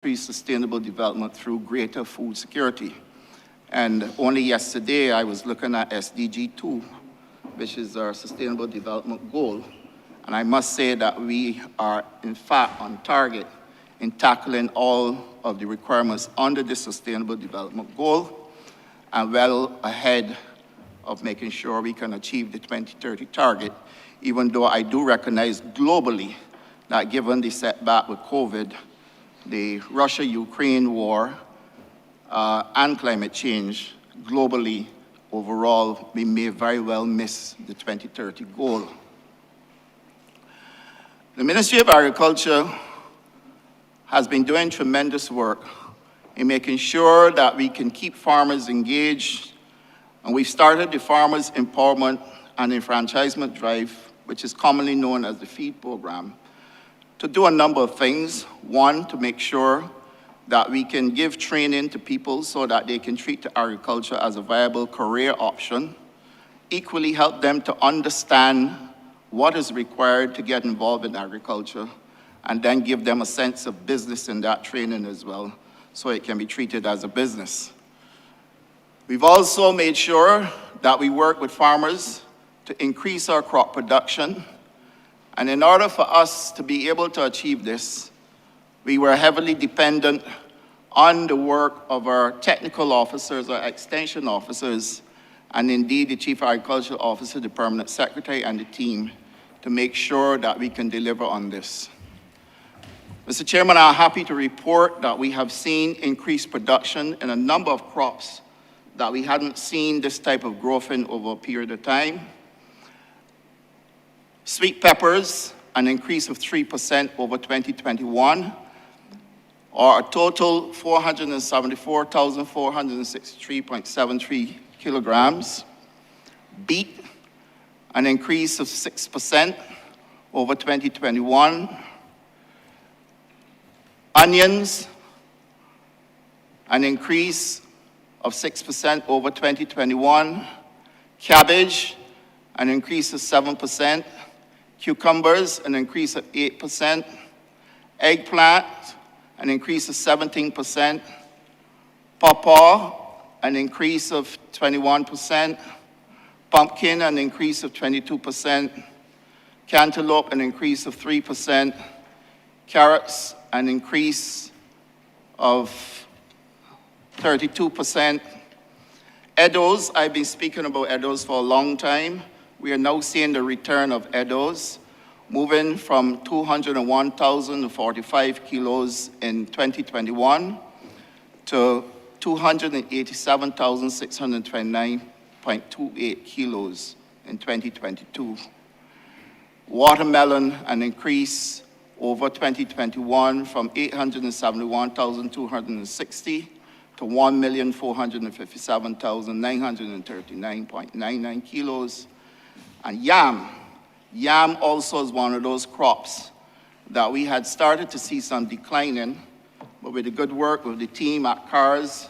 increase sustainable development through greater food security. And only yesterday, I was looking at SDG 2, which is our Sustainable Development Goal. And I must say that we are, in fact, on target in tackling all of the requirements under the Sustainable Development Goal and well ahead of making sure we can achieve the 2030 target, even though I do recognize globally that given the setback with COVID, the Russia-Ukraine war, and climate change, globally, overall, we may very well miss the 2030 goal. The Ministry of Agriculture has been doing tremendous work in making sure that we can keep farmers engaged, and we've started the Farmers Empowerment and Enfranchisement Drive, which is commonly known as the FEED program, to do a number of things. One, to make sure that we can give training to people so that they can treat agriculture as a viable career option. Equally, help them to understand what is required to get involved in agriculture, and then give them a sense of business in that training as well, so it can be treated as a business. We've also made sure that we work with farmers to increase our crop production. And in order for us to be able to achieve this, we were heavily dependent on the work of our technical officers, our extension officers, and indeed the Chief Agricultural Officer, the Permanent Secretary, and the team to make sure that we can deliver on this. Mr. Chairman, I'm happy to report that we have seen increased production in a number of crops that we hadn't seen this type of growth in over a period of time. Sweet peppers, an increase of 3% over 2021, or a total 474,463.73 kilograms. Beet, an increase of 6% over 2021. Onions, an increase of 6% over 2021. Cabbage, an increase of 7%. Cucumbers, an increase of 8%. Eggplant, an increase of 17%. Pawpaw, an increase of 21%. Pumpkin, an increase of 22%. Cantaloupe, an increase of 3%. Carrots, an increase of 32%. Eddos, I've been speaking about Eddos for a long time. We are now seeing the return of Eddos, moving from 201,045 kilos in 2021 to 287,629.28 kilos in 2022. Watermelon, an increase over 2021 from 871,260 to 1,457,939.99 kilos. And yam also is one of those crops that we had started to see some decline in, but with the good work of the team at CARS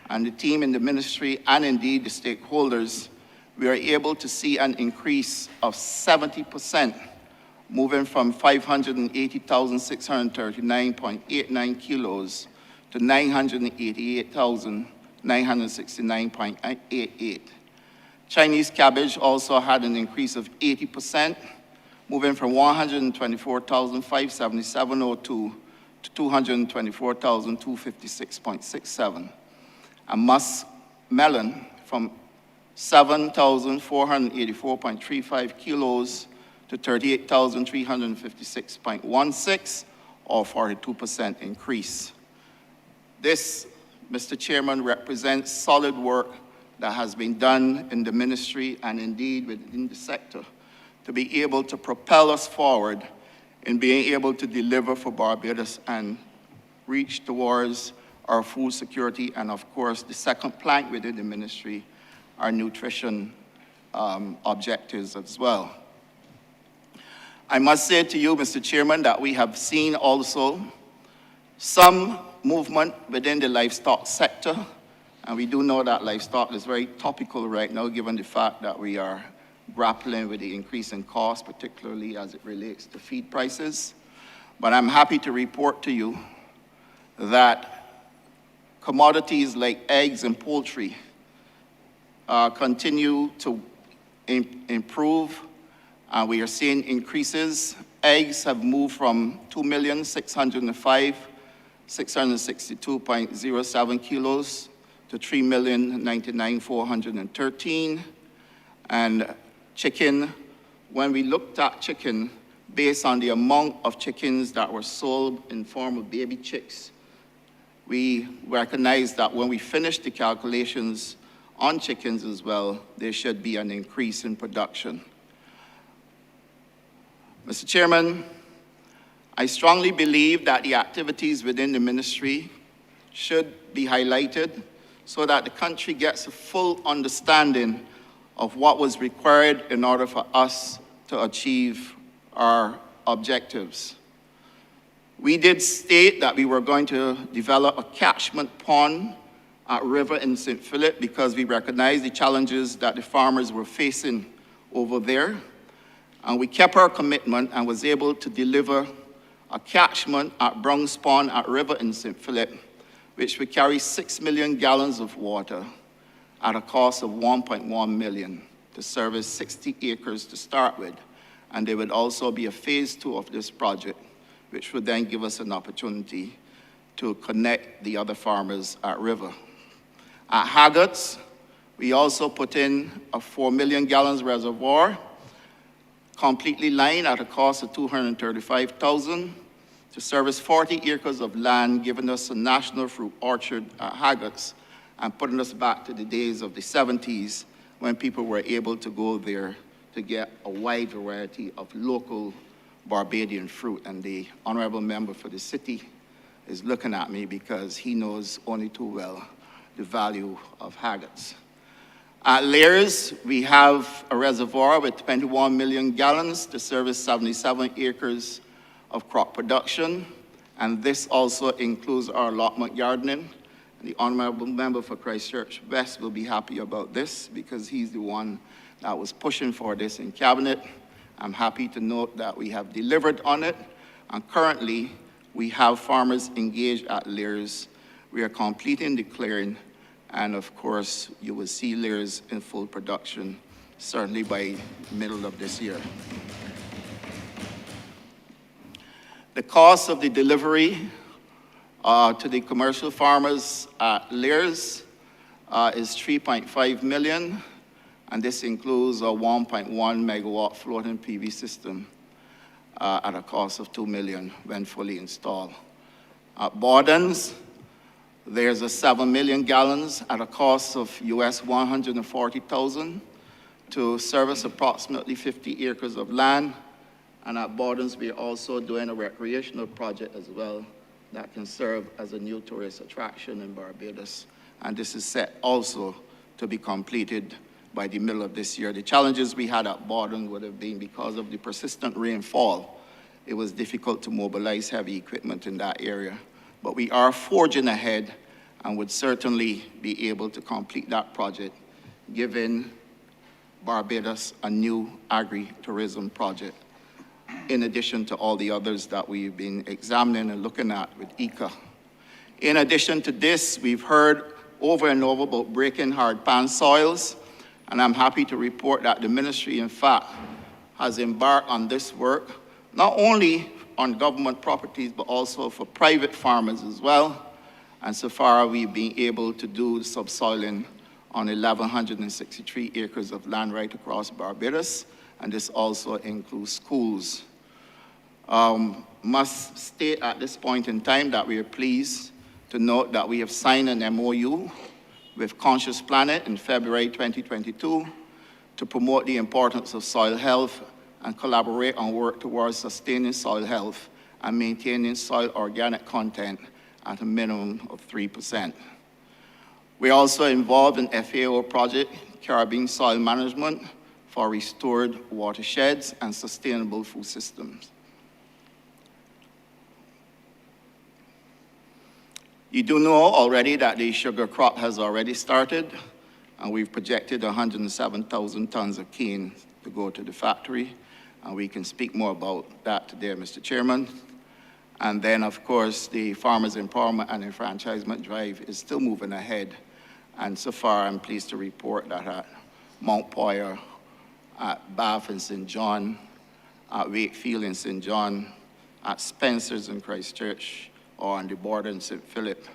and the team in the ministry and indeed the stakeholders, we are able to see an increase of 70%, moving from 580,639.89 kilos to 988,969.88. Chinese cabbage also had an increase of 80%, moving from 124,577.02 to 224,256.67. And muskmelon from 7,484.35 kilos to 38,356.16, or 42% increase. This, Mr. Chairman, represents solid work that has been done in the ministry and indeed within the sector to be able to propel us forward in being able to deliver for Barbados and reach towards our food security and, of course, the second plank within the ministry, our nutrition objectives as well. I must say to you, Mr. Chairman, that we have seen also some movement within the livestock sector, and we do know that livestock is very topical right now, given the fact that we are grappling with the increase in cost, particularly as it relates to feed prices. But I'm happy to report to you that commodities like eggs and poultry continue to improve. We are seeing increases. Eggs have moved from 2,605,662.07 kilos to 3,099,413. And chicken, when we looked at chicken, based on the amount of chickens that were sold in form of baby chicks, we recognized that when we finish the calculations on chickens as well, there should be an increase in production. Mr. Chairman, I strongly believe that the activities within the ministry should be highlighted so that the country gets a full understanding of what was required in order for us to achieve our objectives. We did state that we were going to develop a catchment pond at river in St. Philip because we recognized the challenges that the farmers were facing over there. And we kept our commitment and was able to deliver a catchment at Browns Pond at river in St. Philip, which would carry 6 million gallons of water at a cost of 1.1 million to service 60 acres to start with. And there would also be a phase 2 of this project, which would then give us an opportunity to connect the other farmers at river. At Haggards, we also put in a 4 million gallons reservoir, completely lined at a cost of $235,000 to service 40 acres of land, giving us a national fruit orchard at Haggards and putting us back to the days of the 70s when people were able to go there to get a wide variety of local Barbadian fruit. And the honorable member for the city is looking at me because he knows only too well the value of Haggards. At Lairs, we have a reservoir with 21 million gallons to service 77 acres of crop production, and this also includes our allotment gardening. The honorable member for Christchurch West will be happy about this because he's the one that was pushing for this in cabinet. I'm happy to note that we have delivered on it, and currently we have farmers engaged at Lairs. We are completing the clearing, and of course, you will see Lairs in full production, certainly by middle of this year. The cost of the delivery to the commercial farmers at Lairs is $3.5 million, and this includes a 1.1 megawatt floating PV system at a cost of $2 million when fully installed. At Bordens, there's a 7 million gallons at a cost of US $140,000 to service approximately 50 acres of land. And at Bordens, we're also doing a recreational project as well that can serve as a new tourist attraction in Barbados. And this is set also to be completed by the middle of this year. The challenges we had at Bordens would have been because of the persistent rainfall. It was difficult to mobilize heavy equipment in that area. But we are forging ahead and would certainly be able to complete that project, giving Barbados a new agri-tourism project, in addition to all the others that we've been examining and looking at with ICA. In addition to this, we've heard over and over about breaking hard pan soils, and I'm happy to report that the ministry, in fact, has embarked on this work, not only on government properties, but also for private farmers as well. And so far, we've been able to do subsoiling on 1,163 acres of land right across Barbados, and this also includes schools. Must state at this point in time that we are pleased to note that we have signed an MOU with Conscious Planet in February 2022 to promote the importance of soil health and collaborate on work towards sustaining soil health and maintaining soil organic content at a minimum of 3%. We're also involved in FAO project, Caribbean Soil Management, for restored watersheds and sustainable food systems. You do know already that the sugar crop has already started, and we've projected 107,000 tons of cane to go to the factory, and we can speak more about that today, Mr. Chairman. And then, of course, the Farmers Empowerment and Enfranchisement Drive is still moving ahead. And so far, I'm pleased to report that at Mount Poyer, at Bath in St. John, at Wakefield in St. John, at Spencer's in Christchurch, or on the border in St. Philip,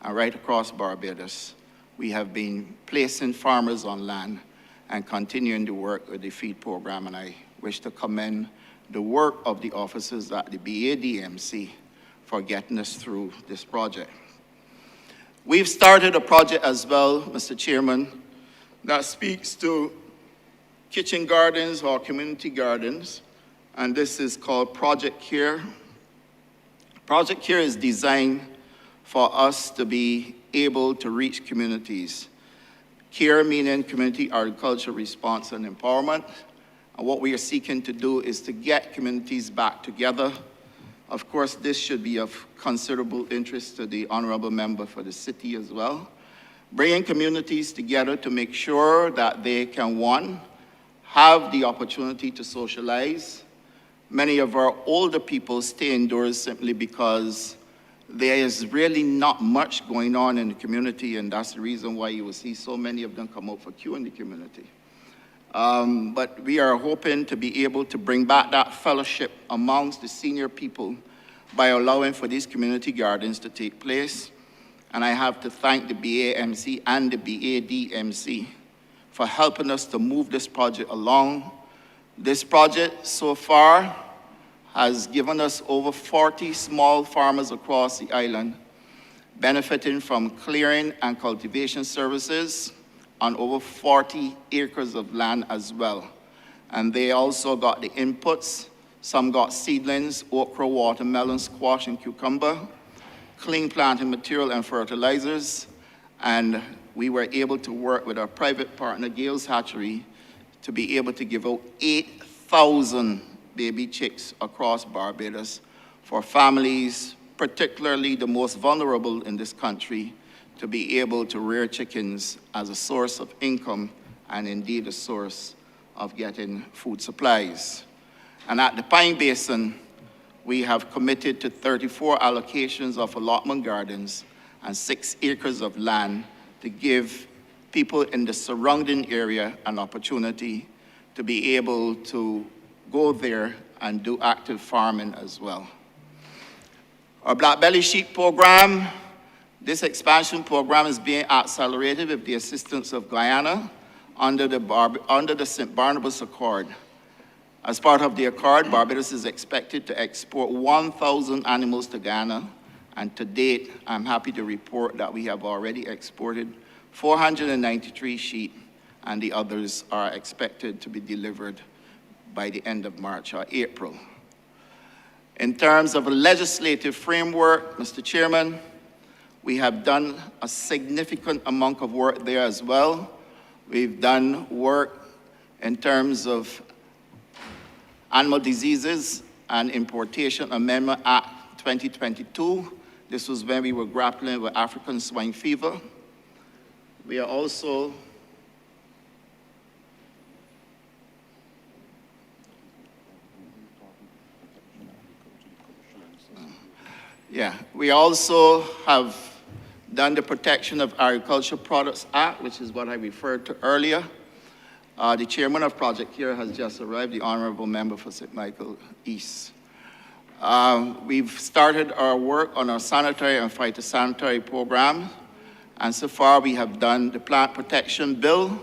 and right across Barbados, we have been placing farmers on land and continuing to work with the feed program. And I wish to commend the work of the officers at the BADMC for getting us through this project. We've started a project as well, Mr. Chairman, that speaks to kitchen gardens or community gardens, and this is called Project Care. Project Care is designed for us to be able to reach communities. Care meaning community agriculture response and empowerment. And what we are seeking to do is to get communities back together. Of course, this should be of considerable interest to the honorable member for the city as well. Bringing communities together to make sure that they can, one, have the opportunity to socialize. Many of our older people stay indoors simply because there is really not much going on in the community, and that's the reason why you will see so many of them come out for Q in the community. But we are hoping to be able to bring back that fellowship amongst the senior people by allowing for these community gardens to take place. And I have to thank the BAMC and the BADMC for helping us to move this project along. This project so far has given us over 40 small farmers across the island benefiting from clearing and cultivation services on over 40 acres of land as well. And they also got the inputs. Some got seedlings, okra, watermelon, squash, and cucumber, clean planting material and fertilizers. And we were able to work with our private partner, Gales Hatchery, to be able to give out 8,000 baby chicks across Barbados for families, particularly the most vulnerable in this country, to be able to rear chickens as a source of income and indeed a source of getting food supplies. And at the Pine Basin, we have committed to 34 allocations of allotment gardens and 6 acres of land to give people in the surrounding area an opportunity to be able to go there and do active farming as well. Our Black Belly Sheep program, this expansion program is being accelerated with the assistance of Guyana under the St. Barnabas Accord. As part of the accord, Barbados is expected to export 1,000 animals to Guyana, and to date, I'm happy to report that we have already exported 493 sheep, and the others are expected to be delivered by the end of March or April. In terms of a legislative framework, Mr. Chairman, we have done a significant amount of work there as well. We've done work in terms of Animal Diseases and Importation Amendment Act 2022. This was when we were grappling with African swine fever. We are also we also have done the Protection of Agricultural Products Act, which is what I referred to earlier. The chairman of Project Care has just arrived, the honorable member for St. Michael East. We've started our work on our sanitary and phytosanitary program, and so far we have done the Plant Protection Bill.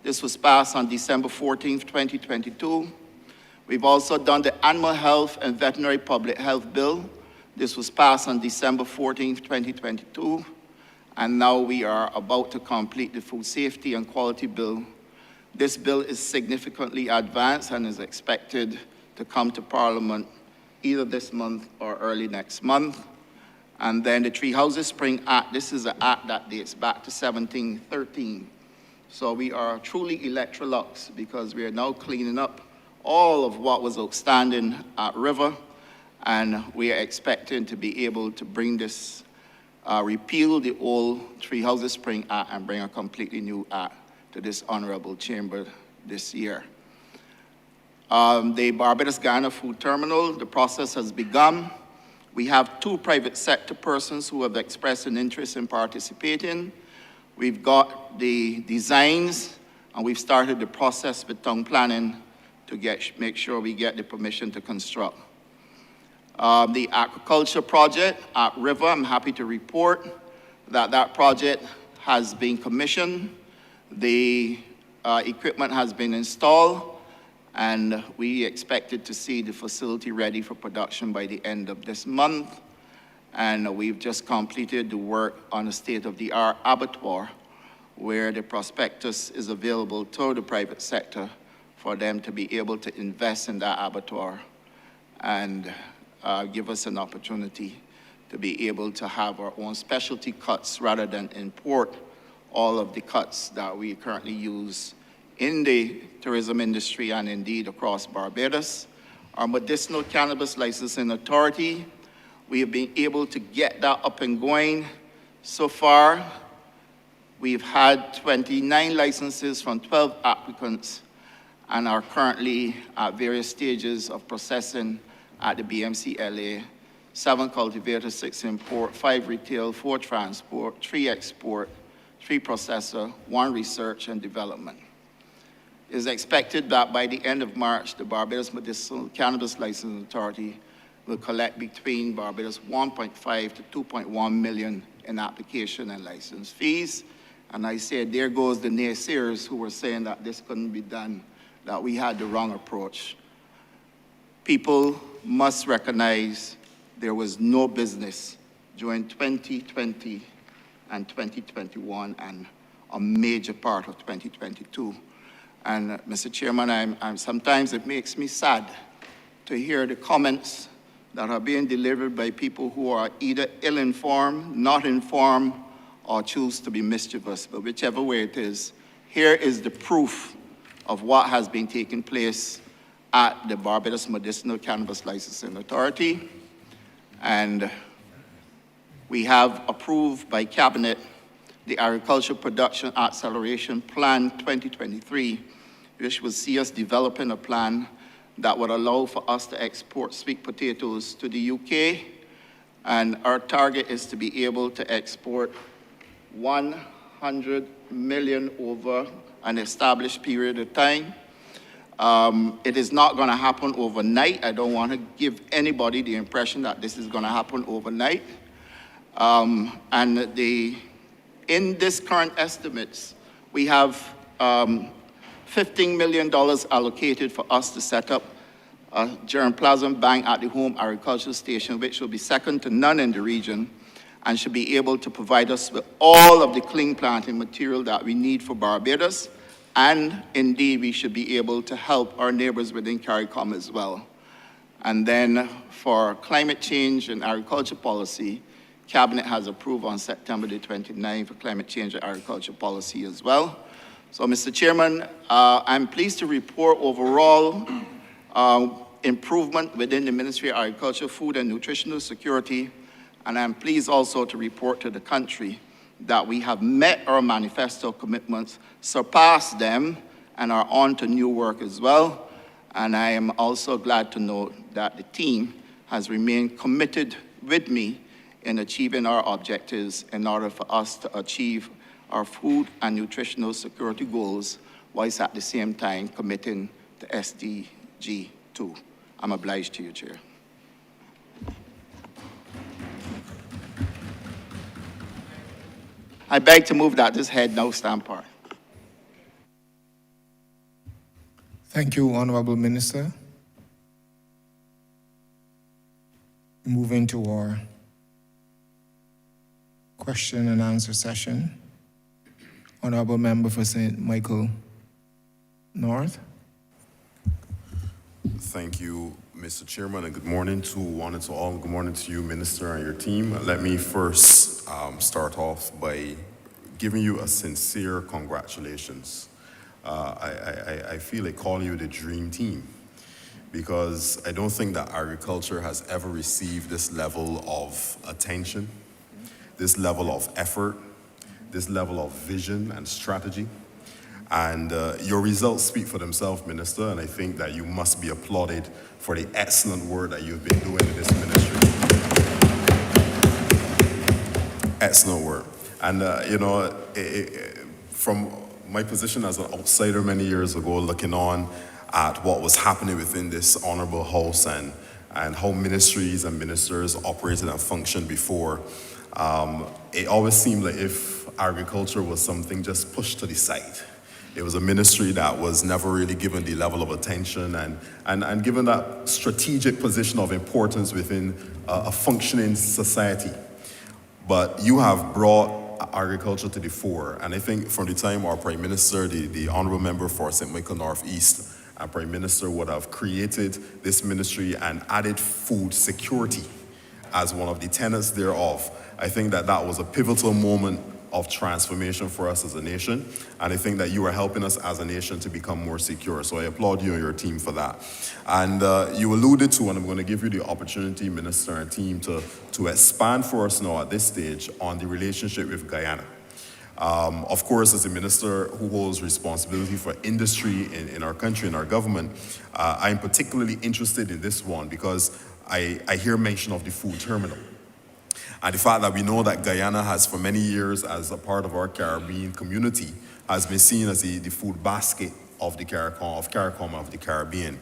This was passed on December 14th, 2022. We've also done the Animal Health and Veterinary Public Health Bill. This was passed on December 14th, 2022. And now we are about to complete the Food Safety and Quality Bill. This bill is significantly advanced and is expected to come to Parliament either this month or early next month. And then the Three Houses Spring Act, this is an act that dates back to 1713. So we are truly Electrolux because we are now cleaning up all of what was outstanding at River, and we are expecting to be able to bring this, repeal the old Three Houses Spring Act and bring a completely new act to this honorable chamber this year. The Barbados Guyana Food Terminal, the process has begun. We have 2 private sector persons who have expressed an interest in participating. We've got the designs, and we've started the process with town planning to make sure we get the permission to construct. The aquaculture project at River, I'm happy to report that that project has been commissioned. The equipment has been installed, and we expected to see the facility ready for production by the end of this month. And we've just completed the work on a state-of-the-art abattoir where the prospectus is available to the private sector for them to be able to invest in that abattoir and give us an opportunity to be able to have our own specialty cuts rather than import all of the cuts that we currently use in the tourism industry and indeed across Barbados. Our medicinal cannabis licensing authority, we have been able to get that up and going. So far, we've had 29 licenses from 12 applicants and are currently at various stages of processing at the BMC LA, 7 cultivators, 6 import, 5 retail, 4 transport, 3 export, 3 processor, 1 research and development. It is expected that by the end of March, the Barbados Medicinal Cannabis Licensing Authority will collect between Barbados 1.5 to 2.1 million in application and license fees. And I said, there goes the naysayers who were saying that this couldn't be done, that we had the wrong approach. People must recognize there was no business during 2020 and 2021 and a major part of 2022. And Mr. Chairman, sometimes it makes me sad to hear the comments that are being delivered by people who are either ill-informed, not informed, or choose to be mischievous. But whichever way it is, here is the proof of what has been taking place at the Barbados Medicinal Cannabis Licensing Authority. And we have approved by Cabinet the Agriculture Production Acceleration Plan 2023, which will see us developing a plan that would allow for us to export sweet potatoes to the UK. And our target is to be able to export 100 million over an established period of time. It is not going to happen overnight. I don't want to give anybody the impression that this is going to happen overnight. In this current estimates, we have $15 million allocated for us to set up a germplasm bank at the home agricultural station, which will be second to none in the region and should be able to provide us with all of the cling planting material that we need for Barbados. And indeed, we should be able to help our neighbors within CARICOM as well. And then for climate change and agriculture policy, Cabinet has approved on September the 29th for climate change and agriculture policy as well. So, Mr. Chairman, I'm pleased to report overall improvement within the Ministry of Agriculture, Food and Nutritional Security, and I'm pleased also to report to the country that we have met our manifesto commitments, surpassed them, and are on to new work as well. And I am also glad to note that the team has remained committed with me in achieving our objectives in order for us to achieve our food and nutritional security goals, whilst at the same time committing to SDG 2. I'm obliged to you, Chair. I beg to move that this head now stand part. Thank you, Honorable Minister. Moving to our question and answer session. Honorable Member for St. Michael North. Thank you, Mr. Chairman, and good morning to one and to all. Good morning to you, Minister, and your team. Let me first start off by giving you a sincere congratulations. I feel like calling you the dream team, because I don't think that agriculture has ever received this level of attention, this level of effort, this level of vision and strategy. And your results speak for themselves, Minister, and I think that you must be applauded for the excellent work that you've been doing in this ministry. Excellent work. And, from my position as an outsider many years ago, looking on at what was happening within this honorable house and how ministries and ministers operated and functioned before, it always seemed like if agriculture was something just pushed to the side. It was a ministry that was never really given the level of attention and given that strategic position of importance within a functioning society. But you have brought agriculture to the fore, and I think from the time our Prime Minister, the Honourable Member for St. Michael Northeast, and Prime Minister would have created this ministry and added food security as one of the tenets thereof, I think that was a pivotal moment of transformation for us as a nation, and I think that you are helping us as a nation to become more secure. So I applaud you and your team for that. And you alluded to, and I'm going to give you the opportunity, Minister and team, to expand for us now at this stage on the relationship with Guyana. Of course, as a minister who holds responsibility for industry in our country, in our government, I'm particularly interested in this one because I hear mention of the food terminal. And the fact that we know that Guyana has for many years, as a part of our Caribbean community, has been seen as the food basket of the CARICOM of the Caribbean.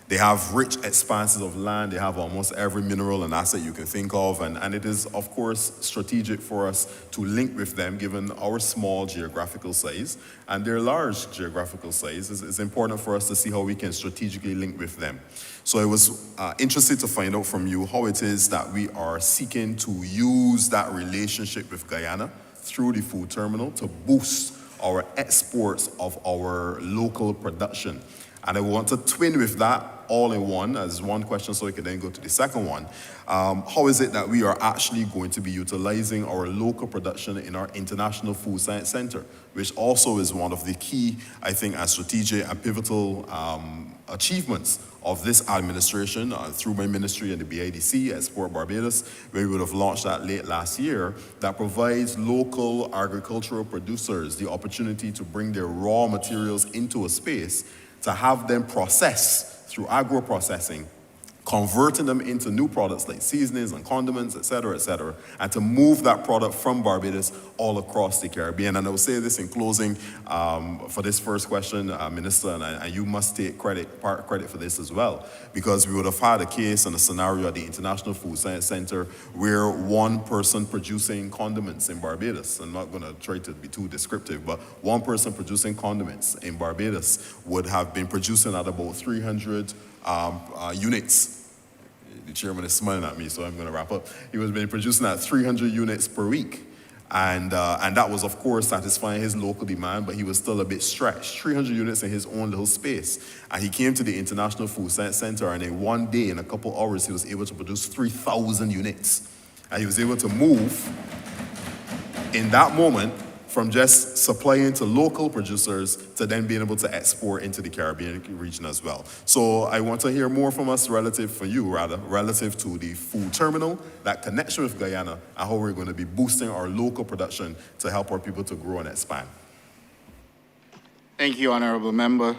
They have rich expanses of land. They have almost every mineral and asset you can think of. And it is, of course, strategic for us to link with them, given our small geographical size and their large geographical size. It's important for us to see how we can strategically link with them. So I was interested to find out from you how it is that we are seeking to use that relationship with Guyana through the food terminal to boost our exports of our local production. And I want to twin with that all in one as one question so we can then go to the second one. How is it that we are actually going to be utilizing our local production in our International Food Science Center, which also is one of the key, I think, and strategic and pivotal achievements of this administration through my ministry and the BIDC at Sport Barbados, where we would have launched that late last year, that provides local agricultural producers the opportunity to bring their raw materials into a space to have them processed through agro-processing, converting them into new products like seasonings and condiments, et cetera, and to move that product from Barbados all across the Caribbean. And I will say this in closing for this first question, Minister, and you must take part credit for this as well, because we would have had a case and a scenario at the International Food Science Center where one person producing condiments in Barbados, I'm not going to try to be too descriptive, but one person producing condiments in Barbados would have been producing at about 300 units. The chairman is smiling at me, so I'm going to wrap up. He was been producing at 300 units per week. And that was, of course, satisfying his local demand, but he was still a bit stretched. 300 units in his own little space. And he came to the International Food Science Center, and in one day, in a couple hours, he was able to produce 3,000 units. And he was able to move, in that moment, from just supplying to local producers to then being able to export into the Caribbean region as well. So I want to hear more from us relative to the food terminal, that connection with Guyana, and how we're going to be boosting our local production to help our people to grow and expand. Thank you, Honorable Member.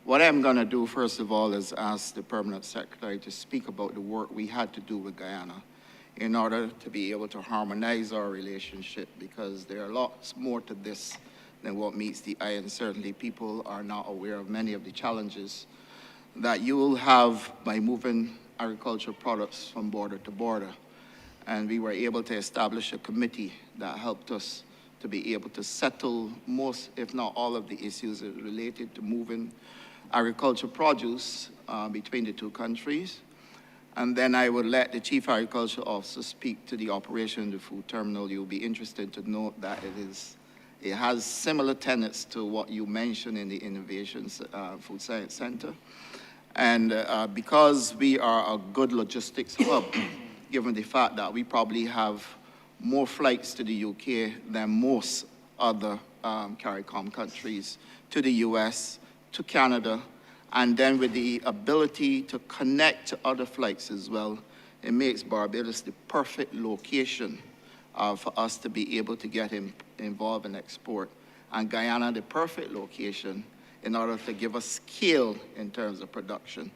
What I'm going to do, first of all, is ask the Permanent Secretary to speak about the work we had to do with Guyana in order to be able to harmonize our relationship, because there are lots more to this than what meets the eye, and certainly people are not aware of many of the challenges that you will have by moving agricultural products from border to border. And we were able to establish a committee that helped us to be able to settle most, if not all, of the issues related to moving agricultural produce between the two countries. And then I would let the Chief Agricultural Officer speak to the operation of the food terminal. You'll be interested to note that it has similar tenets to what you mentioned in the Innovations Food Science Center. And because we are a good logistics hub, given the fact that we probably have more flights to the UK than most other CARICOM countries, to the US, to Canada, and then with the ability to connect to other flights as well, it makes Barbados the perfect location for us to be able to get involved in export, and Guyana the perfect location in order to give us scale in terms of production.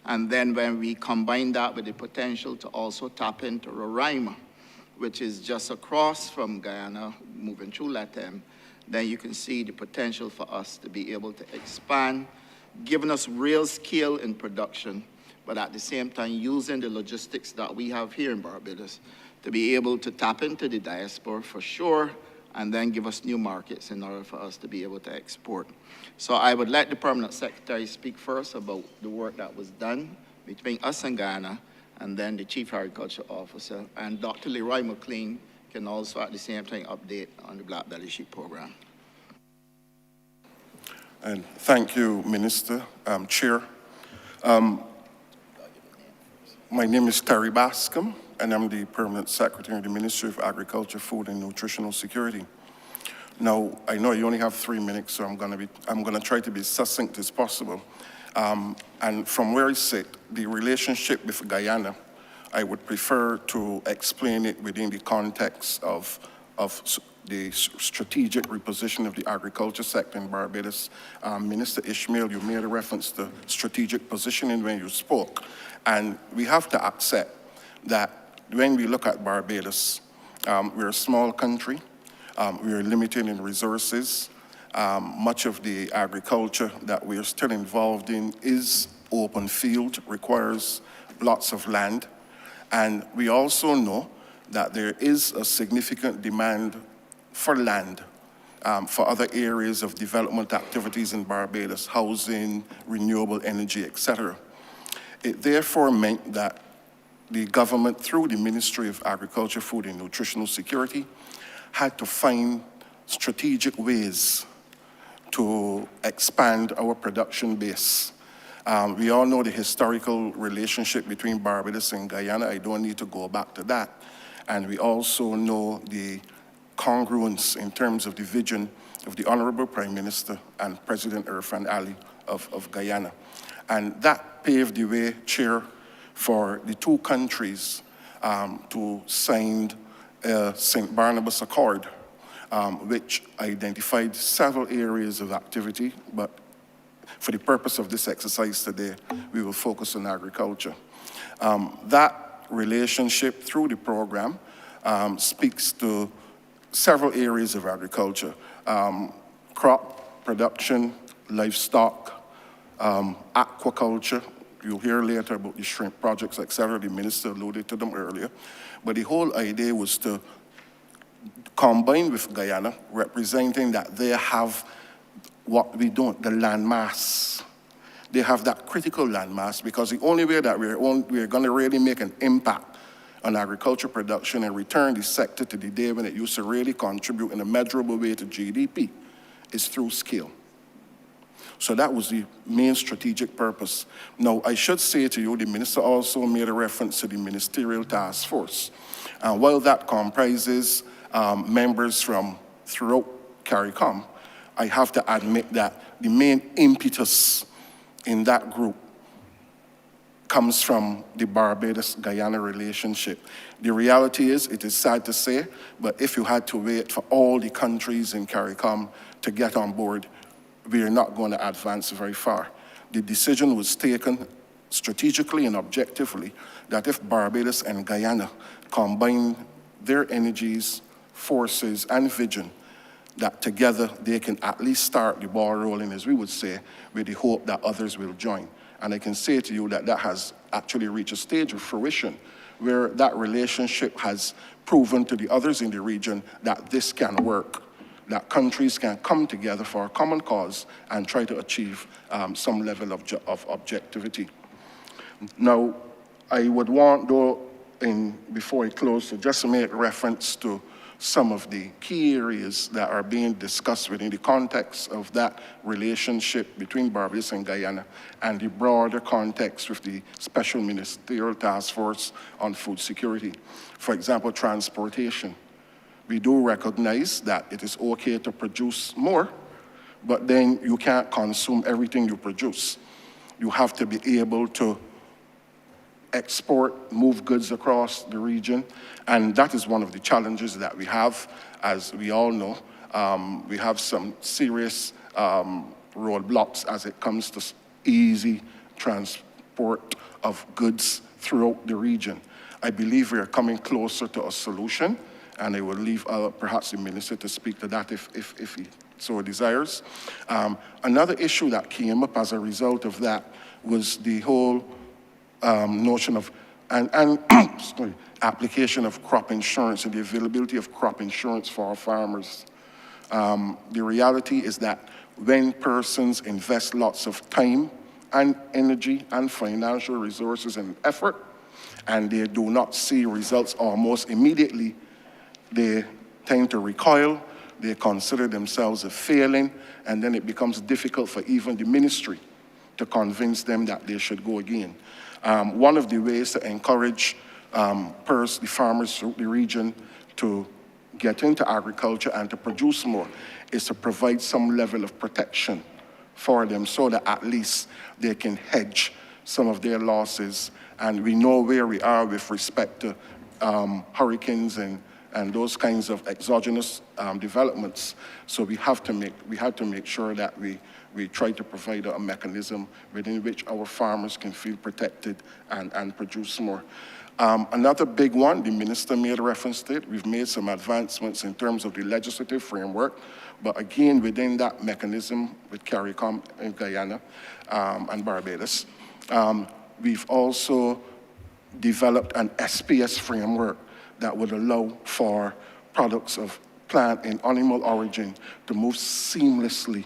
And then when we combine that with the potential to also tap into Roraima, which is just across from Guyana, moving through Latam, then you can see the potential for us to be able to expand, giving us real scale in production, but at the same time using the logistics that we have here in Barbados to be able to tap into the diaspora for sure, and then give us new markets in order for us to be able to export. So I would let the Permanent Secretary speak first about the work that was done between us and Guyana, and then the Chief Agriculture Officer, and Dr. Leroy McLean can also at the same time update on the Black Belly Sheep Program. And thank you, Minister, Chair. My name is Terry Bascom, and I'm the Permanent Secretary of the Ministry of Agriculture, Food and Nutritional Security. Now, I know you only have 3 minutes, so I'm gonna try to be succinct as possible. And from where I sit, the relationship with Guyana, I would prefer to explain it within the context of the strategic repositioning of the agriculture sector in Barbados. Minister Ishmael, you made a reference to strategic positioning when you spoke. And we have to accept that when we look at Barbados, we're a small country, we're limited in resources. Much of the agriculture that we're still involved in is open field, requires lots of land. And we also know that there is a significant demand for land for other areas of development activities in Barbados, housing, renewable energy, etc. It therefore meant that the government, through the Ministry of Agriculture, Food and Nutritional Security, had to find strategic ways to expand our production base. We all know the historical relationship between Barbados and Guyana. I don't need to go back to that. And we also know the congruence in terms of the vision of the Honorable Prime Minister and President Irfaan Ali of Guyana. And that paved the way, Chair, for the two countries to sign St. Barnabas Accord, which identified several areas of activity, but for the purpose of this exercise today, we will focus on agriculture. That relationship through the program speaks to several areas of agriculture: crop production, livestock, aquaculture. You'll hear later about the shrimp projects, etc. The minister alluded to them earlier. But the whole idea was to combine with Guyana, representing that they have what we don't, the land mass. They have that critical land mass, because the only way that we're going to really make an impact on agriculture production and return the sector to the day when it used to really contribute in a measurable way to GDP is through scale. So that was the main strategic purpose. Now, I should say to you, the minister also made a reference to the ministerial task force. And while that comprises members from throughout CARICOM, I have to admit that the main impetus in that group comes from the Barbados-Guyana relationship. The reality is, it is sad to say, but if you had to wait for all the countries in CARICOM to get on board, we are not going to advance very far. The decision was taken strategically and objectively that if Barbados and Guyana combine their energies, forces, and vision, that together they can at least start the ball rolling, as we would say, with the hope that others will join. And I can say to you that that has actually reached a stage of fruition where that relationship has proven to the others in the region that this can work, that countries can come together for a common cause and try to achieve some level of objectivity. Now, I would want, though, before I close, to just make reference to some of the key areas that are being discussed within the context of that relationship between Barbados and Guyana and the broader context with the Special Ministerial Task Force on Food Security. For example, transportation. We do recognize that it is okay to produce more, but then you can't consume everything you produce. You have to be able to export, move goods across the region, and that is one of the challenges that we have. As we all know, we have some serious roadblocks as it comes to easy transport of goods throughout the region. I believe we are coming closer to a solution, and I will leave perhaps the minister to speak to that if he so desires. Another issue that came up as a result of that was the whole notion of sorry, application of crop insurance and the availability of crop insurance for our farmers. The reality is that when persons invest lots of time and energy and financial resources and effort, and they do not see results almost immediately, they tend to recoil, they consider themselves a failing, and then it becomes difficult for even the ministry to convince them that they should go again. One of the ways to encourage the farmers throughout the region to get into agriculture and to produce more is to provide some level of protection for them so that at least they can hedge some of their losses. And we know where we are with respect to hurricanes and those kinds of exogenous developments. So we have to make sure that we try to provide a mechanism within which our farmers can feel protected and produce more. Another big one, the minister made reference to it. We've made some advancements in terms of the legislative framework, but again, within that mechanism with CARICOM in Guyana and Barbados, we've also developed an SPS framework that would allow for products of plant and animal origin to move seamlessly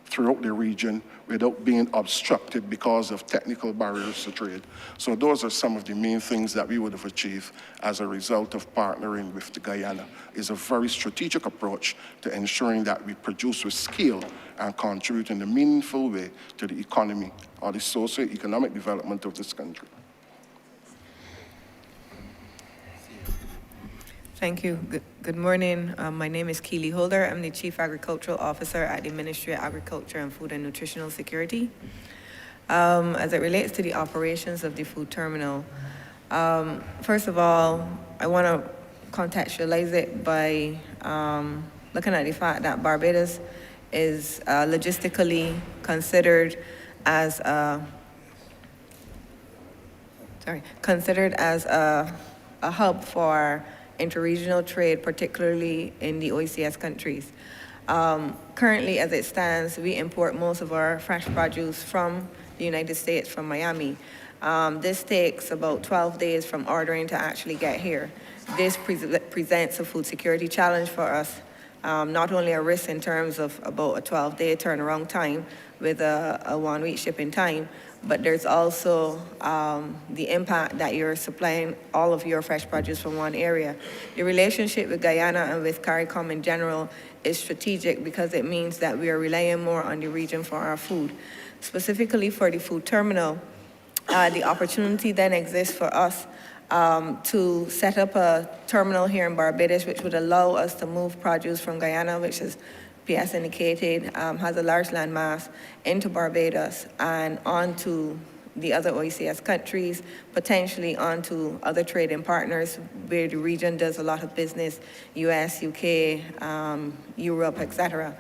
throughout the region without being obstructed because of technical barriers to trade. So those are some of the main things that we would have achieved as a result of partnering with the Guyana. It's a very strategic approach to ensuring that we produce with scale and contribute in a meaningful way to the economy or the socio-economic development of this country. Thank you. Good morning. My name is Keely Holder. I'm the Chief Agricultural Officer at the Ministry of Agriculture and Food and Nutritional Security. As it relates to the operations of the food terminal, first of all, I want to contextualize it by looking at the fact that Barbados is logistically considered as a hub for interregional trade, particularly in the OECS countries. Currently, as it stands, we import most of our fresh produce from the United States, from Miami. This takes about 12 days from ordering to actually get here. This presents a food security challenge for us, not only a risk in terms of about a 12-day turnaround time with a 1-week shipping time, but there's also the impact that you're supplying all of your fresh produce from one area. The relationship with Guyana and with CARICOM in general is strategic because it means that we are relying more on the region for our food. Specifically for the food terminal, the opportunity then exists for us to set up a terminal here in Barbados, which would allow us to move produce from Guyana, which is PS indicated, has a large land mass, into Barbados and onto the other OECS countries, potentially onto other trading partners where the region does a lot of business, US, UK, Europe, etc.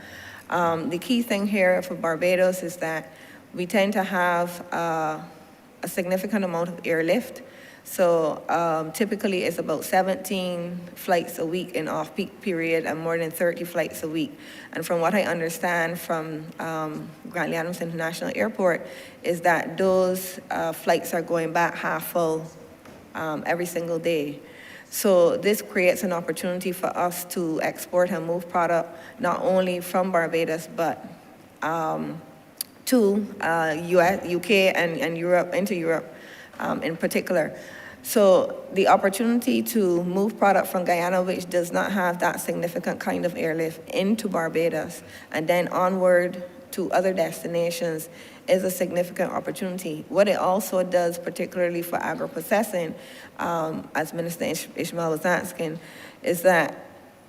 The key thing here for Barbados is that we tend to have a significant amount of airlift. So typically it's about 17 flights a week in off-peak period and more than 30 flights a week. And from what I understand from Grantley Adams International Airport is that those flights are going back half full every single day. So this creates an opportunity for us to export and move product not only from Barbados but to US, UK and Europe, into Europe in particular. So the opportunity to move product from Guyana, which does not have that significant kind of airlift, into Barbados and then onward to other destinations is a significant opportunity. What it also does, particularly for agro-processing, as Minister Ishmael was asking, is that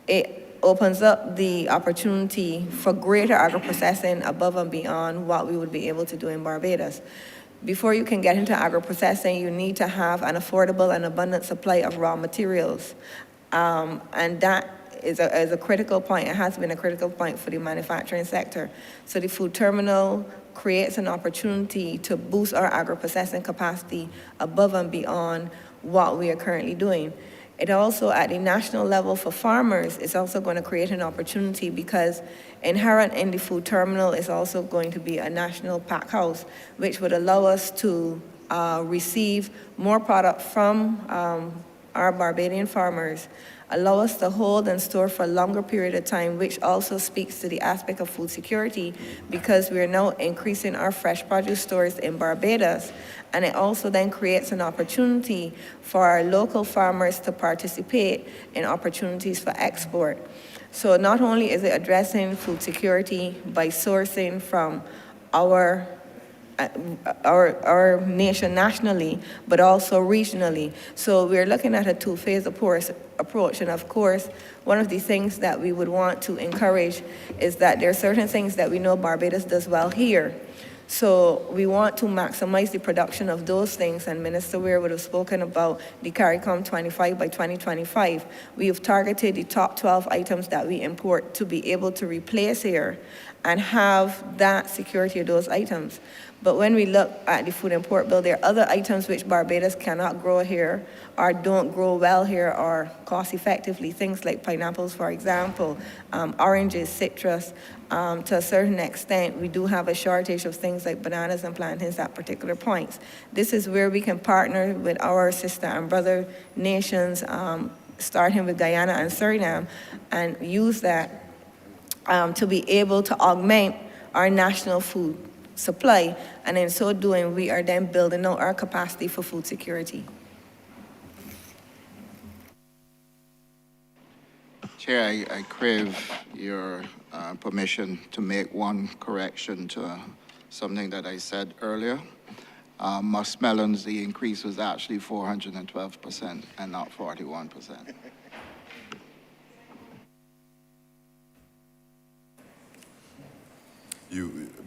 it opens up the opportunity for greater agro-processing above and beyond what we would be able to do in Barbados. Before you can get into agro-processing, you need to have an affordable and abundant supply of raw materials. And that is a critical point. It has been a critical point for the manufacturing sector. So the food terminal creates an opportunity to boost our agro-processing capacity above and beyond what we are currently doing. It also, at the national level for farmers, is also going to create an opportunity because inherent in the food terminal is also going to be a national pack house, which would allow us to receive more product from our Barbadian farmers, allow us to hold and store for a longer period of time, which also speaks to the aspect of food security because we are now increasing our fresh produce stores in Barbados. And it also then creates an opportunity for our local farmers to participate in opportunities for export. So not only is it addressing food security by sourcing from our nation nationally, but also regionally. So we're looking at a two-phase approach. And of course, one of the things that we would want to encourage is that there are certain things that we know Barbados does well here. So we want to maximize the production of those things, and Minister Weir would have spoken about the CARICOM 25 by 2025. We have targeted the top 12 items that we import to be able to replace here and have that security of those items. But when we look at the food import bill, there are other items which Barbados cannot grow here or don't grow well here or cost effectively, things like pineapples, for example, oranges, citrus. To a certain extent, we do have a shortage of things like bananas and plantains at particular points. This is where we can partner with our sister and brother nations, starting with Guyana and Suriname, and use that to be able to augment our national food supply, and in so doing, we are then building out our capacity for food security. Chair, I crave your permission to make one correction to something that I said earlier. Muskmelons, the increase was actually 412% and not 41%.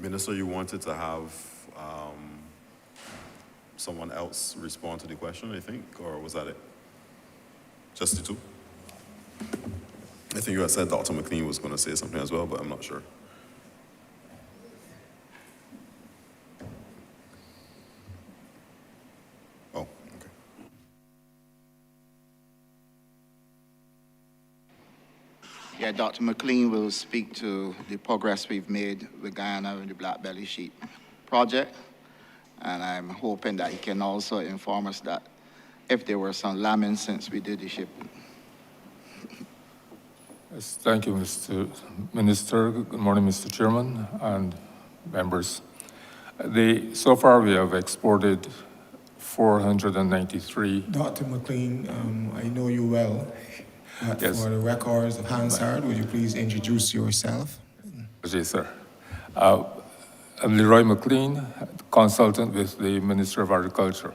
Minister, you wanted to have someone else respond to the question, I think, or was that it? Just the two? I think you had said Dr. McLean was going to say something as well, but I'm not sure. Oh, okay. Yeah, Dr. McLean will speak to the progress we've made with Guyana and the Black Belly Sheep project. And I'm hoping that he can also inform us that if there were some lambing since we did the shipment. Yes, thank you, Mr. Minister. Good morning, Mr. Chairman and members. So far, we have exported 493. Dr. McLean, I know you well. But Yes. for the records of Hansard, would you please introduce yourself? Yes, sir. I'm Leroy McLean, consultant with the Minister of Agriculture.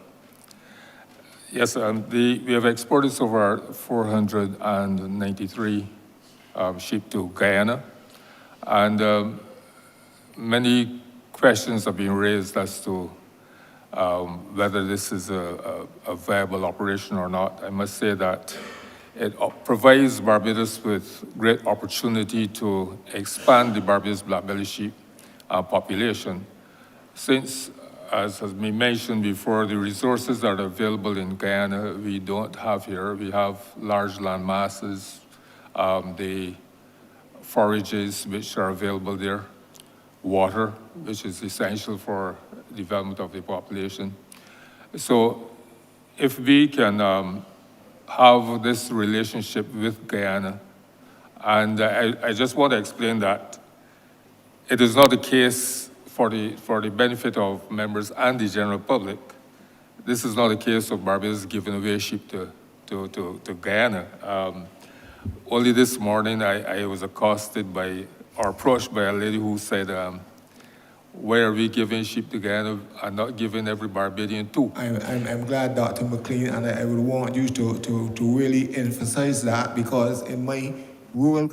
Yes, we have exported so far 493 sheep to Guyana, and many questions have been raised as to whether this is a viable operation or not. I must say that it provides Barbados with great opportunity to expand the Barbados black belly sheep population. Since, as has been mentioned before, the resources that are available in Guyana, we don't have here. We have large land masses, the forages which are available there, water, which is essential for development of the population. So if we can have this relationship with Guyana, and I just want to explain that it is not the case for the benefit of members and the general public. This is not the case of Barbados giving away sheep to Guyana. Only this morning I was accosted by, or approached by a lady who said, why are we giving sheep to Guyana and not giving every Barbadian too? I'm glad, Dr. McLean, and I would want you to really emphasize that, because in my rural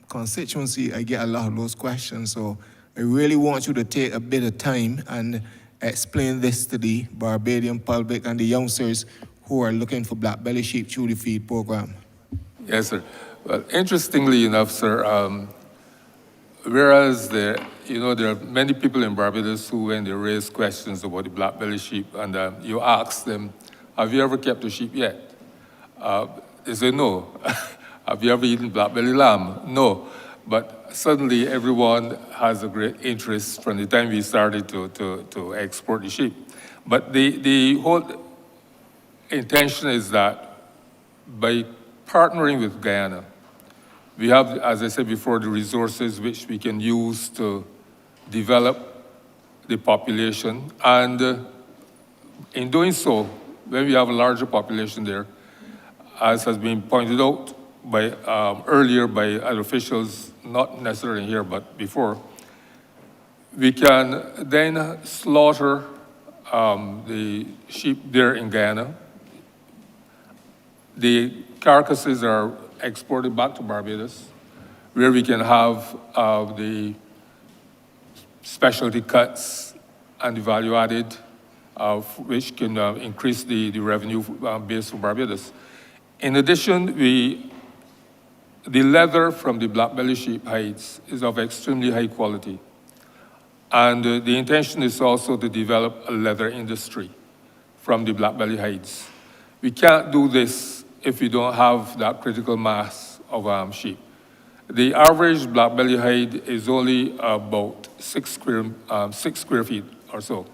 constituency, I get a lot of those questions. So I really want you to take a bit of time and explain this to the Barbadian public and the youngsters who are looking for black belly sheep through the feed program. Yes, sir. Well, interestingly enough, sir, whereas there are many people in Barbados who, when they raise questions about the black belly sheep, and you ask them, have you ever kept a sheep yet? They say, no. Have you ever eaten black-belly lamb? No. But suddenly everyone has a great interest from the time we started to export the sheep. But the whole intention is that by partnering with Guyana, we have, as I said before, the resources which we can use to develop the population. And in doing so, when we have a larger population there, as has been pointed out by, earlier by other officials, not necessarily here, but before, we can then slaughter the sheep there in Guyana. The carcasses are exported back to Barbados, where we can have the specialty cuts and the value added, which can increase the revenue base for Barbados. In addition, the leather from the black-belly sheep hides is of extremely high quality. And the intention is also to develop a leather industry from the black-belly hides. We can't do this if we don't have that critical mass of sheep. The average black-belly hide is only about 6 square feet or so.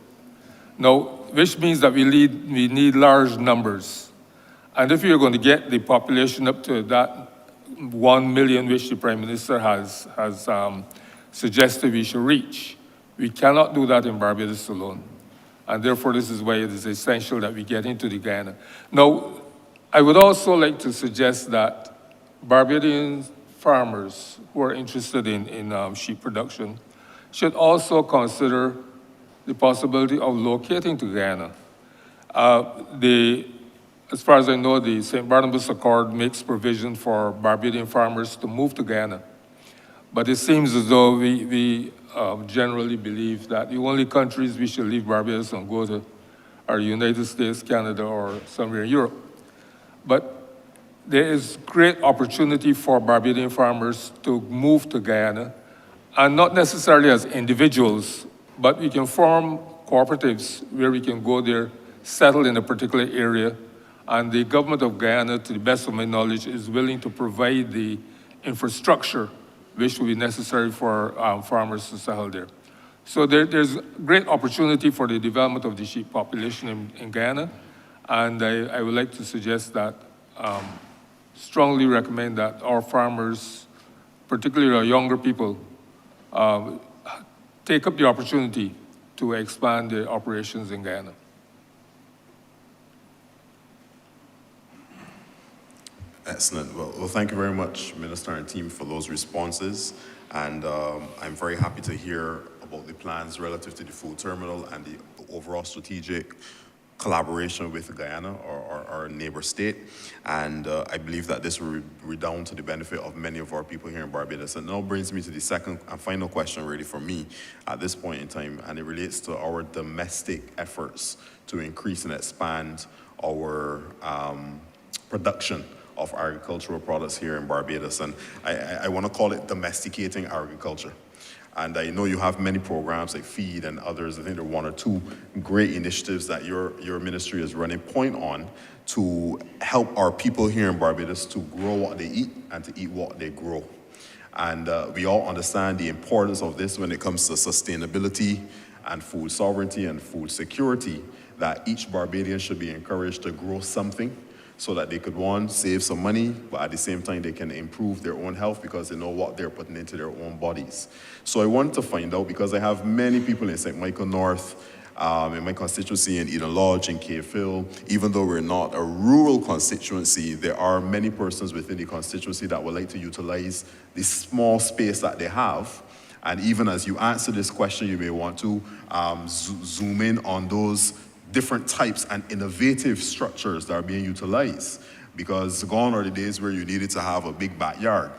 Now, which means that we need large numbers. And if you're going to get the population up to that 1 million which the Prime Minister has suggested we should reach, we cannot do that in Barbados alone. And therefore, this is why it is essential that we get into the Guyana. Now, I would also like to suggest that Barbadian farmers who are interested in sheep production should also consider the possibility of locating to Guyana. As far as I know, the St. Barnabas Accord makes provision for Barbadian farmers to move to Guyana. But it seems as though we generally believe that the only countries we should leave Barbados and go to are the United States, Canada, or somewhere in Europe. But there is great opportunity for Barbadian farmers to move to Guyana, and not necessarily as individuals, but we can form cooperatives where we can go there, settle in a particular area, and the government of Guyana, to the best of my knowledge, is willing to provide the infrastructure which will be necessary for farmers to settle there. So there's great opportunity for the development of the sheep population in Guyana, and I would like to suggest that, strongly recommend that our farmers, particularly our younger people, take up the opportunity to expand their operations in Guyana. Excellent. Well, thank you very much, Minister and team, for those responses. And I'm very happy to hear about the plans relative to the food terminal and the overall strategic collaboration with Guyana, our neighbor state. And I believe that this will redound to the benefit of many of our people here in Barbados. And now brings me to the second and final question really for me at this point in time, and it relates to our domestic efforts to increase and expand our production of agricultural products here in Barbados. And I want to call it domesticating agriculture. And I know you have many programs like FEED and others. I think there are 1 or 2 great initiatives that your ministry is running point on to help our people here in Barbados to grow what they eat and to eat what they grow. And we all understand the importance of this when it comes to sustainability and food sovereignty and food security, that each Barbadian should be encouraged to grow something so that they could, one, save some money, but at the same time they can improve their own health because they know what they're putting into their own bodies. So I want to find out, because I have many people in St. Michael North, in my constituency in Eden Lodge, in Cave Hill. Even though we're not a rural constituency, there are many persons within the constituency that would like to utilize the small space that they have. And even as you answer this question, you may want to zoom in on those different types and innovative structures that are being utilized, because gone are the days where you needed to have a big backyard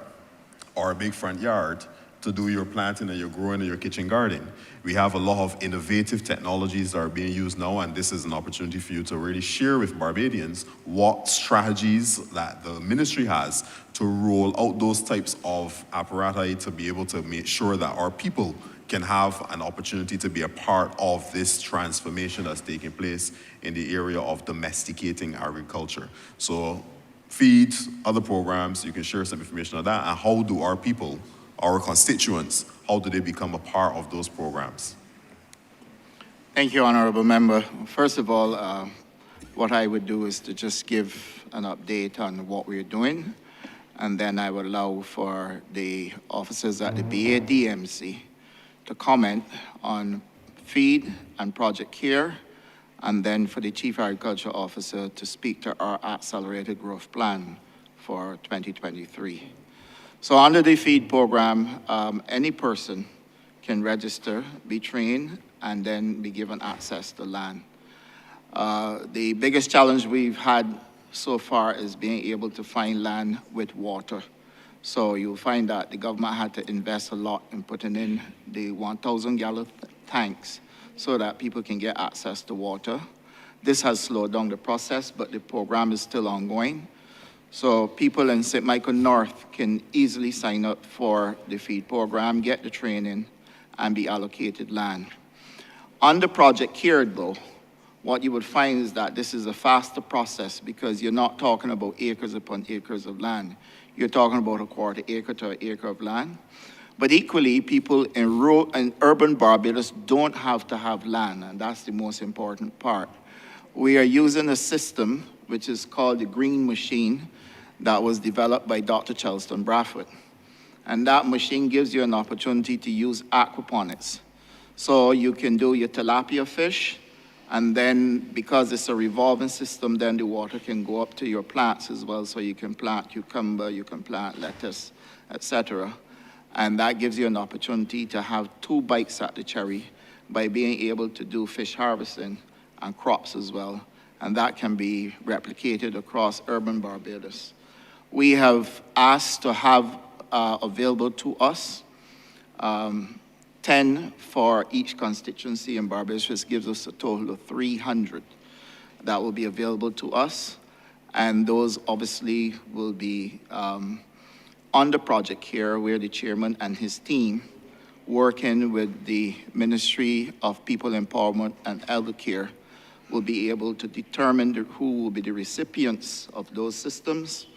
or a big front yard to do your planting and your growing in your kitchen garden. We have a lot of innovative technologies that are being used now, and this is an opportunity for you to really share with Barbadians what strategies that the ministry has to roll out those types of apparatus to be able to make sure that our people can have an opportunity to be a part of this transformation that's taking place in the area of domesticating agriculture. So feed, other programs, you can share some information on that, and how do our people, our constituents, how do they become a part of those programs? Thank you, Honorable Member. First of all, what I would do is to just give an update on what we're doing, and then I would allow for the officers at the BADMC to comment on feed and project care, and then for the Chief Agriculture Officer to speak to our accelerated growth plan for 2023. So under the feed program, any person can register, be trained, and then be given access to land. The biggest challenge we've had so far is being able to find land with water. So you'll find that the government had to invest a lot in putting in the 1,000-gallon tanks so that people can get access to water. This has slowed down the process, but the program is still ongoing. So people in St. Michael North can easily sign up for the feed program, get the training, and be allocated land. Under Project CARE, though, what you would find is that this is a faster process because you're not talking about acres upon acres of land. You're talking about a quarter acre to an acre of land. But equally, people in rural and urban Barbados don't have to have land, and that's the most important part. We are using a system which is called the Green Machine that was developed by Dr. Charleston Bradford. And that machine gives you an opportunity to use aquaponics. So you can do your tilapia fish, and then because it's a revolving system, then the water can go up to your plants as well. So you can plant cucumber, you can plant lettuce, etc. And that gives you an opportunity to have 2 bites at the cherry by being able to do fish harvesting and crops as well. And that can be replicated across urban Barbados. We have asked to have available to us 10 for each constituency in Barbados, which gives us a total of 300 that will be available to us. And those obviously will be under Project CARE, where the chairman and his team, working with the Ministry of People Empowerment and Elder Care, will be able to determine who will be the recipients of those systems.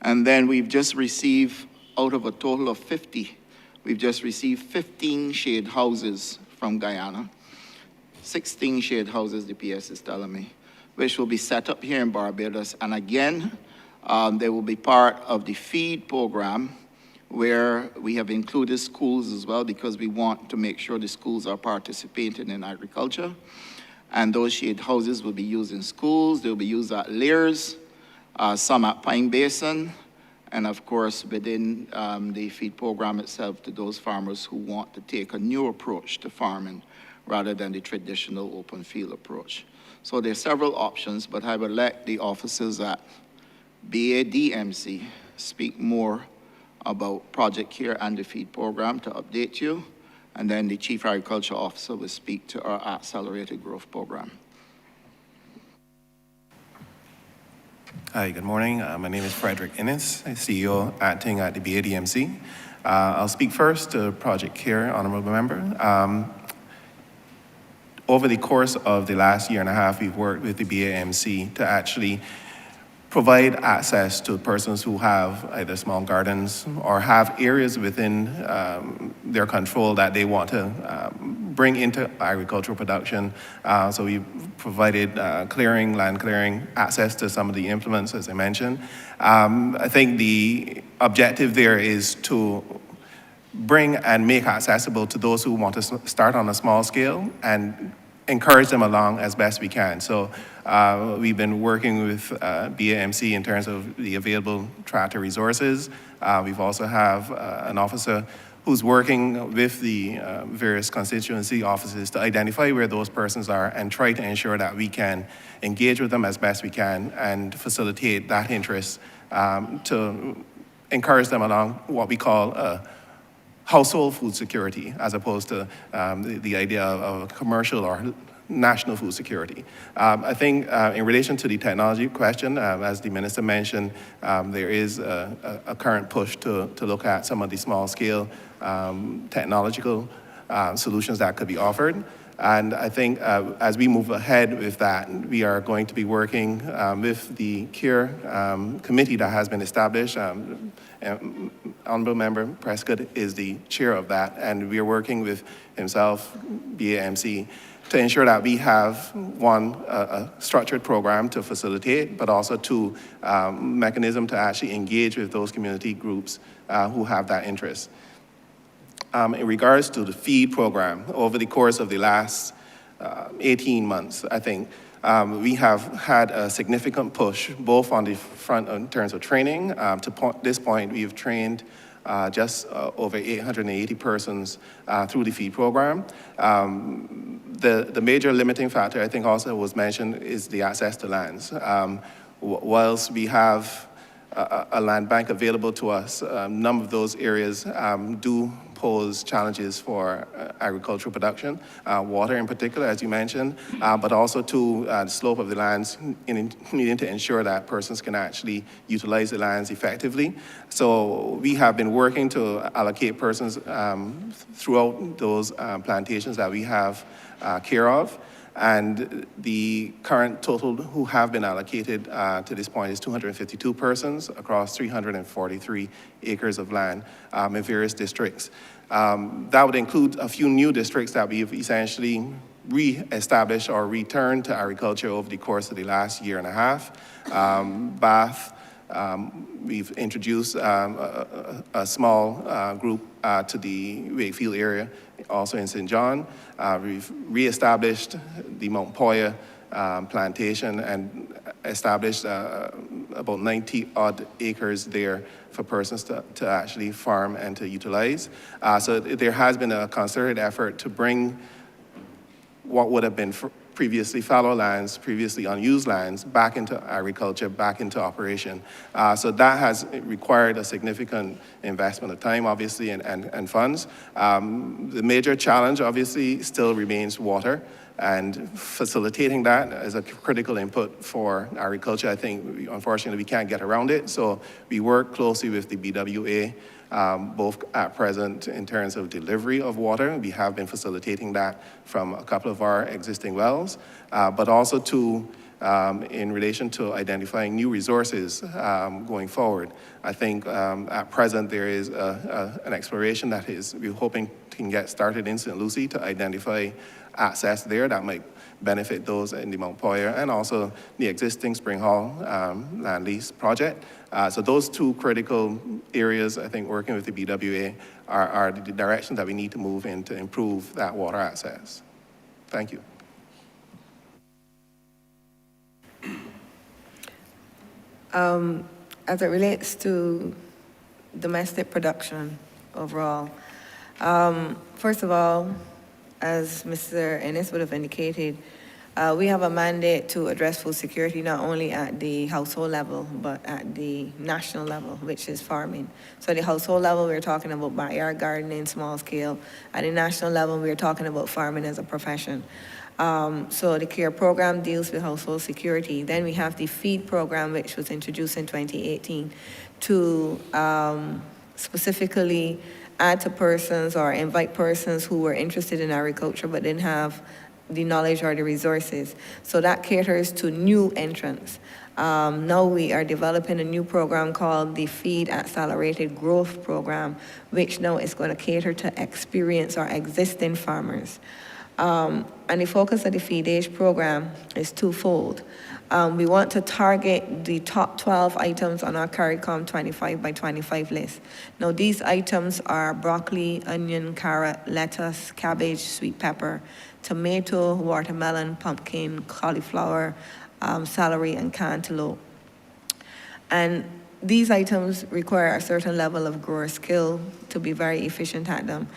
And then we've just received, out of a total of 50, we've just received 15 shade houses from Guyana, 16 shade houses, the PS is telling me, which will be set up here in Barbados. And again, they will be part of the feed program, where we have included schools as well, because we want to make sure the schools are participating in agriculture. And those shade houses will be used in schools, they'll be used at Lears, some at Pine Basin, and of course within the feed program itself to those farmers who want to take a new approach to farming rather than the traditional open field approach. So there are several options, but I would let the officers at BADMC speak more about Project CARE and the feed program to update you, and then the Chief Agriculture Officer will speak to our accelerated growth program. Hi, good morning. My name is Frederick Innes, CEO acting at the BADMC. I'll speak first to Project CARE, Honorable Member. Over the course of the last year and a half, we've worked with the BAMC to actually provide access to persons who have either small gardens or have areas within their control that they want to bring into agricultural production. So we provided land clearing, access to some of the implements, as I mentioned. I think the objective there is to bring and make accessible to those who want to start on a small scale and encourage them along as best we can. So we've been working with BAMC in terms of the available tractor resources. We've also have an officer who's working with the various constituency offices to identify where those persons are and try to ensure that we can engage with them as best we can and facilitate that interest to encourage them along what we call household food security as opposed to the idea of commercial or national food security. I think in relation to the technology question, as the minister mentioned, there is a current push to look at some of the small scale technological solutions that could be offered. And I think as we move ahead with that, we are going to be working with the CARE committee that has been established. Honorable Member Prescott is the chair of that, and we are working with himself, BAMC, to ensure that we have, one, a structured program to facilitate, but also two, mechanism to actually engage with those community groups who have that interest. In regards to the feed program, over the course of the last 18 months, I think, we have had a significant push, both on the front in terms of training. This point, we have trained just over 880 persons through the feed program. The major limiting factor, I think also was mentioned, is the access to lands. Whilst we have a land bank available to us, a number of those areas do pose challenges for agricultural production, water in particular, as you mentioned, but also to the slope of the lands, needing to ensure that persons can actually utilize the lands effectively. So we have been working to allocate persons throughout those plantations that we have care of. And the current total who have been allocated to this point is 252 persons across 343 acres of land in various districts. That would include a few new districts that we've essentially re-established or returned to agriculture over the course of the last year and a half. Bath, we've introduced a small group to the Wakefield area, also in St. John. We've re-established the Mount Poya plantation and established about 90 odd acres there for persons to actually farm and to utilize. So there has been a concerted effort to bring what would have been previously fallow lands, previously unused lands, back into agriculture, back into operation. So that has required a significant investment of time, obviously, and funds. The major challenge, obviously, still remains water, and facilitating that is a critical input for agriculture. I think, unfortunately, we can't get around it. So we work closely with the BWA, both at present in terms of delivery of water. We have been facilitating that from a couple of our existing wells, but also in relation to identifying new resources going forward. I think at present there is an exploration that we're hoping can get started in St. Lucie to identify access there that might benefit those in the Mount Poya and also the existing Spring Hall land lease project. So those two critical areas, I think, working with the BWA are the direction that we need to move in to improve that water access. Thank you. As it relates to domestic production overall, first of all, as Mr. Ennis would have indicated, we have a mandate to address food security not only at the household level, but at the national level, which is farming. So at the household level, we're talking about backyard gardening, small scale. At the national level, we're talking about farming as a profession. So the CARE program deals with household security. Then we have the feed program, which was introduced in 2018 to specifically add to persons or invite persons who were interested in agriculture but didn't have the knowledge or the resources. So that caters to new entrants. Now we are developing a new program called the Feed Accelerated Growth Program, which now is going to cater to experienced or existing farmers. And the focus of the Feed Age program is twofold. We want to target the top 12 items on our CARICOM 25 by 25 list. Now these items are broccoli, onion, carrot, lettuce, cabbage, sweet pepper, tomato, watermelon, pumpkin, cauliflower, celery, and cantaloupe. And these items require a certain level of grower skill to be very efficient at them.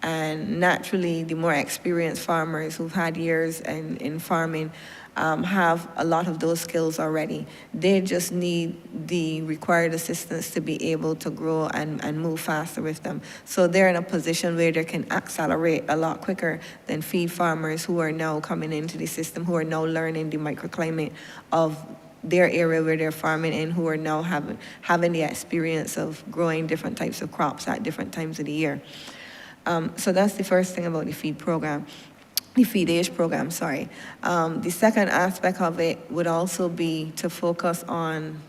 And naturally, the more experienced farmers who've had years in farming have a lot of those skills already. They just need the required assistance to be able to grow and move faster with them. So they're in a position where they can accelerate a lot quicker than feed farmers who are now coming into the system, who are now learning the microclimate of their area where they're farming in, who are now having the experience of growing different types of crops at different times of the year. So that's the first thing about the feed program. The feed age program, sorry. The second aspect of it would also be to focus on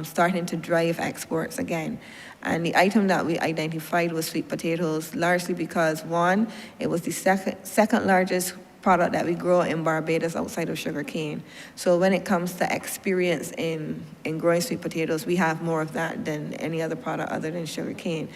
starting to drive exports again. And the item that we identified was sweet potatoes, largely because, one, it was the second largest product that we grow in Barbados outside of sugarcane. So when it comes to experience in growing sweet potatoes, we have more of that than any other product other than sugarcane.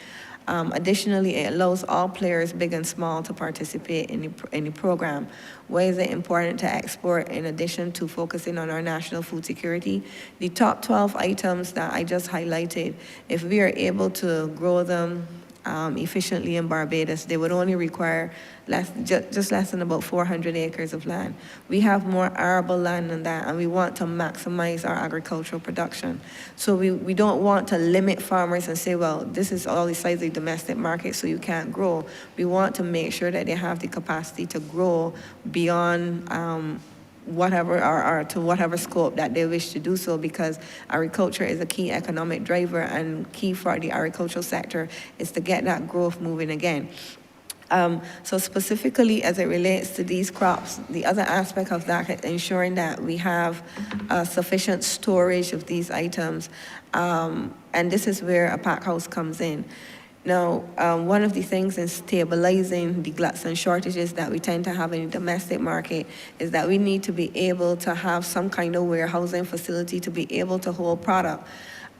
Additionally, it allows all players, big and small, to participate in the program. Why is it important to export in addition to focusing on our national food security? The top 12 items that I just highlighted, if we are able to grow them efficiently in Barbados, they would only require just less than about 400 acres of land. We have more arable land than that, and we want to maximize our agricultural production. So we don't want to limit farmers and say, well, this is all the size of the domestic market, so you can't grow. We want to make sure that they have the capacity to grow beyond whatever or to whatever scope that they wish to do so, because agriculture is a key economic driver, and key for the agricultural sector is to get that growth moving again. So specifically as it relates to these crops, the other aspect of that is ensuring that we have sufficient storage of these items, and this is where a pack house comes in. Now, one of the things in stabilizing the gluts and shortages that we tend to have in the domestic market is that we need to be able to have some kind of warehousing facility to be able to hold product.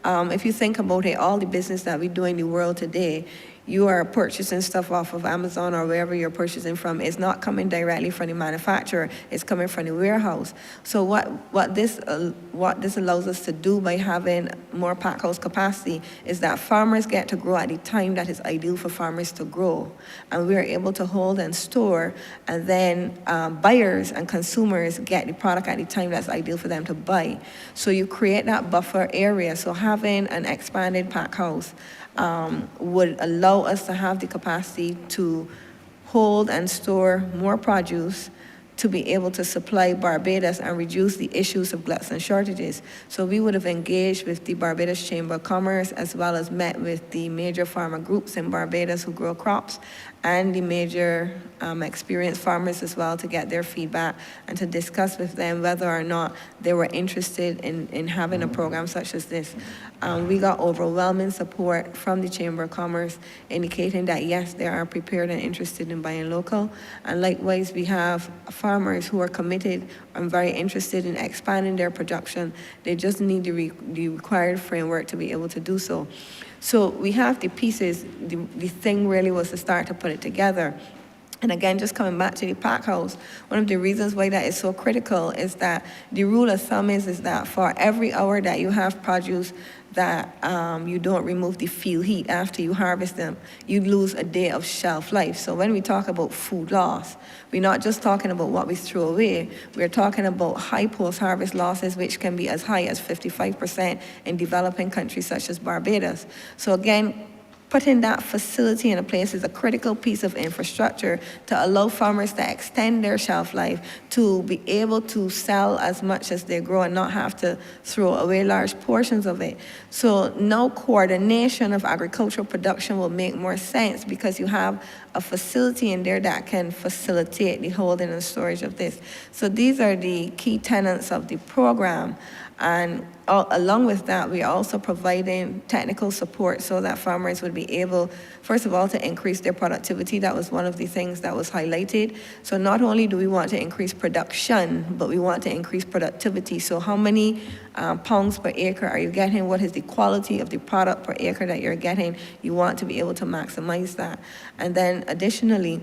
If you think about it, all the business that we do in the world today, you are purchasing stuff off of Amazon or wherever you're purchasing from. It's not coming directly from the manufacturer, it's coming from the warehouse. So what this allows us to do by having more pack house capacity is that farmers get to grow at the time that is ideal for farmers to grow. And we're able to hold and store, and then buyers and consumers get the product at the time that's ideal for them to buy. So you create that buffer area. So having an expanded pack house would allow us to have the capacity to hold and store more produce to be able to supply Barbados and reduce the issues of gluts and shortages. So we would have engaged with the Barbados Chamber of Commerce, as well as met with the major farmer groups in Barbados who grow crops, and the major experienced farmers as well, to get their feedback and to discuss with them whether or not they were interested in having a program such as this. We got overwhelming support from the Chamber of Commerce indicating that yes, they are prepared and interested in buying local. And likewise, we have farmers who are committed and very interested in expanding their production. They just need the required framework to be able to do so. So we have the pieces. The thing really was to start to put it together. And again, just coming back to the pack house, one of the reasons why that is so critical is that the rule of thumb is that for every hour that you have produce that you don't remove the field heat after you harvest them, you lose a day of shelf life. So when we talk about food loss, we're not just talking about what we throw away, we're talking about high post-harvest losses, which can be as high as 55% in developing countries such as Barbados. So again, putting that facility in a place is a critical piece of infrastructure to allow farmers to extend their shelf life, to be able to sell as much as they grow and not have to throw away large portions of it. So now coordination of agricultural production will make more sense because you have a facility in there that can facilitate the holding and storage of this. So these are the key tenets of the program. And along with that, we are also providing technical support so that farmers would be able, first of all, to increase their productivity. That was one of the things that was highlighted. So not only do we want to increase production, but we want to increase productivity. So how many pounds per acre are you getting? What is the quality of the product per acre that you're getting? You want to be able to maximize that. And then additionally,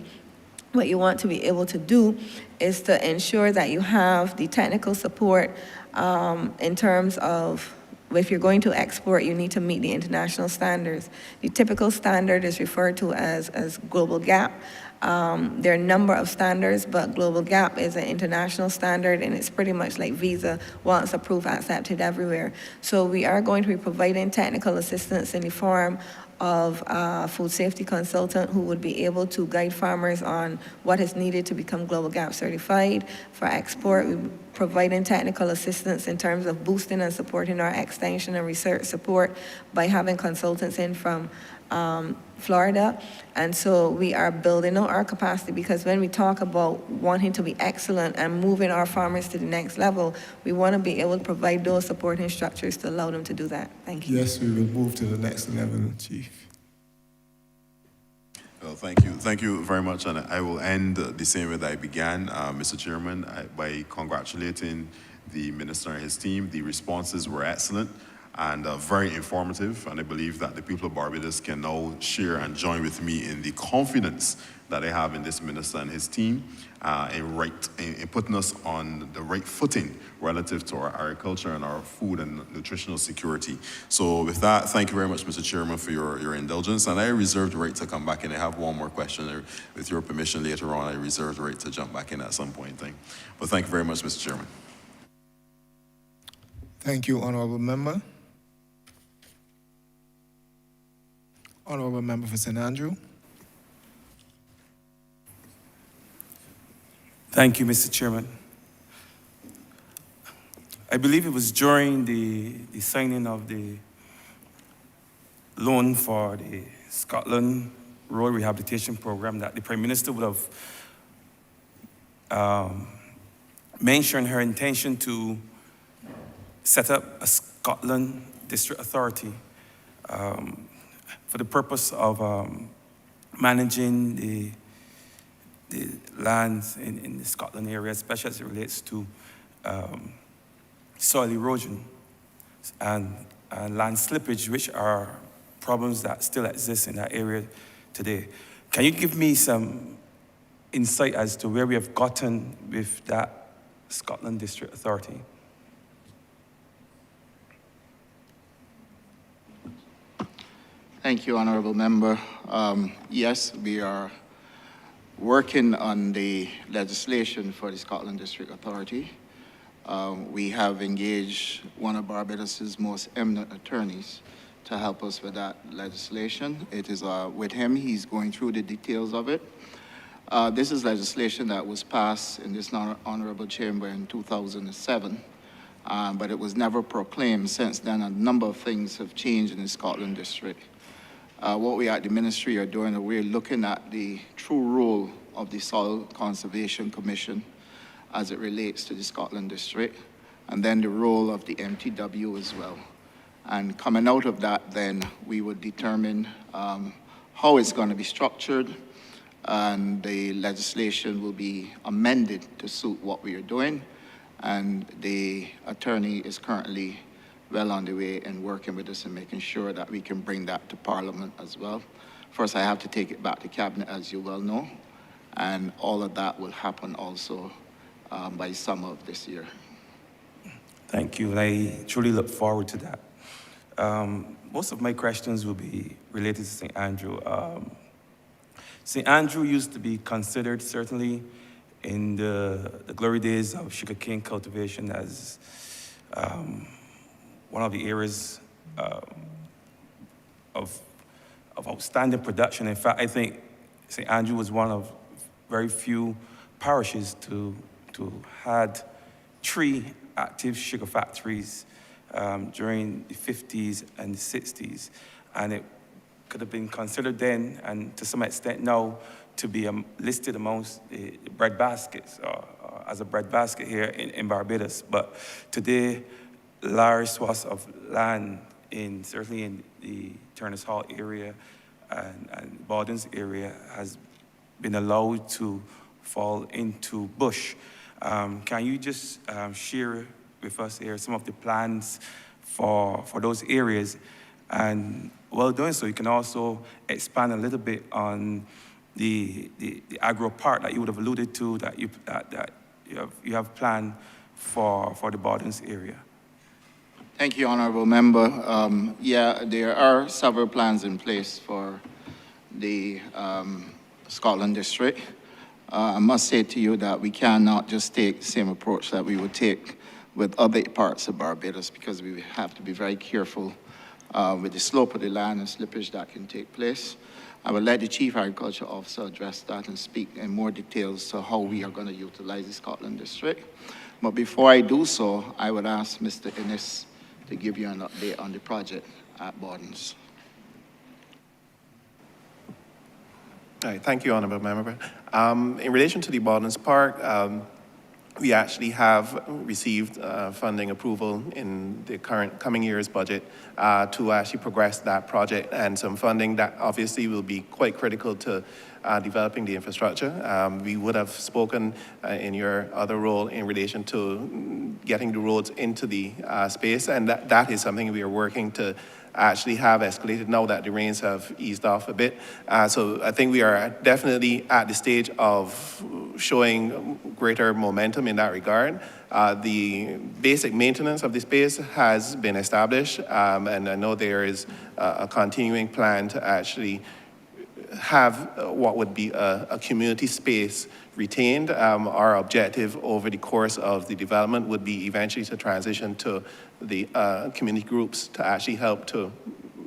what you want to be able to do is to ensure that you have the technical support in terms of if you're going to export, you need to meet the international standards. The typical standard is referred to as Global GAP. There are a number of standards, but Global GAP is an international standard, and it's pretty much like Visa, once approved, accepted everywhere. So we are going to be providing technical assistance in the form of a food safety consultant who would be able to guide farmers on what is needed to become Global GAP certified. For export, we're providing technical assistance in terms of boosting and supporting our extension and research support by having consultants in from Florida. And so we are building out our capacity, because when we talk about wanting to be excellent and moving our farmers to the next level, we want to be able to provide those supporting structures to allow them to do that. Thank you. Yes, we will move to the next level, Chief. Well, thank you very much, and I will end the same way that I began, Mr. Chairman, by congratulating the minister and his team. The responses were excellent and very informative, and I believe that the people of Barbados can now share and join with me in the confidence that they have in this minister and his team in putting us on the right footing relative to our agriculture and our food and nutritional security. So with that, thank you very much, Mr. Chairman, for your indulgence, and I reserve the right to come back in. I have one more question. With your permission later on, I reserve the right to jump back in at some point in time. But thank you very much, Mr. Chairman. Thank you, Honorable Member. Honorable Member for St. Andrew. Thank you, Mr. Chairman. I believe it was during the signing of the loan for the Scotland Road Rehabilitation Program that the Prime Minister would have mentioned her intention to set up a Scotland District Authority for the purpose of managing the lands in the Scotland area, especially as it relates to soil erosion and land slippage, which are problems that still exist in that area today. Can you give me some insight as to where we have gotten with that Scotland District Authority? Thank you, Honourable Member. Yes, we are working on the legislation for the Scotland District Authority. We have engaged one of Barbados's most eminent attorneys to help us with that legislation. It is with him. He's going through the details of it. This is legislation that was passed in this honorable chamber in 2007, but it was never proclaimed. Since then, a number of things have changed in the Scotland District. What we at the ministry are doing, we're looking at the true role of the Soil Conservation Commission as it relates to the Scotland District, and then the role of the MTW as well. And coming out of that, then we would determine how it's going to be structured, and the legislation will be amended to suit what we are doing. And the attorney is currently well on the way and working with us and making sure that we can bring that to Parliament as well. First, I have to take it back to Cabinet, as you well know, and all of that will happen also by summer of this year. Thank you, and I truly look forward to that. Most of my questions will be related to St. Andrew. St. Andrew used to be considered, certainly in the glory days of sugarcane cultivation, as one of the areas of outstanding production. In fact, I think St. Andrew was one of very few parishes to had 3 active sugar factories during the 50s and the 60s. And it could have been considered then, and to some extent now, to be listed amongst the bread baskets, as a bread basket here in Barbados. But today, large swaths of land, certainly in the Turner's Hall area and Bawden's area, has been allowed to fall into bush. Can you just share with us here some of the plans for those areas? And while doing so, you can also expand a little bit on the agro part that you would have alluded to, that you have planned for the Bawden's area. Thank you, Honorable Member. Yeah, there are several plans in place for the Scotland District. I must say to you that we cannot just take the same approach that we would take with other parts of Barbados, because we have to be very careful with the slope of the land and slippage that can take place. I will let the Chief Agriculture Officer address that and speak in more details to how we are going to utilize the Scotland District. But before I do so, I would ask Mr. Innes to give you an update on the project at Bordens. All right, thank you, Honourable Member. In relation to the Bordens Park, we actually have received funding approval in the coming year's budget to actually progress that project, and some funding that obviously will be quite critical to developing the infrastructure. We would have spoken in your other role in relation to getting the roads into the space, and that is something we are working to actually have escalated now that the rains have eased off a bit. So I think we are definitely at the stage of showing greater momentum in that regard. The basic maintenance of the space has been established, and I know there is a continuing plan to actually have what would be a community space retained. Our objective over the course of the development would be eventually to transition to the community groups to actually help to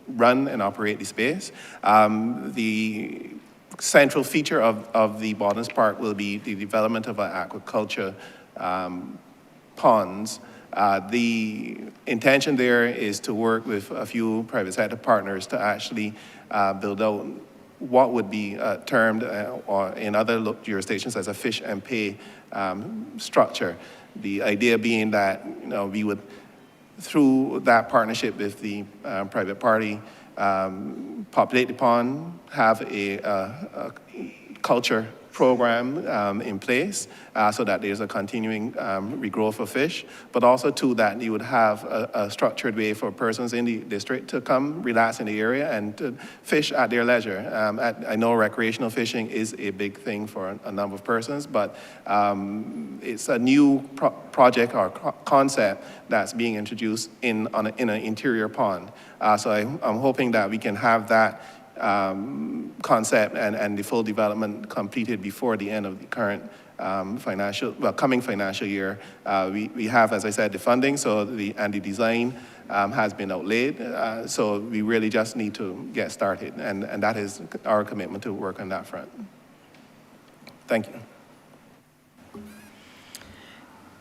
run and operate the space. The central feature of the Bordens Park will be the development of aquaculture ponds. The intention there is to work with a few private sector partners to actually build out what would be termed or in other jurisdictions as a fish and pay structure. The idea being that we would, through that partnership with the private party, populate the pond, have a culture program in place so that there's a continuing regrowth of fish, but also too that you would have a structured way for persons in the district to come relax in the area and to fish at their leisure. I know recreational fishing is a big thing for a number of persons, but it's a new project or concept that's being introduced in an interior pond. So I'm hoping that we can have that concept and the full development completed before the end of the current coming financial year. We have, as I said, the funding, and the design has been outlaid. So we really just need to get started, and that is our commitment to work on that front. Thank you.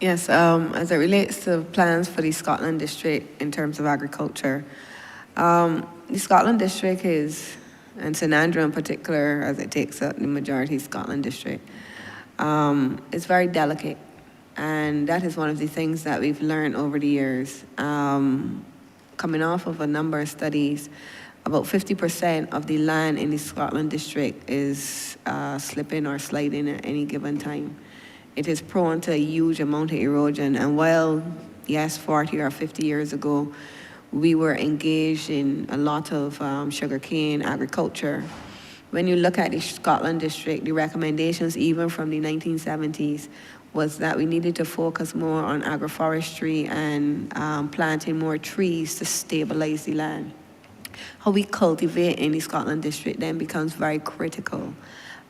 Yes, as it relates to plans for the Scotland District in terms of agriculture, the Scotland District is, and St Andrew in particular, as it takes up the majority of Scotland District, it's very delicate. And that is one of the things that we've learned over the years. Coming off of a number of studies, about 50% of the land in the Scotland District is slipping or sliding at any given time. It is prone to a huge amount of erosion. And while, yes, 40 or 50 years ago, we were engaged in a lot of sugarcane agriculture, when you look at the Scotland District, the recommendations even from the 1970s was that we needed to focus more on agroforestry and planting more trees to stabilize the land. How we cultivate in the Scotland District then becomes very critical.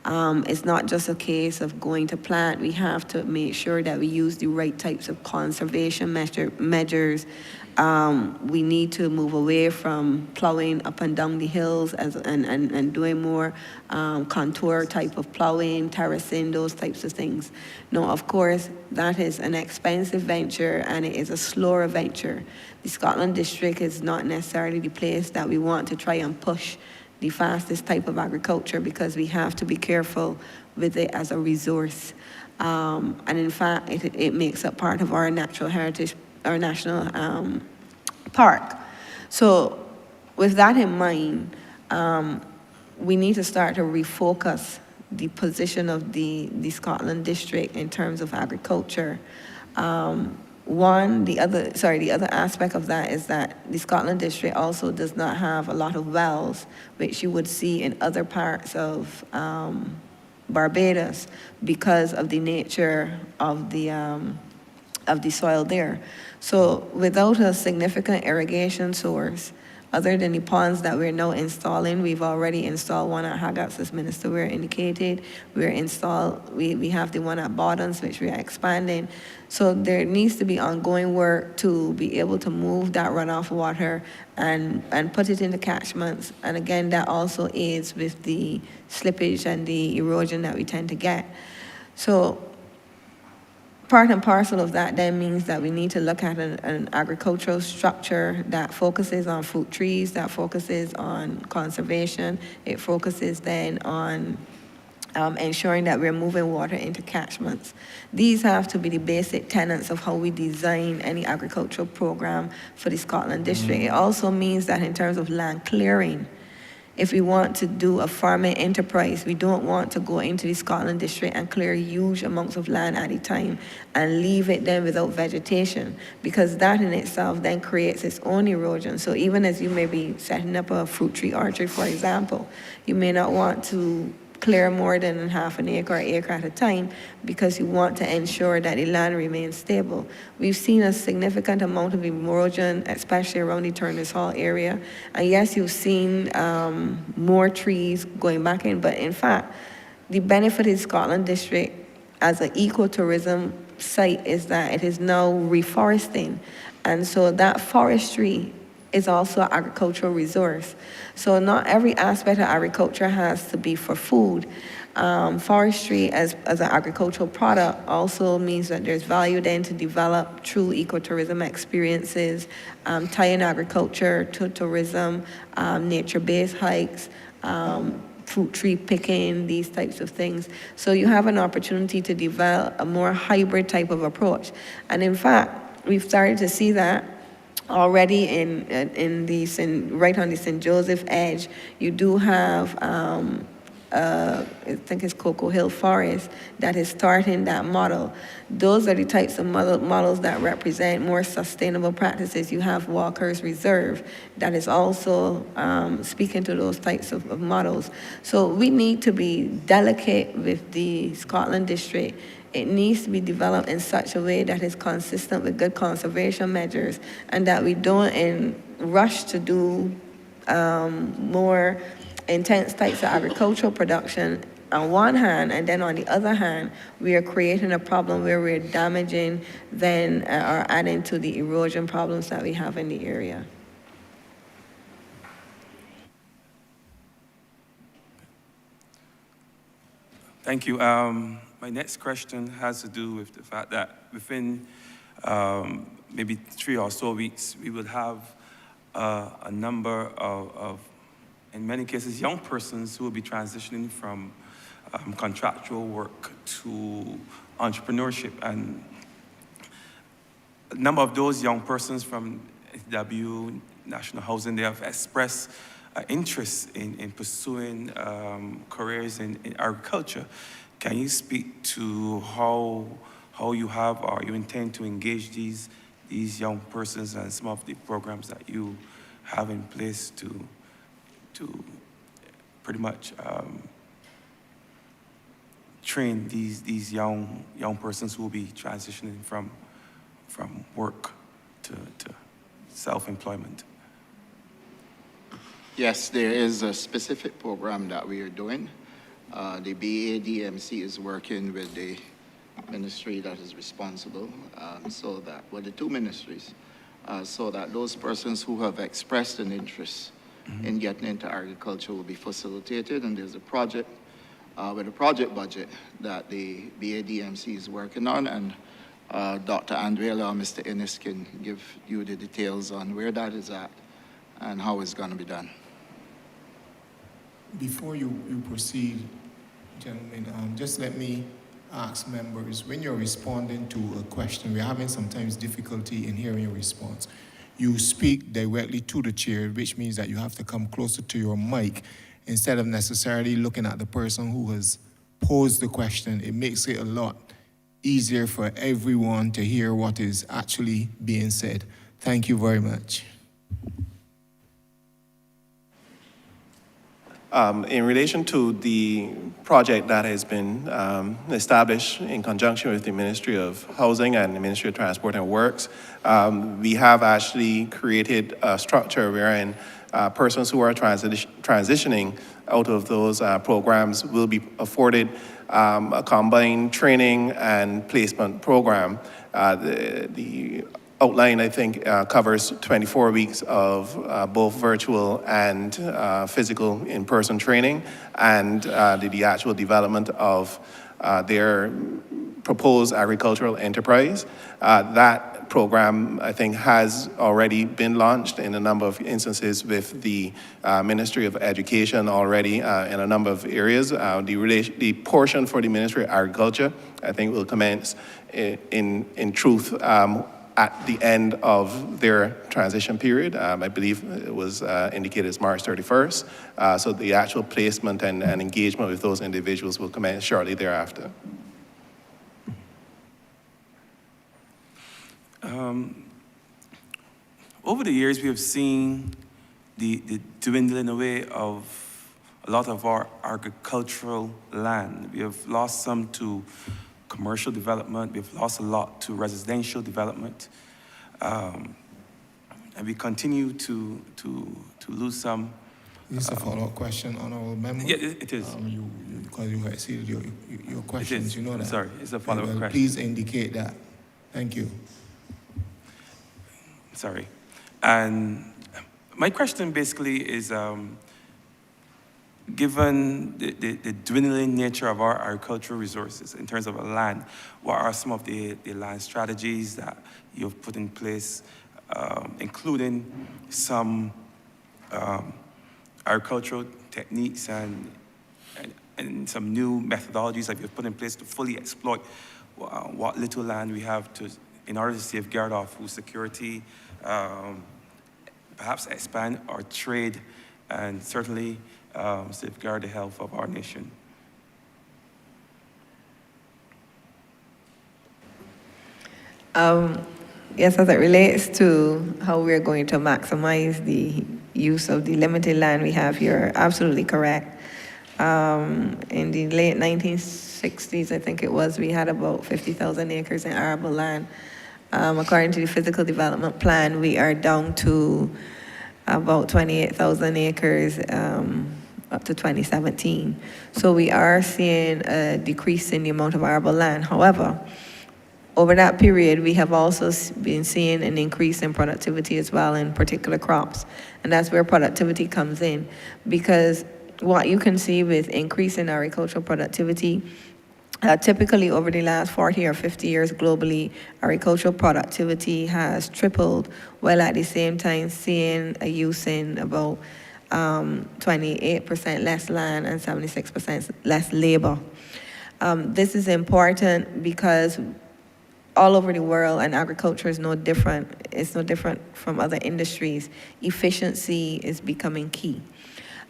It's not just a case of going to plant. We have to make sure that we use the right types of conservation measures. We need to move away from plowing up and down the hills and doing more contour type of plowing, terracing, those types of things. Now, of course, that is an expensive venture and it is a slower venture. The Scotland District is not necessarily the place that we want to try and push the fastest type of agriculture, because we have to be careful with it as a resource. And in fact, it makes up part of our natural heritage, our national park. So with that in mind, we need to start to refocus the position of the Scotland District in terms of agriculture. The other aspect of that is that the Scotland District also does not have a lot of wells, which you would see in other parts of Barbados, because of the nature of the of the soil there. So without a significant irrigation source, other than the ponds that we're now installing, we've already installed one at Haggops, as Minister Ware indicated. We have the one at Bawdens, which we are expanding. So there needs to be ongoing work to be able to move that runoff water and put it in the catchments. And again, that also aids with the slippage and the erosion that we tend to get. So part and parcel of that then means that we need to look at an agricultural structure that focuses on fruit trees, that focuses on conservation. It focuses then on ensuring that we're moving water into catchments. These have to be the basic tenets of how we design any agricultural program for the Scotland District. It also means that in terms of land clearing, if we want to do a farming enterprise, we don't want to go into the Scotland District and clear huge amounts of land at a time and leave it then without vegetation, because that in itself then creates its own erosion. So even as you may be setting up a fruit tree orchard, for example, you may not want to clear more than half an acre or acre at a time because you want to ensure that the land remains stable. We've seen a significant amount of erosion, especially around the Turners Hall area. And yes, you've seen more trees going back in, but in fact, the benefit in Scotland District as an ecotourism site is that it is now reforesting. And so that forestry is also an agricultural resource. So not every aspect of agriculture has to be for food. Forestry as an agricultural product also means that there's value then to develop true ecotourism experiences, tie-in agriculture to tourism, nature-based hikes, fruit tree picking, these types of things. So you have an opportunity to develop a more hybrid type of approach. And in fact, we've started to see that already right on the St. Joseph edge. You do have, I think it's Cocoa Hill Forest that is starting that model. Those are the types of models that represent more sustainable practices. You have Walker's Reserve that is also speaking to those types of models. So we need to be delicate with the Scotland District. It needs to be developed in such a way that is consistent with good conservation measures, and that we don't rush to do more intense types of agricultural production on one hand, and then on the other hand, we are creating a problem where we're damaging then or adding to the erosion problems that we have in the area. Thank you. My next question has to do with the fact that within maybe 3 or so weeks, we will have a number of, in many cases, young persons who will be transitioning from contractual work to entrepreneurship. And a number of those young persons from SW, National Housing, they have expressed interest in pursuing careers in agriculture. Can you speak to how you have or you intend to engage these young persons and some of the programs that you have in place to pretty much train these young persons who will be transitioning from work to self-employment? Yes, there is a specific program that we are doing. The BADMC is working with the ministry that is responsible, so that, well, the two ministries, so that those persons who have expressed an interest in getting into agriculture will be facilitated. And there's a project with a project budget that the BADMC is working on, and Dr. Andriela or Mr. Innes can give you the details on where that is at and how it's going to be done. Before you proceed, gentlemen, just let me ask members, when you're responding to a question, we're having sometimes difficulty in hearing your response. You speak directly to the chair, which means that you have to come closer to your mic instead of necessarily looking at the person who has posed the question. It makes it a lot easier for everyone to hear what is actually being said. Thank you very much. In relation to the project that has been established in conjunction with the Ministry of Housing and the Ministry of Transport and Works, we have actually created a structure wherein persons who are transitioning out of those programs will be afforded a combined training and placement program. The outline, I think, covers 24 weeks of both virtual and physical in-person training, and the actual development of their proposed agricultural enterprise. That program, I think, has already been launched in a number of instances with the Ministry of Education already in a number of areas. The portion for the Ministry of Agriculture, I think, will commence in truth at the end of their transition period. I believe it was indicated as March 31st. So the actual placement and engagement with those individuals will commence shortly thereafter. Over the years, we have seen the dwindling away of a lot of our agricultural land. We have lost some to commercial development. We've lost a lot to residential development. And we continue to lose some. This is a follow-up question, honorable member. Yeah, it is. Because you exceeded your questions, It is. you know that. Sorry, it's a follow-up Well, question. please indicate that. Thank you. Sorry. And my question basically is, given the dwindling nature of our agricultural resources in terms of land, what are some of the land strategies that you've put in place, including some agricultural techniques and some new methodologies that you've put in place to fully exploit what little land we have in order to safeguard our food security, perhaps expand our trade, and certainly safeguard the health of our nation? Yes, as it relates to how we're going to maximize the use of the limited land we have, you're absolutely correct. In the late 1960s, I think it was, we had about 50,000 acres in arable land. According to the physical development plan, we are down to about 28,000 acres up to 2017. So we are seeing a decrease in the amount of arable land. However, over that period, we have also been seeing an increase in productivity as well in particular crops. And that's where productivity comes in, because what you can see with increase in agricultural productivity, typically over the last 40 or 50 years globally, agricultural productivity has tripled, while at the same time seeing a use in about 28% less land and 76% less labor. This is important because all over the world, and agriculture is no different. It's no different from other industries. Efficiency is becoming key.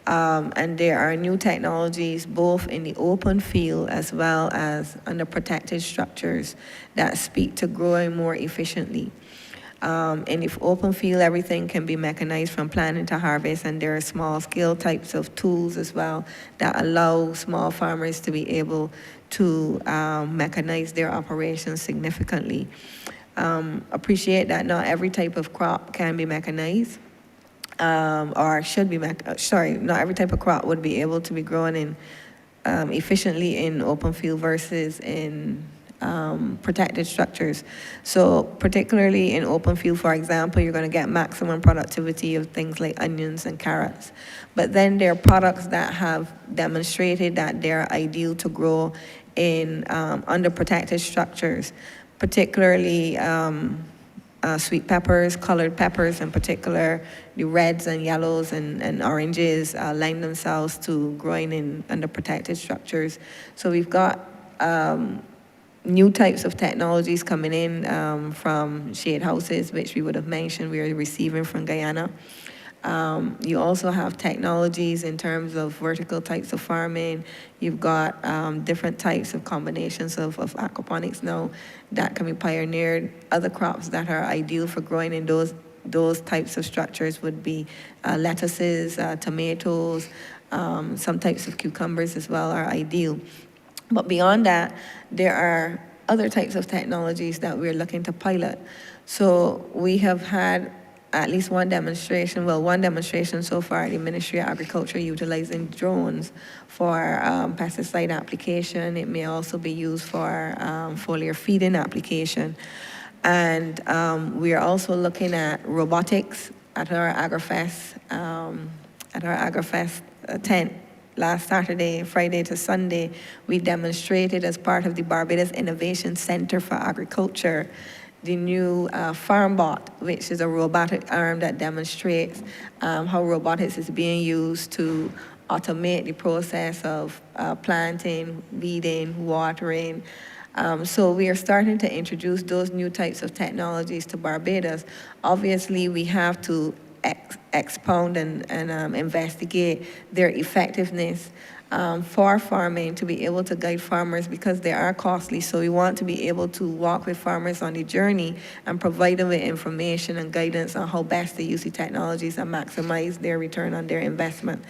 And there are new technologies, both in the open field as well as under protected structures, that speak to growing more efficiently. And if open field, everything can be mechanized from planting to harvest, and there are small scale types of tools as well that allow small farmers to be able to mechanize their operations significantly. Appreciate that not every type of crop can be mechanized, or should be, not every type of crop would be able to be grown in efficiently in open field versus in protected structures. So particularly in open field, for example, you're going to get maximum productivity of things like onions and carrots. But then there are products that have demonstrated that they're ideal to grow in under protected structures, particularly sweet peppers, colored peppers in particular. The reds and yellows and oranges lend themselves to growing in under protected structures. So we've got new types of technologies coming in from shade houses, which we would have mentioned we are receiving from Guyana. You also have technologies in terms of vertical types of farming. You've got different types of combinations of aquaponics now that can be pioneered. Other crops that are ideal for growing in those types of structures would be lettuces, tomatoes, Some types of cucumbers as well are ideal. But beyond that, there are other types of technologies that we're looking to pilot. So we have had at least one demonstration so far at the Ministry of Agriculture utilizing drones for pesticide application. It may also be used for foliar feeding application. And we are also looking at robotics at our AgriFest, tent. Last Saturday, Friday to Sunday, we demonstrated as part of the Barbados Innovation Center for Agriculture the new FarmBot, which is a robotic arm that demonstrates how robotics is being used to automate the process of planting, weeding, watering. So we are starting to introduce those new types of technologies to Barbados. Obviously, we have to expound and investigate their effectiveness for farming to be able to guide farmers because they are costly. So we want to be able to walk with farmers on the journey and provide them with information and guidance on how best to use the technologies and maximize their return on their investment.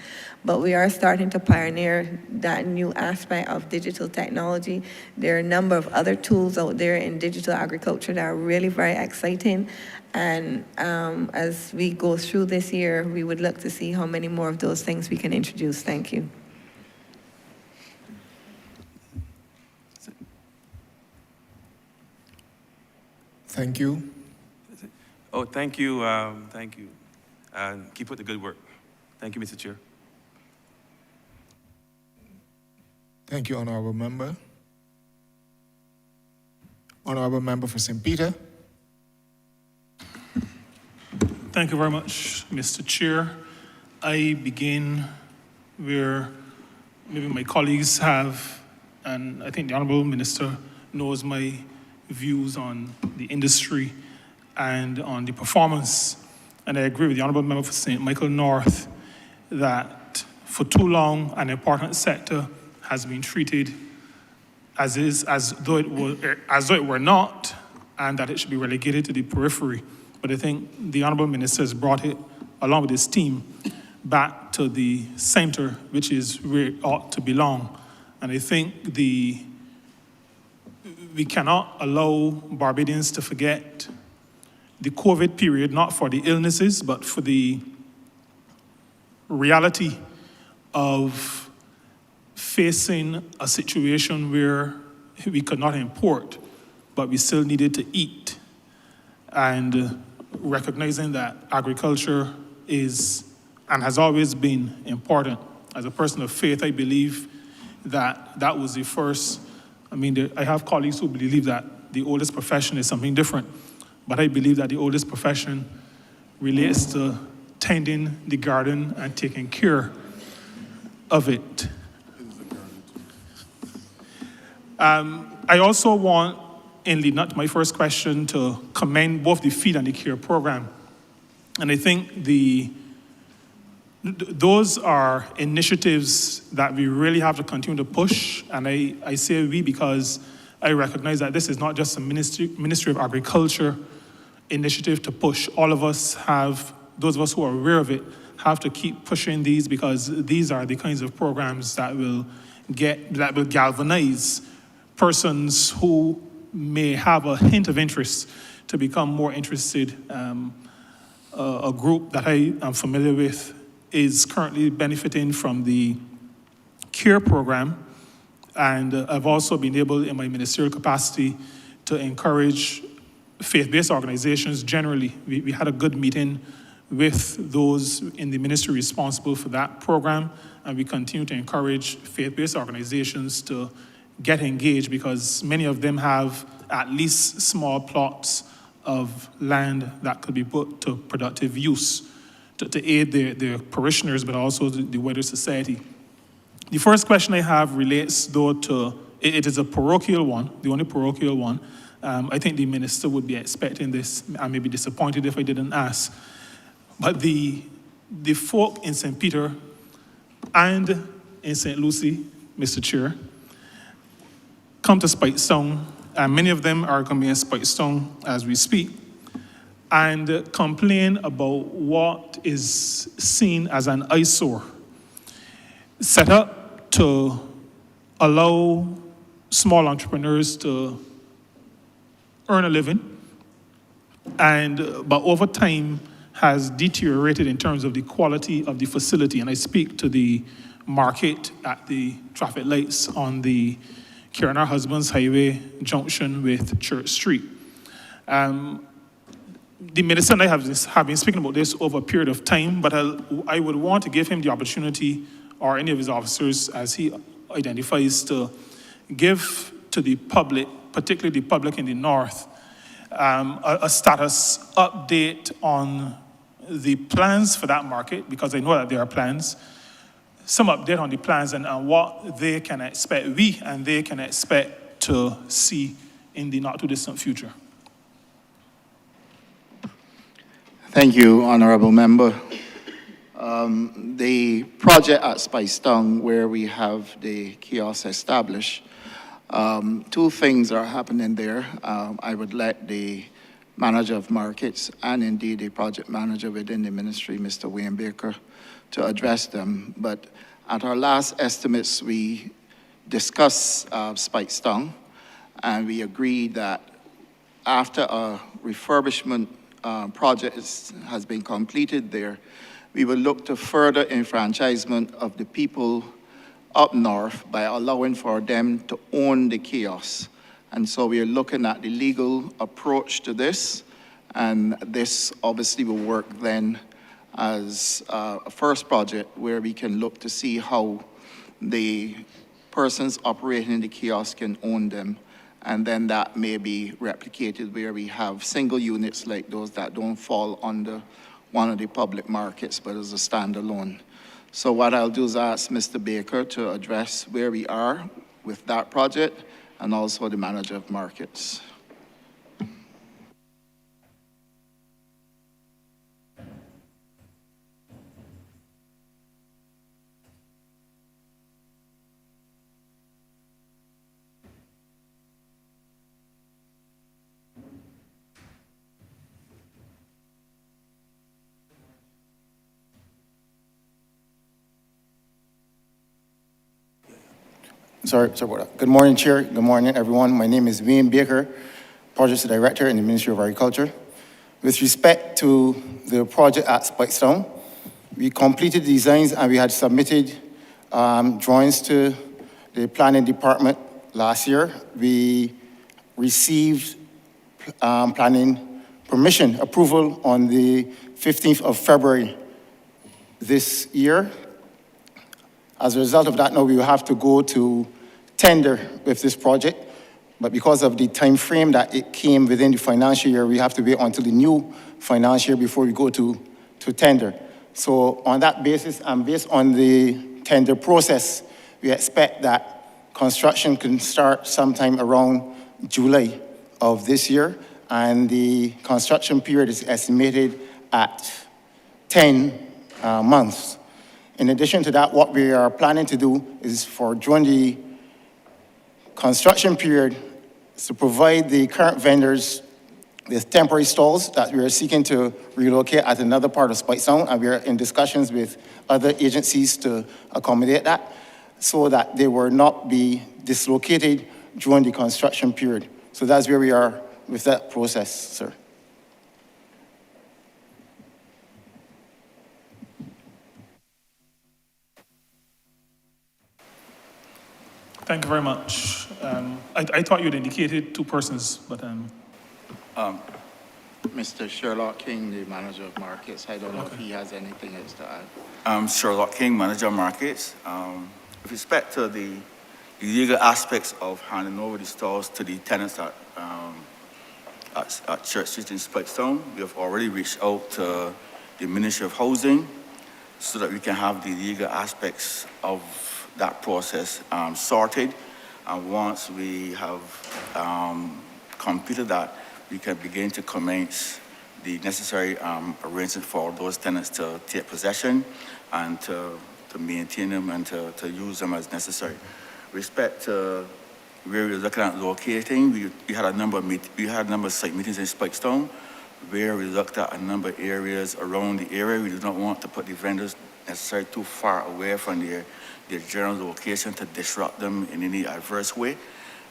But we are starting to pioneer that new aspect of digital technology. There are a number of other tools out there in digital agriculture that are really very exciting. And as we go through this year, we would look to see how many more of those things we can introduce. Thank you. Thank you. Oh, thank you, thank you. And keep up the good work. Thank you, Mr. Chair. Thank you, Honorable Member. Honorable Member for St. Peter. Thank you very much, Mr. Chair. I begin where maybe my colleagues have, and I think the Honorable Minister knows my views on the industry and on the performance. And I agree with the Honorable Member for St. Michael North that for too long an important sector has been treated as though it were not, and that it should be relegated to the periphery. But I think the Honorable Minister has brought it, along with his team, back to the center, which is where it ought to belong. And I think we cannot allow Barbadians to forget the COVID period, not for the illnesses, but for the reality of facing a situation where we could not import, but we still needed to eat. And recognizing that agriculture is and has always been important. As a person of faith, I believe that that was the first. I mean, I have colleagues who believe that the oldest profession is something different, but I believe that the oldest profession relates to tending the garden and taking care of it. I also want, in leading up to my first question, to commend both the feed and the care program. And I think those are initiatives that we really have to continue to push. And I say we because I recognize that this is not just a Ministry of Agriculture initiative to push. All of us have, those of us who are aware of it, have to keep pushing these because these are the kinds of programs that will galvanize persons who may have a hint of interest to become more interested. A group that I am familiar with is currently benefiting from the CARE program, and I've also been able in my ministerial capacity to encourage faith-based organizations generally. We had a good meeting with those in the ministry responsible for that program, and we continue to encourage faith-based organizations to get engaged because many of them have at least small plots of land that could be put to productive use to aid their parishioners, but also the wider society. The first question I have relates, though, to, it is a parochial one, the only parochial one. I think the minister would be expecting this. I may be disappointed if I didn't ask. But the folk in St. Peter and in St. Lucie, Mr. Chair, come to Spitestown, and many of them are coming in Spitestown as we speak, and complain about what is seen as an eyesore. set up to allow small entrepreneurs to earn a living, but over time has deteriorated in terms of the quality of the facility. And I speak to the market at the traffic lights on the Karen R. Husbands Highway junction with Church Street. The minister and I have been speaking about this over a period of time, but I would want to give him the opportunity, or any of his officers, as he identifies, to give to the public, particularly the public in the north, a status update on the plans for that market, because I know that there are plans, some update on the plans and what they can expect, we and they can expect to see in the not too distant future. Thank you, Honorable Member. The project at Spicetown, where we have the kiosk established, two things are happening there. I would let the manager of markets and indeed the project manager within the ministry, Mr. Wayne Baker, to address them. But at our last estimates, we discussed Spicetown, and we agreed that after a refurbishment project has been completed there, we will look to further enfranchisement of the people up north by allowing for them to own the kiosks. And so we are looking at the legal approach to this, and this obviously will work then as a first project where we can look to see how the persons operating the kiosk can own them. And then that may be replicated where we have single units like those that don't fall under one of the public markets, but as a standalone. So what I'll do is ask Mr. Baker to address where we are with that project and also the manager of markets. Sorry about that. Good morning, Chair. Good morning, everyone. My name is Wayne Baker, Project Director in the Ministry of Agriculture. With respect to the project at Spicetown, we completed designs and we had submitted drawings to the planning department last year. We received planning permission approval on the 15th of February this year. As a result of that, now we will have to go to tender with this project, but because of the time frame that it came within the financial year, we have to wait until the new financial year before we go to tender. So on that basis, and based on the tender process, we expect that construction can start sometime around July of this year, and the construction period is estimated at 10 months. In addition to that, what we are planning to do is for during the construction period to provide the current vendors with temporary stalls that we are seeking to relocate at another part of Spicetown, and we are in discussions with other agencies to accommodate that so that they will not be dislocated during the construction period. So that's where we are with that process, sir. Thank you very much. I thought you had indicated two persons, but Mr. Sherlock King, the manager of markets, I don't know if he has anything else to add. I'm Sherlock King, manager of markets. With respect to the legal aspects of handing over the stalls to the tenants at Church Street in Spicetown, we have already reached out to the Ministry of Housing so that we can have the legal aspects of that process sorted. And once we have completed that, we can begin to commence the necessary arrangements for those tenants to take possession and to maintain them and to use them as necessary. With respect to where we're looking at locating, we had a number of site meetings in Spicetown where we looked at a number of areas around the area. We did not want to put the vendors necessarily too far away from their general location to disrupt them in any adverse way.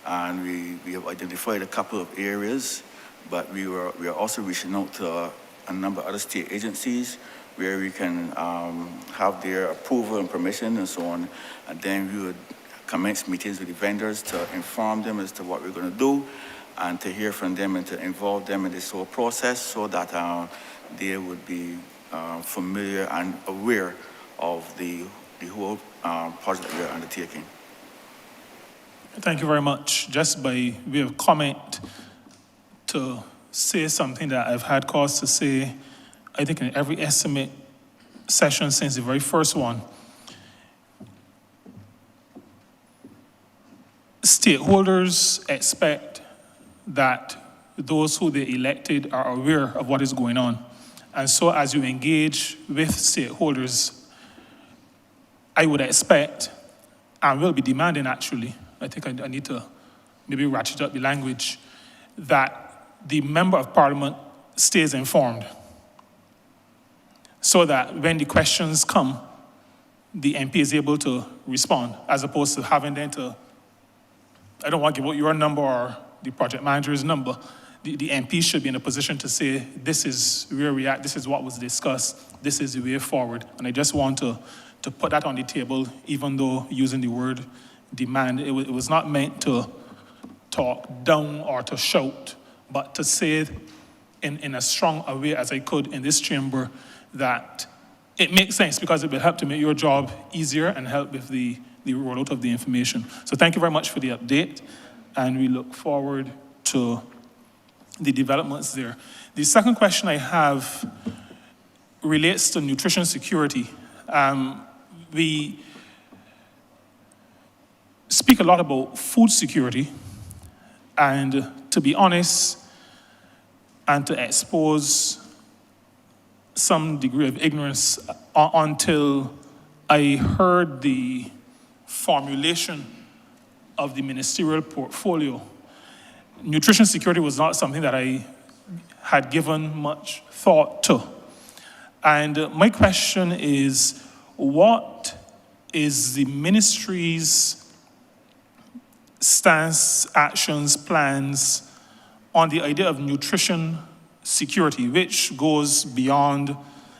And we have identified a couple of areas, but we are also reaching out to a number of other state agencies where we can have their approval and permission and so on. And then we would commence meetings with the vendors to inform them as to what we're going to do and to hear from them and to involve them in this whole process so that they would be familiar and aware of the whole project that we're undertaking. Thank you very much. Just by way of comment, to say something that I've had cause to say, I think in every estimate session since the very first one, stakeholders expect that those who they elected are aware of what is going on. And so as you engage with stakeholders, I would expect, and will be demanding actually, I think I need to maybe ratchet up the language, that the member of parliament stays informed so that when the questions come, the MP is able to respond, as opposed to having them to, I don't want to give out your number or the project manager's number. The MP should be in a position to say, this is where we are, this is what was discussed, this is the way forward. And I just want to put that on the table, even though using the word demand, it was not meant to talk down or to shout, but to say in as strong a way as I could in this chamber that it makes sense because it will help to make your job easier and help with the rollout of the information. So thank you very much for the update, and we look forward to the developments there. The second question I have relates to nutrition security. We speak a lot about food security, and to be honest, and to expose some degree of ignorance until I heard the formulation of the ministerial portfolio. Nutrition security was not something that I had given much thought to. And my question is, what is the ministry's stance, actions, plans on the idea of nutrition security, which goes beyond,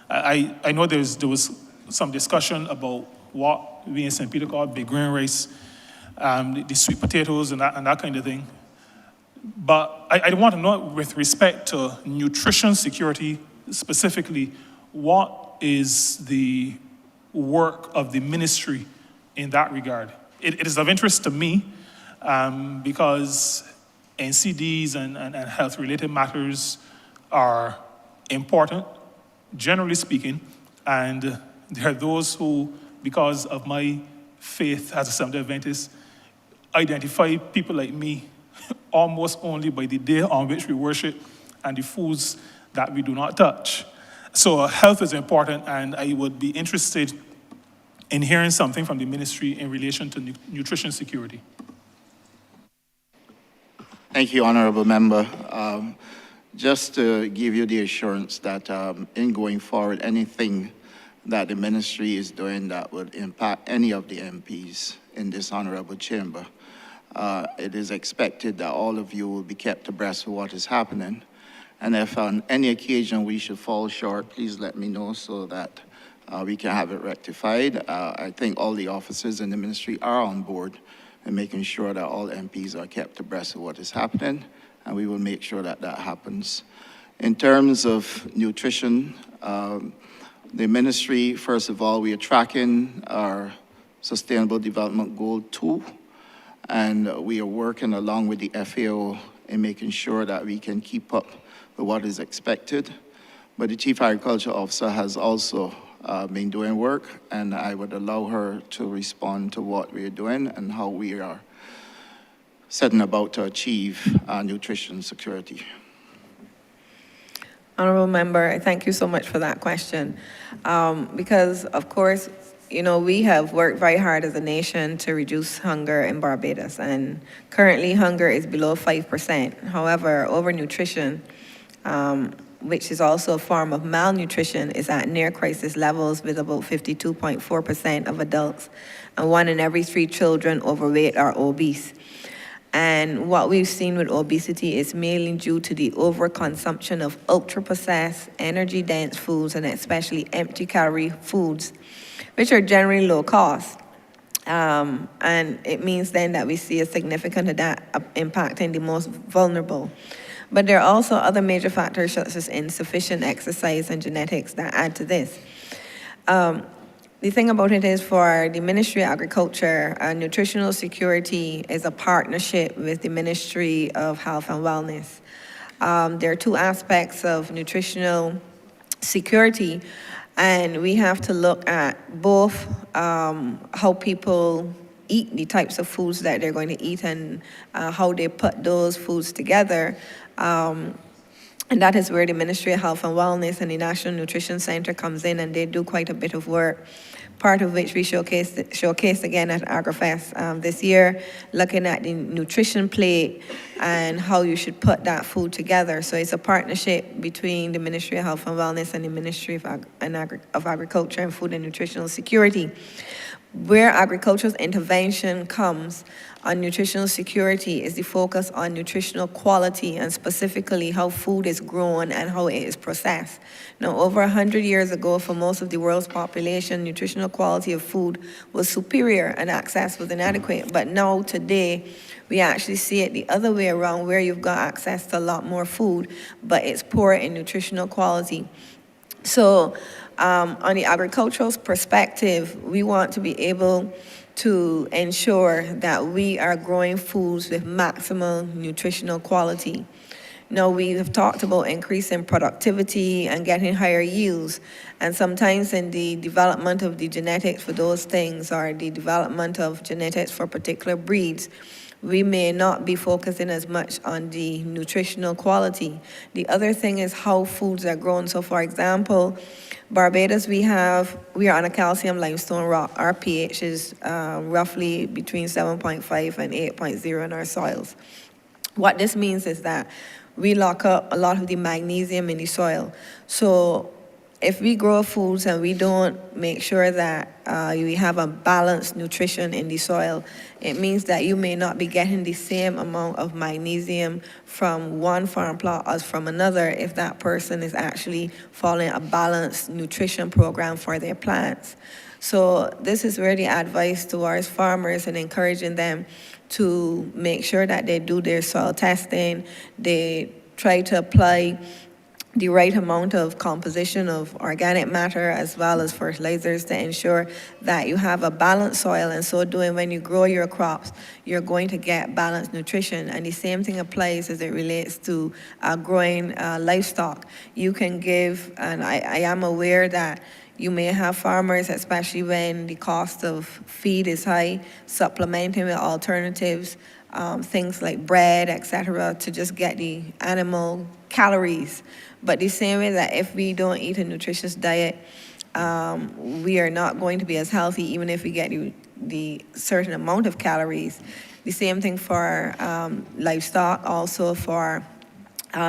I know there was some discussion about what we in St. Peter call big grain rice, the sweet potatoes and that kind of thing. But I want to know, with respect to nutrition security specifically, what is the work of the ministry in that regard? It is of interest to me because NCDs and health-related matters are important, generally speaking, and there are those who, because of my faith as a Seventh-day Adventist, identify people like me almost only by the day on which we worship and the foods that we do not touch. So health is important, and I would be interested in hearing something from the ministry in relation to nutrition security. Thank you, Honorable Member. Just to give you the assurance that in going forward, anything that the ministry is doing that would impact any of the MPs in this honorable chamber, it is expected that all of you will be kept abreast of what is happening. And if on any occasion we should fall short, please let me know so that we can have it rectified. I think all the officers in the ministry are on board in making sure that all MPs are kept abreast of what is happening, and we will make sure that that happens. In terms of nutrition, the ministry, first of all, we are tracking our Sustainable Development Goal 2, and we are working along with the FAO in making sure that we can keep up with what is expected. But the Chief Agriculture Officer has also been doing work, and I would allow her to respond to what we are doing and how we are setting about to achieve nutrition security. Honorable Member, thank you so much for that question. Because, of course, you know, we have worked very hard as a nation to reduce hunger in Barbados, and currently hunger is below 5%. However, overnutrition which is also a form of malnutrition, is at near crisis levels with about 52.4% of adults and 1 in every 3 children overweight or obese. And what we've seen with obesity is mainly due to the overconsumption of ultra-processed, energy-dense foods, and especially empty-calorie foods, which are generally low cost. And it means then that we see a significant impact in the most vulnerable. But there are also other major factors such as insufficient exercise and genetics that add to this. The thing about it is, for the Ministry of Agriculture, nutritional security is a partnership with the Ministry of Health and Wellness. There are 2 aspects of nutritional security, and we have to look at both how people eat, the types of foods that they're going to eat, and how they put those foods together. And that is where the Ministry of Health and Wellness and the National Nutrition Center comes in, and they do quite a bit of work, part of which we showcased again at AgriFest this year, looking at the nutrition plate and how you should put that food together. So it's a partnership between the Ministry of Health and Wellness and the Ministry of Agriculture and Food and Nutritional Security. Where agriculture's intervention comes on nutritional security is the focus on nutritional quality, and specifically how food is grown and how it is processed. Now, over 100 years ago, for most of the world's population, nutritional quality of food was superior and access was inadequate. But now, today, we actually see it the other way around, where you've got access to a lot more food, but it's poor in nutritional quality. So, on the agricultural perspective, we want to be able to ensure that we are growing foods with maximal nutritional quality. Now, we have talked about increasing productivity and getting higher yields, and sometimes in the development of the genetics for those things, or the development of genetics for particular breeds, we may not be focusing as much on the nutritional quality. The other thing is how foods are grown. So, for example, Barbados, we are on a calcium limestone rock. Our pH is roughly between 7.5 and 8.0 in our soils. What this means is that we lock up a lot of the magnesium in the soil. So if we grow foods and we don't make sure that we have a balanced nutrition in the soil, it means that you may not be getting the same amount of magnesium from one farm plot as from another if that person is actually following a balanced nutrition program for their plants. So this is really advice towards farmers and encouraging them to make sure that they do their soil testing, they try to apply the right amount of composition of organic matter as well as fertilizers to ensure that you have a balanced soil, and so doing, when you grow your crops, you're going to get balanced nutrition. And the same thing applies as it relates to growing livestock. You can give, and I am aware that you may have farmers, especially when the cost of feed is high, supplementing with alternatives, things like bread, etc., to just get the animal calories. But the same way that if we don't eat a nutritious diet, we are not going to be as healthy, even if we get the certain amount of calories. The same thing for livestock, also for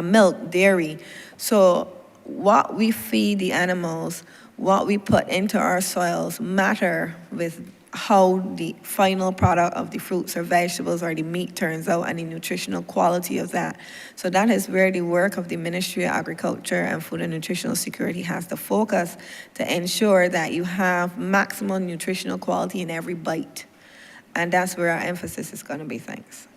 milk, dairy. So what we feed the animals, what we put into our soils matter with how the final product of the fruits or vegetables or the meat turns out, and the nutritional quality of that. So that is where the work of the Ministry of Agriculture and Food and Nutritional Security has to focus, to ensure that you have maximum nutritional quality in every bite. And that's where our emphasis is going to be. Thanks.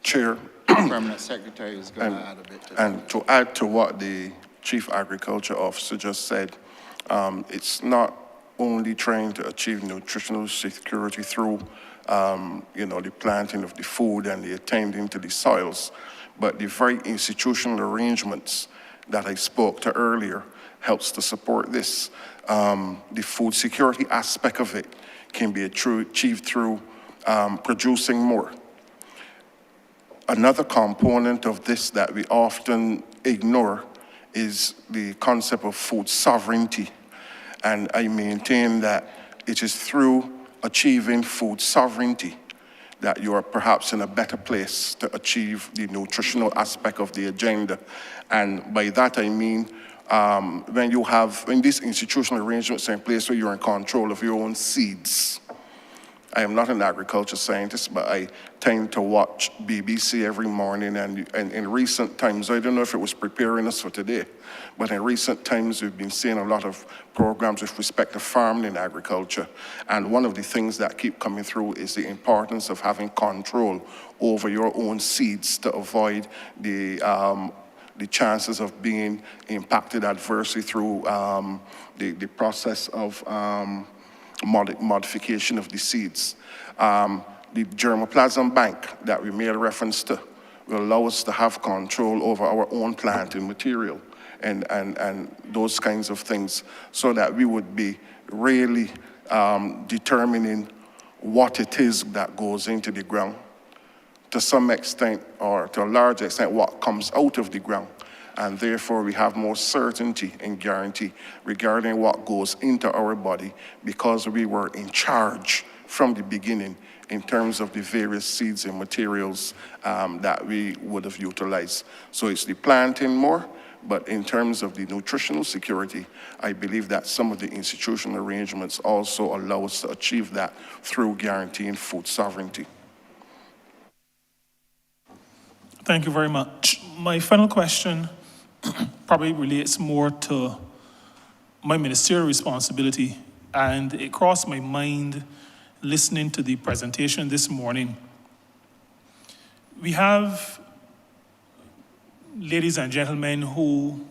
Chair, Permanent Secretary is going to add a bit to that. and to add to what the Chief Agriculture Officer just said, it's not only trying to achieve nutritional security through, the planting of the food and the attending to the soils, but the very institutional arrangements that I spoke to earlier helps to support this. The food security aspect of it can be achieved through producing more. Another component of this that we often ignore is the concept of food sovereignty. And I maintain that it is through achieving food sovereignty, that you are perhaps in a better place to achieve the nutritional aspect of the agenda. And by that I mean, when these institutional arrangements are in place where you're in control of your own seeds. I am not an agriculture scientist, but I tend to watch BBC every morning, and in recent times, I don't know if it was preparing us for today, but in recent times we've been seeing a lot of programs with respect to farming and agriculture. And one of the things that keep coming through is the importance of having control over your own seeds to avoid the chances of being impacted adversely through the process of modification of the seeds. The germplasm bank that we made reference to will allow us to have control over our own planting material and those kinds of things, so that we would be really determining what it is that goes into the ground, to some extent, or to a large extent, what comes out of the ground. And therefore, we have more certainty and guarantee regarding what goes into our body, because we were in charge from the beginning in terms of the various seeds and materials that we would have utilized. So it's the planting more, but in terms of the nutritional security, I believe that some of the institutional arrangements also allow us to achieve that through guaranteeing food sovereignty. Thank you very much. My final question probably relates more to my ministerial responsibility, and it crossed my mind listening to the presentation this morning. We have ladies and gentlemen who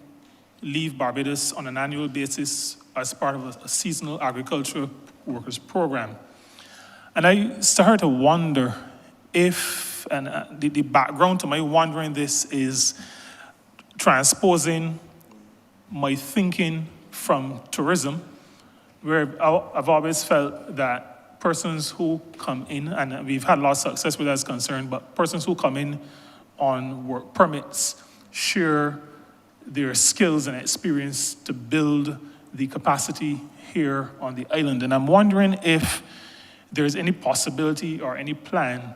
leave Barbados on an annual basis as part of a seasonal agriculture workers program. And I started to wonder if, and the background to my wondering this is transposing my thinking from tourism, where I've always felt that persons who come in, and we've had a lot of success with that as concerned, but persons who come in on work permits share their skills and experience to build the capacity here on the island. And I'm wondering if there's any possibility or any plan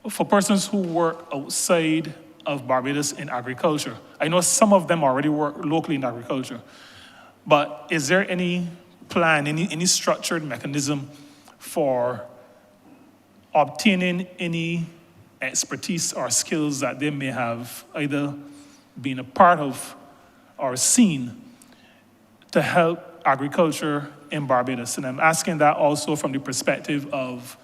for persons who work outside of Barbados in agriculture. I know some of them already work locally in agriculture, but is there any plan, any structured mechanism for obtaining any expertise or skills that they may have either been a part of or seen to help agriculture in Barbados? And I'm asking that also from the perspective of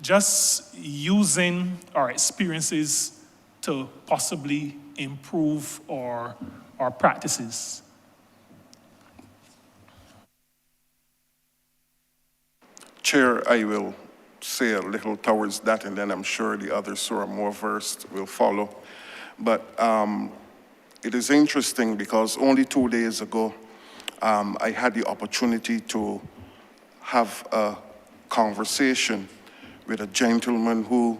just using our experiences to possibly improve our practices. Chair, I will say a little towards that, and then I'm sure the others who are more versed will follow. But it is interesting because only 2 days ago, I had the opportunity to have a conversation with a gentleman who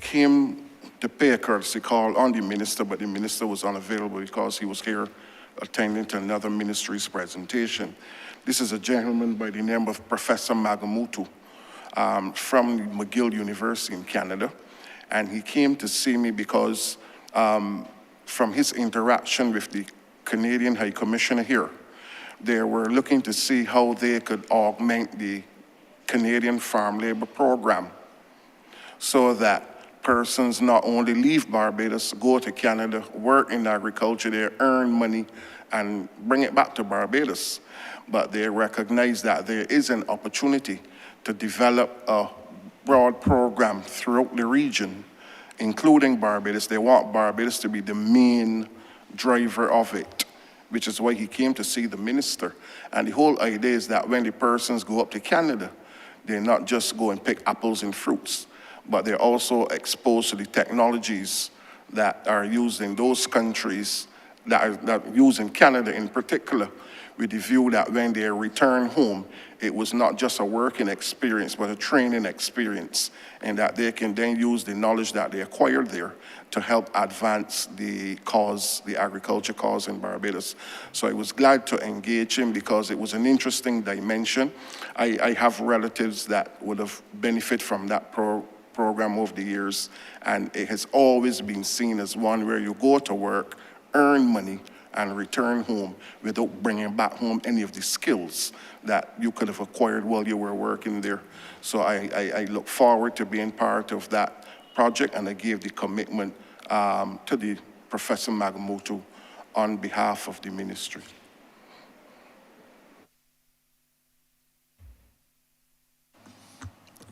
came to pay a courtesy call on the minister, but the minister was unavailable because he was here attending to another ministry's presentation. This is a gentleman by the name of Professor Magamutu from McGill University in Canada. And he came to see me because from his interaction with the Canadian High Commissioner here, they were looking to see how they could augment the Canadian Farm Labor Program so that persons not only leave Barbados, go to Canada, work in agriculture there, earn money, and bring it back to Barbados. But they recognize that there is an opportunity to develop a broad program throughout the region, including Barbados. They want Barbados to be the main driver of it, which is why he came to see the minister. And the whole idea is that when the persons go up to Canada, they not just go and pick apples and fruits, but they're also exposed to the technologies that are used in those countries, that are used in Canada in particular, with the view that when they return home, it was not just a working experience, but a training experience, and that they can then use the knowledge that they acquired there to help advance the cause, the agriculture cause in Barbados. So I was glad to engage him because it was an interesting dimension. I have relatives that would have benefited from that program over the years, and it has always been seen as one where you go to work, earn money, and return home without bringing back home any of the skills that you could have acquired while you were working there. So I look forward to being part of that project, and I gave the commitment to the Professor Magamoto on behalf of the ministry.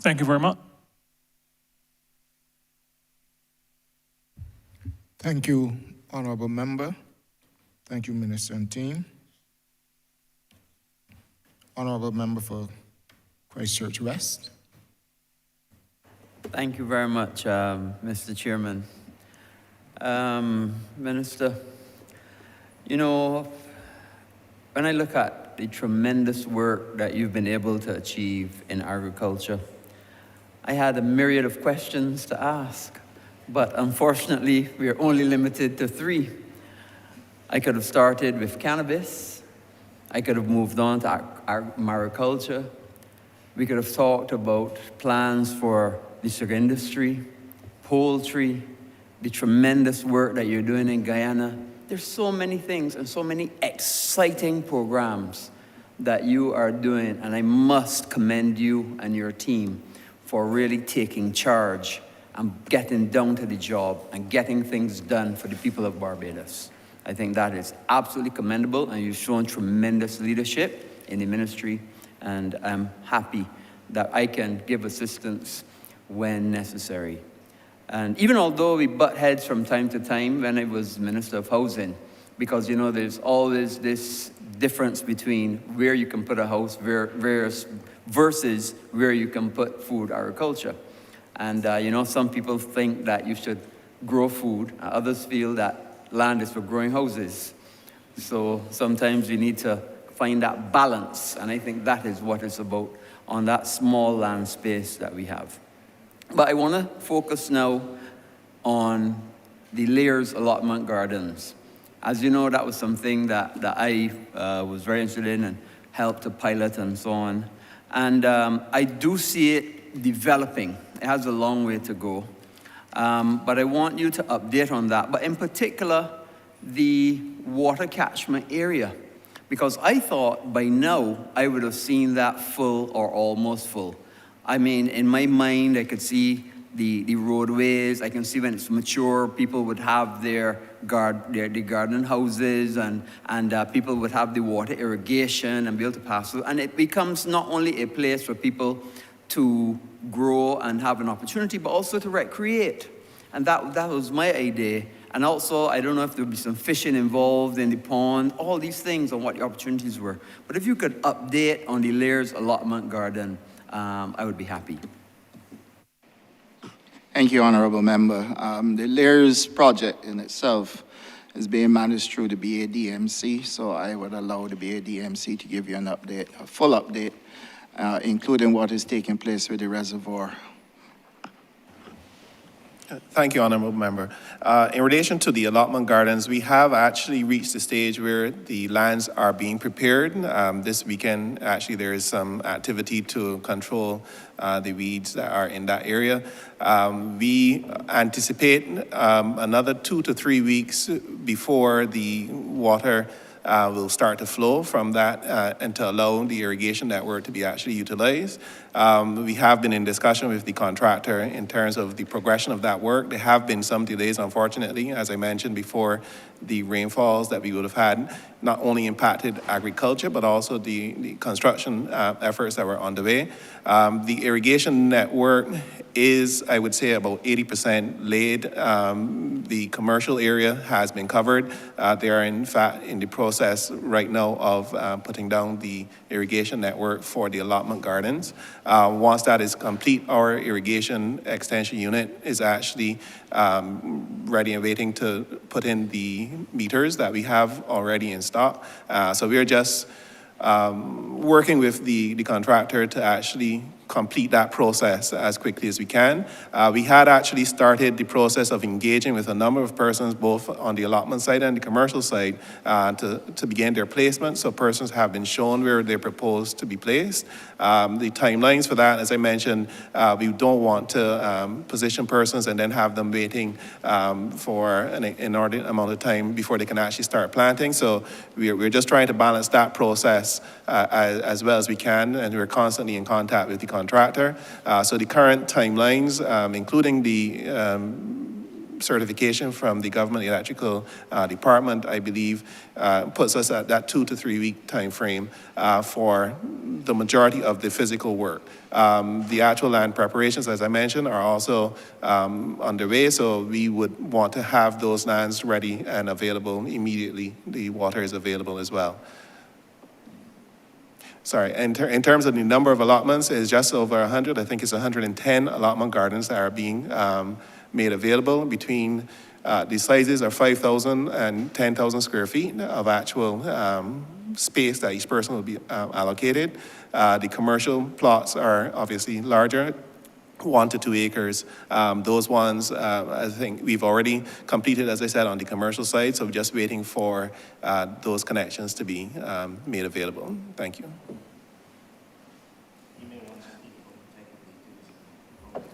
Thank you very much. Thank you, Honorable Member. Thank you, Minister and team. Honorable Member for Christchurch West. Thank you very much, Mr. Chairman. Minister, you know, when I look at the tremendous work that you've been able to achieve in agriculture, I had a myriad of questions to ask, but unfortunately, we are only limited to 3. I could have started with cannabis. I could have moved on to mariculture. We could have talked about plans for the sugar industry, poultry, the tremendous work that you're doing in Guyana. There's so many things and so many exciting programs that you are doing, and I must commend you and your team for really taking charge and getting down to the job and getting things done for the people of Barbados. I think that is absolutely commendable, and you've shown tremendous leadership in the ministry, and I'm happy that I can give assistance when necessary. And even although we butt heads from time to time when I was Minister of Housing, because, you know, there's always this difference between where you can put a house versus where you can put food agriculture. And, you know, some people think that you should grow food, and others feel that land is for growing houses. So sometimes you need to find that balance, and I think that is what it's about on that small land space that we have. But I want to focus now on the Layers Allotment Gardens. As you know, that was something that I was very interested in and helped to pilot and so on. And I do see it developing. It has a long way to go. But I want you to update on that. But in particular, the water catchment area. Because I thought by now I would have seen that full or almost full. I mean, in my mind, I could see the roadways. I can see when it's mature, people would have their garden houses, and people would have the water irrigation and be able to pass through. And it becomes not only a place for people to grow and have an opportunity, but also to recreate. And that was my idea. And also, I don't know if there would be some fishing involved in the pond, all these things on what the opportunities were. But if you could update on the Layers Allotment Garden, I would be happy. Thank you, Honorable Member. The Layers project in itself is being managed through the BADMC, so I would allow the BADMC to give you an update, a full update, including what is taking place with the reservoir. Thank you, Honourable Member. In relation to the allotment gardens, we have actually reached the stage where the lands are being prepared. This weekend, actually, there is some activity to control the weeds that are in that area. We anticipate another 2 to 3 weeks before the water will start to flow from that and to allow the irrigation network to be actually utilized. We have been in discussion with the contractor in terms of the progression of that work. There have been some delays, unfortunately. As I mentioned before, the rainfalls that we would have had not only impacted agriculture, but also the construction efforts that were underway. The irrigation network is, I would say, about 80% laid. The commercial area has been covered. They are, in fact, in the process process right now of putting down the irrigation network for the allotment gardens. Once that is complete, our irrigation extension unit is actually ready and waiting to put in the meters that we have already in stock. So we are just working with the contractor to actually complete that process as quickly as we can. We had actually started the process of engaging with a number of persons, both on the allotment side and the commercial side, to begin their placement. So persons have been shown where they're proposed to be placed. The timelines for that, as I mentioned, we don't want to position persons and then have them waiting for an inordinate amount of time before they can actually start planting. So we're just trying to balance that process as well as we can, and we're constantly in contact with the contractor. So the current timelines, including the certification from the government electrical department, I believe, puts us at that 2 to 3 week time frame for the majority of the physical work. The actual land preparations, as I mentioned, are also underway, so we would want to have those lands ready and available immediately. The water is available as well. Sorry, in terms of the number of allotments, it's just over 100. I think it's 110 allotment gardens that are being made available. Between the sizes are 5,000 and 10,000 square feet of actual space that each person will be allocated. The commercial plots are obviously larger, 1 to 2 acres. Those ones, I think we've already completed, as I said, on the commercial side, so we're just waiting for those connections to be made available. Thank you.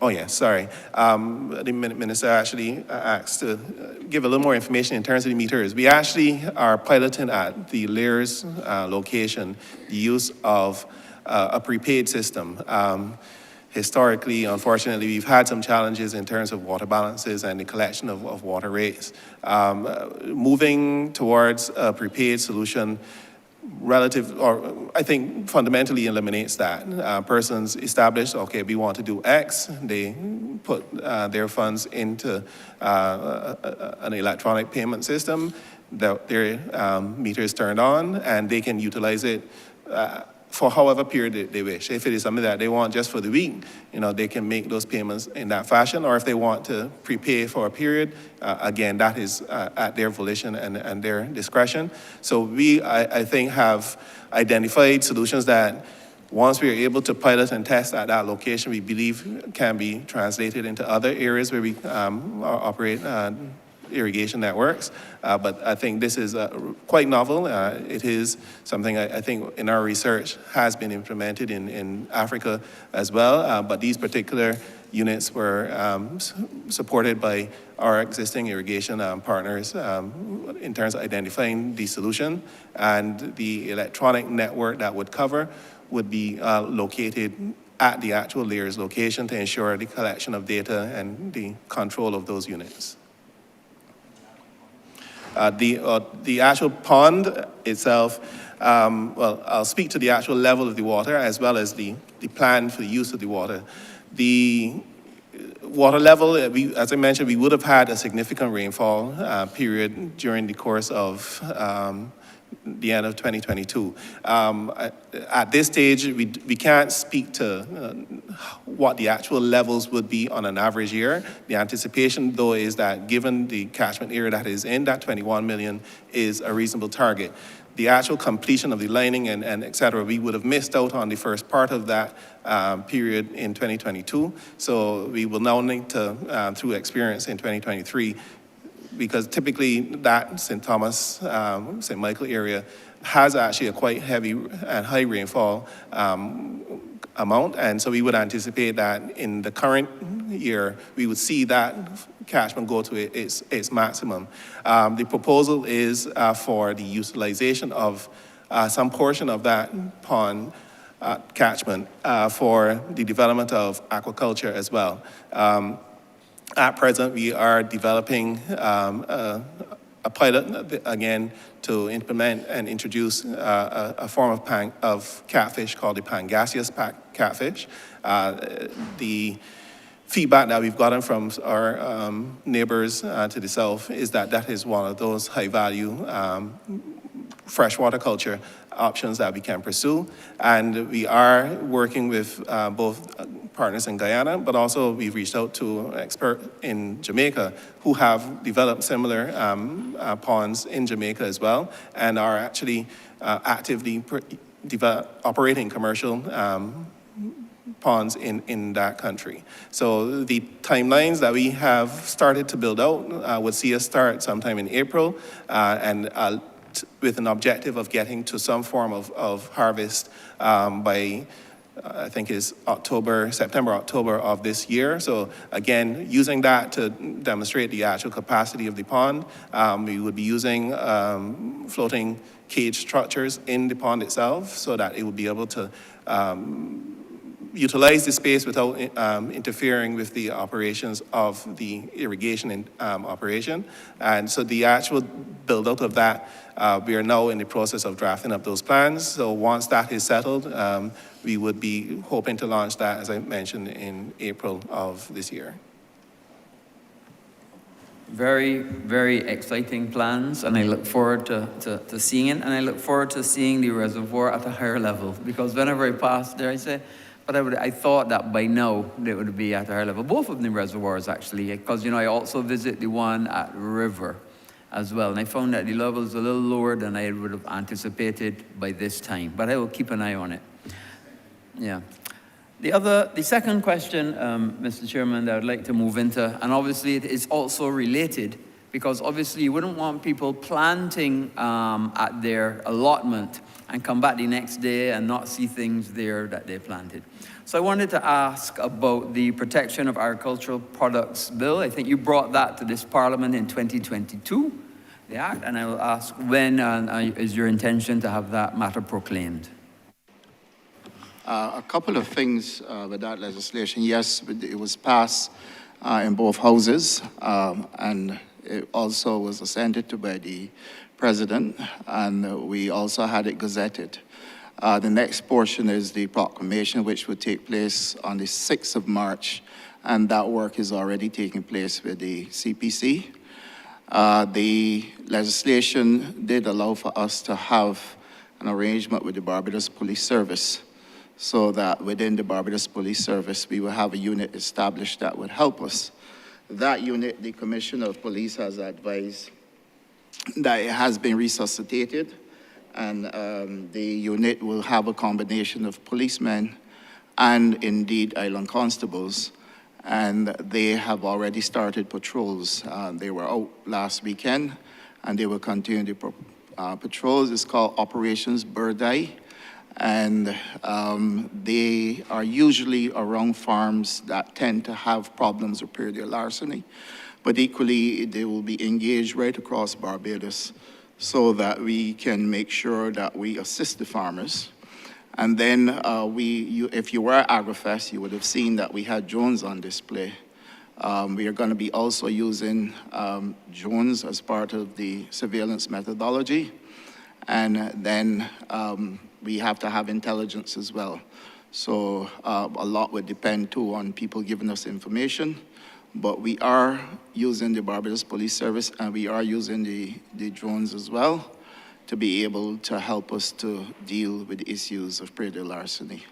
Oh, yeah, sorry. The minister actually asked to give a little more information in terms of the meters. We actually are piloting at the Lears location the use of a prepaid system. Historically, unfortunately, we've had some challenges in terms of water balances and the collection of water rates. Moving towards a prepaid solution I think fundamentally eliminates that. Persons establish, okay, we want to do X, they put their funds into an electronic payment system, their meter is turned on, and they can utilize it for however period they wish. If it is something that they want just for the week, they can make those payments in that fashion, or if they want to prepay for a period, again, that is at their volition and their discretion. So we, I think, have identified solutions that once we are able to pilot and test at that location, we believe can be translated into other areas where we operate irrigation networks, but I think this is quite novel. It is something I think in our research has been implemented in Africa as well, but these particular units were supported by our existing irrigation partners in terms of identifying the solution, and the electronic network that would cover would be located at the actual Lears location to ensure the collection of data and the control of those units. The actual pond itself, well, I'll speak to the actual level of the water as well as the plan for the use of the water. The water level, as I mentioned, we would have had a significant rainfall period during the course of the end of 2022. At this stage, we can't speak to what the actual levels would be on an average year. The anticipation, though, is that given the catchment area that is in, that 21 million is a reasonable target. The actual completion of the lining and et cetera, we would have missed out on the first part of that period in 2022. So we will now need to, through experience in 2023, because typically that St. Thomas, St. Michael area has actually a quite heavy and high rainfall amount, and so we would anticipate that in the current year, we would see that catchment go to its maximum. The proposal is for the utilization of some portion of that pond catchment for the development of aquaculture as well. At present, we are developing a pilot, again, to implement and introduce a form of catfish called the Pangasius catfish. The feedback that we've gotten from our neighbors to the south is that that is one of those high-value freshwater culture options that we can pursue. And we are working with both partners in Guyana, but also we've reached out to experts in Jamaica who have developed similar ponds in Jamaica as well, and are actually actively operating commercial ponds in that country. So the timelines that we have started to build out would see us start sometime in April, with an objective of getting to some form of harvest by, I think is September, October of this year. So again, using that to demonstrate the actual capacity of the pond, we would be using floating cage structures in the pond itself so that it would be able to utilize the space without interfering with the operations of the irrigation operation. And so the actual build out of that, we are now in the process of drafting up those plans. So once that is settled, we would be hoping to launch that, as I mentioned, in April of this year. Very, very exciting plans, and I look forward to seeing it, and I look forward to seeing the reservoir at a higher level, because whenever I pass there, I say, but I thought that by now they would be at a higher level. Both of the reservoirs, actually, because, I also visit the one at River as well, and I found that the level is a little lower than I would have anticipated by this time, but I will keep an eye on it. Yeah. The second question, Mr. Chairman, that I'd like to move into, and obviously it is also related, because obviously you wouldn't want people planting at their allotment and come back the next day and not see things there that they planted. So I wanted to ask about the Protection of Agricultural Products Bill. I think you brought that to this Parliament in 2022, the Act, and I will ask when is your intention to have that matter proclaimed? A couple of things with that legislation. Yes, it was passed in both houses, and it also was assented to by the President, and we also had it gazetted. The next portion is the proclamation, which would take place on the 6th of March, and that work is already taking place with the CPC. The legislation did allow for us to have an arrangement with the Barbados Police Service, so that within the Barbados Police Service, we will have a unit established that would help us. That unit, the Commissioner of Police has advised that it has been resuscitated, and the unit will have a combination of policemen and indeed island constables, and they have already started patrols. They were out last weekend, and they will continue the patrols. It's called Operations Bird Eye. And they are usually around farms that tend to have problems with periodic larceny. But equally, they will be engaged right across Barbados so that we can make sure that we assist the farmers. And then if you were at AgriFest, you would have seen that we had drones on display. We are going to be also using drones as part of the surveillance methodology. And then we have to have intelligence as well. So a lot would depend too on people giving us information, but we are using the Barbados Police Service, and we are using the drones as well to be able to help us to deal with the issues of periodic larceny.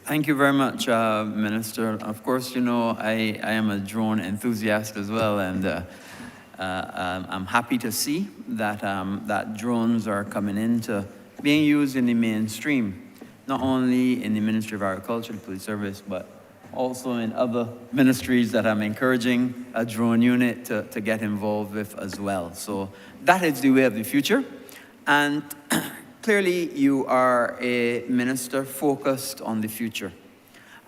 Thank you very much, Minister. Of course, I am a drone enthusiast as well, and I'm happy to see that, that drones are coming into being used in the mainstream, not only in the Ministry of Agriculture, the Police Service, but also in other ministries that I'm encouraging a drone unit to get involved with as well. So that is the way of the future. And clearly you are a minister focused on the future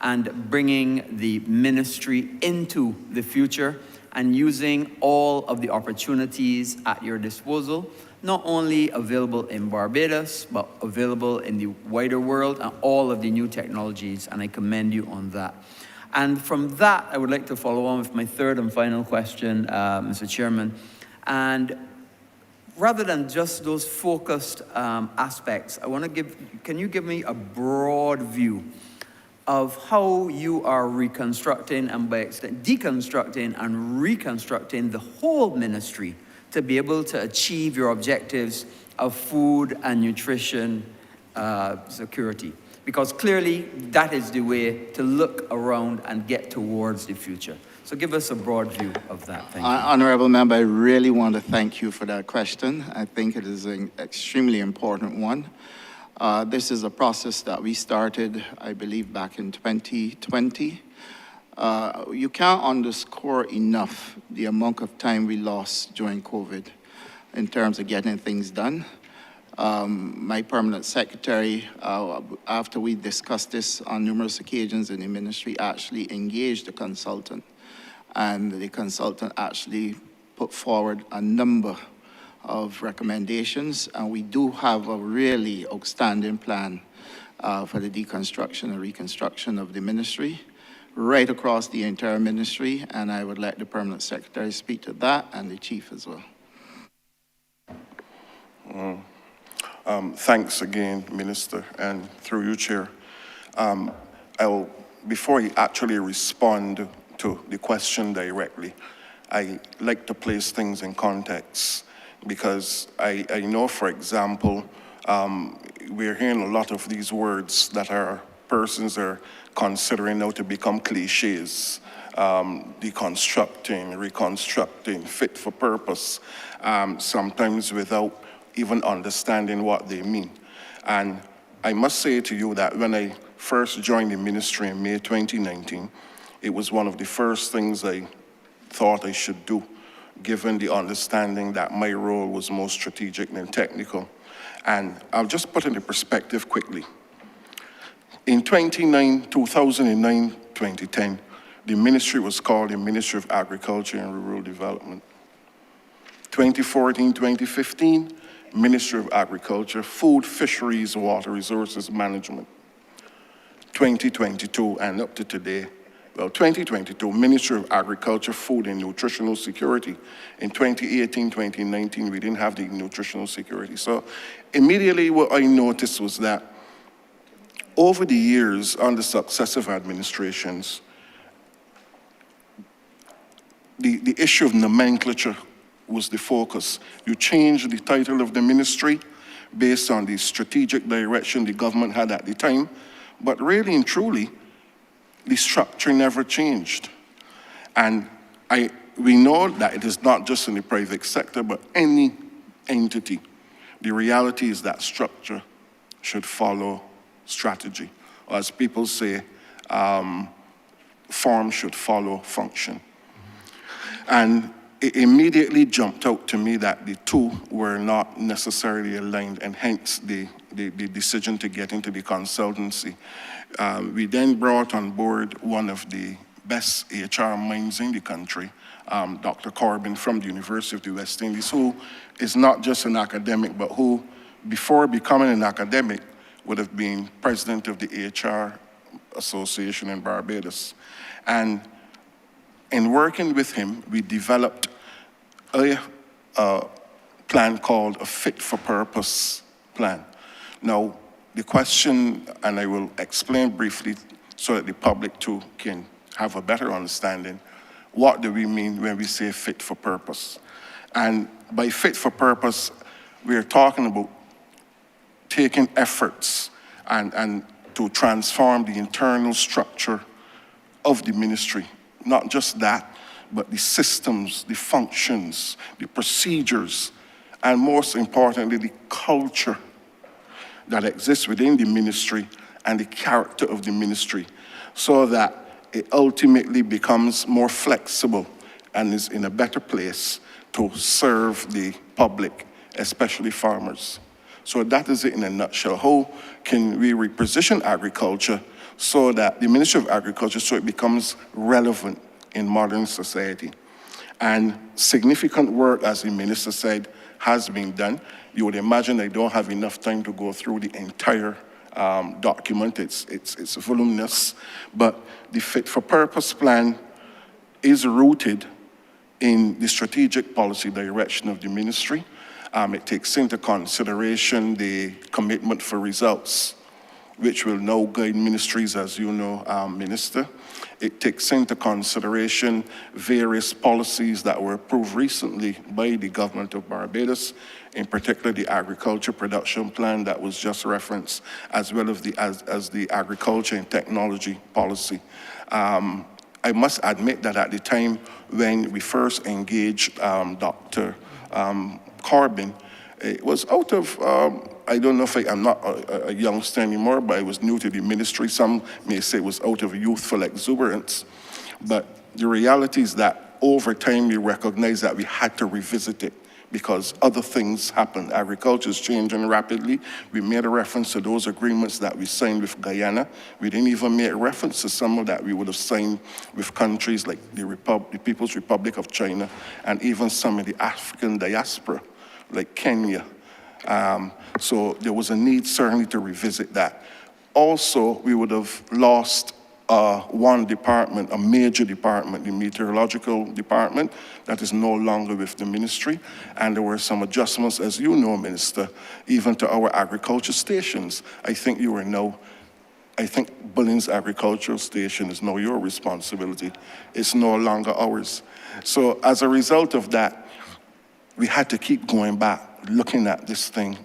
and bringing the ministry into the future and using all of the opportunities at your disposal, not only available in Barbados, but available in the wider world and all of the new technologies, and I commend you on that. And from that, I would like to follow on with my third and final question, Mr. Chairman. And rather than just those focused aspects, can you give me a broad view of how you are reconstructing and by extent deconstructing and reconstructing the whole ministry to be able to achieve your objectives of food and nutrition security. Because clearly that is the way to look around and get towards the future. So give us a broad view of that. Thank you. Honorable Member, I really want to thank you for that question. I think it is an extremely important one. This is a process that we started, I believe, back in 2020. You can't underscore enough the amount of time we lost during COVID in terms of getting things done. My permanent secretary, after we discussed this on numerous occasions in the ministry, actually engaged a consultant. And the consultant actually put forward a number of recommendations, and we do have a really outstanding plan for the deconstruction and reconstruction of the ministry, right across the entire ministry, and I would let the permanent secretary speak to that, and the chief as well. Thanks again, Minister, and through you, Chair. Before I actually respond to the question directly, I like to place things in context, because I know, for example, we're hearing a lot of these words that our persons are considering now to become cliches. Deconstructing, reconstructing, fit for purpose, sometimes without even understanding what they mean. And I must say to you that when I first joined the ministry in May 2019, it was one of the first things I thought I should do, given the understanding that my role was more strategic than technical. And I'll just put it into perspective quickly. In 2009, 2010, the ministry was called the Ministry of Agriculture and Rural Development. 2014, 2015, Ministry of Agriculture, Food, Fisheries, Water Resources Management. 2022 and up to today, well, 2022, Ministry of Agriculture, Food and Nutritional Security. In 2018, 2019, we didn't have the nutritional security. So immediately what I noticed was that over the years, under successive administrations, the issue of nomenclature was the focus. You changed the title of the ministry based on the strategic direction the government had at the time, but really and truly, the structure never changed. And we know that it is not just in the private sector, but any entity. The reality is that structure should follow strategy. Or as people say, form should follow function. And it immediately jumped out to me that the two were not necessarily aligned, and hence the decision to get into the consultancy. We then brought on board one of the best HR minds in the country, Dr. Corbin from the University of the West Indies, who is not just an academic, but who, before becoming an academic, would have been president of the HR Association in Barbados. And in working with him, we developed a plan called a Fit for Purpose plan. Now, the question, and I will explain briefly so that the public too can have a better understanding, what do we mean when we say fit for purpose? And by fit for purpose, we are talking about taking efforts and to transform the internal structure of the ministry. Not just that, but the systems, the functions, the procedures, and most importantly, the culture that exists within the ministry and the character of the ministry, so that it ultimately becomes more flexible and is in a better place to serve the public, especially farmers. So that is it in a nutshell. How can we reposition agriculture so that the Ministry of Agriculture, so it becomes relevant in modern society? And significant work, as the minister said, has been done. You would imagine I don't have enough time to go through the entire document. It's voluminous, but the Fit for Purpose plan is rooted in the strategic policy direction of the ministry. It takes into consideration the commitment for results which will now guide ministries, as you know, Minister. It takes into consideration various policies that were approved recently by the government of Barbados, in particular the agriculture production plan that was just referenced, as well as the agriculture and technology policy. I must admit that at the time when we first engaged Dr. Corbin, it was out of, I don't know if I'm not a youngster anymore, but I was new to the ministry. Some may say it was out of youthful exuberance. But the reality is that over time we recognized that we had to revisit it because other things happened. Agriculture is changing rapidly. We made a reference to those agreements that we signed with Guyana. We didn't even make reference to some of that we would have signed with countries like the People's Republic of China and even some of the African diaspora, like Kenya. So there was a need certainly to revisit that. Also, we would have lost one department, a major department, the meteorological department, that is no longer with the ministry. And there were some adjustments, as you know, Minister, even to our agriculture stations. I think Bullins Agricultural Station is now your responsibility. It's no longer ours. So as a result of that, we had to keep going back, looking at this thing.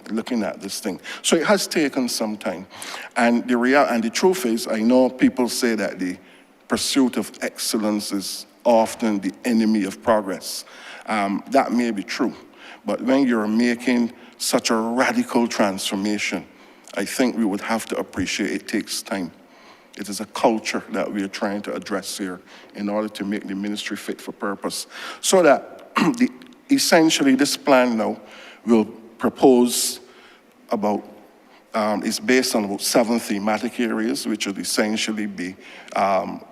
So it has taken some time. And the truth is, I know people say that the pursuit of excellence is often the enemy of progress. That may be true, but when you're making such a radical transformation, I think we would have to appreciate it takes time. It is a culture that we are trying to address here in order to make the ministry fit for purpose. So that essentially this plan now will propose about, it's based on about 7 thematic areas, which would essentially be,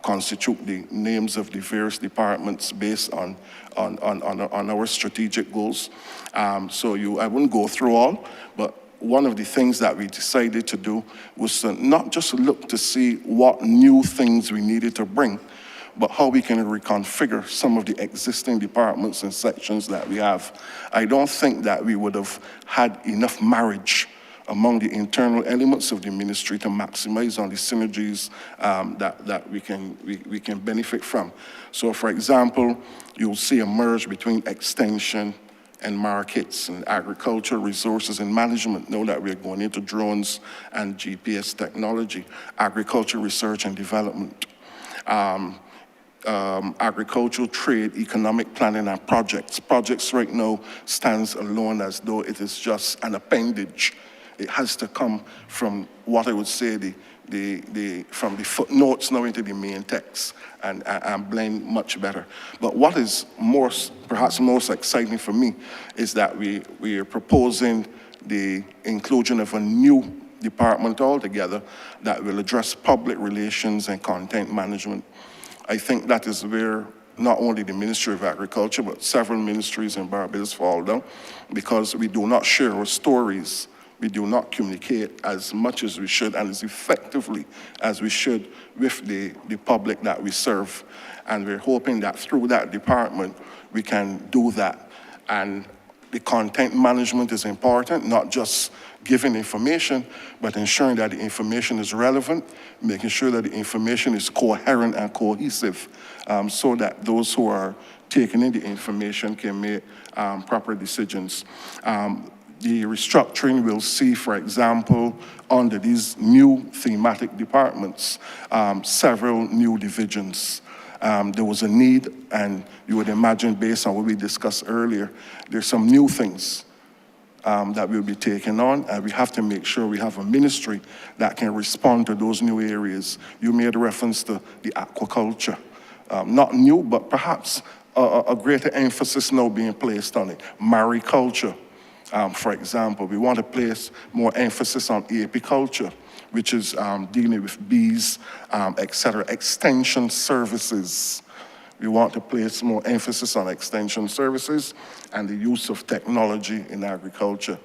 constitute the names of the various departments based on our strategic goals. I wouldn't go through all, but one of the things that we decided to do was to not just look to see what new things we needed to bring, but how we can reconfigure some of the existing departments and sections that we have. I don't think that we would have had enough marriage among the internal elements of the ministry to maximize on the synergies that we can benefit from. So for example, you'll see a merge between extension and markets and agriculture, resources and management. Know that we're going into drones and GPS technology, agriculture research and development, agricultural trade, economic planning and projects. Projects right now stands alone as though it is just an appendage. It has to come from what I would say from the footnotes now into the main text and blend much better. But what is perhaps most exciting for me is that we are proposing the inclusion of a new department altogether that will address public relations and content management. I think that is where not only the Ministry of Agriculture, but several ministries in Barbados fall down, because we do not share our stories. We do not communicate as much as we should and as effectively as we should with the public that we serve. And we're hoping that through that department, we can do that. And the content management is important, not just giving information, but ensuring that the information is relevant, making sure that the information is coherent and cohesive, so that those who are taking in the information can make proper decisions. The restructuring we'll see, for example, under these new thematic departments, several new divisions. There was a need, and you would imagine based on what we discussed earlier, there's some new things that we'll be taking on, and we have to make sure we have a ministry that can respond to those new areas. You made a reference to the aquaculture. Not new, but perhaps a greater emphasis now being placed on it. Mariculture, for example. We want to place more emphasis on apiculture, which is dealing with bees, etc. Extension services. We want to place more emphasis on extension services and the use of technology in agriculture.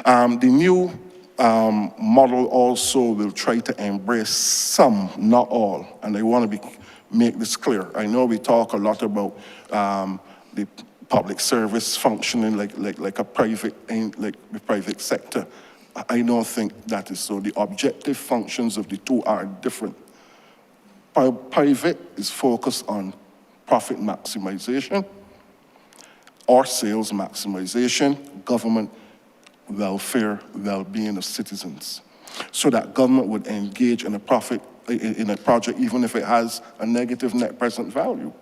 The new model also will try to embrace some, not all, and I want to make this clear. I know we talk a lot about the public service functioning like a private sector. I don't think that is so. The objective functions of the two are different. Private is focused on profit maximization or sales maximization, government welfare, well-being of citizens. So that government would engage in a project even if it has a negative net present value.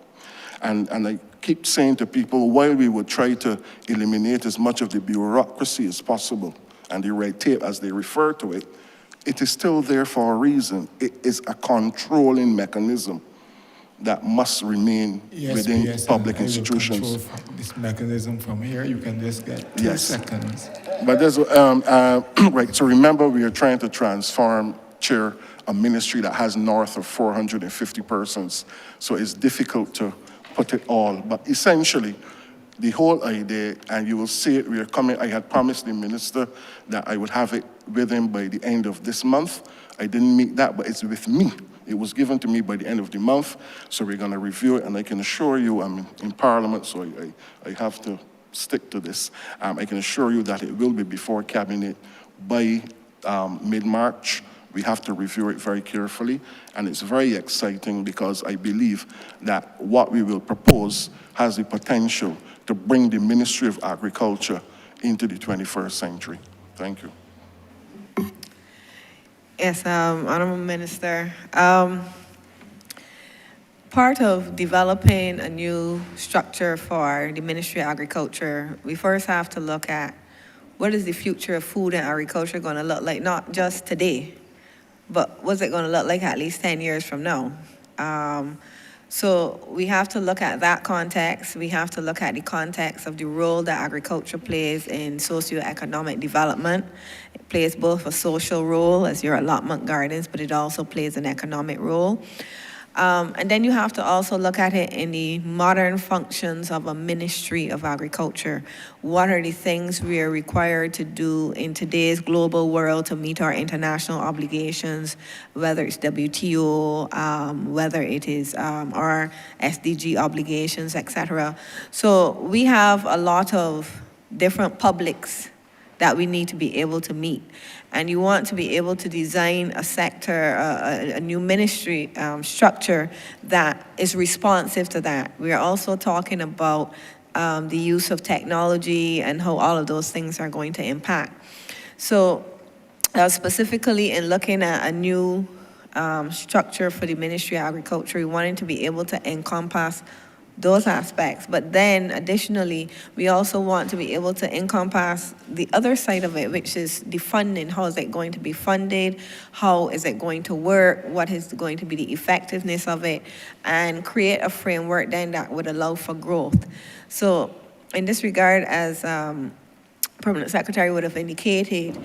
And I keep saying to people, while we would try to eliminate as much of the bureaucracy as possible and the red tape as they refer to it, it is still there for a reason. It is a controlling mechanism that must remain within public institutions. Control this mechanism from here, you can just get 2 seconds. But there's, right, so remember we are trying to transform, Chair, a ministry that has north of 450 persons. So it's difficult to put it all, but essentially, the whole idea, and you will see it, we are coming, I had promised the minister that I would have it with him by the end of this month. I didn't meet that, but it's with me. It was given to me by the end of the month, so we're gonna review it, and I can assure you, I'm in Parliament, so I have to stick to this. I can assure you that it will be before Cabinet by mid-March. We have to review it very carefully, and it's very exciting because I believe that what we will propose has the potential to bring the Ministry of Agriculture into the 21st century. Thank you. Yes, Honorable Minister. Part of developing a new structure for the Ministry of Agriculture, we first have to look at what is the future of food and agriculture going to look like, not just today, but what's it going to look like at least 10 years from now? So we have to look at that context. We have to look at the context of the role that agriculture plays in socioeconomic development. It plays both a social role as your allotment gardens, but it also plays an economic role. And then you have to also look at it in the modern functions of a Ministry of Agriculture. What are the things we are required to do in today's global world to meet our international obligations, whether it's WTO, whether it is our SDG obligations, etc. So we have a lot of different publics that we need to be able to meet. And you want to be able to design a sector, a new ministry structure that is responsive to that. We are also talking about the use of technology and how all of those things are going to impact. So specifically in looking at a new structure for the Ministry of Agriculture, we wanted to be able to encompass those aspects. But then additionally, we also want to be able to encompass the other side of it, which is the funding. How is it going to be funded? How is it going to work? What is going to be the effectiveness of it? And create a framework then that would allow for growth. So in this regard, as Permanent Secretary would have indicated,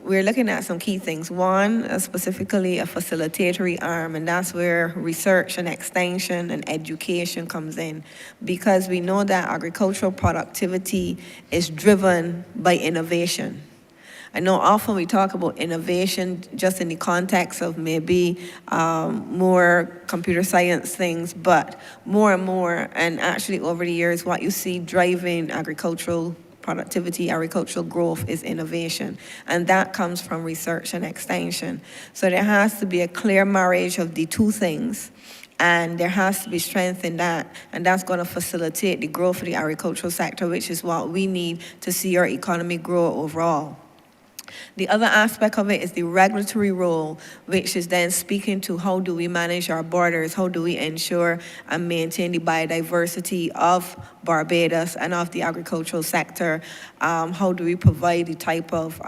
we're looking at some key things. One, specifically a facilitatory arm, and that's where research and extension and education comes in, because we know that agricultural productivity is driven by innovation. I know often we talk about innovation just in the context of maybe more computer science things, but more and more, and actually over the years, what you see driving agricultural productivity, agricultural growth is innovation. And that comes from research and extension. So there has to be a clear marriage of the two things. And there has to be strength in that. And that's going to facilitate the growth of the agricultural sector, which is what we need to see our economy grow overall. The other aspect of it is the regulatory role, which is then speaking to how do we manage our borders, how do we ensure and maintain the biodiversity of Barbados and of the agricultural sector, how do we provide the type of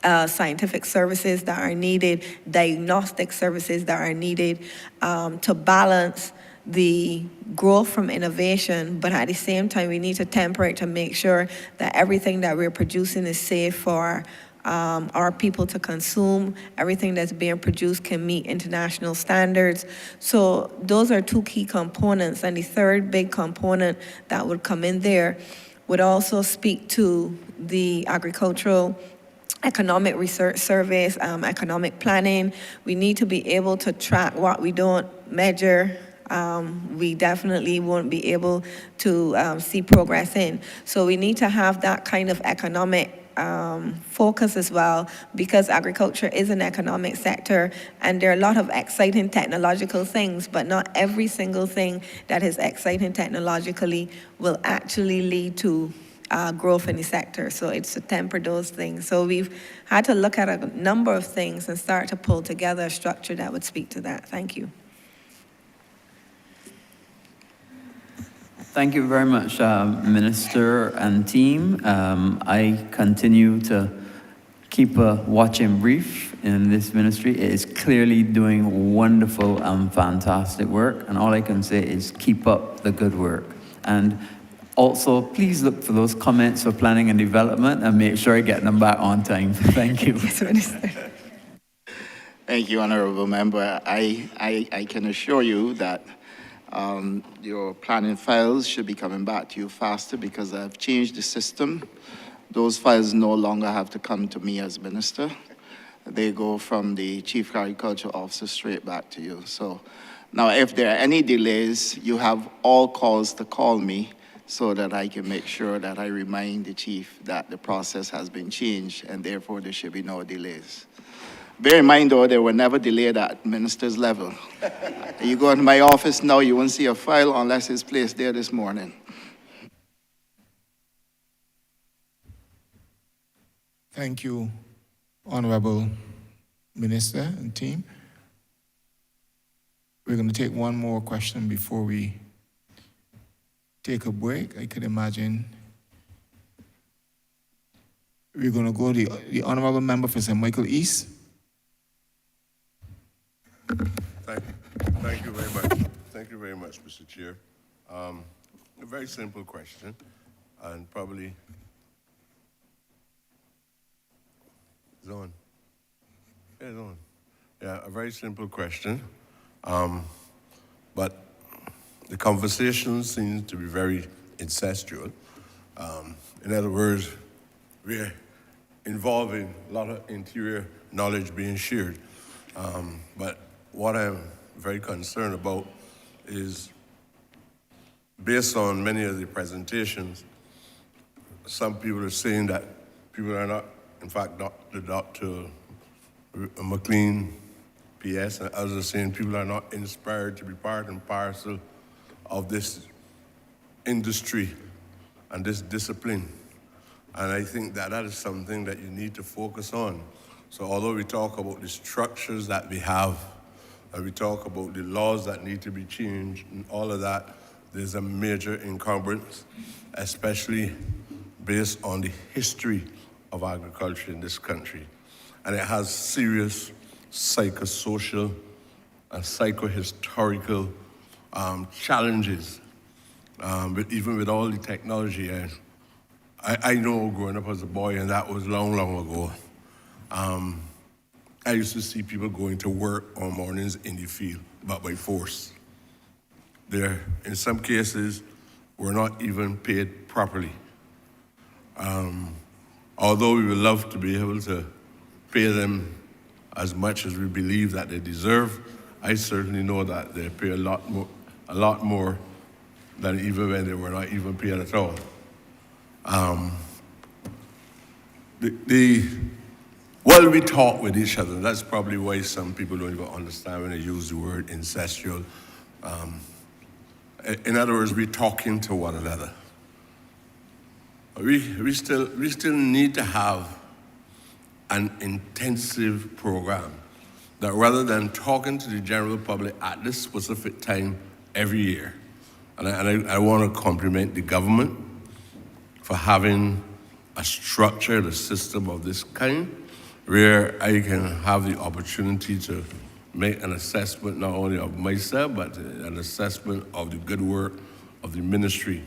scientific services that are needed, diagnostic services that are needed to balance the growth from innovation, but at the same time, we need to temper it to make sure that everything that we're producing is safe for our people to consume. Everything that's being produced can meet international standards. So those are two key components. And the third big component that would come in there would also speak to the agricultural economic research surveys, economic planning. We need to be able to track what we don't measure. We definitely won't be able to see progress in. So we need to have that kind of economic focus as well, because agriculture is an economic sector and there are a lot of exciting technological things, but not every single thing that is exciting technologically will actually lead to growth in the sector. So it's to temper those things. So we've had to look at a number of things and start to pull together a structure that would speak to that. Thank you. Thank you very much, Minister and team. I continue to keep a watching brief in this ministry. It is clearly doing wonderful and fantastic work, and all I can say is keep up the good work. And also, please look for those comments for planning and development and make sure I get them back on time. Thank you. Yes, Minister. Thank you, Honorable Member. I can assure you that your planning files should be coming back to you faster because I've changed the system. Those files no longer have to come to me as Minister. They go from the Chief Agriculture Officer straight back to you. So now if there are any delays, you have all calls to call me so that I can make sure that I remind the Chief that the process has been changed and therefore there should be no delays. Bear in mind, though, they were never delayed at minister's level. You go into my office now, you won't see a file unless it's placed there this morning. Thank you, Honorable Minister and team. We're going to take one more question before we take a break. I could imagine we're going to go to the Honorable Member for St. Michael East. Thank you very much. Thank you very much, Mr. Chair. A very simple question, and probably it's on. Yeah, it's on. Yeah, a very simple question, but the conversation seems to be very incestual. In other words, we're involving a lot of interior knowledge being shared, but what I'm very concerned about is, based on many of the presentations, some people are saying that people are not, in fact, Dr. McLean, PS, and others are saying people are not inspired to be part and parcel of this industry and this discipline. And I think that that is something that you need to focus on. So although we talk about the structures that we have, and we talk about the laws that need to be changed and all of that, there's a major encumbrance, especially based on the history of agriculture in this country. And it has serious psychosocial and psychohistorical challenges, but even with all the technology. I know growing up as a boy, and that was long, long ago, I used to see people going to work on mornings in the field, but by force. There, in some cases, were not even paid properly. Although we would love to be able to pay them as much as we believe that they deserve, I certainly know that they pay a lot more than even when they were not even paid at all. While we talk with each other, that's probably why some people don't even understand when they use the word incestual. In other words, we're talking to one another. We still need to have an intensive program that, rather than talking to the general public at this specific time every year, and I want to compliment the government for having a structure, a system of this kind, where I can have the opportunity to make an assessment not only of myself, but an assessment of the good work of the ministry.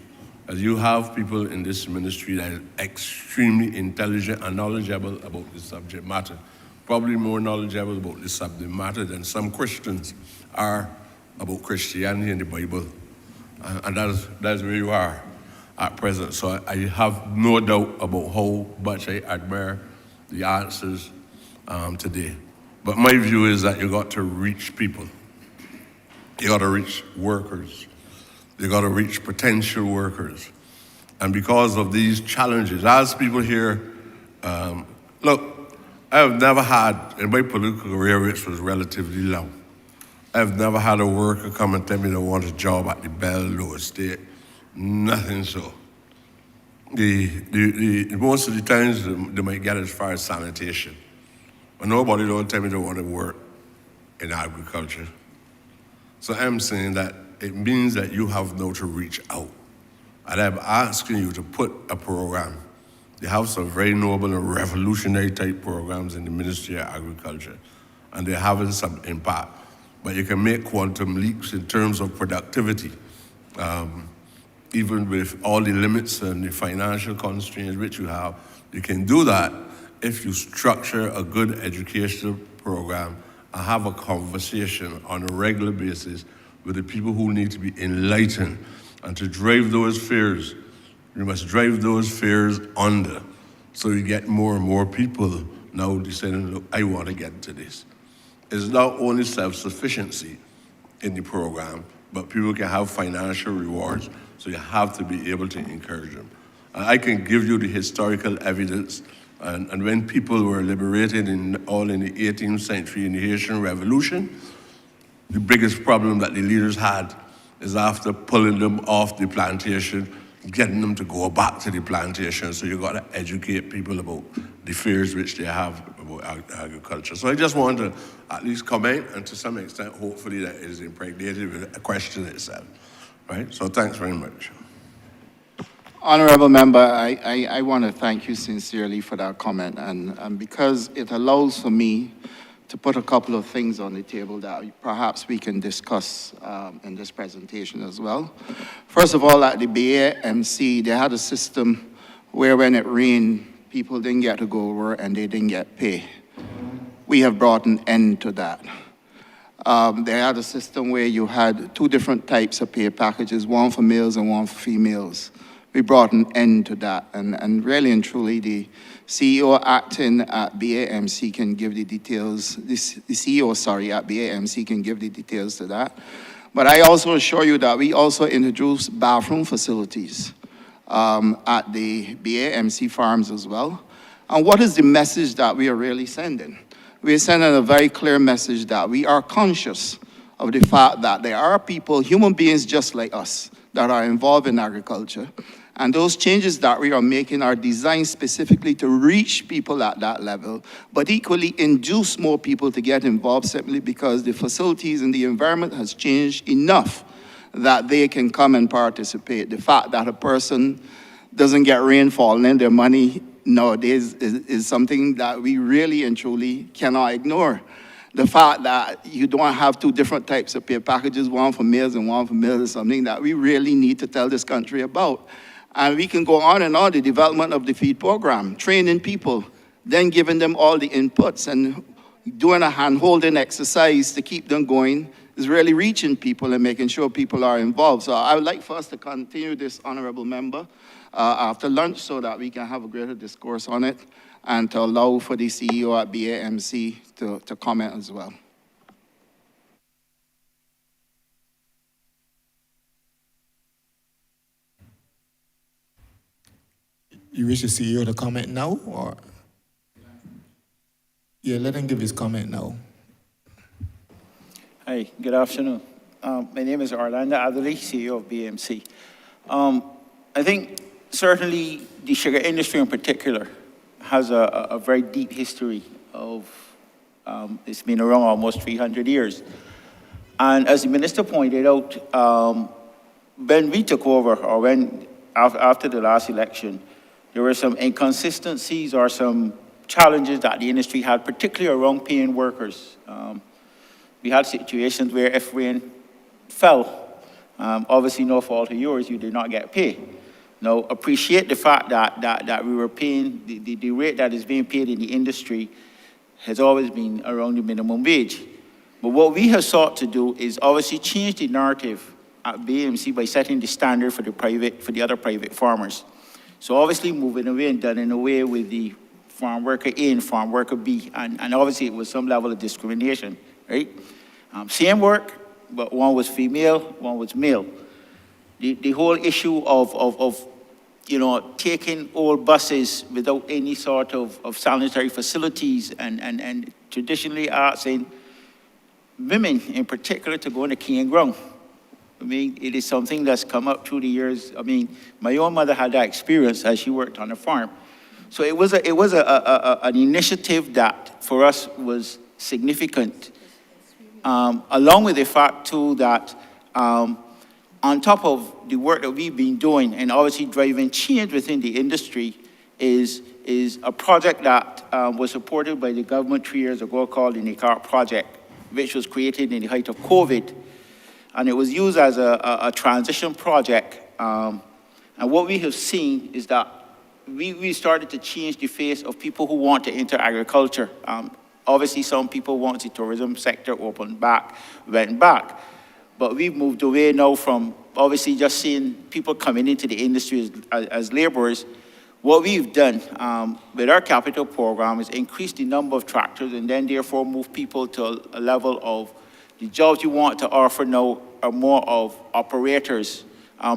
As you have people in this ministry that are extremely intelligent and knowledgeable about the subject matter, probably more knowledgeable about the subject matter than some Christians are about Christianity and the Bible. And that's where you are at present. So I have no doubt about how much I admire the answers today. But my view is that you got to reach people. You got to reach workers. You got to reach potential workers. And because of these challenges, as people here Look, I have never had, in my political career, which was relatively long, I've never had a worker come and tell me they want a job at the Bell or State. Nothing so. Most of the times they might get as far as sanitation. But nobody don't tell me they want to work in agriculture. So I'm saying that it means that you have now to reach out. And I'm asking you to put a program. They have some very noble and revolutionary type programs in the Ministry of Agriculture, and they're having some impact. But you can make quantum leaps in terms of productivity, even with all the limits and the financial constraints which you have. You can do that if you structure a good educational program and have a conversation on a regular basis with the people who need to be enlightened. And to drive those fears, you must drive those fears under. So you get more and more people now deciding, look, I want to get into this. It's not only self-sufficiency in the program, but people can have financial rewards. So you have to be able to encourage them. I can give you the historical evidence. And when people were liberated in the 18th century in the Haitian Revolution, the biggest problem that the leaders had is after pulling them off the plantation, getting them to go back to the plantation. So you got to educate people about the fears which they have about agriculture. So I just want to at least comment, and to some extent, hopefully that is impregnated with a question itself, right? So thanks very much. Honorable Member, I want to thank you sincerely for that comment, and because it allows for me to put a couple of things on the table that perhaps we can discuss in this presentation as well. First of all, at the BAMC, they had a system where when it rained, people didn't get to go over and they didn't get pay. We have brought an end to that. They had a system where you had two different types of pay packages, one for males and one for females. We brought an end to that, and really and truly, the CEO acting at BAMC can give the details, the CEO, sorry, at BAMC can give the details to that. But I also assure you that we also introduced bathroom facilities at the BAMC farms as well. And what is the message that we are really sending? We are sending a very clear message that we are conscious of the fact that there are people, human beings just like us, that are involved in agriculture. And those changes that we are making are designed specifically to reach people at that level, but equally induce more people to get involved simply because the facilities and the environment has changed enough that they can come and participate. The fact that a person doesn't get rainfall and their money nowadays is something that we really and truly cannot ignore. The fact that you don't have two different types of pay packages, one for males and one for males, is something that we really need to tell this country about. And we can go on and on, the development of the feed program, training people, then giving them all the inputs and doing a hand-holding exercise to keep them going is really reaching people and making sure people are involved. So I would like for us to continue this, honorable member, after lunch so that we can have a greater discourse on it and to allow for the CEO at BAMC to comment as well. You wish the CEO to comment now, or? Yeah, let him give his comment now. Hi, good afternoon. My name is Orlando Adderley, CEO of BAMC. I think certainly the sugar industry in particular has a very deep history of, it's been around almost 300 years. And as the minister pointed out, when we took over, or when after the last election, there were some inconsistencies or some challenges that the industry had, particularly around paying workers. We had situations where if rain fell, obviously no fault of yours, you did not get paid. Now, appreciate the fact that we were paying, the rate that is being paid in the industry has always been around the minimum wage. But what we have sought to do is obviously change the narrative at BAMC by setting the standard for the other private farmers. So obviously moving away and done away with the farm worker A and farm worker B, and obviously it was some level of discrimination, right? Same work, but one was female, one was male. The whole issue of you know, taking old buses without any sort of sanitary facilities and traditionally asking women in particular to go in the cane ground. I mean, it is something that's come up through the years. I mean, my own mother had that experience as she worked on a farm. So it was an initiative that for us was significant. Along with the fact too that on top of the work that we've been doing and obviously driving change within the industry is a project that was supported by the government 3 years ago called the NICAR project, which was created in the height of COVID. And it was used as a transition project. And what we have seen is that we started to change the face of people who want to enter agriculture. Obviously, some people want the tourism sector open back, went back. But we've moved away now from obviously just seeing people coming into the industry as laborers. What we've done with our capital program is increase the number of tractors and then therefore move people to a level of the jobs you want to offer now are more of operators,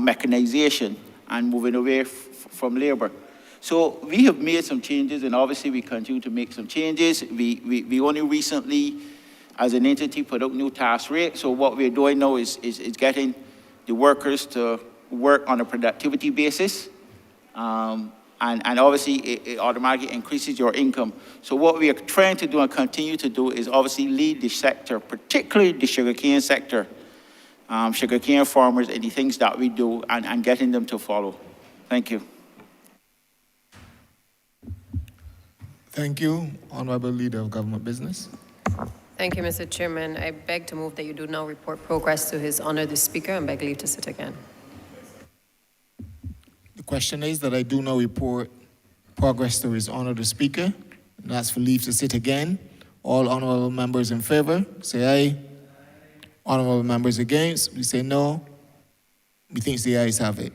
mechanization, and moving away from labor. So we have made some changes, and obviously we continue to make some changes. We only recently, as an entity, put out new task rates. So what we're doing now is getting the workers to work on a productivity basis. And obviously, it automatically increases your income. So what we are trying to do and continue to do is obviously lead the sector, particularly the sugarcane sector, sugarcane farmers, and the things that we do, and getting them to follow. Thank you. Thank you, Honorable Leader of Government Business. Thank you, Mr. Chairman. I beg to move that you do now report progress to His Honor the Speaker and beg leave to sit again. The question is that I do now report progress to His Honor the Speaker, and that's for leave to sit again. All honorable members in favor, say aye. Honorable members against, we say no. Methinks the ayes have it.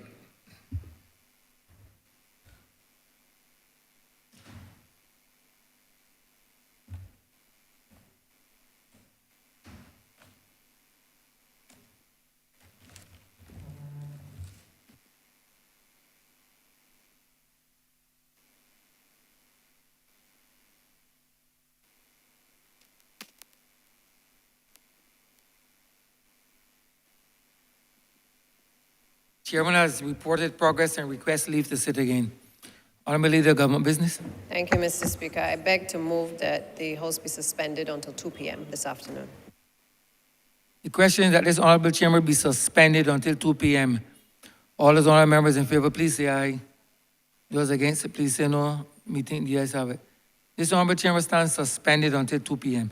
Chairman has reported progress and requests leave to sit again. Honorable Leader of Government Business. Thank you, Mr. Speaker. I beg to move that the House be suspended until 2 p.m. this afternoon. The question is that this Honorable Chamber be suspended until 2 p.m. All those honorable members in favor, please say aye. Those against it, please say no. Meeting the ayes have it. This Honorable Chamber stands suspended until 2 p.m.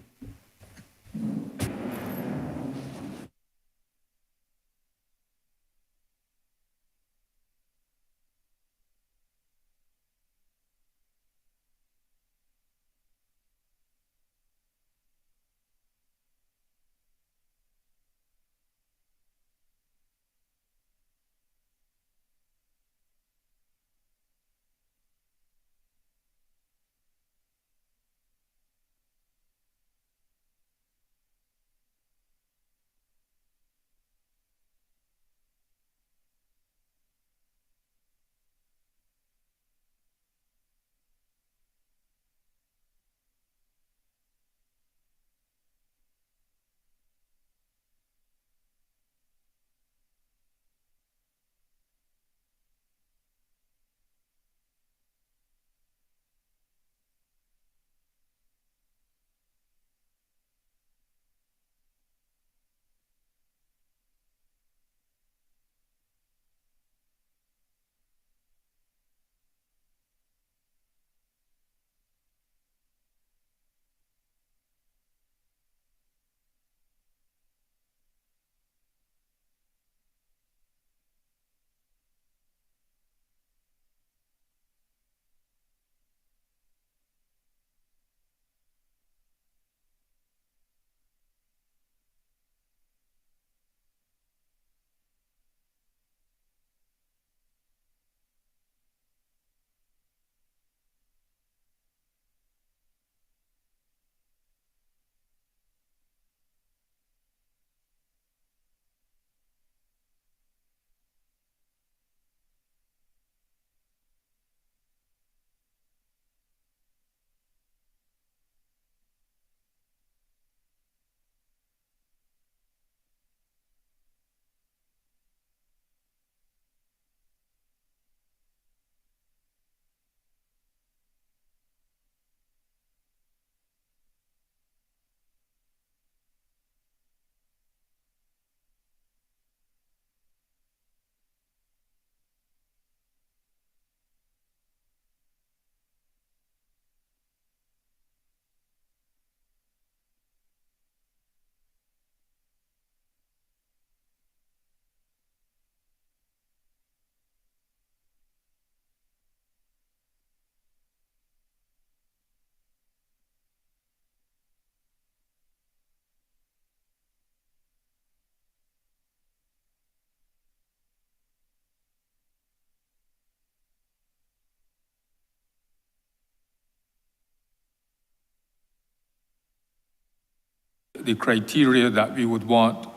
the criteria that we would want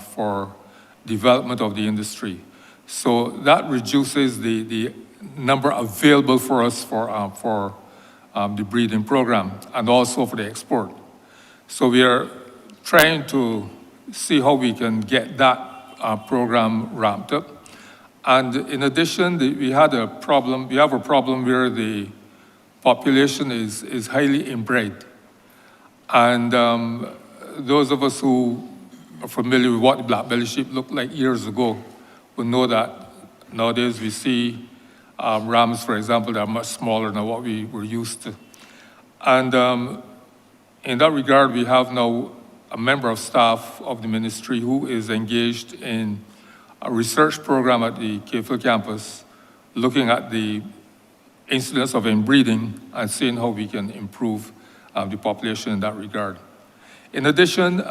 for development of the industry. So that reduces the number available for us for the breeding program and also for the export. So we are trying to see how we can get that program ramped up. And in addition, we have a problem where the population is highly inbred. And those of us who are familiar with what the black belly sheep looked like years ago will know that nowadays we see rams, for example, that are much smaller than what we were used to. And in that regard, we have now a member of staff of the ministry who is engaged in a research program at the Cave campus, looking at the incidence of inbreeding and seeing how we can improve the population in that regard. In addition,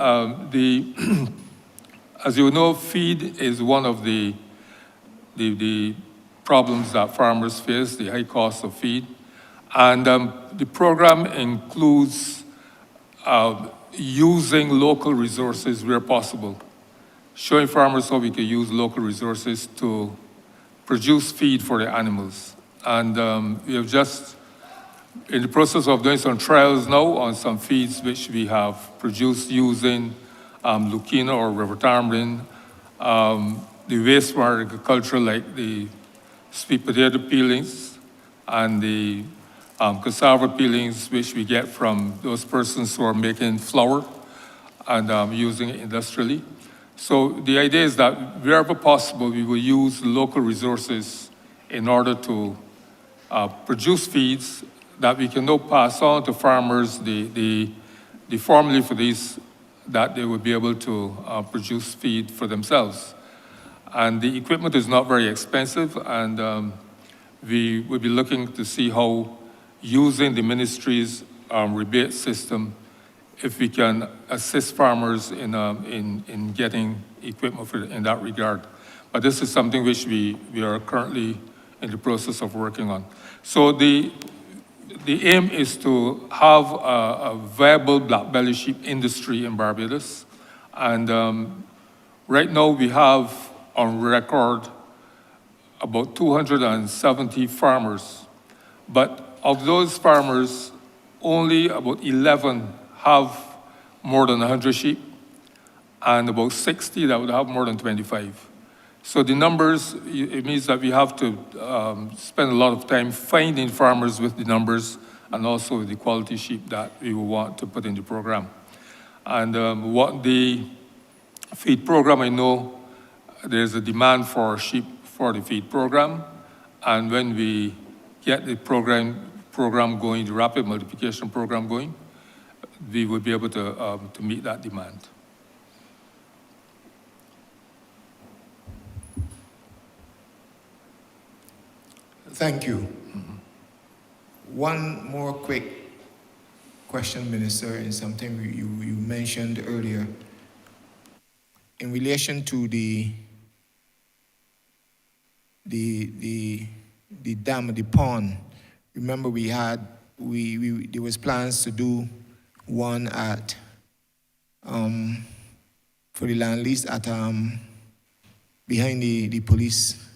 as you know, feed is one of the problems that farmers face, the high cost of feed. And the program includes using local resources where possible, showing farmers how we can use local resources to produce feed for the animals. And we have just in the process of doing some trials now on some feeds which we have produced using Lucina or river tamarind, the waste from agriculture like the sweet potato peelings and the cassava peelings which we get from those persons who are making flour and using it industrially. So the idea is that wherever possible, we will use local resources in order to produce feeds that we can now pass on to farmers the formula for these, that they will be able to produce feed for themselves. And the equipment is not very expensive, and we will be looking to see how using the ministry's rebate system, if we can assist farmers in getting equipment in that regard. But this is something which we are currently in the process of working on. So the aim is to have a viable black belly sheep industry in Barbados. And right now we have on record about 270 farmers. But of those farmers, only about 11 have more than 100 sheep, and about 60 that would have more than 25. So the numbers, it means that we have to spend a lot of time finding farmers with the numbers and also the quality sheep that we will want to put in the program. And what the feed program, I know there's a demand for sheep for the feed program. And when we get the program going, the rapid multiplication program going, we will be able to meet that demand. Thank you. One more quick question, Minister, and something you mentioned earlier. In relation to the dam, the pond, remember there was plans to do one at, for the land lease at, behind the police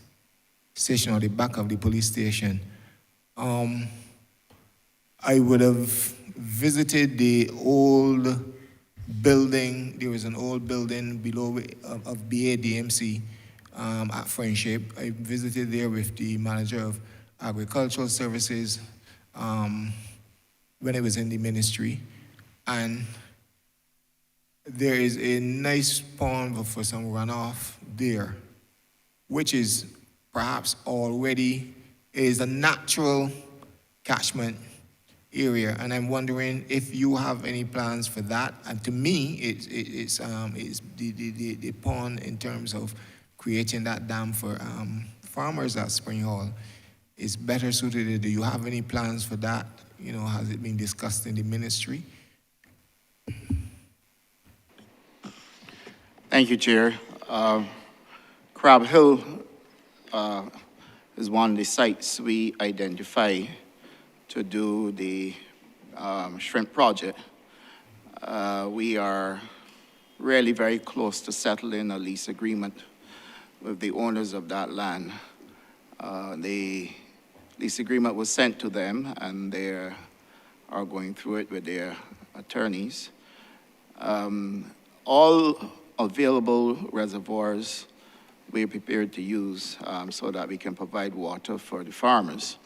station or the back of the police station. I would have visited the old building. There was an old building below of BADMC at Friendship. I visited there with the manager of agricultural services when I was in the ministry. And there is a nice pond for some runoff there, which is perhaps already is a natural catchment area, and I'm wondering if you have any plans for that. And to me, it's the pond in terms of creating that dam for farmers at Spring Hall is better suited. Do you have any plans for that? You know, has it been discussed in the ministry? Thank you, Chair. Crab Hill is one of the sites we identify to do the shrimp project. we are really very close to settling a lease agreement with the owners of that land. The lease agreement was sent to them, and they are going through it with their attorneys. All available reservoirs we're prepared to use so that we can provide water for the farmers.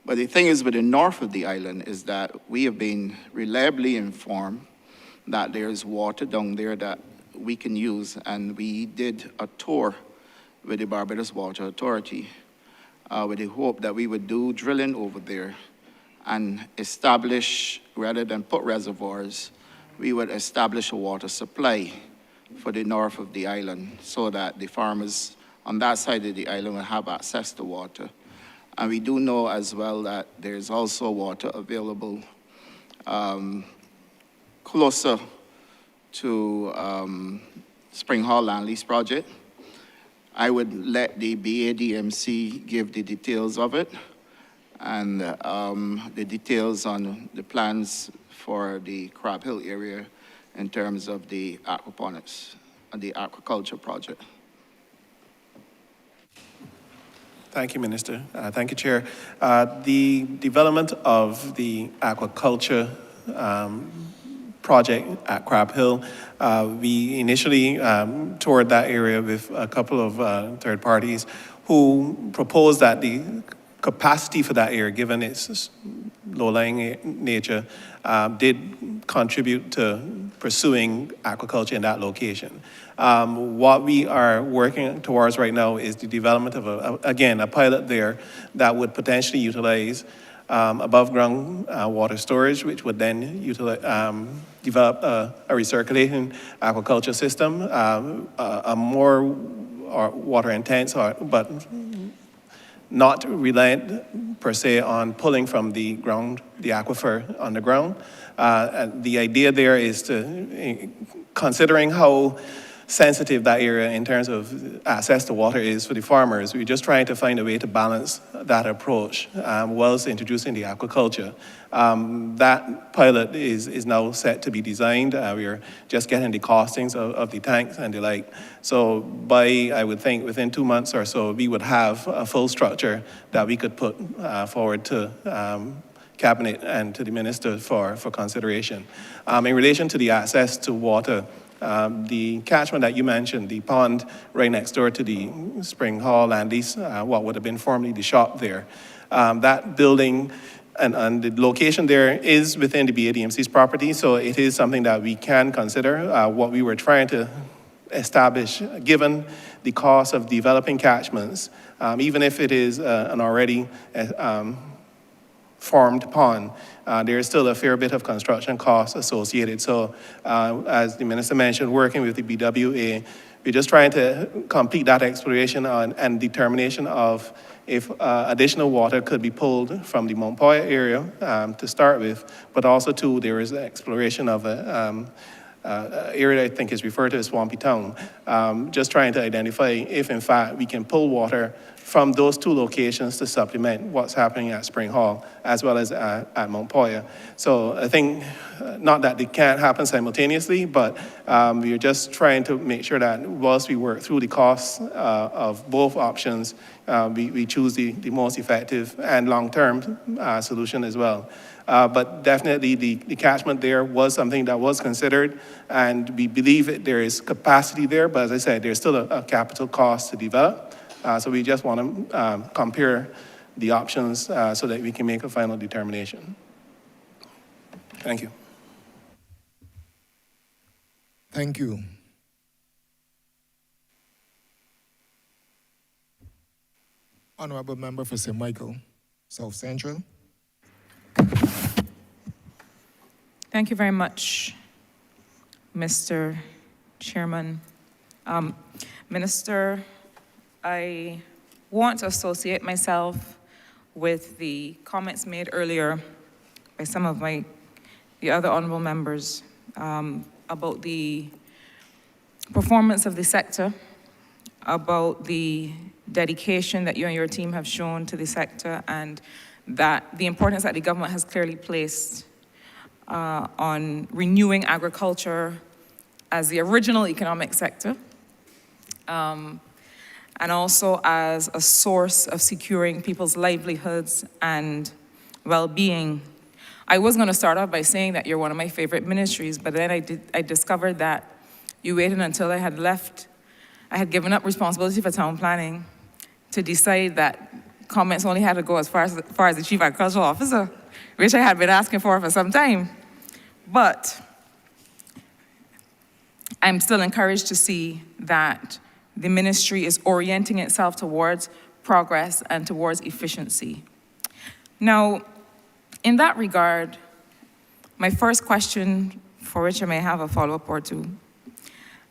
But the thing is with the north of the island is that we have been reliably informed that there's water down there that we can use, and we did a tour with the Barbados Water Authority with the hope that we would do drilling over there and establish, rather than put reservoirs, we would establish a water supply for the north of the island so that the farmers on that side of the island will have access to water. And we do know as well that there's also water available closer to Spring Hall Land Lease Project. I would let the BADMC give the details of it and the details on the plans for the Crab Hill area in terms of the aquaponics and the aquaculture project. Thank you, Minister. Thank you, Chair. The development of the aquaculture project at Crab Hill, we initially toured that area with a couple of third parties who proposed that the capacity for that area, given its low-lying nature, did contribute to pursuing aquaculture in that location. What we are working towards right now is the development of, again, a pilot there that would potentially utilize above-ground water storage, which would then develop a recirculating aquaculture system, a more water-intense, but not reliant per se on pulling from the ground, the aquifer underground. The idea there is to, considering how sensitive that area in terms of access to water is for the farmers, we're just trying to find a way to balance that approach whilst introducing the aquaculture. That pilot is now set to be designed. We are just getting the costings of the tanks and the like. So by, I would think, within 2 months or so, we would have a full structure that we could put forward to Cabinet and to the Minister for consideration. In relation to the access to water, the catchment that you mentioned, the pond right next door to the Spring Hall Land Lease, what would have been formerly the shop there, that building and the location there is within the BADMC's property, so it is something that we can consider. What we were trying to establish, given the cost of developing catchments, even if it is an already formed pond, there is still a fair bit of construction costs associated. So as the Minister mentioned, working with the BWA, we're just trying to complete that exploration and determination of if additional water could be pulled from the Mount Poya area to start with, but also too, there is exploration of a area I think is referred to as Swampy Town, just trying to identify if in fact we can pull water from those two locations to supplement what's happening at Spring Hall as well as at Mount Poya. So I think not that they can't happen simultaneously, but we're just trying to make sure that whilst we work through the costs of both options, we choose the most effective and long-term solution as well. But definitely the catchment there was something that was considered, and we believe there is capacity there, but as I said, there's still a capital cost to develop. So we just want to compare the options so that we can make a final determination. Thank you. Thank you. Honorable Member for St. Michael, South Central. Thank you very much, Mr. Chairman. Minister, I want to associate myself with the comments made earlier by some of the other honorable members about the performance of the sector, about the dedication that you and your team have shown to the sector, and that the importance that the government has clearly placed on renewing agriculture as the original economic sector, and also as a source of securing people's livelihoods and well-being. I was going to start off by saying that you're one of my favorite ministries, but then I discovered that you waited until I had left. I had given up responsibility for town planning to decide that comments only had to go as far as the chief agricultural officer, which I had been asking for some time. But I'm still encouraged to see that the ministry is orienting itself towards progress and towards efficiency. Now, in that regard, my first question, for which I may have a follow-up or two,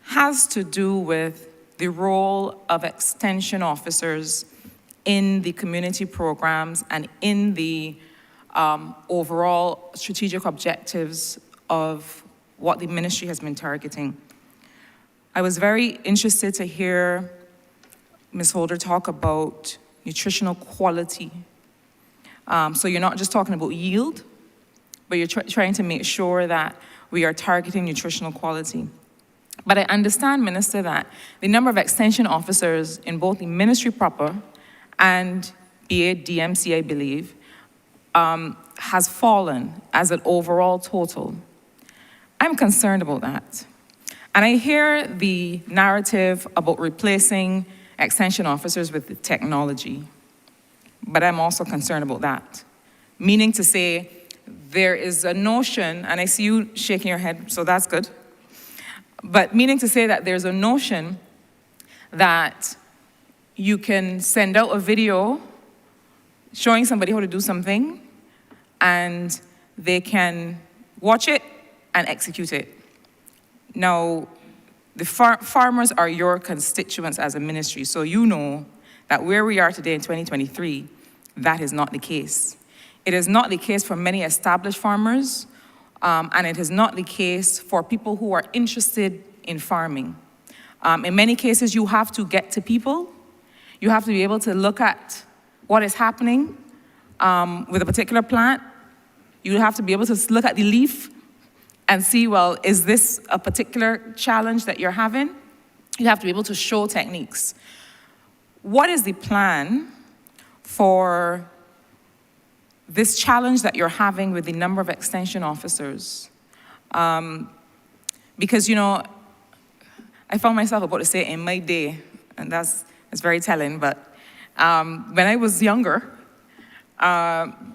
has to do with the role of extension officers in the community programs and in the overall strategic objectives of what the ministry has been targeting. I was very interested to hear Ms. Holder talk about nutritional quality. So you're not just talking about yield, but you're trying to make sure that we are targeting nutritional quality. But I understand, Minister, that the number of extension officers in both the ministry proper and DMC, I believe, has fallen as an overall total. I'm concerned about that. And I hear the narrative about replacing extension officers with technology, but I'm also concerned about that. Meaning to say, there is a notion, and I see you shaking your head, so that's good, but meaning to say that there's a notion that you can send out a video showing somebody how to do something, and they can watch it and execute it. Now, the farmers are your constituents as a ministry, so you know that where we are today in 2023, that is not the case. It is not the case for many established farmers, and it is not the case for people who are interested in farming. In many cases, you have to get to people. You have to be able to look at what is happening with a particular plant. You have to be able to look at the leaf and see, well, is this a particular challenge that you're having? You have to be able to show techniques. What is the plan for this challenge that you're having with the number of extension officers? Because, you know, I found myself about to say in my day, and that's very telling, but when I was younger,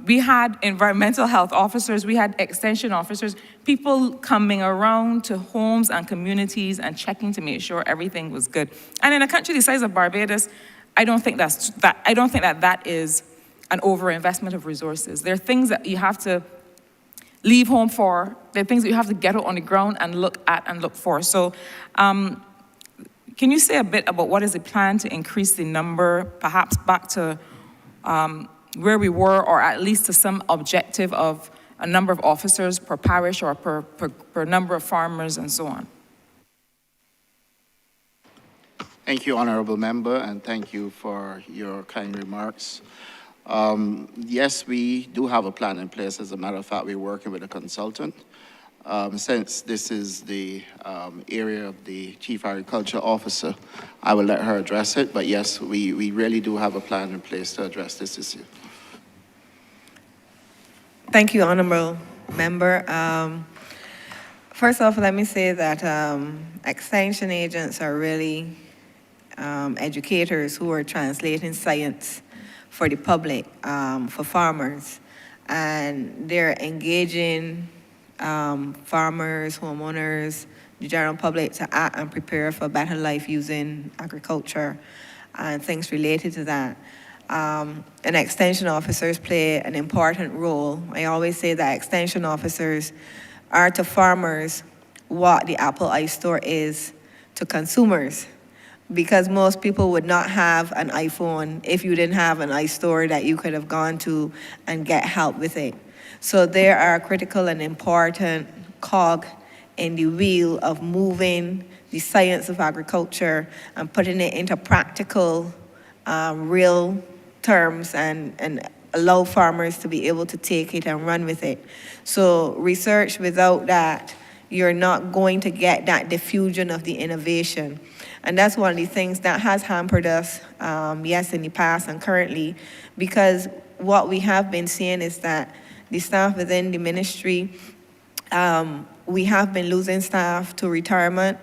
we had environmental health officers, we had extension officers, people coming around to homes and communities and checking to make sure everything was good. And in a country the size of Barbados, I don't think that is an overinvestment of resources. There are things that you have to leave home for. There are things that you have to get out on the ground and look at and look for. So can you say a bit about what is the plan to increase the number, perhaps back to where we were, or at least to some objective of a number of officers per parish or per number of farmers and so on? Thank you, Honorable Member, and thank you for your kind remarks. Yes, we do have a plan in place. As a matter of fact, we're working with a consultant. Since this is the area of the Chief Agriculture Officer, I will let her address it. But yes, we really do have a plan in place to address this issue. Thank you, Honorable Member. First off, let me say that extension agents are really educators who are translating science for the public, for farmers. And they're engaging farmers, homeowners, the general public to act and prepare for a better life using agriculture and things related to that. And extension officers play an important role. I always say that extension officers are to farmers what the Apple iStore is to consumers, because most people would not have an iPhone if you didn't have an iStore that you could have gone to and get help with it. So they are a critical and important cog in the wheel of moving the science of agriculture and putting it into practical, real terms and allow farmers to be able to take it and run with it. So research without that, you're not going to get that diffusion of the innovation. And that's one of the things that has hampered us, yes, in the past and currently, because what we have been seeing is that the staff within the ministry, we have been losing staff to retirement.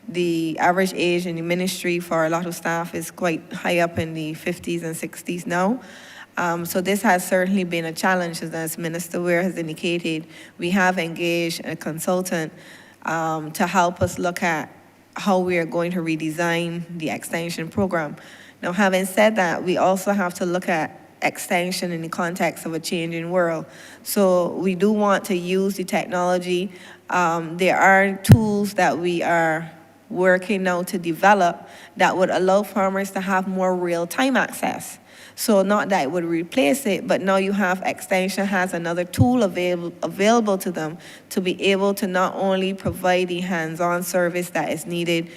The average age in the ministry for a lot of staff is quite high up in the 50s and 60s now. So this has certainly been a challenge, as Minister Ware has indicated. We have engaged a consultant to help us look at how we are going to redesign the extension program. Now, having said that, we also have to look at extension in the context of a changing world. So we do want to use the technology. There are tools that we are working now to develop that would allow farmers to have more real-time access. So not that it would replace it, but now you have Extension has another tool available to them to be able to not only provide the hands-on service that is needed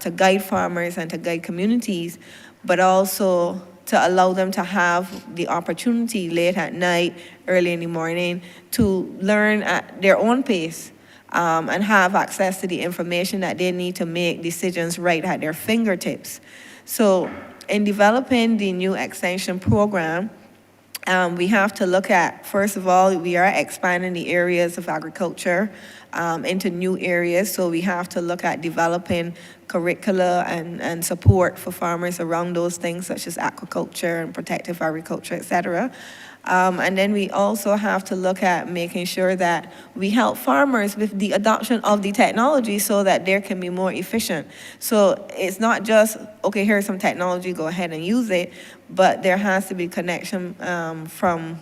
to guide farmers and to guide communities, but also to allow them to have the opportunity late at night, early in the morning, to learn at their own pace and have access to the information that they need to make decisions right at their fingertips. So in developing the new extension program, we have to look at, first of all, we are expanding the areas of agriculture into new areas. So we have to look at developing curricula and support for farmers around those things, such as aquaculture and protective agriculture, et cetera. And then we also have to look at making sure that we help farmers with the adoption of the technology so that they can be more efficient. So it's not just, okay, here's some technology, go ahead and use it, but there has to be connection from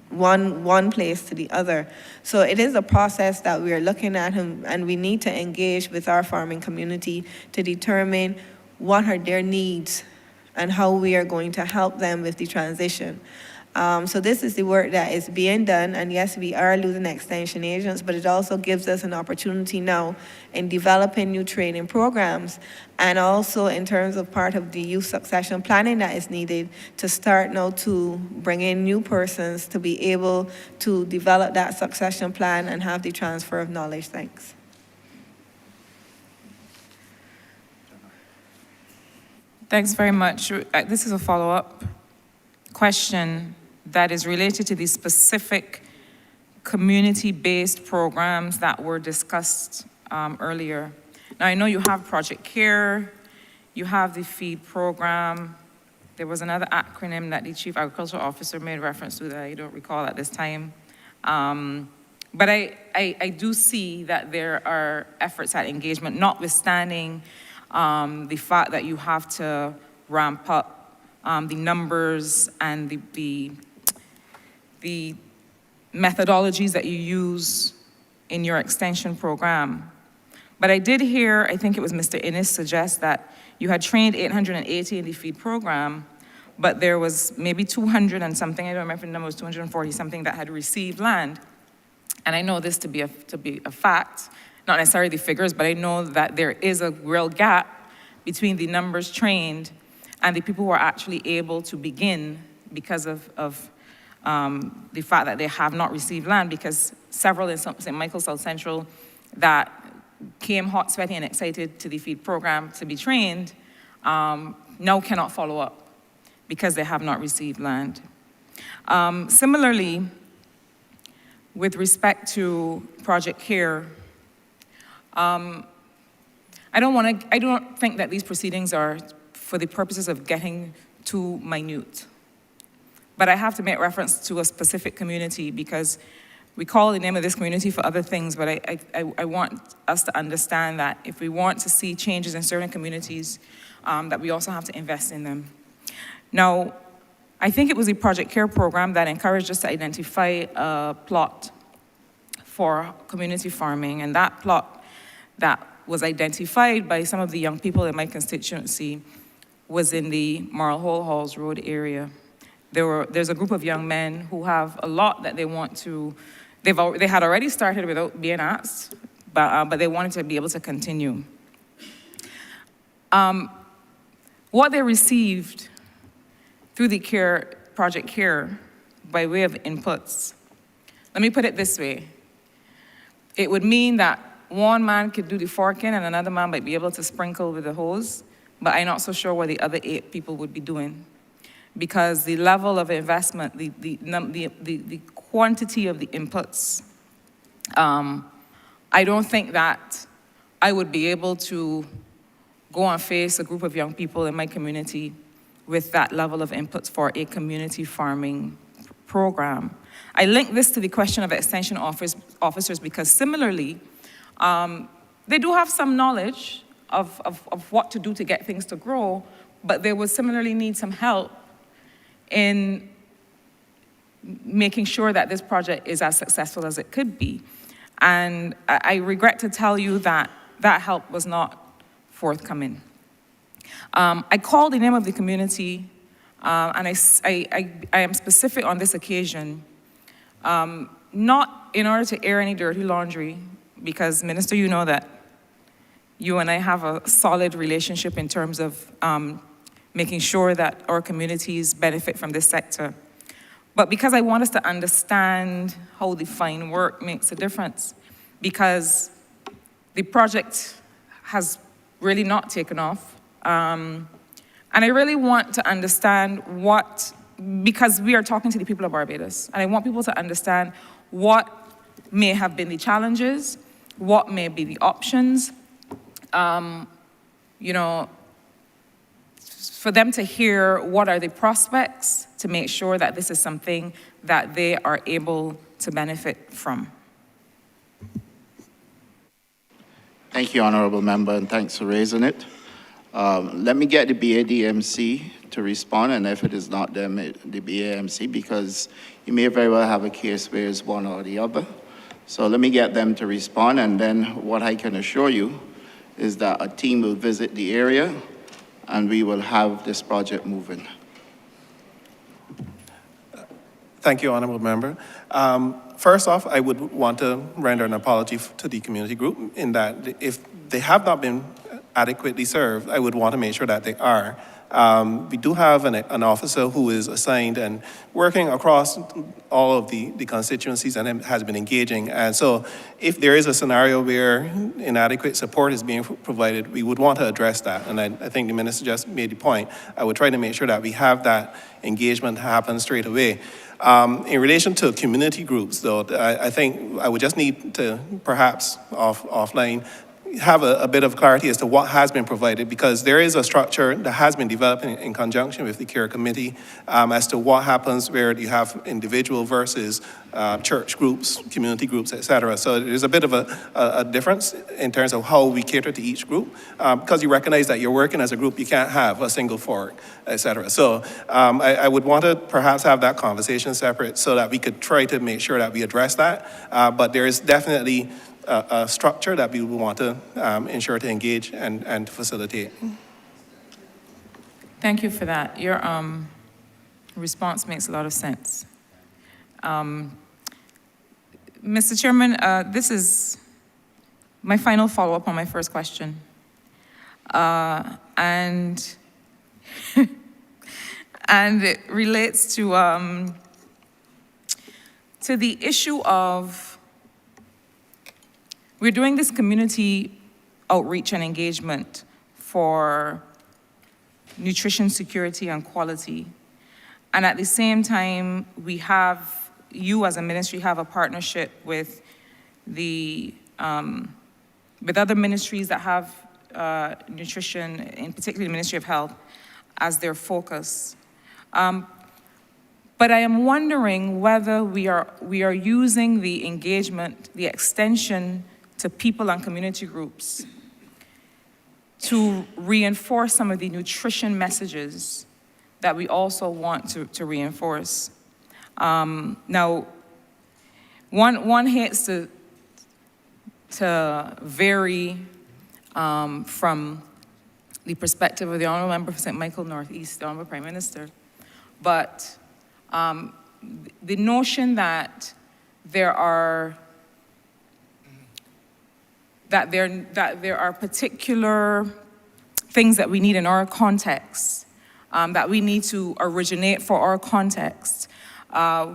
one place to the other. So it is a process that we are looking at, and we need to engage with our farming community to determine what are their needs and how we are going to help them with the transition. So this is the work that is being done, and yes, we are losing extension agents, but it also gives us an opportunity now in developing new training programs, and also in terms of part of the youth succession planning that is needed to start now to bring in new persons to be able to develop that succession plan and have the transfer of knowledge. Thanks. Thanks very much. This is a follow-up question that is related to the specific community-based programs that were discussed earlier. Now, I know you have Project CARE, you have the FEED program. There was another acronym that the Chief Agricultural Officer made reference to that I don't recall at this time. But I do see that there are efforts at engagement, notwithstanding the fact that you have to ramp up the numbers and the methodologies that you use in your extension program. But I did hear, I think it was Mr. Innes, suggest that you had trained 880 in the FEED program, but there was maybe 200 and something, I don't remember the number, was 240 something that had received land. And I know this to be a fact, not necessarily the figures, but I know that there is a real gap between the numbers trained and the people who are actually able to begin because of the fact that they have not received land, because several in St. Michael South Central that came hot, sweaty, and excited to the FEED program to be trained now cannot follow up because they have not received land. Similarly, with respect to Project CARE, I don't think that these proceedings are for the purposes of getting too minute. But I have to make reference to a specific community because we call the name of this community for other things, but I want us to understand that if we want to see changes in certain communities, that we also have to invest in them. Now, I think it was the Project CARE program that encouraged us to identify a plot for community farming, and that plot that was identified by some of the young people in my constituency was in the Marl Hole Halls Road area. There's a group of young men who have a lot that they want to, they had already started without being asked, but they wanted to be able to continue. What they received through the Project CARE by way of inputs. Let me put it this way. It would mean that one man could do the forking and another man might be able to sprinkle with the hose, but I'm not so sure what the other 8 people would be doing. Because the level of investment, the quantity of the inputs, I don't think that I would be able to go and face a group of young people in my community with that level of inputs for a community farming program. I link this to the question of extension officers because similarly, they do have some knowledge of what to do to get things to grow, but they would similarly need some help in making sure that this project is as successful as it could be. And I regret to tell you that that help was not forthcoming. I called the name of the community, and I am specific on this occasion, not in order to air any dirty laundry, because Minister, you know that you and I have a solid relationship in terms of making sure that our communities benefit from this sector. But because I want us to understand how the fine work makes a difference, because the project has really not taken off. And I really want to understand because we are talking to the people of Barbados, and I want people to understand what may have been the challenges, what may be the options, for them to hear what are the prospects to make sure that this is something that they are able to benefit from. Thank you, Honorable Member, and thanks for raising it. Let me get the BADMC to respond, and if it is not them, the BAMC, because you may very well have a case where it's one or the other. So let me get them to respond, and then what I can assure you is that a team will visit the area, and we will have this project moving. Thank you, Honourable Member. First off, I would want to render an apology to the community group in that if they have not been adequately served, I would want to make sure that they are. We do have an officer who is assigned and working across all of the constituencies and has been engaging. And so if there is a scenario where inadequate support is being provided, we would want to address that. And I think the Minister just made the point. I would try to make sure that we have that engagement happen straight away. In relation to community groups, though, I think I would just need to perhaps offline have a bit of clarity as to what has been provided, because there is a structure that has been developed in conjunction with the CARE Committee as to what happens where you have individual versus church groups, community groups, etc. So there's a bit of a difference in terms of how we cater to each group, because you recognize that you're working as a group, you can't have a single fork, etc. So I would want to perhaps have that conversation separate so that we could try to make sure that we address that, but there is definitely a structure that we would want to ensure to engage and facilitate. Thank you for that. Your response makes a lot of sense. Mr. Chairman, this is my final follow-up on my first question. And it relates to the issue of we're doing this community outreach and engagement for nutrition security and quality. And at the same time, you as a ministry have a partnership with with other ministries that have nutrition, in particular the Ministry of Health, as their focus. But I am wondering whether we are using the engagement, the extension to people and community groups to reinforce some of the nutrition messages that we also want to reinforce. Now, one hates to vary from the perspective of the Honourable Member for St. Michael Northeast, the Honourable Prime Minister, but the notion that there are particular things that we need in our context, that we need to originate for our context.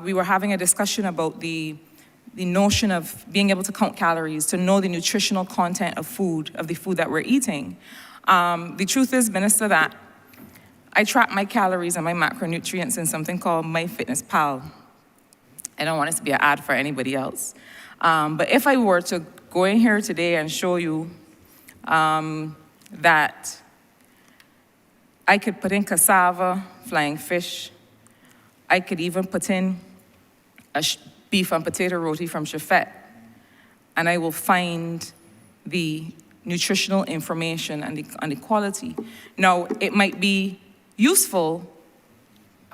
we were having a discussion about the notion of being able to count calories, to know the nutritional content of food, of the food that we're eating. The truth is, Minister, that I track my calories and my macronutrients in something called MyFitnessPal. I don't want it to be an ad for anybody else. But if I were to go in here today and show you that I could put in cassava, flying fish, I could even put in a beef and potato roti from Chefette, and I will find the nutritional information and the quality. Now, it might be useful,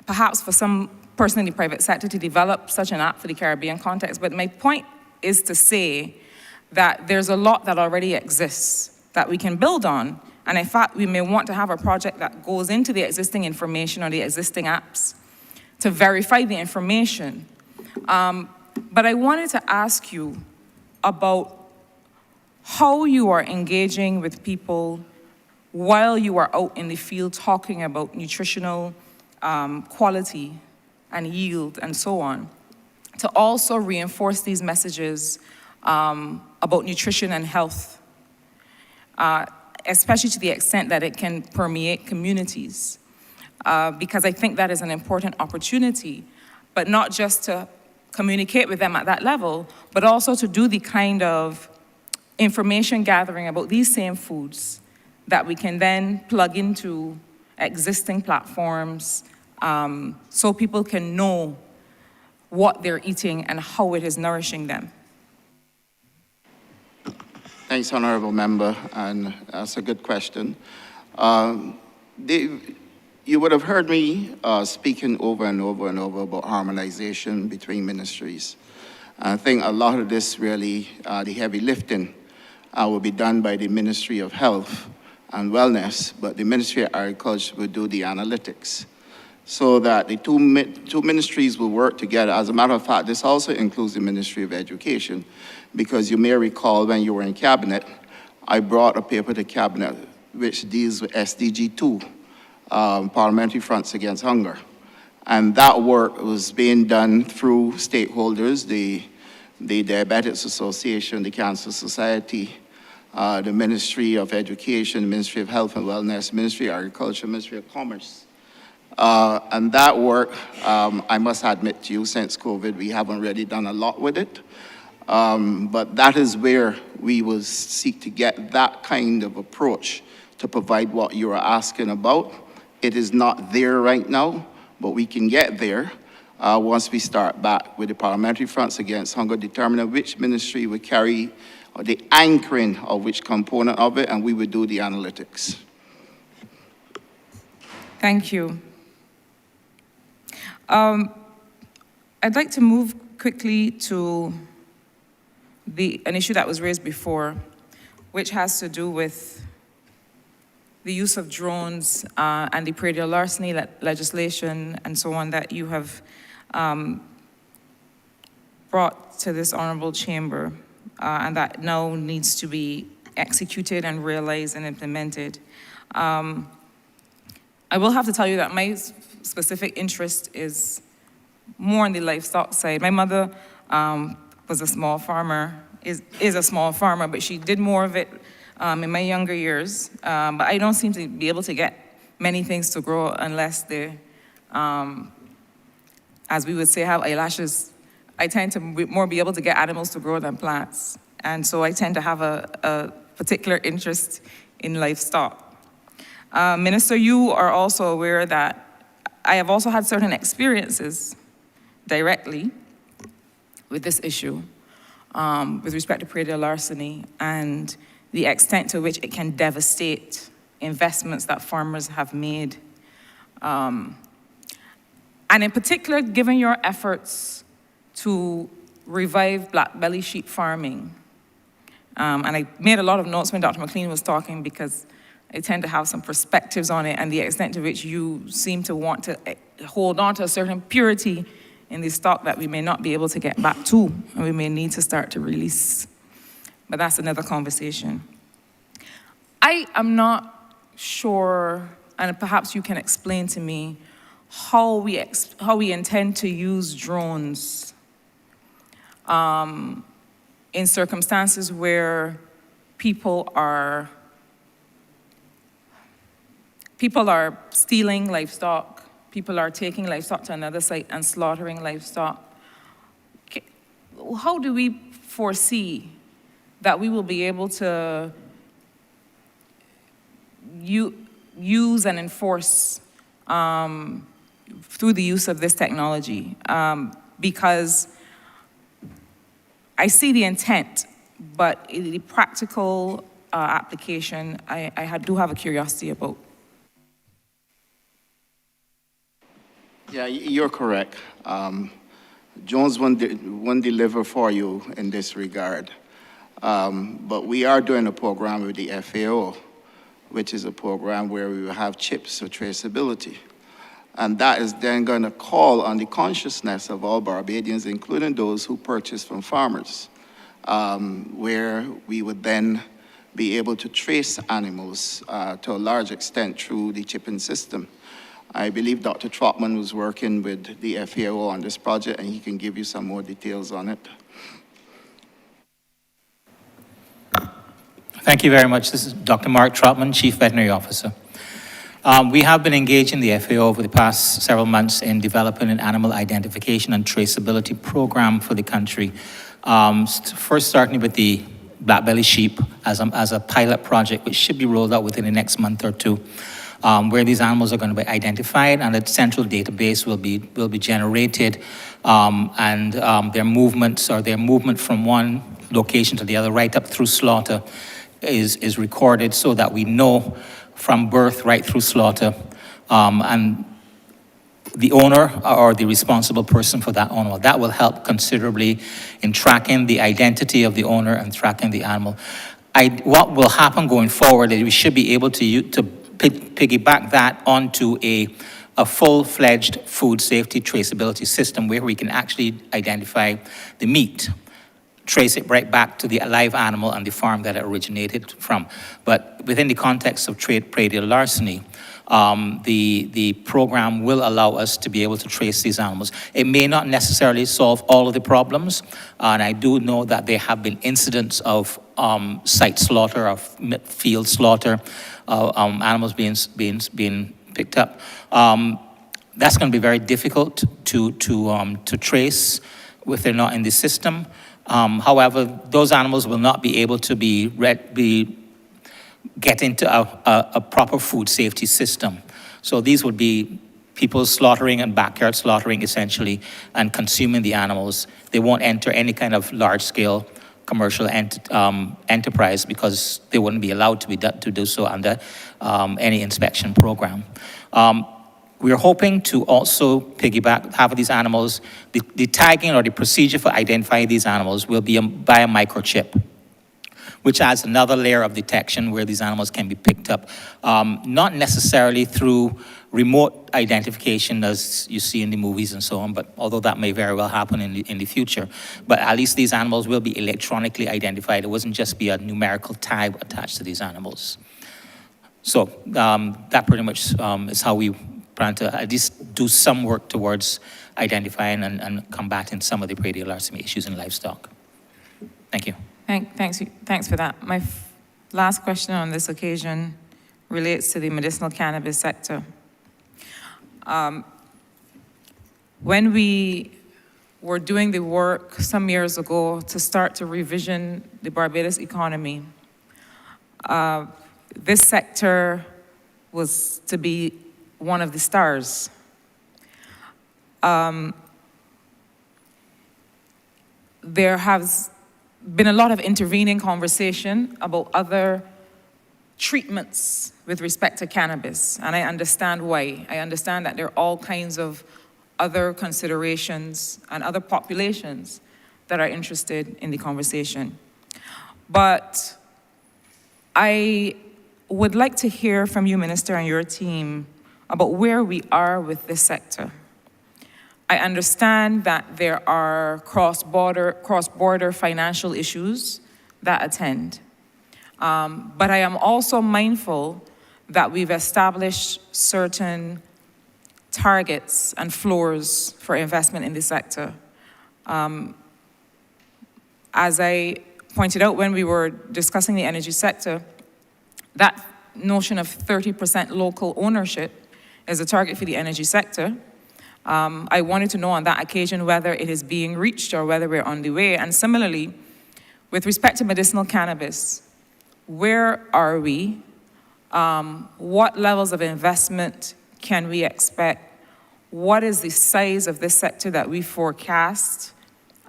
perhaps for some person in the private sector to develop such an app for the Caribbean context, but my point is to say that there's a lot that already exists that we can build on, and in fact, we may want to have a project that goes into the existing information or the existing apps to verify the information. But I wanted to ask you about how you are engaging with people while you are out in the field talking about nutritional quality and yield and so on, to also reinforce these messages about nutrition and health, especially to the extent that it can permeate communities. Because I think that is an important opportunity, but not just to communicate with them at that level, but also to do the kind of information gathering about these same foods that we can then plug into existing platforms so people can know what they're eating and how it is nourishing them. Thanks, Honorable Member, and that's a good question. You would have heard me speaking over and over and over about harmonization between ministries. I think a lot of this really, the heavy lifting will be done by the Ministry of Health and Wellness, but the Ministry of Agriculture will do the analytics, so that the two ministries will work together. As a matter of fact, this also includes the Ministry of Education, because you may recall when you were in Cabinet, I brought a paper to Cabinet which deals with SDG 2, Parliamentary Fronts Against Hunger. And that work was being done through stakeholders, the Diabetics Association, the Cancer Society, the Ministry of Education, the Ministry of Health and Wellness, Ministry of Agriculture, Ministry of Commerce. And that work, I must admit to you, since COVID, we haven't really done a lot with it. But that is where we will seek to get that kind of approach to provide what you are asking about. It is not there right now, but we can get there once we start back with the Parliamentary Fronts Against Hunger, determining which ministry will carry the anchoring of which component of it, and we will do the analytics. Thank you. I'd like to move quickly to an issue that was raised before, which has to do with the use of drones and the predial larceny legislation and so on that you have brought to this honorable chamber and that now needs to be executed and realized and implemented. I will have to tell you that my specific interest is more on the livestock side. My mother was a small farmer, is a small farmer, but she did more of it in my younger years. But I don't seem to be able to get many things to grow unless they, as we would say, have eyelashes. I tend to more be able to get animals to grow than plants. And so I tend to have a particular interest in livestock. Minister, you are also aware that I have also had certain experiences directly with this issue with respect to predial larceny and the extent to which it can devastate investments that farmers have made. And in particular, given your efforts to revive black belly sheep farming, and I made a lot of notes when Dr. McLean was talking because I tend to have some perspectives on it and the extent to which you seem to want to hold on to a certain purity in the stock that we may not be able to get back to and we may need to start to release. But that's another conversation. I am not sure, and perhaps you can explain to me, how we intend to use drones in circumstances where people are stealing livestock, people are taking livestock to another site and slaughtering livestock. How do we foresee that we will be able to use and enforce through the use of this technology? Because I see the intent, but the practical application, I do have a curiosity about. Yeah, you're correct. Jones won't deliver for you in this regard. But we are doing a program with the FAO, which is a program where we will have chips for traceability. And that is then going to call on the consciousness of all Barbadians, including those who purchase from farmers, where we would then be able to trace animals to a large extent through the chipping system. I believe Dr. Trotman was working with the FAO on this project, and he can give you some more details on it. Thank you very much. This is Dr. Mark Trotman, Chief Veterinary Officer. We have been engaging the FAO over the past several months in developing an animal identification and traceability program for the country. First starting with the black-belly sheep as a pilot project, which should be rolled out within the next month or two, where these animals are going to be identified and a central database will be generated, and their movements or their movement from one location to the other right up through slaughter is recorded so that we know from birth right through slaughter, and the owner or the responsible person for that animal. That will help considerably in tracking the identity of the owner and tracking the animal. What will happen going forward is we should be able to piggyback that onto a full-fledged food safety traceability system where we can actually identify the meat, trace it right back to the live animal and the farm that it originated from. But within the context of trade predial larceny, the program will allow us to be able to trace these animals. It may not necessarily solve all of the problems, and I do know that there have been incidents of site slaughter, of field slaughter, animals being picked up. That's going to be very difficult to trace if they're not in the system. However, those animals will not be able to get into a proper food safety system. So these would be people slaughtering and backyard slaughtering essentially and consuming the animals. They won't enter any kind of large-scale commercial enterprise because they wouldn't be allowed to do so under any inspection program. We're hoping to also piggyback half of these animals. The tagging or the procedure for identifying these animals will be by a microchip, which adds another layer of detection where these animals can be picked up. Not necessarily through remote identification as you see in the movies and so on, but although that may very well happen in the future. But at least these animals will be electronically identified. It wasn't just be a numerical tag attached to these animals. So that pretty much is how we plan to at least do some work towards identifying and combating some of the predial larceny issues in livestock. Thank you. Thanks for that. My last question on this occasion relates to the medicinal cannabis sector. When we were doing the work some years ago to start to revision the Barbados economy, this sector was to be one of the stars. There has been a lot of intervening conversation about other treatments with respect to cannabis, and I understand why. I understand that there are all kinds of other considerations and other populations that are interested in the conversation. But I would like to hear from you, Minister, and your team about where we are with this sector. I understand that there are cross-border financial issues that attend. But I am also mindful that we've established certain targets and floors for investment in this sector. As I pointed out when we were discussing the energy sector, that notion of 30% local ownership is a target for the energy sector. I wanted to know on that occasion whether it is being reached or whether we're on the way. And similarly, with respect to medicinal cannabis, where are we? What levels of investment can we expect? What is the size of this sector that we forecast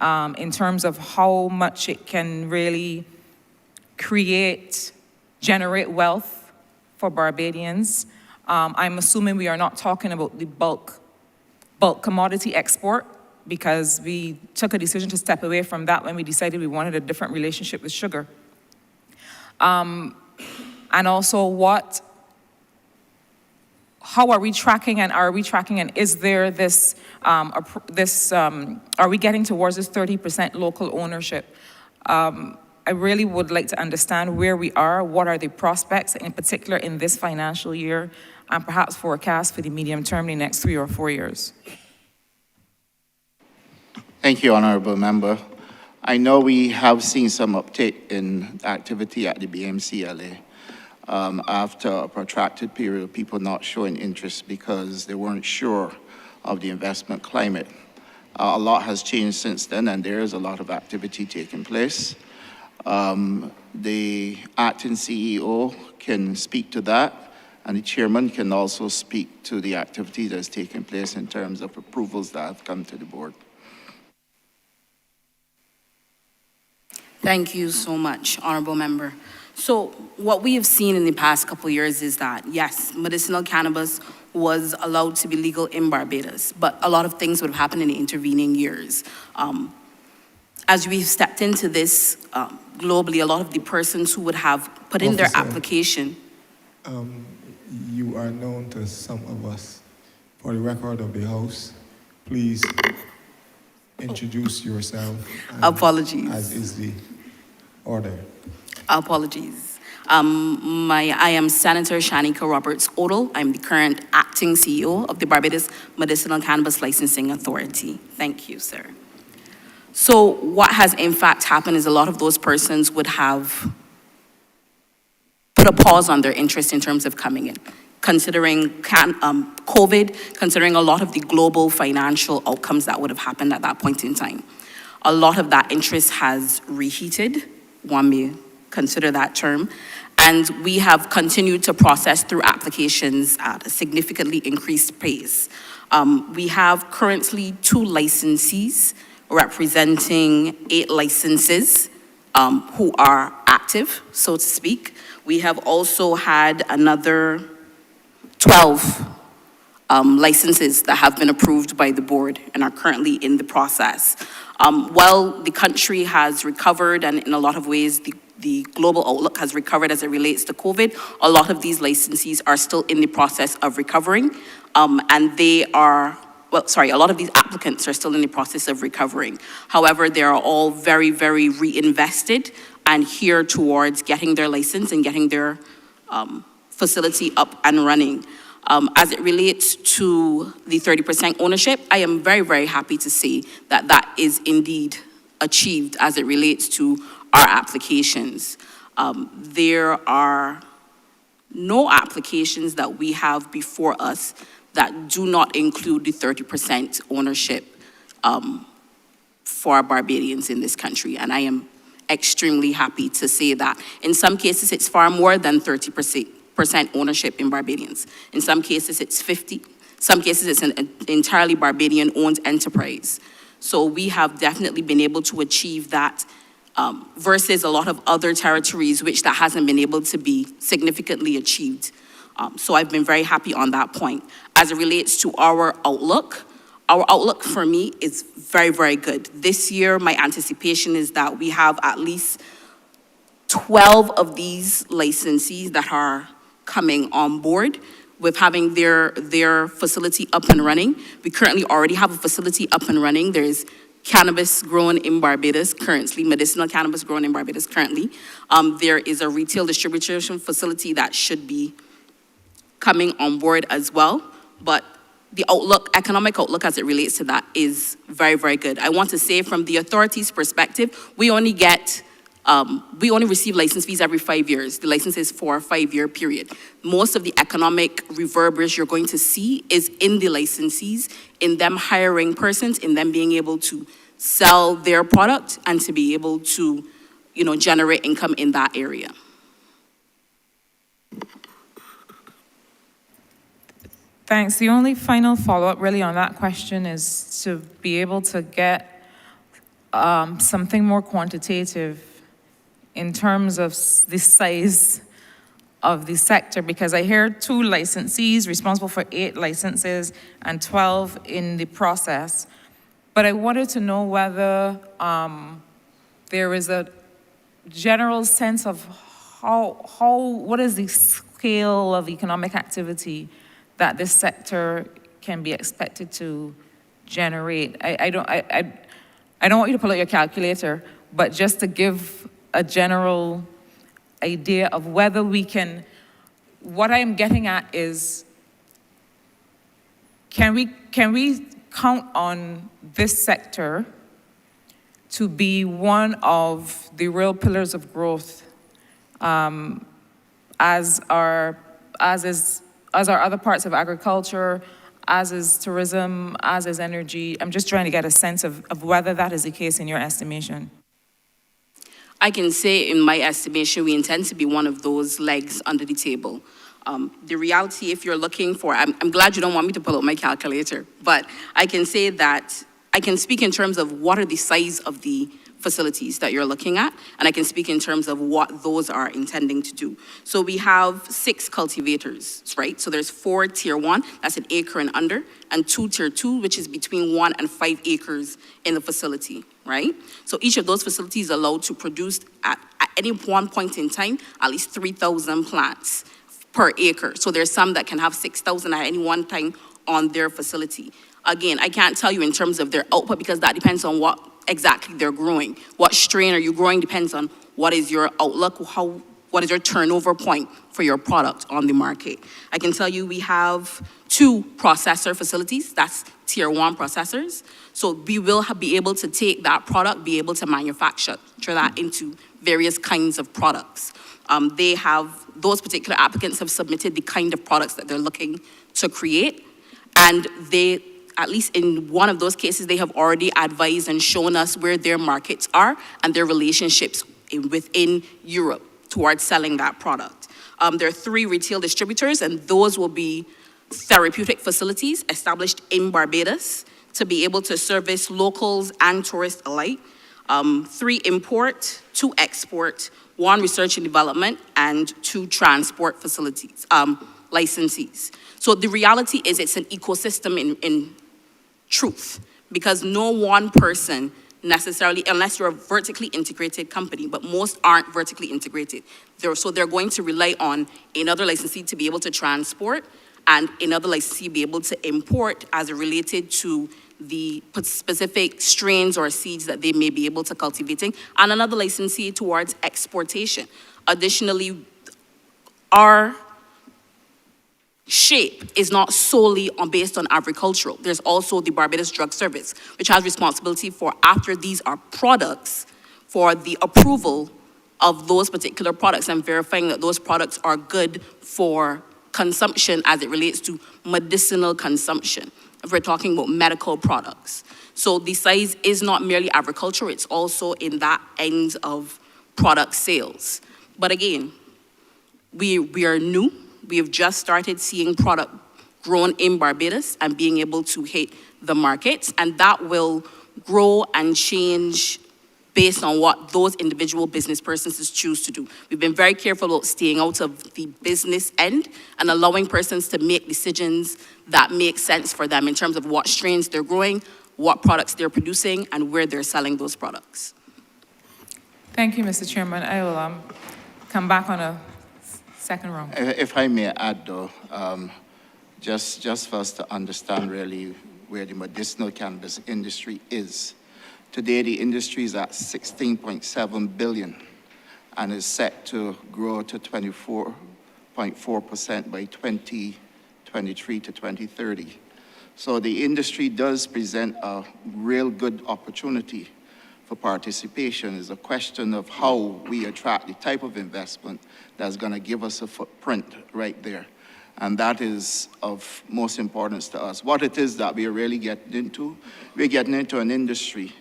in terms of how much it can really generate wealth for Barbadians? I'm assuming we are not talking about the bulk commodity export, because we took a decision to step away from that when we decided we wanted a different relationship with sugar. And also how are we tracking, and are we tracking, and is there this, are we getting towards this 30% local ownership? I really would like to understand where we are, what are the prospects, in particular in this financial year, and perhaps forecast for the medium term, the next 3 or 4 years. Thank you, Honorable Member. I know we have seen some uptake in activity at the BMCLA after a protracted period of people not showing interest because they weren't sure of the investment climate. A lot has changed since then, and there is a lot of activity taking place. The acting CEO can speak to that, and the chairman can also speak to the activity that's taking place in terms of approvals that have come to the board. Thank you so much, Honorable Member. So what we have seen in the past couple of years is that, yes, medicinal cannabis was allowed to be legal in Barbados, but a lot of things would have happened in the intervening years. As we've stepped into this globally, a lot of the persons who would have put in their application. You are known to some of us. For the record of the House, please introduce yourself. Apologies. As is the order. Apologies. I am Senator Shanika Roberts-Odle. I'm the current acting CEO of the Barbados Medicinal Cannabis Licensing Authority. Thank you, sir. So what has in fact happened is a lot of those persons would have put a pause on their interest in terms of coming in, considering COVID, considering a lot of the global financial outcomes that would have happened at that point in time. A lot of that interest has reheated, one may consider that term, and we have continued to process through applications at a significantly increased pace. We have currently 2 licensees representing 8 licenses who are active, so to speak. We have also had another 12 licenses that have been approved by the board and are currently in the process. While the country has recovered, and in a lot of ways the global outlook has recovered as it relates to COVID, a lot of these licensees are still in the process of recovering, and a lot of these applicants are still in the process of recovering. However, they are all very, very reinvested and here towards getting their license and getting their facility up and running. As it relates to the 30% ownership, I am very, very happy to see that that is indeed achieved as it relates to our applications. There are no applications that we have before us that do not include the 30% ownership for Barbadians in this country. And I am extremely happy to say that. In some cases, it's far more than 30% ownership in Barbadians. In some cases, it's 50. Some cases, it's an entirely Barbadian-owned enterprise. So we have definitely been able to achieve that versus a lot of other territories which that hasn't been able to be significantly achieved. So I've been very happy on that point. As it relates to our outlook for me is very, very good. This year, my anticipation is that we have at least 12 of these licensees that are coming on board with having their facility up and running. We currently already have a facility up and running. There's cannabis grown in Barbados currently, medicinal cannabis grown in Barbados currently. There is a retail distribution facility that should be coming on board as well. But the outlook, economic outlook as it relates to that is very, very good. I want to say from the authority's perspective, we only receive license fees every 5 years. The license is for a 5-year period. Most of the economic reverbers you're going to see is in the licensees, in them hiring persons, in them being able to sell their product and to be able to, generate income in that area. Thanks. The only final follow-up really on that question is to be able to get something more quantitative in terms of the size of the sector, because I hear 2 licensees responsible for 8 licenses and 12 in the process. But I wanted to know whether there is a general sense of what is the scale of economic activity that this sector can be expected to generate. I don't want you to pull out your calculator, but just to give a general idea of whether we can, what I'm getting at is, can we count on this sector to be one of the real pillars of growth, as are other parts of agriculture, as is tourism, as is energy? I'm just trying to get a sense of whether that is the case in your estimation. I can say in my estimation, we intend to be one of those legs under the table. The reality, if you're looking for, I'm glad you don't want me to pull out my calculator, but I can say that I can speak in terms of what are the size of the facilities that you're looking at, and I can speak in terms of what those are intending to do. So we have 6 cultivators, right? So there's 4 tier 1, that's an acre and under, and 2 tier 2, which is between 1 and 5 acres in the facility, right? So each of those facilities is allowed to produce at any one point in time at least 3,000 plants per acre. So there's some that can have 6,000 at any one time on their facility. Again, I can't tell you in terms of their output because that depends on what exactly they're growing. What strain are you growing depends on what is your outlook, what is your turnover point for your product on the market. I can tell you we have 2 processor facilities, that's tier 1 processors. So we will be able to take that product, be able to manufacture that into various kinds of products. Those particular applicants have submitted the kind of products that they're looking to create, and they, at least in one of those cases, they have already advised and shown us where their markets are and their relationships within Europe towards selling that product. There are 3 retail distributors, and those will be therapeutic facilities established in Barbados to be able to service locals and tourists alike. 3 import, 2 export, 1 research and development, and 2 transport facilities, licensees. So the reality is it's an ecosystem in truth, because no one person necessarily, unless you're a vertically integrated company, but most aren't vertically integrated. So they're going to rely on another licensee to be able to transport and another licensee be able to import as related to the specific strains or seeds that they may be able to cultivating, and another licensee towards exportation. Additionally, our shape is not solely based on agricultural. There's also the Barbados Drug Service, which has responsibility for, after these are products, for the approval of those particular products and verifying that those products are good for consumption as it relates to medicinal consumption, if we're talking about medical products. So the size is not merely agriculture, it's also in that end of product sales. But again, we are new. We have just started seeing product grown in Barbados and being able to hit the markets, and that will grow and change based on what those individual business persons choose to do. We've been very careful about staying out of the business end and allowing persons to make decisions that make sense for them in terms of what strains they're growing, what products they're producing, and where they're selling those products. Thank you, Mr. Chairman. I will come back on a second round. If I may add, though, just for us to understand really where the medicinal cannabis industry is. Today, the industry is at 16.7 billion and is set to grow to 24.4% by 2023 to 2030. So the industry does present a real good opportunity for participation. It's a question of how we attract the type of investment that's going to give us a footprint right there. And that is of most importance to us. What it is that we are really getting into, we're getting into an industry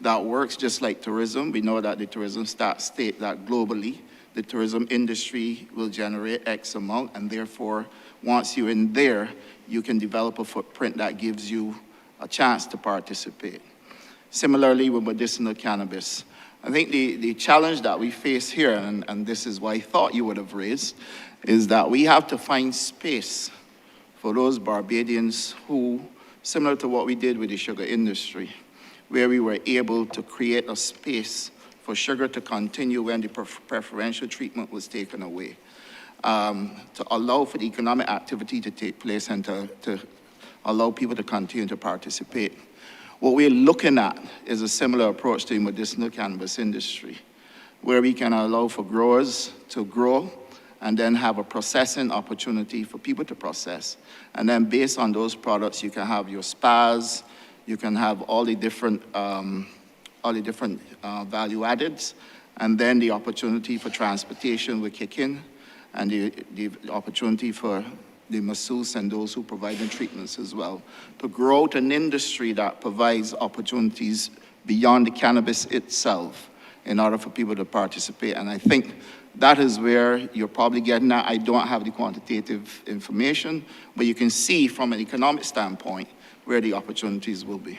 that works just like tourism. We know that the tourism stats state that globally, the tourism industry will generate X amount, and therefore, once you're in there, you can develop a footprint that gives you a chance to participate. Similarly with medicinal cannabis, I think the challenge that we face here, and this is what I thought you would have raised, is that we have to find space for those Barbadians who, similar to what we did with the sugar industry, where we were able to create a space for sugar to continue when the preferential treatment was taken away, to allow for the economic activity to take place and to allow people to continue to participate. What we're looking at is a similar approach to the medicinal cannabis industry, where we can allow for growers to grow and then have a processing opportunity for people to process. And then based on those products, you can have your spas, you can have all the different value addeds, and then the opportunity for transportation will kick in, and the opportunity for the masseuse and those who provide the treatments as well, to grow out an industry that provides opportunities beyond the cannabis itself in order for people to participate. And I think that is where you're probably getting at. I don't have the quantitative information, but you can see from an economic standpoint where the opportunities will be.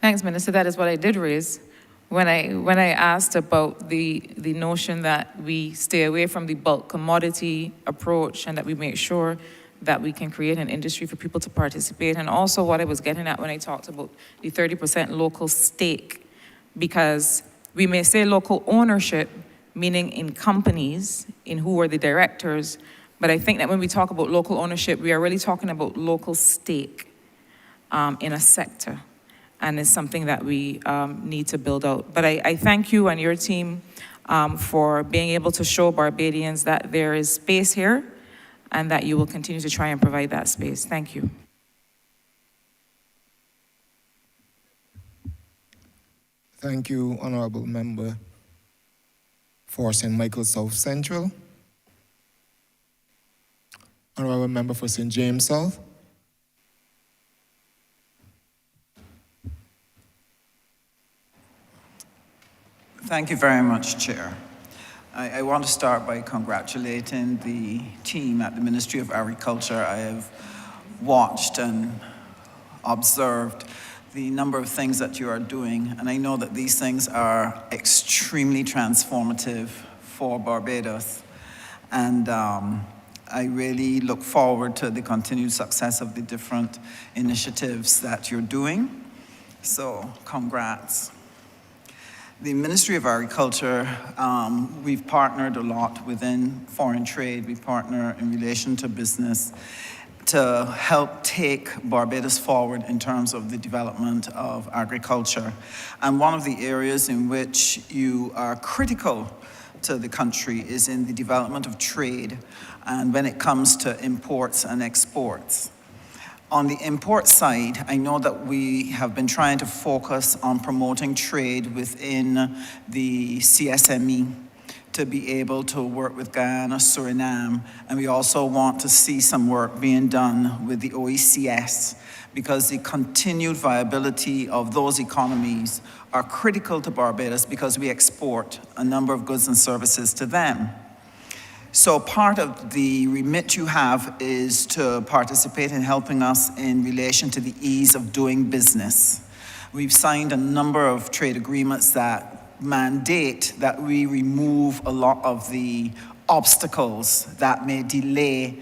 Thanks, Minister. That is what I did raise when I asked about the notion that we stay away from the bulk commodity approach and that we make sure that we can create an industry for people to participate. And also what I was getting at when I talked about the 30% local stake, because we may say local ownership, meaning in companies, in who are the directors, but I think that when we talk about local ownership, we are really talking about local stake in a sector. And it's something that we need to build out. But I thank you and your team for being able to show Barbadians that there is space here and that you will continue to try and provide that space. Thank you. Thank you, Honorable Member for St. Michael South Central. Honorable Member for St. James South. Thank you very much, Chair. I want to start by congratulating the team at the Ministry of Agriculture. I have watched and observed the number of things that you are doing, and I know that these things are extremely transformative for Barbados. And I really look forward to the continued success of the different initiatives that you're doing. So, congrats. The Ministry of Agriculture, we've partnered a lot within foreign trade. We partner in relation to business to help take Barbados forward in terms of the development of agriculture. And one of the areas in which you are critical to the country is in the development of trade and when it comes to imports and exports. On the import side, I know that we have been trying to focus on promoting trade within the CSME to be able to work with Guyana, Suriname, and we also want to see some work being done with the OECS because the continued viability of those economies are critical to Barbados because we export a number of goods and services to them. So part of the remit you have is to participate in helping us in relation to the ease of doing business. We've signed a number of trade agreements that mandate that we remove a lot of the obstacles that may delay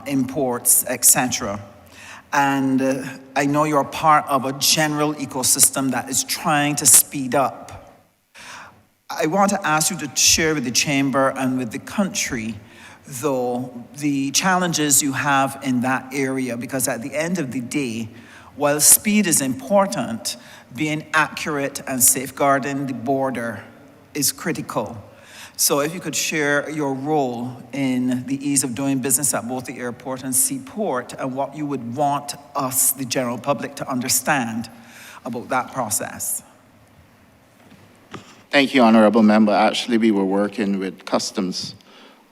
imports, etc. And I know you're part of a general ecosystem that is trying to speed up. I want to ask you to share with the Chamber and with the country, though, the challenges you have in that area, because at the end of the day, while speed is important, being accurate and safeguarding the border is critical. So if you could share your role in the ease of doing business at both the airport and seaport, and what you would want us, the general public, to understand about that process. Thank you, Honorable Member. Actually, we were working with Customs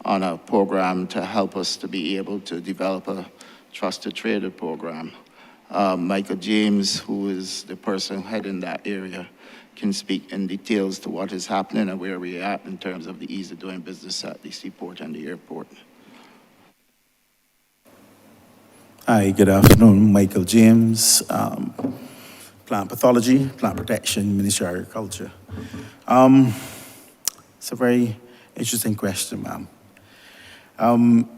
on a program to help us to be able to develop a trusted trader program. Michael James, who is the person heading that area, can speak in details to what is happening and where we're at in terms of the ease of doing business at the seaport and the airport. Hi, good afternoon. Michael James, Plant Pathology, Plant Protection, Ministry of Agriculture. It's a very interesting question, ma'am.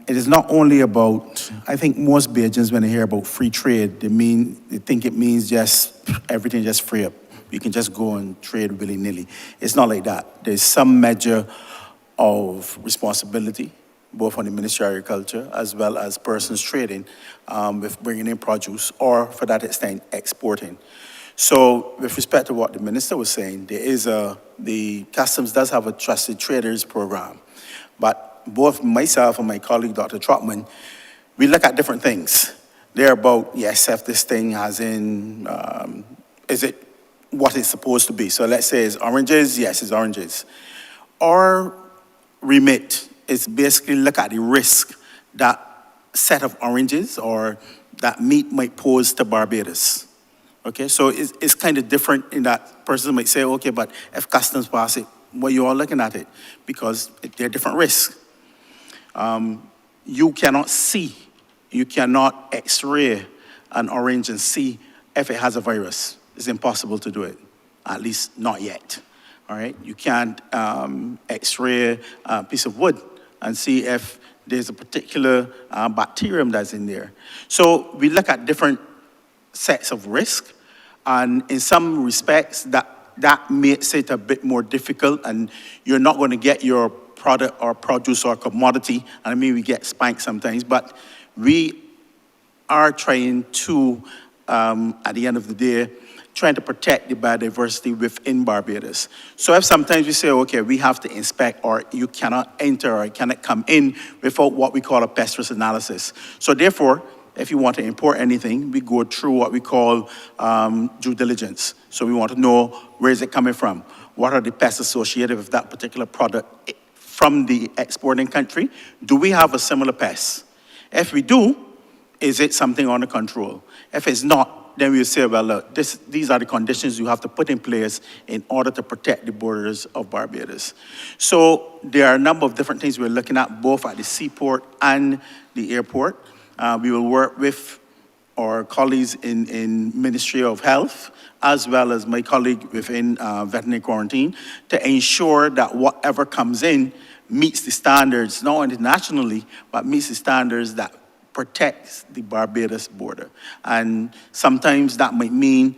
It is not only about, I think most Bajans, when they hear about free trade, they think it means just everything just free up. You can just go and trade willy-nilly. It's not like that. There's some measure of responsibility, both on the Ministry of Agriculture as well as persons trading with bringing in produce, or for that extent, exporting. So with respect to what the minister was saying, the Customs does have a trusted traders program, but both myself and my colleague, Dr. Trotman, we look at different things. They're about, yes, if this thing has in, is it what it's supposed to be? So let's say it's oranges, yes, it's oranges. Our remit is basically look at the risk that set of oranges or that meat might pose to Barbados. Okay, so it's kind of different in that person might say, okay, but if Customs pass it, well, you are looking at it because they're different risks. You cannot see, you cannot x-ray an orange and see if it has a virus. It's impossible to do it, at least not yet, all right? You can't x-ray a piece of wood and see if there's a particular bacterium that's in there. So we look at different sets of risk, and in some respects that makes it a bit more difficult, and you're not going to get your product or produce or commodity, and I mean we get spanked sometimes, but we are trying to, at the end of the day, trying to protect the biodiversity within Barbados. So if sometimes we say, okay, we have to inspect, or you cannot enter or cannot come in without what we call a pest risk analysis. So therefore, if you want to import anything, we go through what we call due diligence. So we want to know, where is it coming from? What are the pests associated with that particular product from the exporting country? Do we have a similar pest? If we do, is it something under control? If it's not, then we'll say, well, look, these are the conditions you have to put in place in order to protect the borders of Barbados. So there are a number of different things we're looking at, both at the seaport and the airport. We will work with our colleagues in Ministry of Health, as well as my colleague within veterinary quarantine, to ensure that whatever comes in meets the standards, not only nationally, but meets the standards that protects the Barbados border. And sometimes that might mean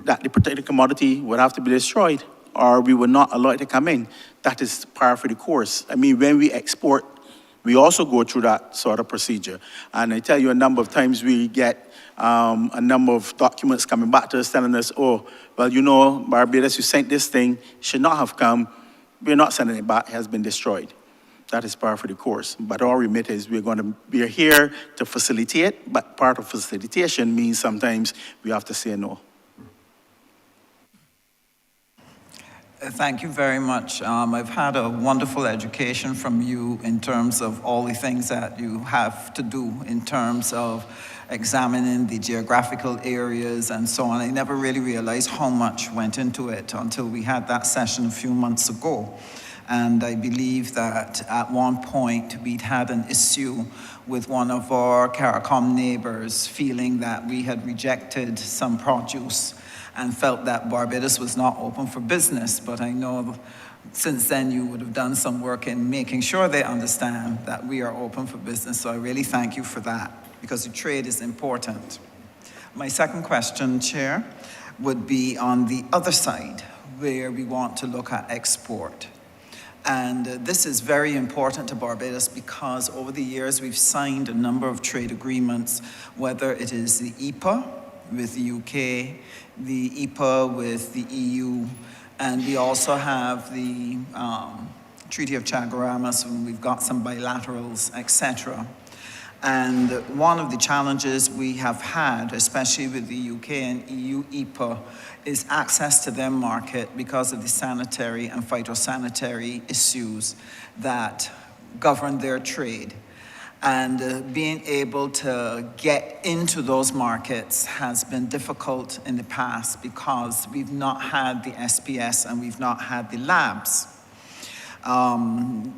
that the protected commodity would have to be destroyed, or we would not allow it to come in. That is par for the course. I mean, when we export, we also go through that sort of procedure. And I tell you, a number of times we get a number of documents coming back to us telling us, oh, well, you know, Barbados, you sent this thing, should not have come. We're not sending it back, it has been destroyed. That is par for the course. But our remit is we are here to facilitate, but part of facilitation means sometimes we have to say no. Thank you very much. I've had a wonderful education from you in terms of all the things that you have to do in terms of examining the geographical areas and so on. I never really realized how much went into it until we had that session a few months ago. And I believe that at one point we'd had an issue with one of our CARICOM neighbors feeling that we had rejected some produce and felt that Barbados was not open for business. But I know since then you would have done some work in making sure they understand that we are open for business. So I really thank you for that, because the trade is important. My second question, Chair, would be on the other side, where we want to look at export. And this is very important to Barbados because over the years we've signed a number of trade agreements, whether it is the EPA with the UK, the EPA with the EU, And we also have the Treaty of Chaguaramas, and we've got some bilaterals, etc. And one of the challenges we have had, especially with the UK and EU EPA, is access to their market because of the sanitary and phytosanitary issues that govern their trade. And being able to get into those markets has been difficult in the past because we've not had the SPS and we've not had the labs.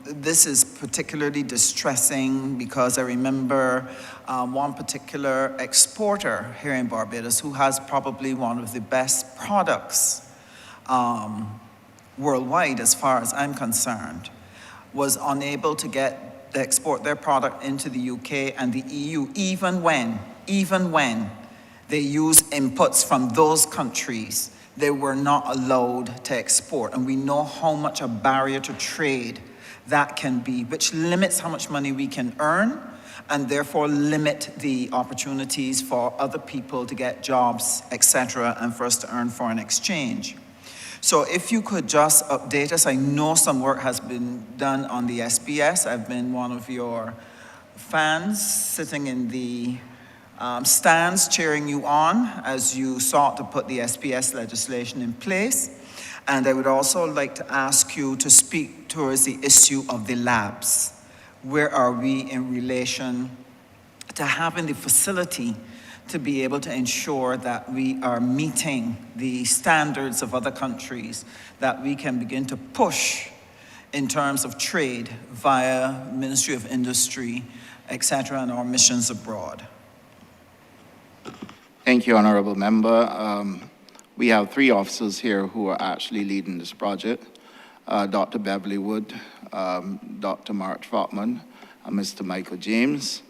This is particularly distressing because I remember one particular exporter here in Barbados who has probably one of the best products worldwide as far as I'm concerned, was unable to export their product into the UK and the EU, even when they use inputs from those countries. They were not allowed to export. And we know how much a barrier to trade that can be, which limits how much money we can earn and therefore limit the opportunities for other people to get jobs, etc., and for us to earn foreign exchange. So if you could just update us, I know some work has been done on the SPS. I've been one of your fans sitting in the stands cheering you on as you sought to put the SPS legislation in place. And I would also like to ask you to speak towards the issue of the labs. Where are we in relation to having the facility to be able to ensure that we are meeting the standards of other countries, that we can begin to push in terms of trade via Ministry of Industry, etc., and our missions abroad? Thank you, Honorable Member. We have 3 officers here who are actually leading this project. Dr. Beverly Wood, Dr. Mark Trotman, and Mr. Michael James.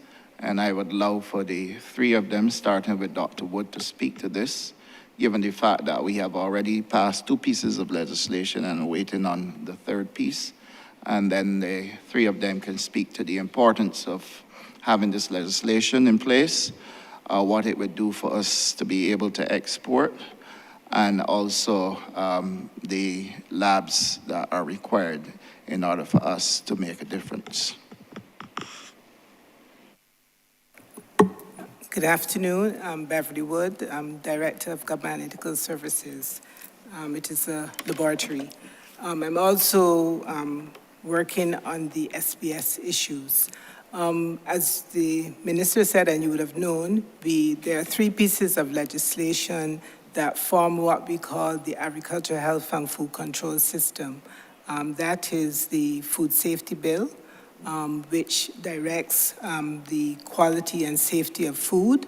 And I would love for the 3 of them, starting with Dr. Wood, to speak to this, given the fact that we have already passed 2 pieces of legislation and are waiting on the 3rd piece. And then the 3 of them can speak to the importance of having this legislation in place, what it would do for us to be able to export, and also the labs that are required in order for us to make a difference. Good afternoon. I'm Beverly Wood. I'm Director of Government Analytical Services. It is a laboratory. I'm also working on the SBS issues. As the Minister said, and you would have known, there are 3 pieces of legislation that form what we call the Agricultural Health and Food Control System. That is the Food Safety Bill, which directs the quality and safety of food.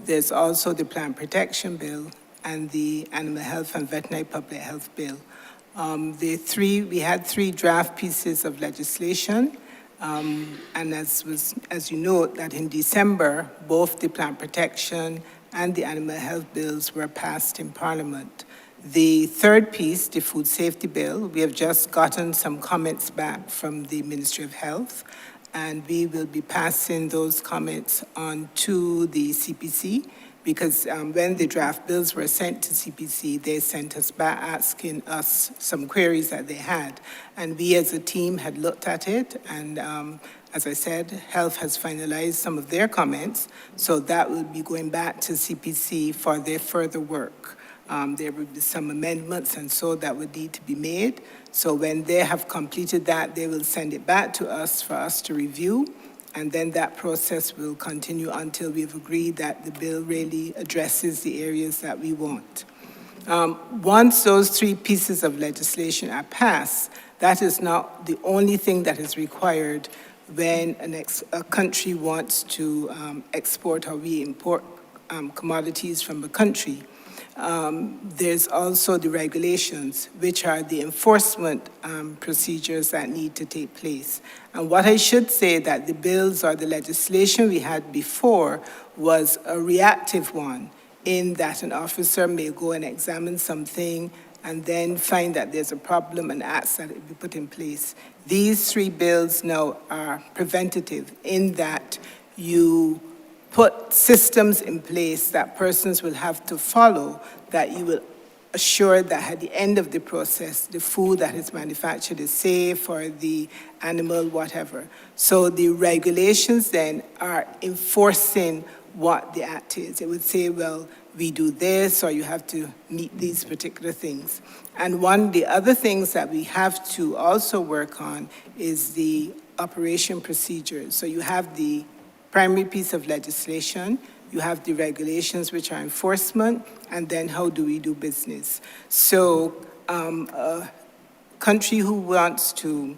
There's also the Plant Protection Bill and the Animal Health and Veterinary Public Health Bill. We had 3 draft pieces of legislation. And as you note, that in December, both the plant protection and the animal health bills were passed in Parliament. The 3rd piece, the food safety bill, we have just gotten some comments back from the Ministry of Health, and we will be passing those comments on to the CPC, because when the draft bills were sent to CPC, they sent us back asking us some queries that they had. And we as a team had looked at it, and as I said, Health has finalized some of their comments, so that will be going back to CPC for their further work. There will be some amendments and so that would need to be made. So when they have completed that, they will send it back to us for us to review. And then that process will continue until we've agreed that the bill really addresses the areas that we want. Once those 3 pieces of legislation are passed, that is not the only thing that is required when a country wants to export or re-import commodities from a country. There's also the regulations, which are the enforcement procedures that need to take place. And what I should say that the bills or the legislation we had before was a reactive one, in that an officer may go and examine something and then find that there's a problem and ask that it be put in place. These 3 bills now are preventative in that you put systems in place that persons will have to follow, that you will assured that at the end of the process, the food that is manufactured is safe for the animal, whatever. So the regulations then are enforcing what the act is. It would say, well, we do this, or you have to meet these particular things. And one of the other things that we have to also work on is the operation procedures. So you have the primary piece of legislation, you have the regulations, which are enforcement, and then how do we do business? So a country who wants to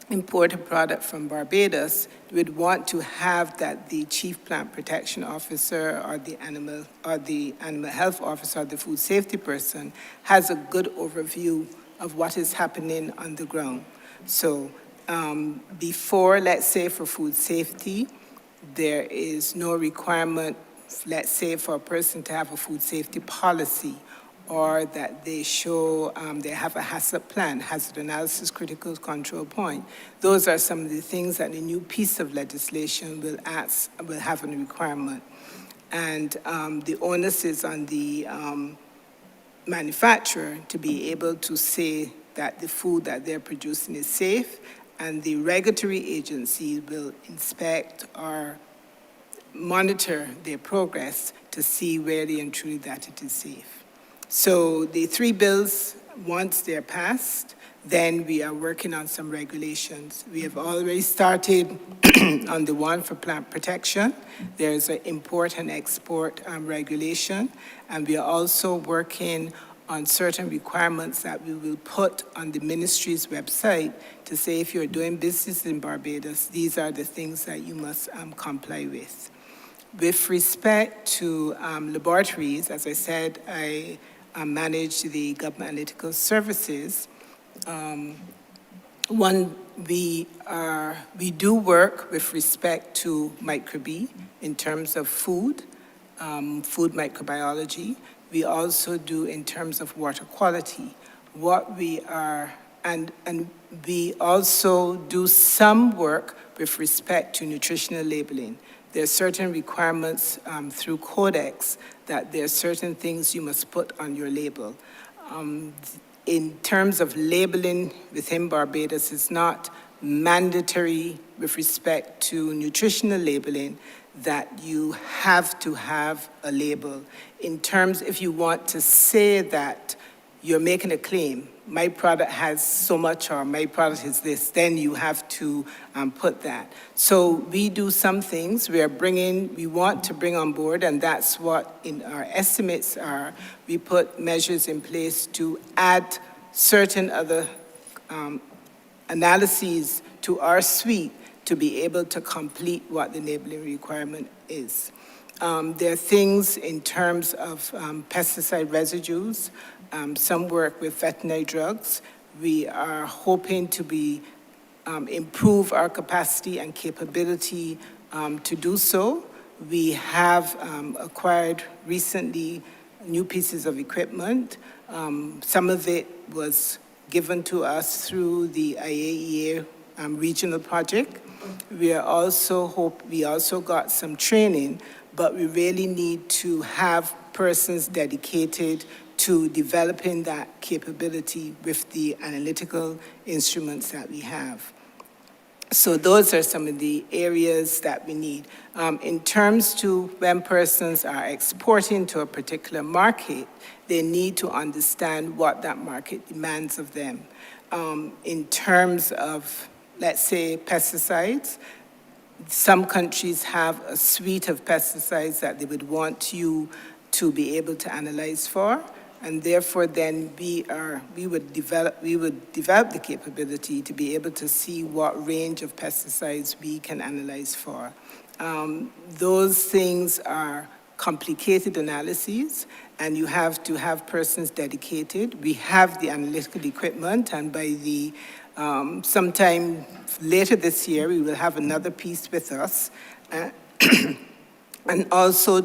import a product from Barbados would want to have that the chief plant protection officer or the animal health officer or the food safety person has a good overview of what is happening on the ground. So before, let's say for food safety, there is no requirement, let's say, for a person to have a food safety policy, or that they show they have a HACCP plan, hazard analysis critical control point. Those are some of the things that the new piece of legislation will have a requirement. And the onus is on the manufacturer to be able to say that the food that they're producing is safe, and the regulatory agency will inspect or monitor their progress to see really and truly that it is safe. So the three bills, once they're passed, then we are working on some regulations. We have already started on the one for plant protection. There's an import and export regulation, and we are also working on certain requirements that we will put on the ministry's website to say if you're doing business in Barbados, these are the things that you must comply with. With respect to laboratories, as I said, I manage the government analytical services. We do work with respect to microbe in terms of food microbiology. We also do in terms of water quality. And we also do some work with respect to nutritional labeling. There are certain requirements through Codex that there are certain things you must put on your label. In terms of labeling within Barbados, it's not mandatory with respect to nutritional labeling that you have to have a label. In terms, if you want to say that you're making a claim, my product has so much or my product is this, then you have to put that. So we do some things we want to bring on board, and that's what in our estimates are. We put measures in place to add certain other analyses to our suite to be able to complete what the labeling requirement is. There are things in terms of pesticide residues, some work with veterinary drugs. We are hoping to improve our capacity and capability to do so. We have acquired recently new pieces of equipment. Some of it was given to us through the IAEA regional project. We also got some training, but we really need to have persons dedicated to developing that capability with the analytical instruments that we have. So those are some of the areas that we need. In terms to when persons are exporting to a particular market, they need to understand what that market demands of them. In terms of, let's say, pesticides, some countries have a suite of pesticides that they would want you to be able to analyze for, and therefore then we would develop the capability to be able to see what range of pesticides we can analyze for. Those things are complicated analyses, and you have to have persons dedicated. We have the analytical equipment, and by the sometime later this year, we will have another piece with us. And also,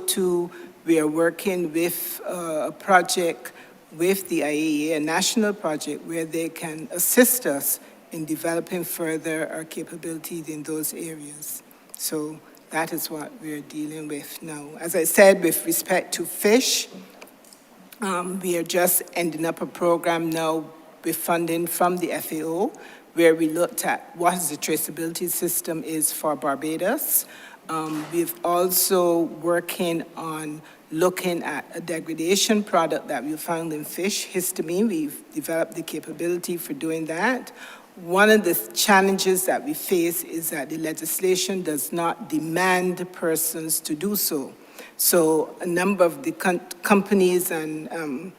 we are working with a project with the IAEA, a national project, where they can assist us in developing further our capabilities in those areas. So that is what we're dealing with now. As I said, with respect to fish, We are just ending up a program now with funding from the FAO, where we looked at what the traceability system is for Barbados. We've also working on looking at a degradation product that we found in fish, histamine. We've developed the capability for doing that. One of the challenges that we face is that the legislation does not demand persons to do so. So a number of the companies and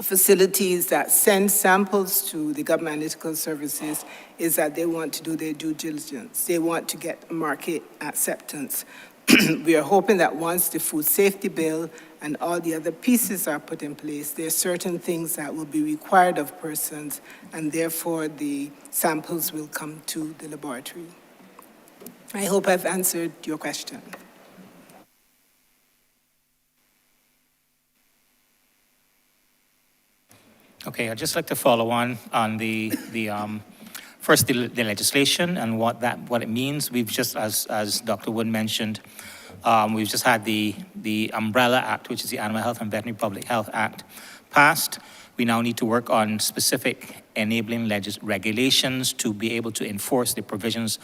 facilities that send samples to the Government Analytical Services is that they want to do their due diligence. They want to get market acceptance. We are hoping that once the food safety bill and all the other pieces are put in place, there are certain things that will be required of persons, and therefore the samples will come to the laboratory. I hope I've answered your question. Okay, I'd just like to follow on first the legislation and what it means. We've just, as Dr. Wood mentioned, we've just had the Umbrella Act, which is the Animal Health and Veterinary Public Health Act, passed. We now need to work on specific enabling regulations to be able to enforce the provisions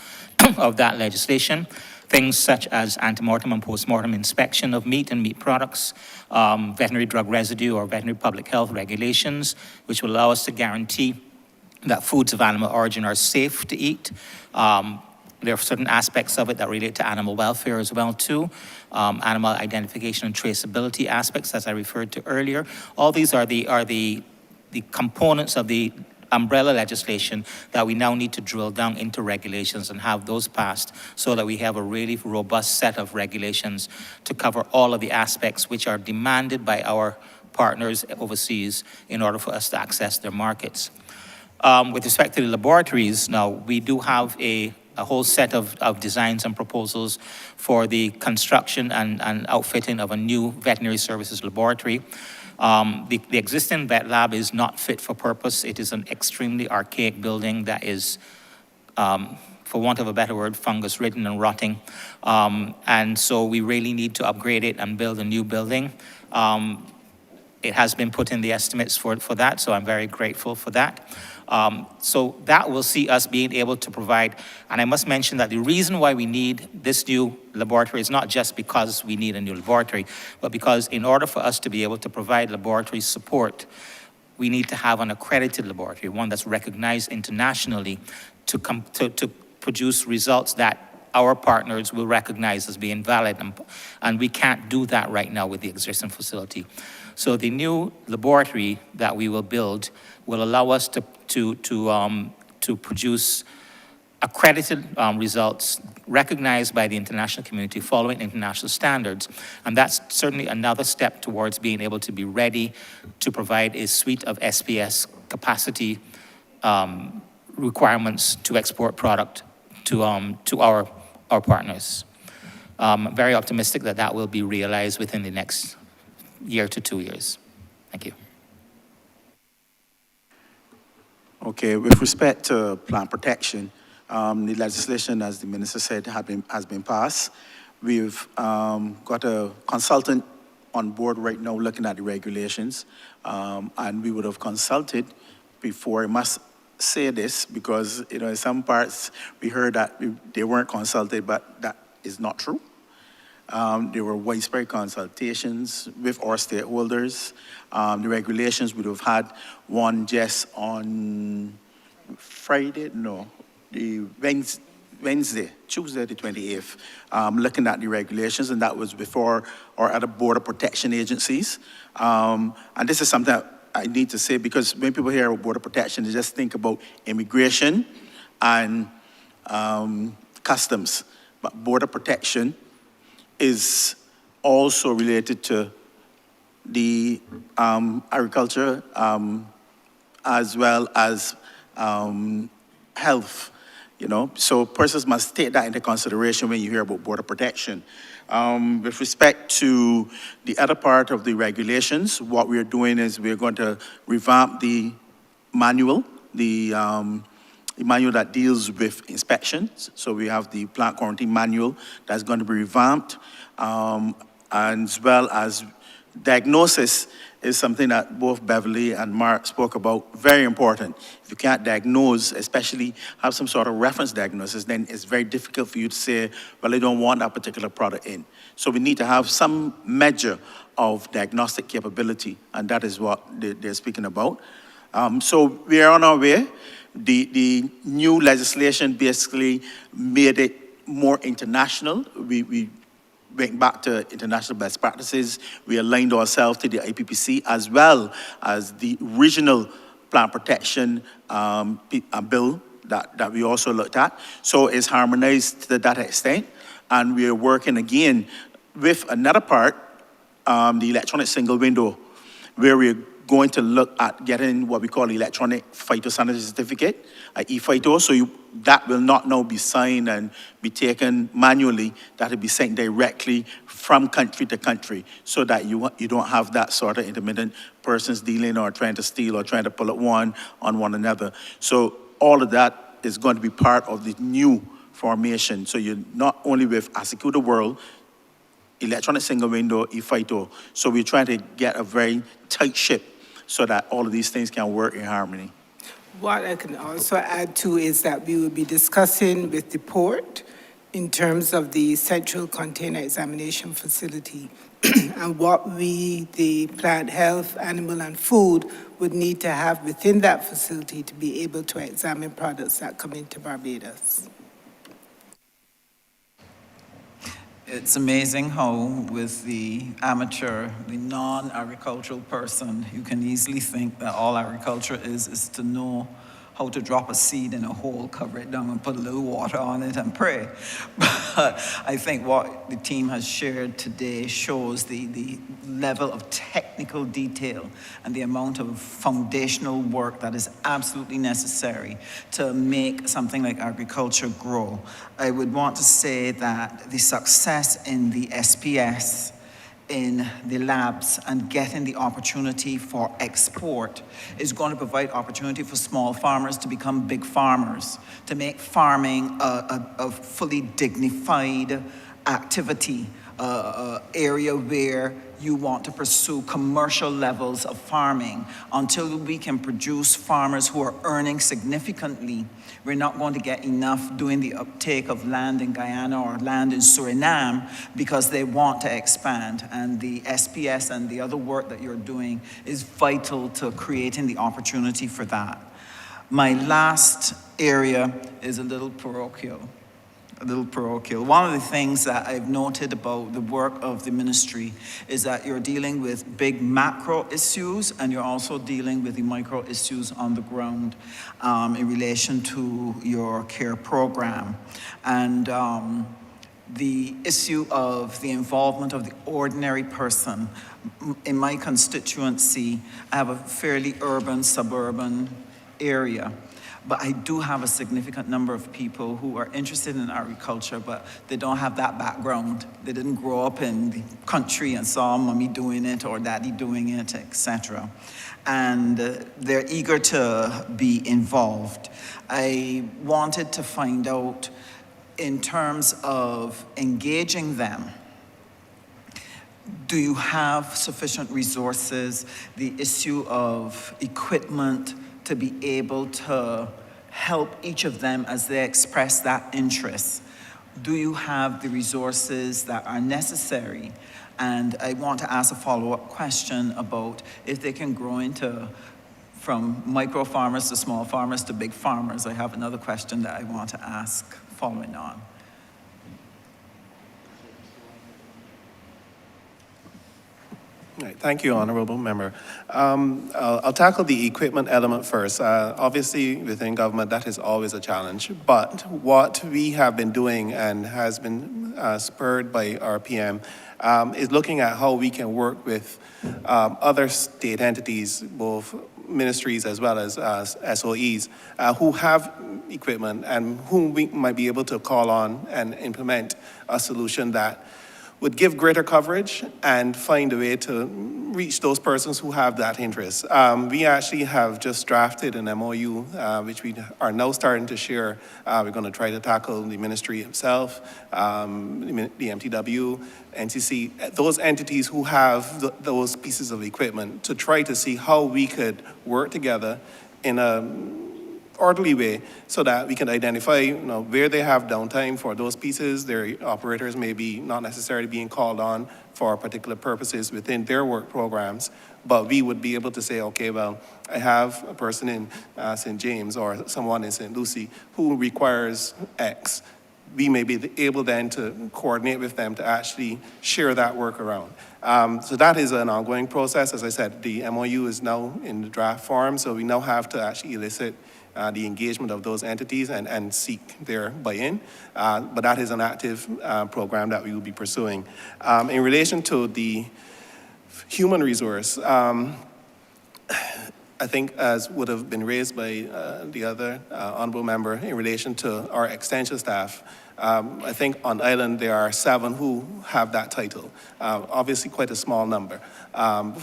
of that legislation. Things such as antemortem and postmortem inspection of meat and meat products, veterinary drug residue or veterinary public health regulations, which will allow us to guarantee that foods of animal origin are safe to eat. There are certain aspects of it that relate to animal welfare as well too. Animal identification and traceability aspects, as I referred to earlier. All these are the components of the umbrella legislation that we now need to drill down into regulations and have those passed so that we have a really robust set of regulations to cover all of the aspects which are demanded by our partners overseas in order for us to access their markets. With respect to the laboratories, now we do have a whole set of designs and proposals for the construction and outfitting of a new veterinary services laboratory. The existing vet lab is not fit for purpose. It is an extremely archaic building that is, for want of a better word, fungus-ridden and rotting. And so we really need to upgrade it and build a new building. It has been put in the estimates for that, so I'm very grateful for that. So that will see us being able to provide, and I must mention that the reason why we need this new laboratory is not just because we need a new laboratory, but because in order for us to be able to provide laboratory support, we need to have an accredited laboratory, one that's recognized internationally to produce results that our partners will recognize as being valid, and we can't do that right now with the existing facility. So the new laboratory that we will build will allow us to produce accredited results recognized by the international community following international standards. And that's certainly another step towards being able to be ready to provide a suite of SPS capacity requirements to export product to our partners. I'm very optimistic that that will be realized within the next year to 2 years. Thank you. Okay, with respect to plant protection, the legislation, as the minister said, has been passed. We've got a consultant on board right now looking at the regulations, and we would have consulted before. I must say this because, you know, in some parts we heard that they weren't consulted, but that is not true. There were widespread consultations with our stakeholders. The regulations would have had one just on Friday, no, the Wednesday, Tuesday the 28th, looking at the regulations, and that was before our other border protection agencies. And this is something that I need to say because when people hear about border protection, they just think about immigration and customs. But border protection is also related to the agriculture as well as health, you know. So persons must take that into consideration when you hear about border protection. With respect to the other part of the regulations, what we're doing is we're going to revamp the manual, the manual that deals with inspections. So we have the plant quarantine manual that's going to be revamped, and as well as Diagnosis is something that both Beverly and Mark spoke about, very important. If you can't diagnose, especially have some sort of reference diagnosis, then it's very difficult for you to say, well, I don't want that particular product in. So we need to have some measure of diagnostic capability, and that is what they're speaking about. So we are on our way. The new legislation basically made it more international. We went back to international best practices. We aligned ourselves to the IPPC as well as the regional plant protection bill that we also looked at. So it's harmonized to that extent. And we are working again with another part, the electronic single window, where we're going to look at getting what we call electronic phytosanitary certificate, e-phyto, so that will not now be signed and be taken manually. That will be sent directly from country to country, so that you don't have that sort of intermittent persons dealing or trying to steal or trying to pull up one on one another. So all of that is going to be part of the new formation. So you're not only with Asakuda World, electronic single window, e-phyto. So we're trying to get a very tight ship so that all of these things can work in harmony. What I can also add to is that we will be discussing with the port in terms of the central container examination facility and what we, the plant health, animal and food, would need to have within that facility to be able to examine products that come into Barbados. It's amazing how with the amateur, the non-agricultural person, you can easily think that all agriculture is to know how to drop a seed in a hole, cover it down and put a little water on it and pray. But I think what the team has shared today shows the level of technical detail and the amount of foundational work that is absolutely necessary to make something like agriculture grow. I would want to say that the success in the SPS, in the labs, and getting the opportunity for export is going to provide opportunity for small farmers to become big farmers, to make farming a fully dignified activity, area where you want to pursue commercial levels of farming. Until we can produce farmers who are earning significantly, we're not going to get enough doing the uptake of land in Guyana or land in Suriname because they want to expand. And the SPS and the other work that you're doing is vital to creating the opportunity for that. My last area is a little parochial. One of the things that I've noted about the work of the ministry is that you're dealing with big macro issues and you're also dealing with the micro issues on the ground in relation to your care program. And the issue of the involvement of the ordinary person. In my constituency, I have a fairly urban, suburban area. But I do have a significant number of people who are interested in agriculture, but they don't have that background. They didn't grow up in the country and saw mommy doing it or daddy doing it, etc. And they're eager to be involved. I wanted to find out, in terms of engaging them, do you have sufficient resources, the issue of equipment, to be able to help each of them as they express that interest? Do you have the resources that are necessary? And I want to ask a follow-up question about if they can grow into, from micro farmers to small farmers to big farmers. I have another question that I want to ask following on. Right, thank you, Honorable Member. I'll tackle the equipment element first. Obviously, within government, that is always a challenge. But what we have been doing and has been spurred by our PM is looking at how we can work with other state entities, both ministries as well as SOEs, who have equipment and whom we might be able to call on and implement a solution that would give greater coverage and find a way to reach those persons who have that interest. We actually have just drafted an MOU, which we are now starting to share. We're going to try to tackle the ministry itself, the MTW, NCC, those entities who have those pieces of equipment, to try to see how we could work together in a orderly way so that we can identify where they have downtime for those pieces. Their operators may be not necessarily being called on for particular purposes within their work programs, but we would be able to say, okay, well, I have a person in St. James or someone in St. Lucie who requires X. We may be able then to coordinate with them to actually share that work around. So that is an ongoing process. As I said, the MOU is now in the draft form, so we now have to actually elicit the engagement of those entities and seek their buy-in. But that is an active program that we will be pursuing. In relation to the human resource, I think, as would have been raised by the other honorable member in relation to our extension staff, I think on island there are 7 who have that title. Obviously quite a small number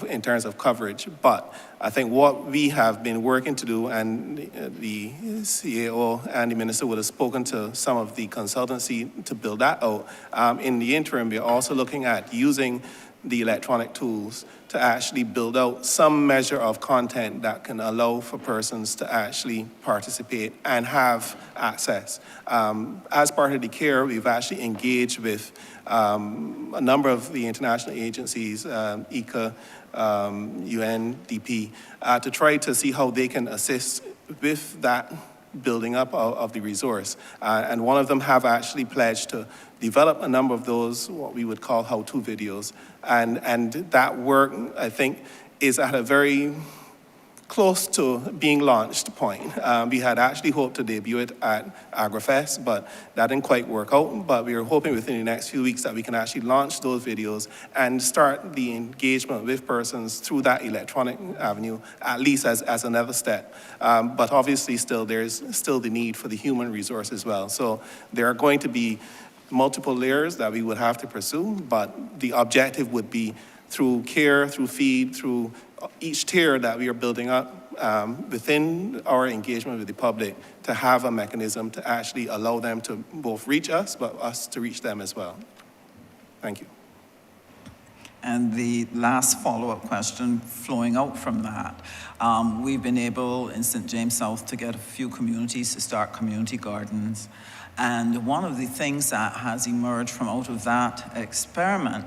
in terms of coverage, but I think what we have been working to do, and the CAO and the minister would have spoken to some of the consultancy to build that out. In the interim, we're also looking at using the electronic tools to actually build out some measure of content that can allow for persons to actually participate and have access. As part of the CARE, we've actually engaged with a number of the international agencies, ICA, UNDP, to try to see how they can assist with that building up of the resource. And one of them have actually pledged to develop a number of those, what we would call how-to videos. And that work, I think, is at a very close to being launched point. We had actually hoped to debut it at AgriFest, but that didn't quite work out. But we are hoping within the next few weeks that we can actually launch those videos and start the engagement with persons through that electronic avenue, at least as another step. But obviously still, there's still the need for the human resource as well. So there are going to be multiple layers that we would have to pursue, but the objective would be through CARE, through FEED, through each tier that we are building up within our engagement with the public, to have a mechanism to actually allow them to both reach us, but us to reach them as well. Thank you. And the last follow-up question flowing out from that, we've been able in St. James South to get a few communities to start community gardens. And one of the things that has emerged from out of that experiment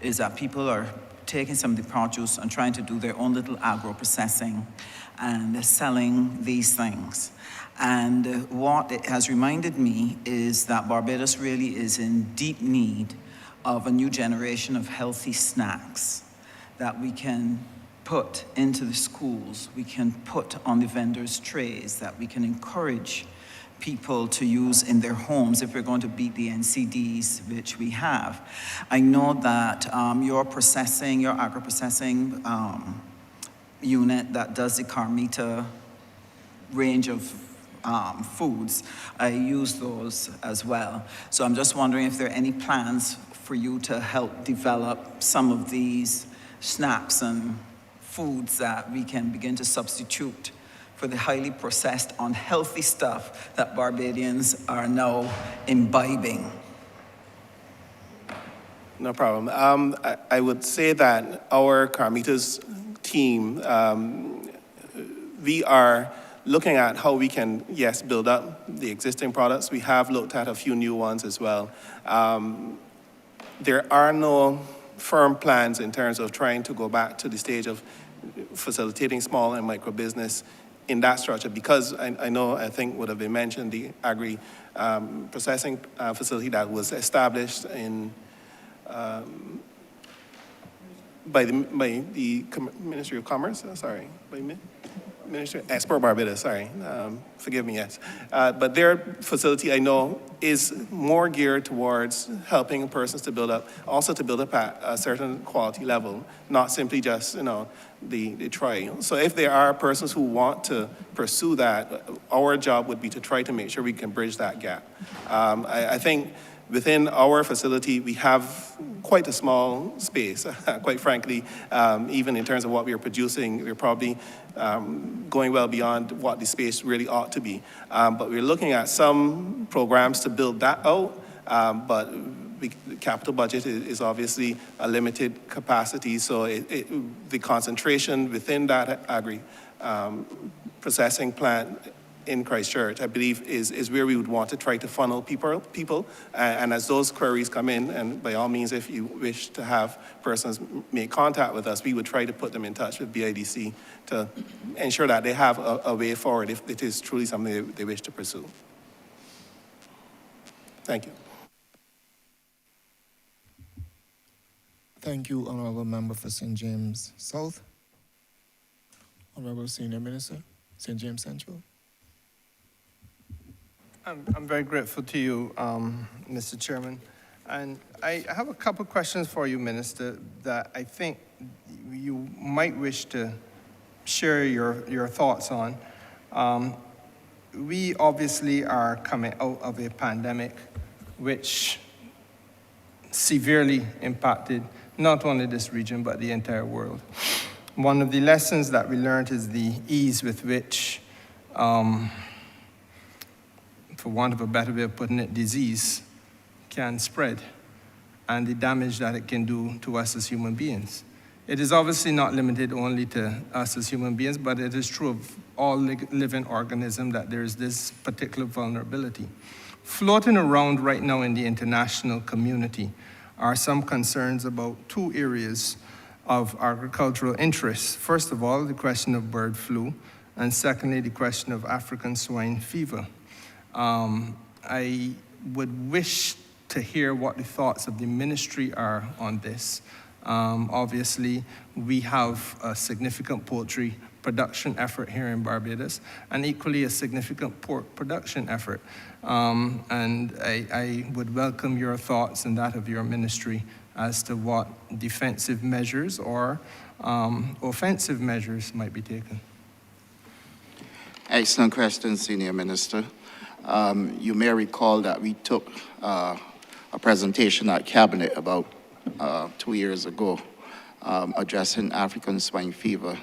is that people are taking some of the produce and trying to do their own little agro-processing and selling these things. And what it has reminded me is that Barbados really is in deep need of a new generation of healthy snacks that we can put into the schools, we can put on the vendors' trays, that we can encourage people to use in their homes if we're going to beat the NCDs, which we have. I know that your agro-processing unit that does the Carmita range of foods, I use those as well. So I'm just wondering if there are any plans for you to help develop some of these snacks and foods that we can begin to substitute for the highly processed, unhealthy stuff that Barbadians are now imbibing. No problem. I would say that our Carmitas team, we are looking at how we can, yes, build up the existing products. We have looked at a few new ones as well. There are no firm plans in terms of trying to go back to the stage of facilitating small and micro business in that structure, because I think would have been mentioned, the agri processing facility that was established in by the Ministry of Commerce, Ministry Export Barbados, forgive me, yes. But their facility, I know, is more geared towards helping persons to build up, also to build up at a certain quality level, not simply just, the try. So if there are persons who want to pursue that, our job would be to try to make sure we can bridge that gap. I think within our facility, we have quite a small space, quite frankly. Even in terms of what we are producing, we're probably going well beyond what the space really ought to be. But we're looking at some programs to build that out, but the capital budget is obviously a limited capacity, so the concentration within that processing plant in Christchurch, I believe, is where we would want to try to funnel people. And as those queries come in, and by all means, if you wish to have persons make contact with us, we would try to put them in touch with BIDC to ensure that they have a way forward if it is truly something they wish to pursue. Thank you. Thank you, Honorable Member for St. James South. Honorable Senior Minister, St. James Central. I'm very grateful to you, Mr. Chairman. And I have a couple questions for you, Minister, that I think you might wish to share your thoughts on. We obviously are coming out of a pandemic which severely impacted not only this region, but the entire world. One of the lessons that we learned is the ease with which, for want of a better way of putting it, disease can spread and the damage that it can do to us as human beings. It is obviously not limited only to us as human beings, but it is true of all living organisms that there is this particular vulnerability. Floating around right now in the international community are some concerns about two areas of agricultural interest. First of all, the question of bird flu, and secondly, the question of African swine fever. I would wish to hear what the thoughts of the ministry are on this. Obviously, we have a significant poultry production effort here in Barbados, and equally a significant pork production effort. And I would welcome your thoughts and that of your ministry as to what defensive measures or offensive measures might be taken. Excellent question, Senior Minister. You may recall that we took a presentation at Cabinet about 2 years ago addressing African swine fever.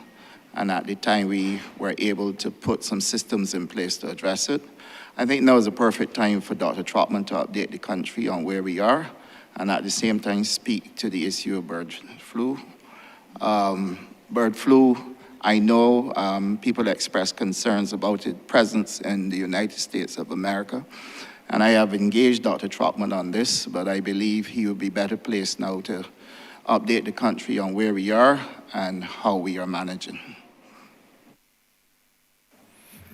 And at the time, we were able to put some systems in place to address it. I think now is the perfect time for Dr. Trotman to update the country on where we are, and at the same time speak to the issue of bird flu. Bird flu, I know people express concerns about its presence in the United States of America, and I have engaged Dr. Trotman on this, but I believe he will be better placed now to update the country on where we are and how we are managing.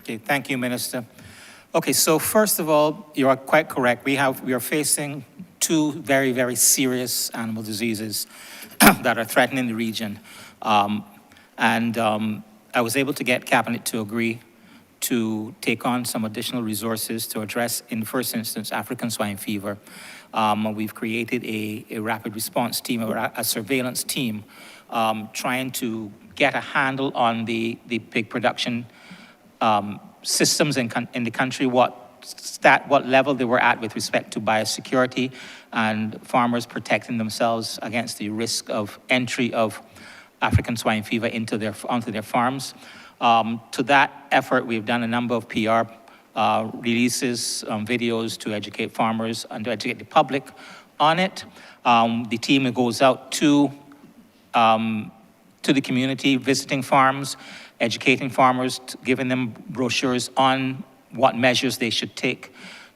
Okay, thank you, Minister. Okay, so first of all, you are quite correct. We are facing two very, very serious animal diseases that are threatening the region. I was able to get Cabinet to agree to take on some additional resources to address, in the first instance, African swine fever. We've created a rapid response team, a surveillance team, trying to get a handle on the pig production systems in the country, what level they were at with respect to biosecurity and farmers protecting themselves against the risk of entry of African swine fever onto their farms. To that effort, we've done a number of PR releases, videos to educate farmers and to educate the public on it. The team goes out to the community, visiting farms, educating farmers, giving them brochures on what measures they should take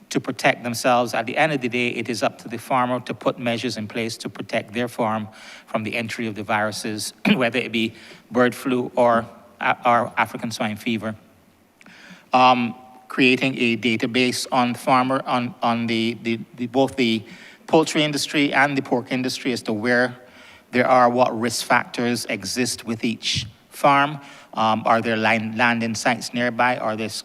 to protect themselves. At the end of the day, it is up to the farmer to put measures in place to protect their farm from the entry of the viruses, whether it be bird flu or African swine fever. Creating a database on farmer, on both the poultry industry and the pork industry as to where there are, what risk factors exist with each farm. Are there landing sites nearby? Are the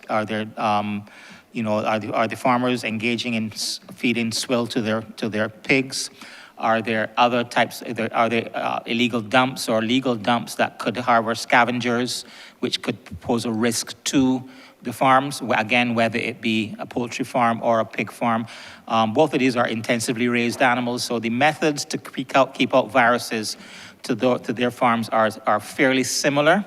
farmers engaging in feeding swill to their pigs? Are there other types, are there illegal dumps or legal dumps that could harbor scavengers, which could pose a risk to the farms, again, whether it be a poultry farm or a pig farm. Both of these are intensively raised animals, so the methods to keep out viruses to their farms are fairly similar.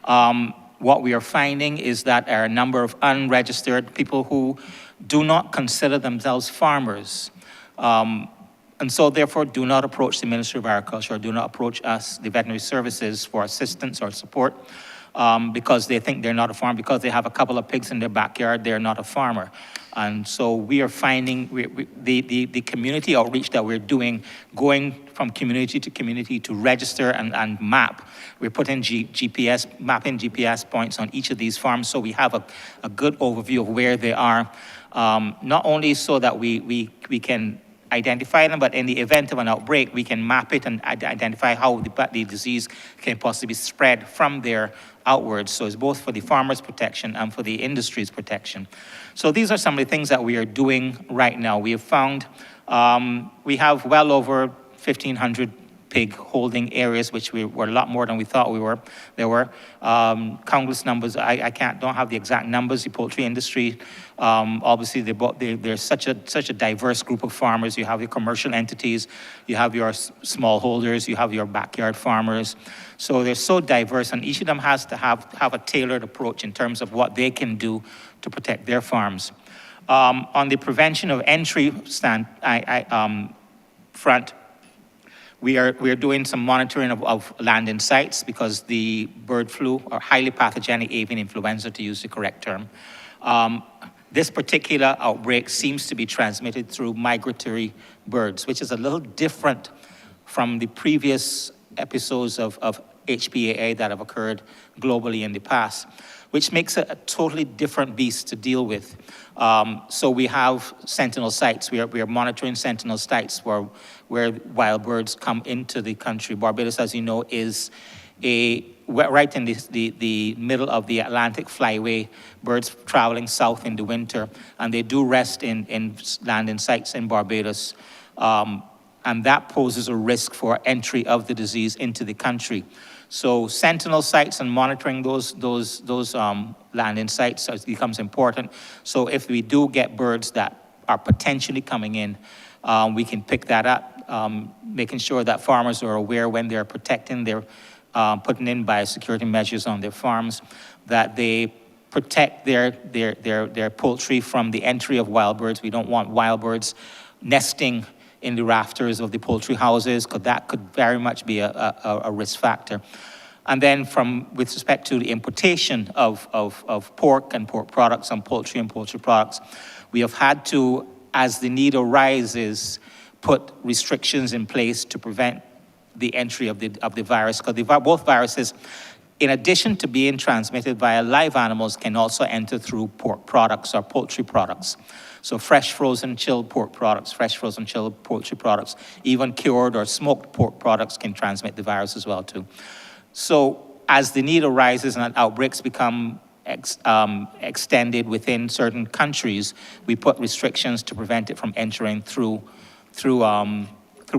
What we are finding is that there are a number of unregistered people who do not consider themselves farmers. And so therefore do not approach the Ministry of Agriculture, or do not approach us, the veterinary services, for assistance or support because they think they're not a farmer. Because they have a couple of pigs in their backyard, they're not a farmer. And so we are finding the community outreach that we're doing, going from community to community to register and map. We're putting mapping GPS points on each of these farms so we have a good overview of where they are, not only so that we can identify them, but in the event of an outbreak, we can map it and identify how the disease can possibly spread from there outwards. So it's both for the farmers' protection and for the industry's protection. So these are some of the things that we are doing right now. We have found we have well over 1,500 pig holding areas, which were a lot more than we thought there were countless numbers. I don't have the exact numbers. The poultry industry, obviously, they're such a diverse group of farmers. You have your commercial entities, you have your smallholders, you have your backyard farmers. So they're so diverse, and each of them has to have a tailored approach in terms of what they can do to protect their farms. On the prevention of entry front, we are doing some monitoring of landing sites because the bird flu, or highly pathogenic avian influenza, to use the correct term, this particular outbreak seems to be transmitted through migratory birds, which is a little different from the previous episodes of HPAA that have occurred globally in the past, which makes it a totally different beast to deal with. So we have sentinel sites. We are monitoring sentinel sites where wild birds come into the country. Barbados, as you know, is right in the middle of the Atlantic flyway, birds traveling south in the winter, and they do rest in landing sites in Barbados. And that poses a risk for entry of the disease into the country. So sentinel sites and monitoring those landing sites becomes important. So if we do get birds that are potentially coming in, we can pick that up, making sure that farmers are aware when they're protecting their, putting in biosecurity measures on their farms, that they protect their poultry from the entry of wild birds. We don't want wild birds nesting in the rafters of the poultry houses, because that could very much be a risk factor. And then with respect to the importation of pork and pork products and poultry products, we have had to, as the need arises, put restrictions in place to prevent the entry of the virus, because both viruses, in addition to being transmitted via live animals, can also enter through pork products or poultry products. So fresh, frozen, chilled pork products, fresh, frozen, chilled poultry products, even cured or smoked pork products can transmit the virus as well too. So as the need arises and outbreaks become extended within certain countries, we put restrictions to prevent it from entering through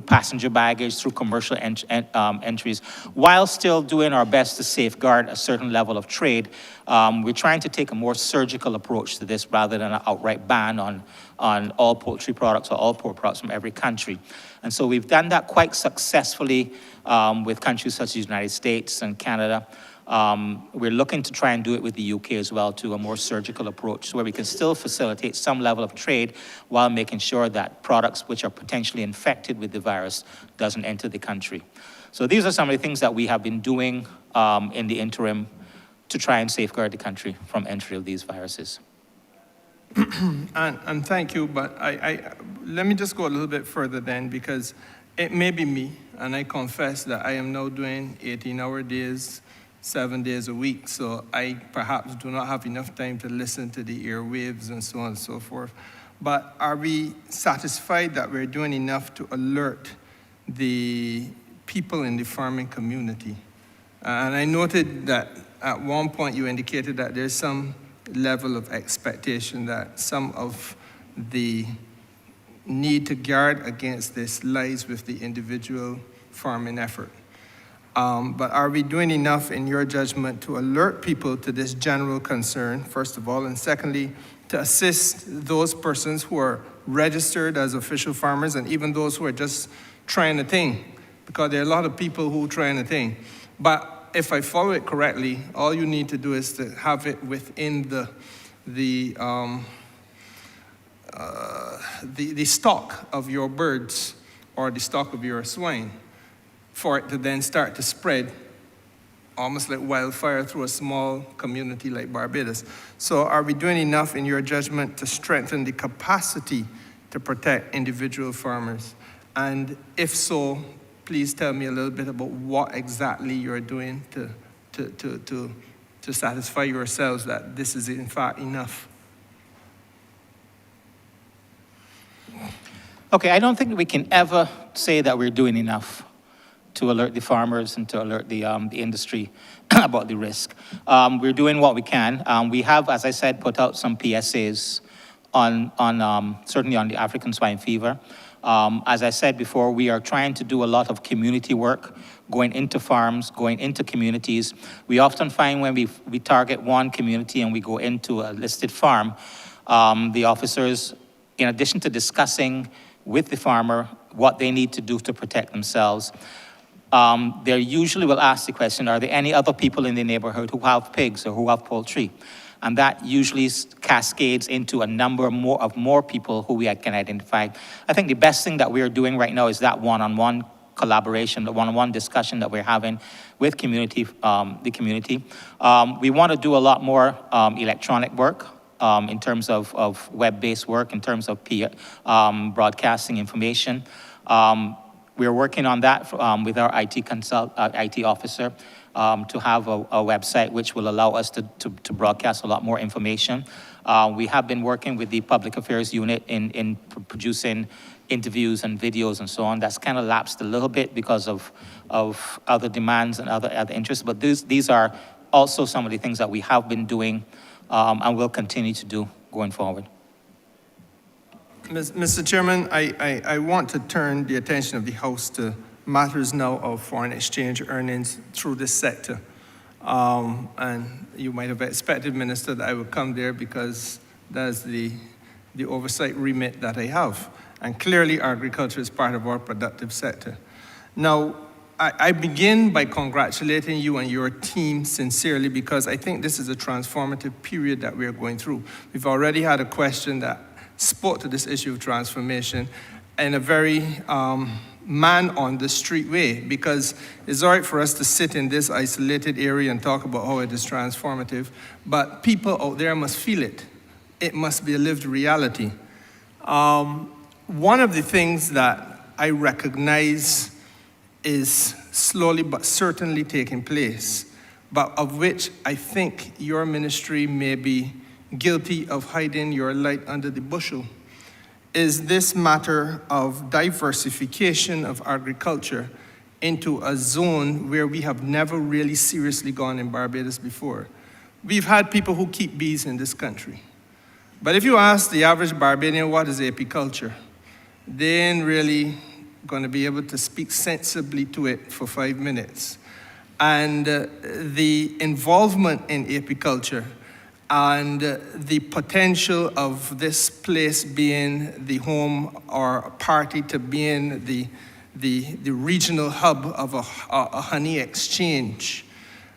passenger baggage, through commercial entries, while still doing our best to safeguard a certain level of trade. We're trying to take a more surgical approach to this rather than an outright ban on all poultry products or all pork products from every country. And so we've done that quite successfully with countries such as the United States and Canada. We're looking to try and do it with the UK as well, to a more surgical approach where we can still facilitate some level of trade while making sure that products which are potentially infected with the virus doesn't enter the country. So these are some of the things that we have been doing in the interim to try and safeguard the country from entry of these viruses. And thank you, but let me just go a little bit further then, because it may be me, and I confess that I am now doing 18-hour days, 7 days a week, so I perhaps do not have enough time to listen to the airwaves and so on and so forth. But are we satisfied that we're doing enough to alert the people in the farming community? And I noted that at one point you indicated that there's some level of expectation that some of the need to guard against this lies with the individual farming effort. But are we doing enough, in your judgment, to alert people to this general concern, first of all, and secondly, to assist those persons who are registered as official farmers and even those who are just trying a thing? Because there are a lot of people who are trying a thing. But if I follow it correctly, all you need to do is to have it within the stock of your birds or the stock of your swine for it to then start to spread almost like wildfire through a small community like Barbados. So are we doing enough, in your judgment, to strengthen the capacity to protect individual farmers? And if so, please tell me a little bit about what exactly you're doing to satisfy yourselves that this is in fact enough. Okay, I don't think we can ever say that we're doing enough to alert the farmers and to alert the industry about the risk. We're doing what we can. We have, as I said, put out some PSAs on certainly on the African swine fever. As I said before, we are trying to do a lot of community work, going into farms, going into communities. We often find when we target one community and we go into a listed farm, the officers, in addition to discussing with the farmer what they need to do to protect themselves, they usually will ask the question, are there any other people in the neighborhood who have pigs or who have poultry? And that usually cascades into a number of more people who we can identify. I think the best thing that we're doing right now is that one-on-one collaboration, the one-on-one discussion that we're having with the community. We want to do a lot more electronic work in terms of web-based work, in terms of broadcasting information. We're working on that with our IT officer to have a website which will allow us to broadcast a lot more information. We have been working with the Public Affairs Unit in producing interviews and videos and so on. That's kind of lapsed a little bit because of other demands and other interests, but these are also some of the things that we have been doing and will continue to do going forward. Mr. Chairman, I want to turn the attention of the House to matters now of foreign exchange earnings through this sector. And you might have expected, Minister, that I would come there because that's the oversight remit that I have. And clearly agriculture is part of our productive sector. Now, I begin by congratulating you and your team sincerely because I think this is a transformative period that we are going through. We've already had a question that spoke to this issue of transformation in a very man-on-the-street way, because it's all right for us to sit in this isolated area and talk about how it is transformative, but people out there must feel it. It must be a lived reality. One of the things that I recognize is slowly but certainly taking place, but of which I think your ministry may be guilty of hiding your light under the bushel, is this matter of diversification of agriculture into a zone where we have never really seriously gone in Barbados before. We've had people who keep bees in this country. But if you ask the average Barbadian what is apiculture, they ain't really going to be able to speak sensibly to it for 5 minutes. And the involvement in apiculture and the potential of this place being the home or party to being the regional hub of a honey exchange,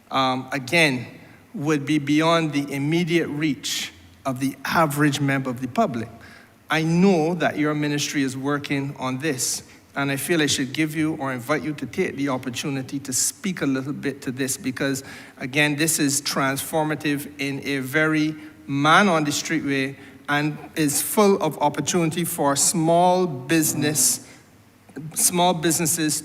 again, would be beyond the immediate reach of the average member of the public. I know that your ministry is working on this, and I feel I should give you or invite you to take the opportunity to speak a little bit to this because, again, this is transformative in a very man-on-the-street way and is full of opportunity for small businesses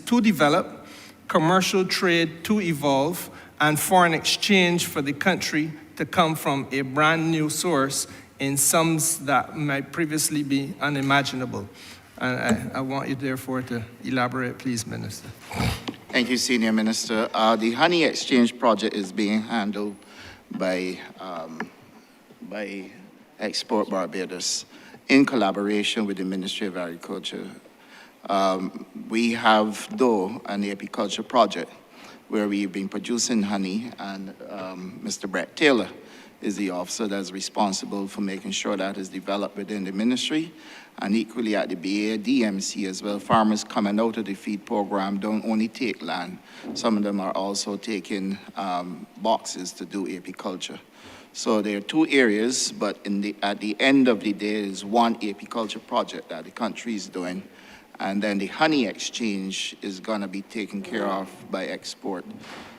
to develop, commercial trade to evolve, and foreign exchange for the country to come from a brand new source in sums that might previously be unimaginable. And I want you, therefore, to elaborate, please, Minister. Thank you, Senior Minister. The Honey Exchange project is being handled by Export Barbados. in collaboration with the Ministry of Agriculture. We have, though, an apiculture project where we've been producing honey, and Mr. Brett Taylor is the officer that's responsible for making sure that is developed within the ministry. And equally at the BA DMC as well, farmers coming out of the feed program don't only take land. Some of them are also taking boxes to do apiculture. So there are two areas, but at the end of the day, is one apiculture project that the country is doing. And then the honey exchange is gonna be taken care of by export.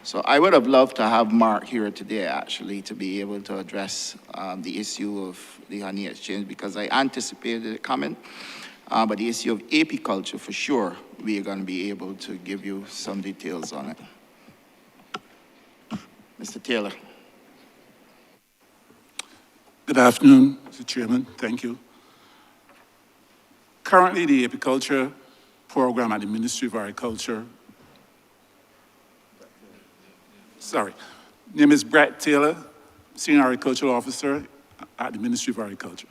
So I would have loved to have Mark here today, actually, to be able to address the issue of the honey exchange, because I anticipated it coming. But the issue of apiculture, for sure, we are gonna be able to give you some details on it. Mr. Taylor. Good afternoon, Mr. Chairman. Thank you. Currently, the apiculture program at the Ministry of Agriculture, name is Brett Taylor, Senior Agricultural Officer at the Ministry of Agriculture.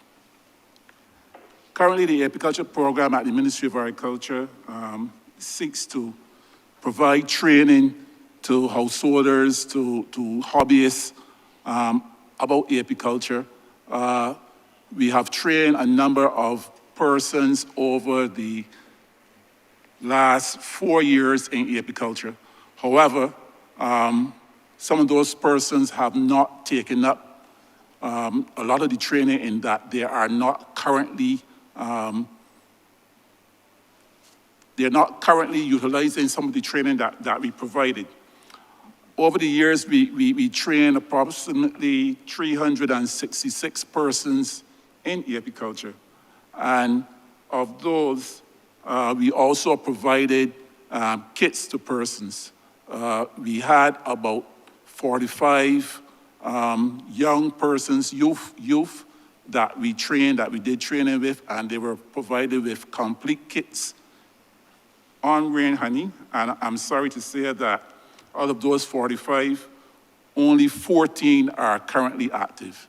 Currently, the apiculture program at the Ministry of Agriculture seeks to provide training to householders, to hobbyists about apiculture. We have trained a number of persons over the last 4 years in apiculture. However, some of those persons have not taken up a lot of the training in that they are not currently utilizing some of the training that we provided. Over the years, we trained approximately 366 persons in apiculture. And of those, we also provided kits to persons. We had about 45 young persons, youth that we trained, that we did training with, and they were provided with complete kits on grain honey. And I'm sorry to say that out of those 45, only 14 are currently active.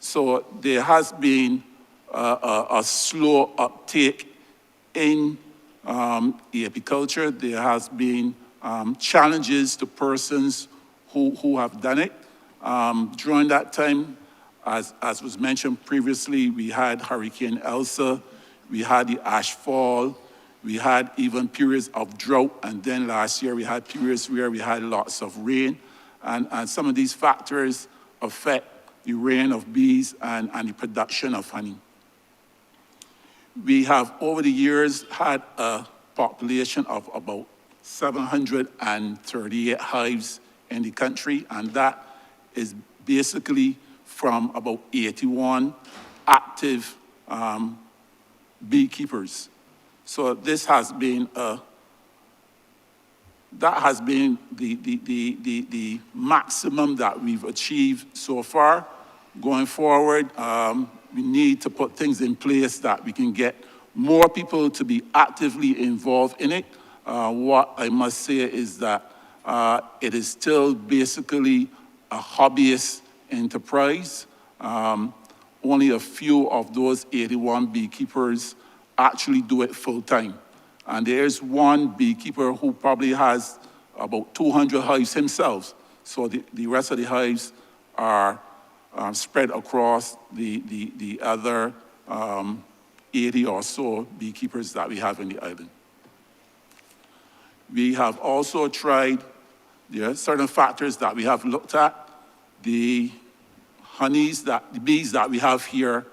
So there has been a slow uptake in apiculture. There has been challenges to persons who have done it. During that time, as was mentioned previously, we had Hurricane Elsa, we had the ash fall, we had even periods of drought, and then last year we had periods where we had lots of rain, and some of these factors affect the reign of bees and the production of honey. We have, over the years, had a population of about 738 hives in the country, and that is basically from about 81 active beekeepers. So this has been the maximum that we've achieved so far. Going forward, we need to put things in place that we can get more people to be actively involved in it. What I must say is that it is still basically a hobbyist enterprise. Only a few of those 81 beekeepers actually do it full time. And there's one beekeeper who probably has about 200 hives himself. So the rest of the hives are spread across the other 80 or so beekeepers that we have in the island. We have also tried, there are certain factors that we have looked at. The bees that we have here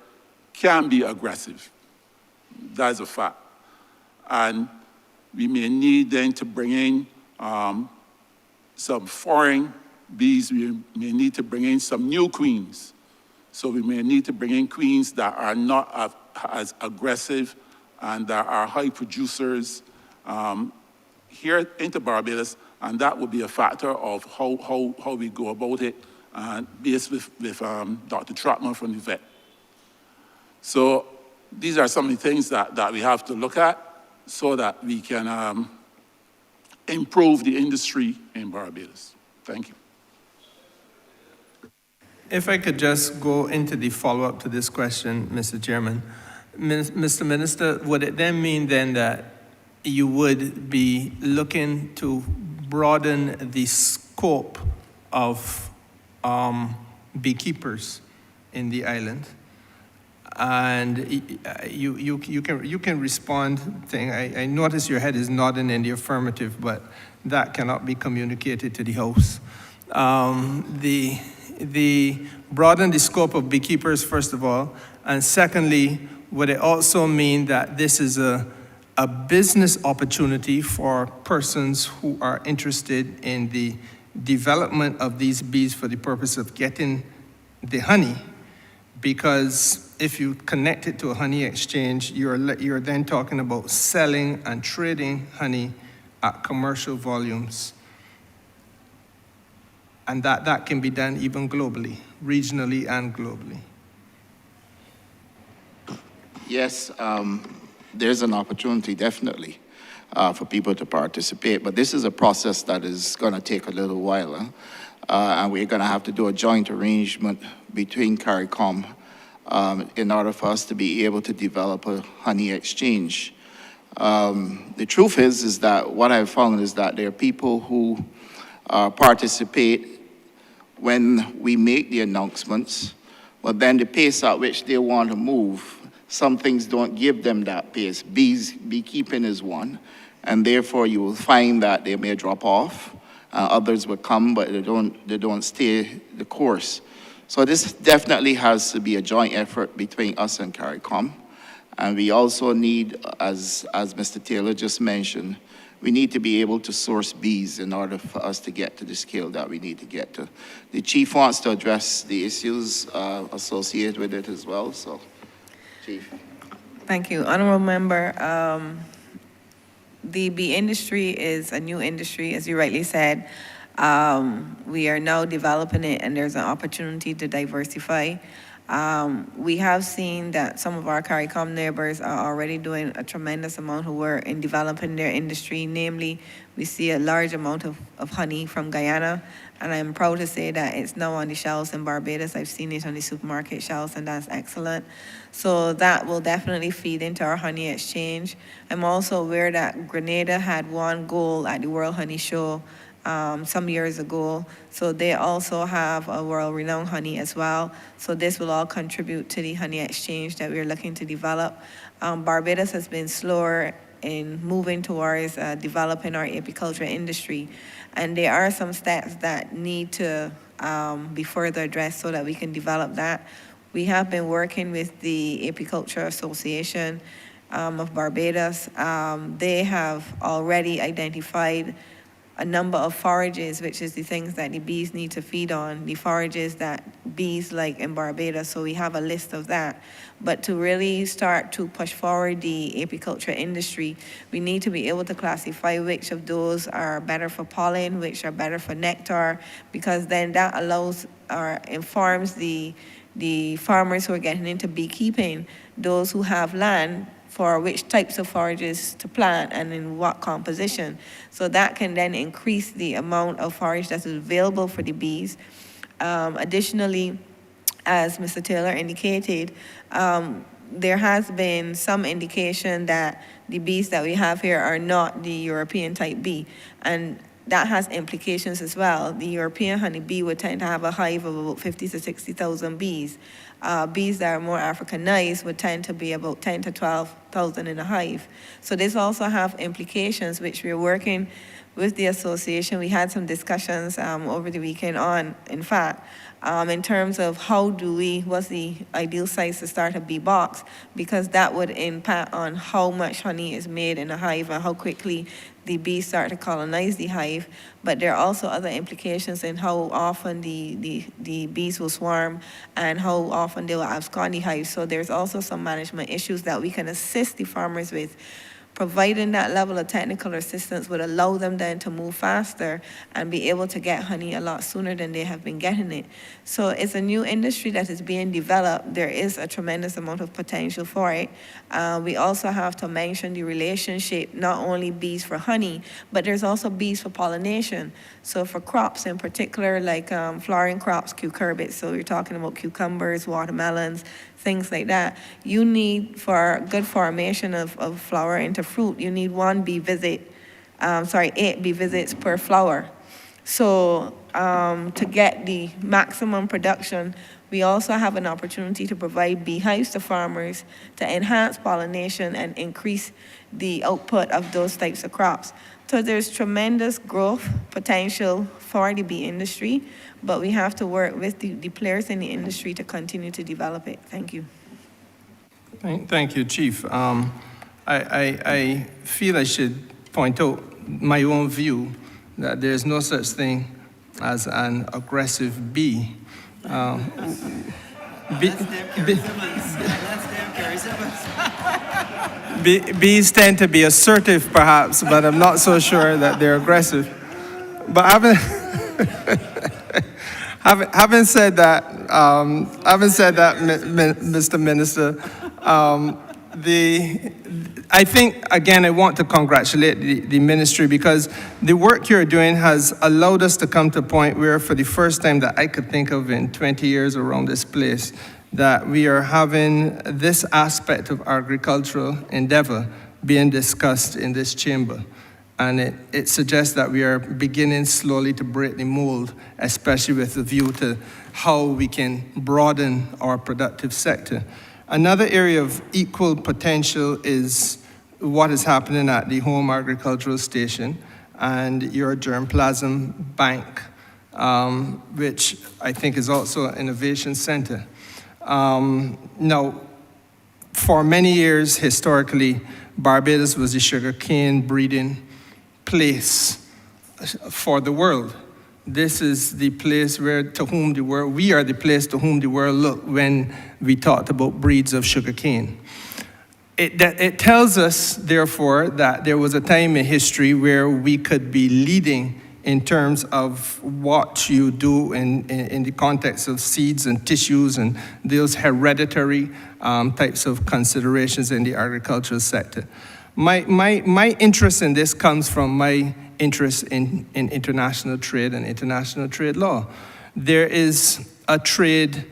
can be aggressive. That is a fact. And we may need then to bring in some foreign bees. We may need to bring in some new queens. So we may need to bring in queens that are not as aggressive and that are high producers here into Barbados, and that would be a factor of how we go about it, based with Dr. Trotman from the vet. So these are some of the things that we have to look at so that we can improve the industry in Barbados. Thank you. If I could just go into the follow-up to this question, Mr. Chairman. Mr. Minister, would it then mean then that you would be looking to broaden the scope of beekeepers in the island? And you can respond. I notice your head is nodding in the affirmative, but that cannot be communicated to the House. The broaden the scope of beekeepers, first of all, and secondly, would it also mean that this is a business opportunity for persons who are interested in the development of these bees for the purpose of getting the honey? Because if you connect it to a honey exchange, you're then talking about selling and trading honey at commercial volumes. And that can be done even globally, regionally and globally. Yes, there's an opportunity, definitely, for people to participate. But this is a process that is going to take a little while. And we're going to have to do a joint arrangement between CARICOM in order for us to be able to develop a honey exchange. The truth is that what I've found is that there are people who participate when we make the announcements, but then the pace at which they want to move, some things don't give them that pace. Beekeeping is one, and therefore you will find that they may drop off. Others will come, but they don't stay the course. So this definitely has to be a joint effort between us and CARICOM. And we also need, as Mr. Taylor just mentioned, we need to be able to source bees in order for us to get to the scale that we need to get to. The Chief wants to address the issues associated with it as well, so, Chief. Thank you. Honorable Member, the bee industry is a new industry, as you rightly said. We are now developing it, and there's an opportunity to diversify. We have seen that some of our CARICOM neighbors are already doing a tremendous amount of work in developing their industry. Namely, we see a large amount of honey from Guyana, and I'm proud to say that it's now on the shelves in Barbados. I've seen it on the supermarket shelves, and that's excellent. So that will definitely feed into our honey exchange. I'm also aware that Grenada had won gold at the World Honey Show some years ago. So they also have a world-renowned honey as well. So this will all contribute to the honey exchange that we're looking to develop. Barbados has been slower in moving towards developing our apiculture industry. And there are some stats that need to be further addressed so that we can develop that. We have been working with the Apiculture Association of Barbados. They have already identified a number of forages, which is the things that the bees need to feed on, the forages that bees like in Barbados, so we have a list of that. But to really start to push forward the apiculture industry, we need to be able to classify which of those are better for pollen, which are better for nectar, because then that allows or informs the farmers who are getting into beekeeping, those who have land, for which types of forages to plant and in what composition. So that can then increase the amount of forage that is available for the bees. Additionally, as Mr. Taylor indicated, there has been some indication that the bees that we have here are not the European type bee. And that has implications as well. The European honeybee would tend to have a hive of about 50 to 60,000 bees. Bees that are more Africanized would tend to be about 10 to 12,000 in a hive. So this also have implications, which we're working with the association. We had some discussions over the weekend on, in fact, in terms of what's the ideal size to start a bee box, because that would impact on how much honey is made in a hive and how quickly the bees start to colonize the hive. But there are also other implications in how often the bees will swarm and how often they will abscond the hive. So there's also some management issues that we can assist the farmers with, providing that level of technical assistance would allow them then to move faster and be able to get honey a lot sooner than they have been getting it. So it's a new industry that is being developed. There is a tremendous amount of potential for it. We also have to mention the relationship, not only bees for honey, but there's also bees for pollination. So for crops in particular, like flowering crops, cucurbits, so you're talking about cucumbers, watermelons, things like that. You need, for good formation of flower into fruit, you need 8 bee visits per flower. So to get the maximum production, we also have an opportunity to provide beehives to farmers to enhance pollination and increase the output of those types of crops. So there's tremendous growth potential for the bee industry, but we have to work with the players in the industry to continue to develop it. Thank you. Thank you, Chief. I feel I should point out my own view that there's no such thing as an aggressive bee. Bees tend to be assertive, perhaps, but I'm not so sure that they're aggressive. But having said that, Mr. Minister, I think, again, I want to congratulate the ministry because the work you're doing has allowed us to come to a point where, for the first time that I could think of in 20 years around this place, that we are having this aspect of agricultural endeavor being discussed in this chamber. And it suggests that we are beginning slowly to break the mold, especially with a view to how we can broaden our productive sector. Another area of equal potential is what is happening at the Home Agricultural Station and your germplasm bank, which I think is also an innovation center. Now, for many years, historically, Barbados was the sugarcane breeding place for the world. This is the place we are the place to whom the world looked when we talked about breeds of sugarcane. It tells us, therefore, that there was a time in history where we could be leading in terms of what you do in the context of seeds and tissues and those hereditary types of considerations in the agricultural sector. My interest in this comes from my interest in international trade and international trade law. There is a trade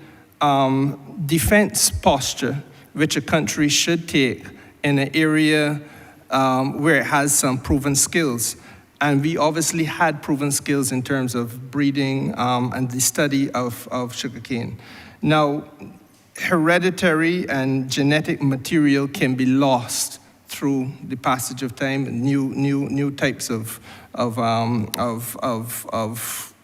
defense posture which a country should take in an area where it has some proven skills. And we obviously had proven skills in terms of breeding and the study of sugarcane. Now, hereditary and genetic material can be lost through the passage of time, new types of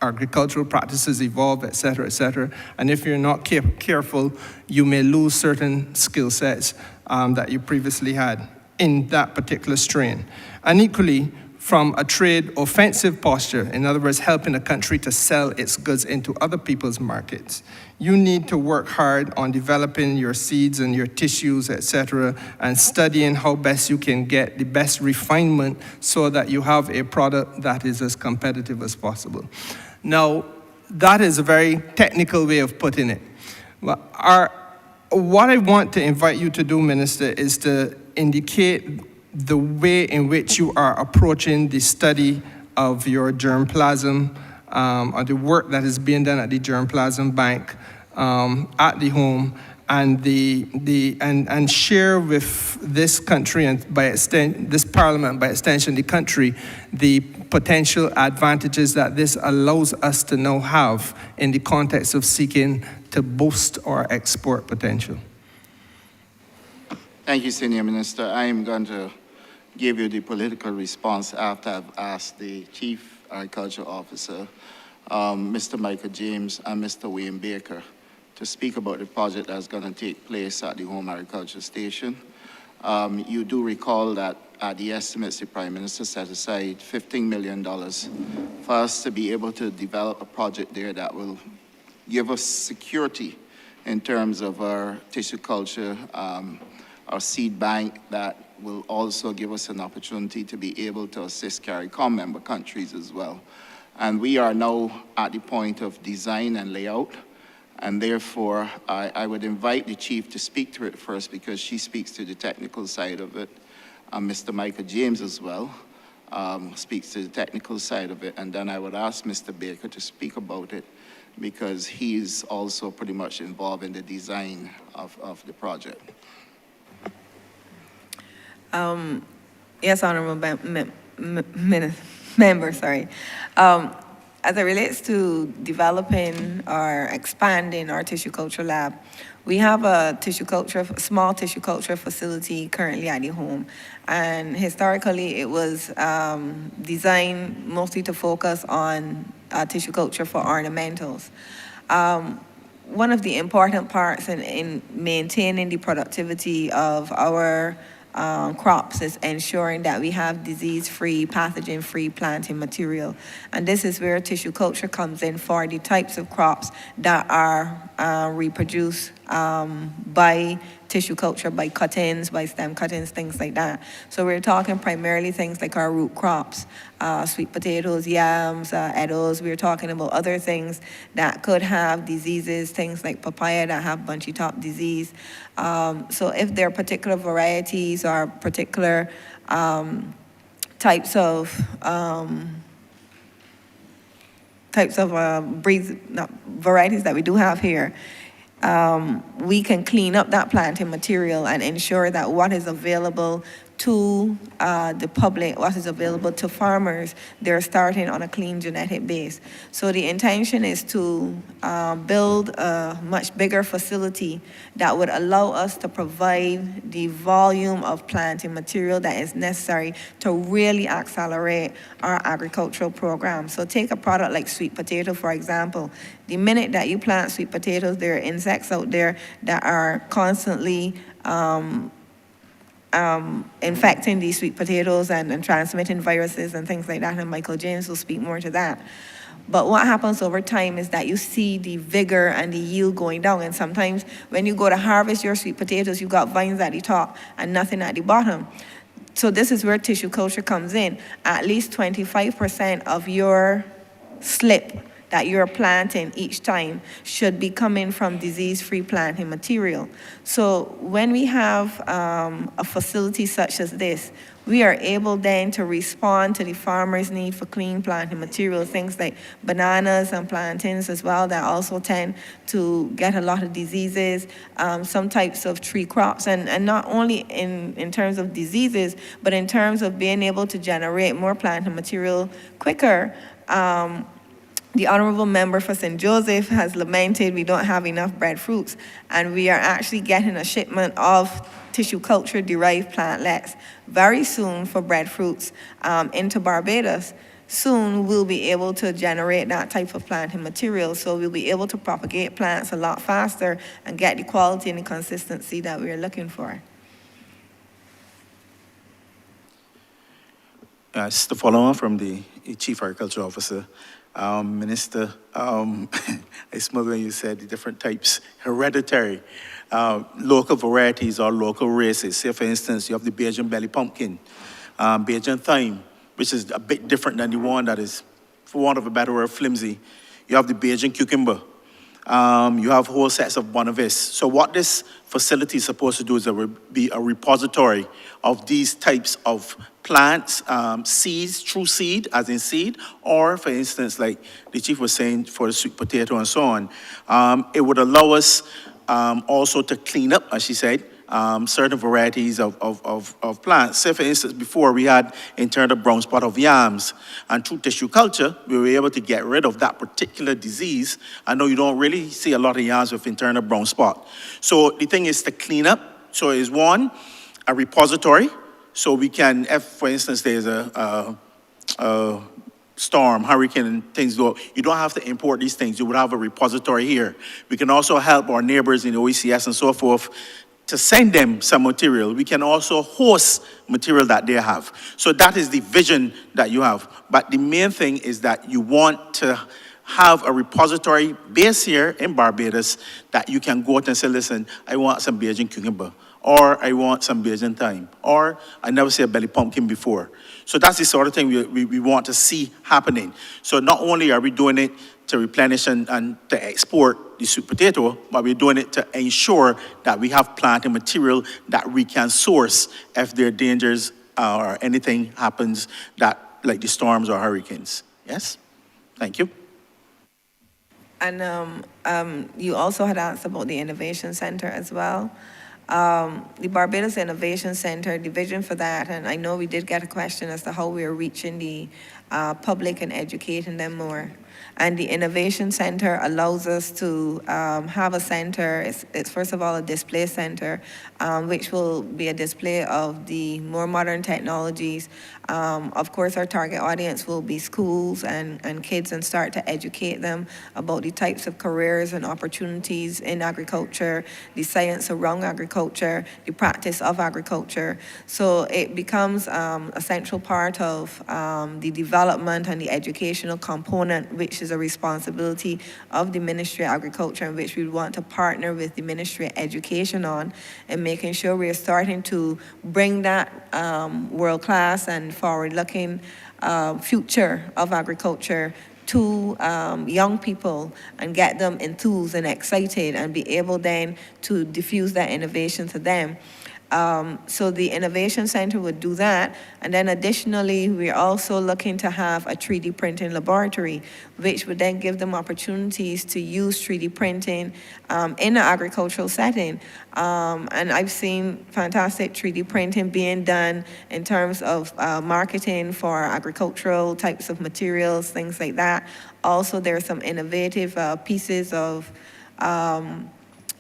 agricultural practices evolve, et cetera, and if you're not careful, you may lose certain skill sets that you previously had in that particular strain. And equally, from a trade offensive posture, in other words, helping a country to sell its goods into other people's markets, you need to work hard on developing your seeds and your tissues, et cetera, and studying how best you can get the best refinement so that you have a product that is as competitive as possible. Now, that is a very technical way of putting it. What I want to invite you to do, Minister, is to indicate the way in which you are approaching the study of your germplasm, or the work that is being done at the germplasm bank at the home, and share with this country and this parliament, by extension the country, the potential advantages that this allows us to now have in the context of seeking to boost our export potential. Thank you, Senior Minister. I am going to give you the political response after I've asked the Chief Agricultural Officer, Mr. Michael James and Mr. Wayne Baker, to speak about the project that's going to take place at the Home Agricultural Station. You do recall that at the estimates, the Prime Minister set aside $15 million for us to be able to develop a project there that will give us security in terms of our tissue culture our seed bank that will also give us an opportunity to be able to assist CARICOM member countries as well. And we are now at the point of design and layout, and therefore I would invite the chief to speak to it first because she speaks to the technical side of it, and Mr. Michael James as well speaks to the technical side of it, and then I would ask Mr. Baker to speak about it because he's also pretty much involved in the design of the project. Yes, Honorable Member, sorry. As it relates to developing or expanding our tissue culture lab, we have a small tissue culture facility currently at the home. And historically, it was designed mostly to focus on tissue culture for ornamentals. One of the important parts in maintaining the productivity of our crops is ensuring that we have disease-free, pathogen-free planting material. And this is where tissue culture comes in for the types of crops that are reproduced by tissue culture, by cuttings, by stem cuttings, things like that. So we're talking primarily things like our root crops, sweet potatoes, yams, edibles. We're talking about other things that could have diseases, things like papaya that have bunchy top disease. So if there are particular varieties or particular types of breeds, varieties that we do have here, we can clean up that planting material and ensure that what is available to the public, what is available to farmers, they're starting on a clean genetic base. So the intention is to build a much bigger facility that would allow us to provide the volume of planting material that is necessary to really accelerate our agricultural program. So take a product like sweet potato, for example. The minute that you plant sweet potatoes, there are insects out there that are constantly infecting these sweet potatoes and transmitting viruses and things like that, and Michael James will speak more to that. But what happens over time is that you see the vigor and the yield going down, and sometimes when you go to harvest your sweet potatoes, you've got vines at the top and nothing at the bottom. So this is where tissue culture comes in. At least 25% of your slip that you're planting each time should be coming from disease-free planting material. So when we have a facility such as this, we are able then to respond to the farmer's need for clean planting material, things like bananas and plantains as well that also tend to get a lot of diseases, some types of tree crops, and not only in terms of diseases, but in terms of being able to generate more planting material quicker. The Honorable Member for St. Joseph has lamented we don't have enough breadfruits, and we are actually getting a shipment of tissue culture derived plantlets very soon for breadfruits into Barbados. Soon we'll be able to generate that type of planting material, so we'll be able to propagate plants a lot faster and get the quality and the consistency that we're looking for. Just to follow on from the Chief Agricultural Officer, Minister, I smelled when you said the different types, hereditary, local varieties or local races. Say, for instance, you have the Bajan belly pumpkin, Bajan thyme, which is a bit different than the one that is, for want of a better word, flimsy. You have the Bajan cucumber. You have whole sets of Bonavis. So what this facility is supposed to do is be a repository of these types of plants, seeds, true seed, as in seed, or for instance, like the chief was saying, for the sweet potato and so on. It would allow us also to clean up, as she said, certain varieties of plants. Say, for instance, before we had internal brown spot of yams, and through tissue culture, we were able to get rid of that particular disease. I know you don't really see a lot of yams with internal brown spot. So the thing is to clean up. So is one, a repository, so we can, if, for instance, there's a storm, hurricane, and things go, you don't have to import these things. You would have a repository here. We can also help our neighbors in the OECS and so forth to send them some material. We can also host material that they have. So that is the vision that you have. But the main thing is that you want to have a repository base here in Barbados that you can go out and say, listen, I want some Bajan cucumber, or I want some beers in time, or I never see a belly pumpkin before. So that's the sort of thing we want to see happening. So not only are we doing it to replenish and to export the sweet potato, but we're doing it to ensure that we have planting material that we can source if there are dangers or anything happens that, like the storms or hurricanes. Yes? Thank you. And you also had asked about the Innovation Center as well. The Barbados Innovation Center, the vision for that, and I know we did get a question as to how we are reaching the public and educating them more. And the Innovation Center allows us to have a center. It's first of all a display center, which will be a display of the more modern technologies. Of course, our target audience will be schools and kids, and start to educate them about the types of careers and opportunities in agriculture, the science around agriculture, the practice of agriculture. So it becomes a central part of the development and the educational component, which is a responsibility of the Ministry of Agriculture, and which we want to partner with the Ministry of Education on, and making sure we are starting to bring that world-class and forward-looking future of agriculture to young people and get them enthused and excited and be able then to diffuse that innovation to them. So the Innovation Center would do that. And then additionally, we're also looking to have a 3D printing laboratory, which would then give them opportunities to use 3D printing in an agricultural setting. And I've seen fantastic 3D printing being done in terms of marketing for agricultural types of materials, things like that. Also, there are some innovative pieces of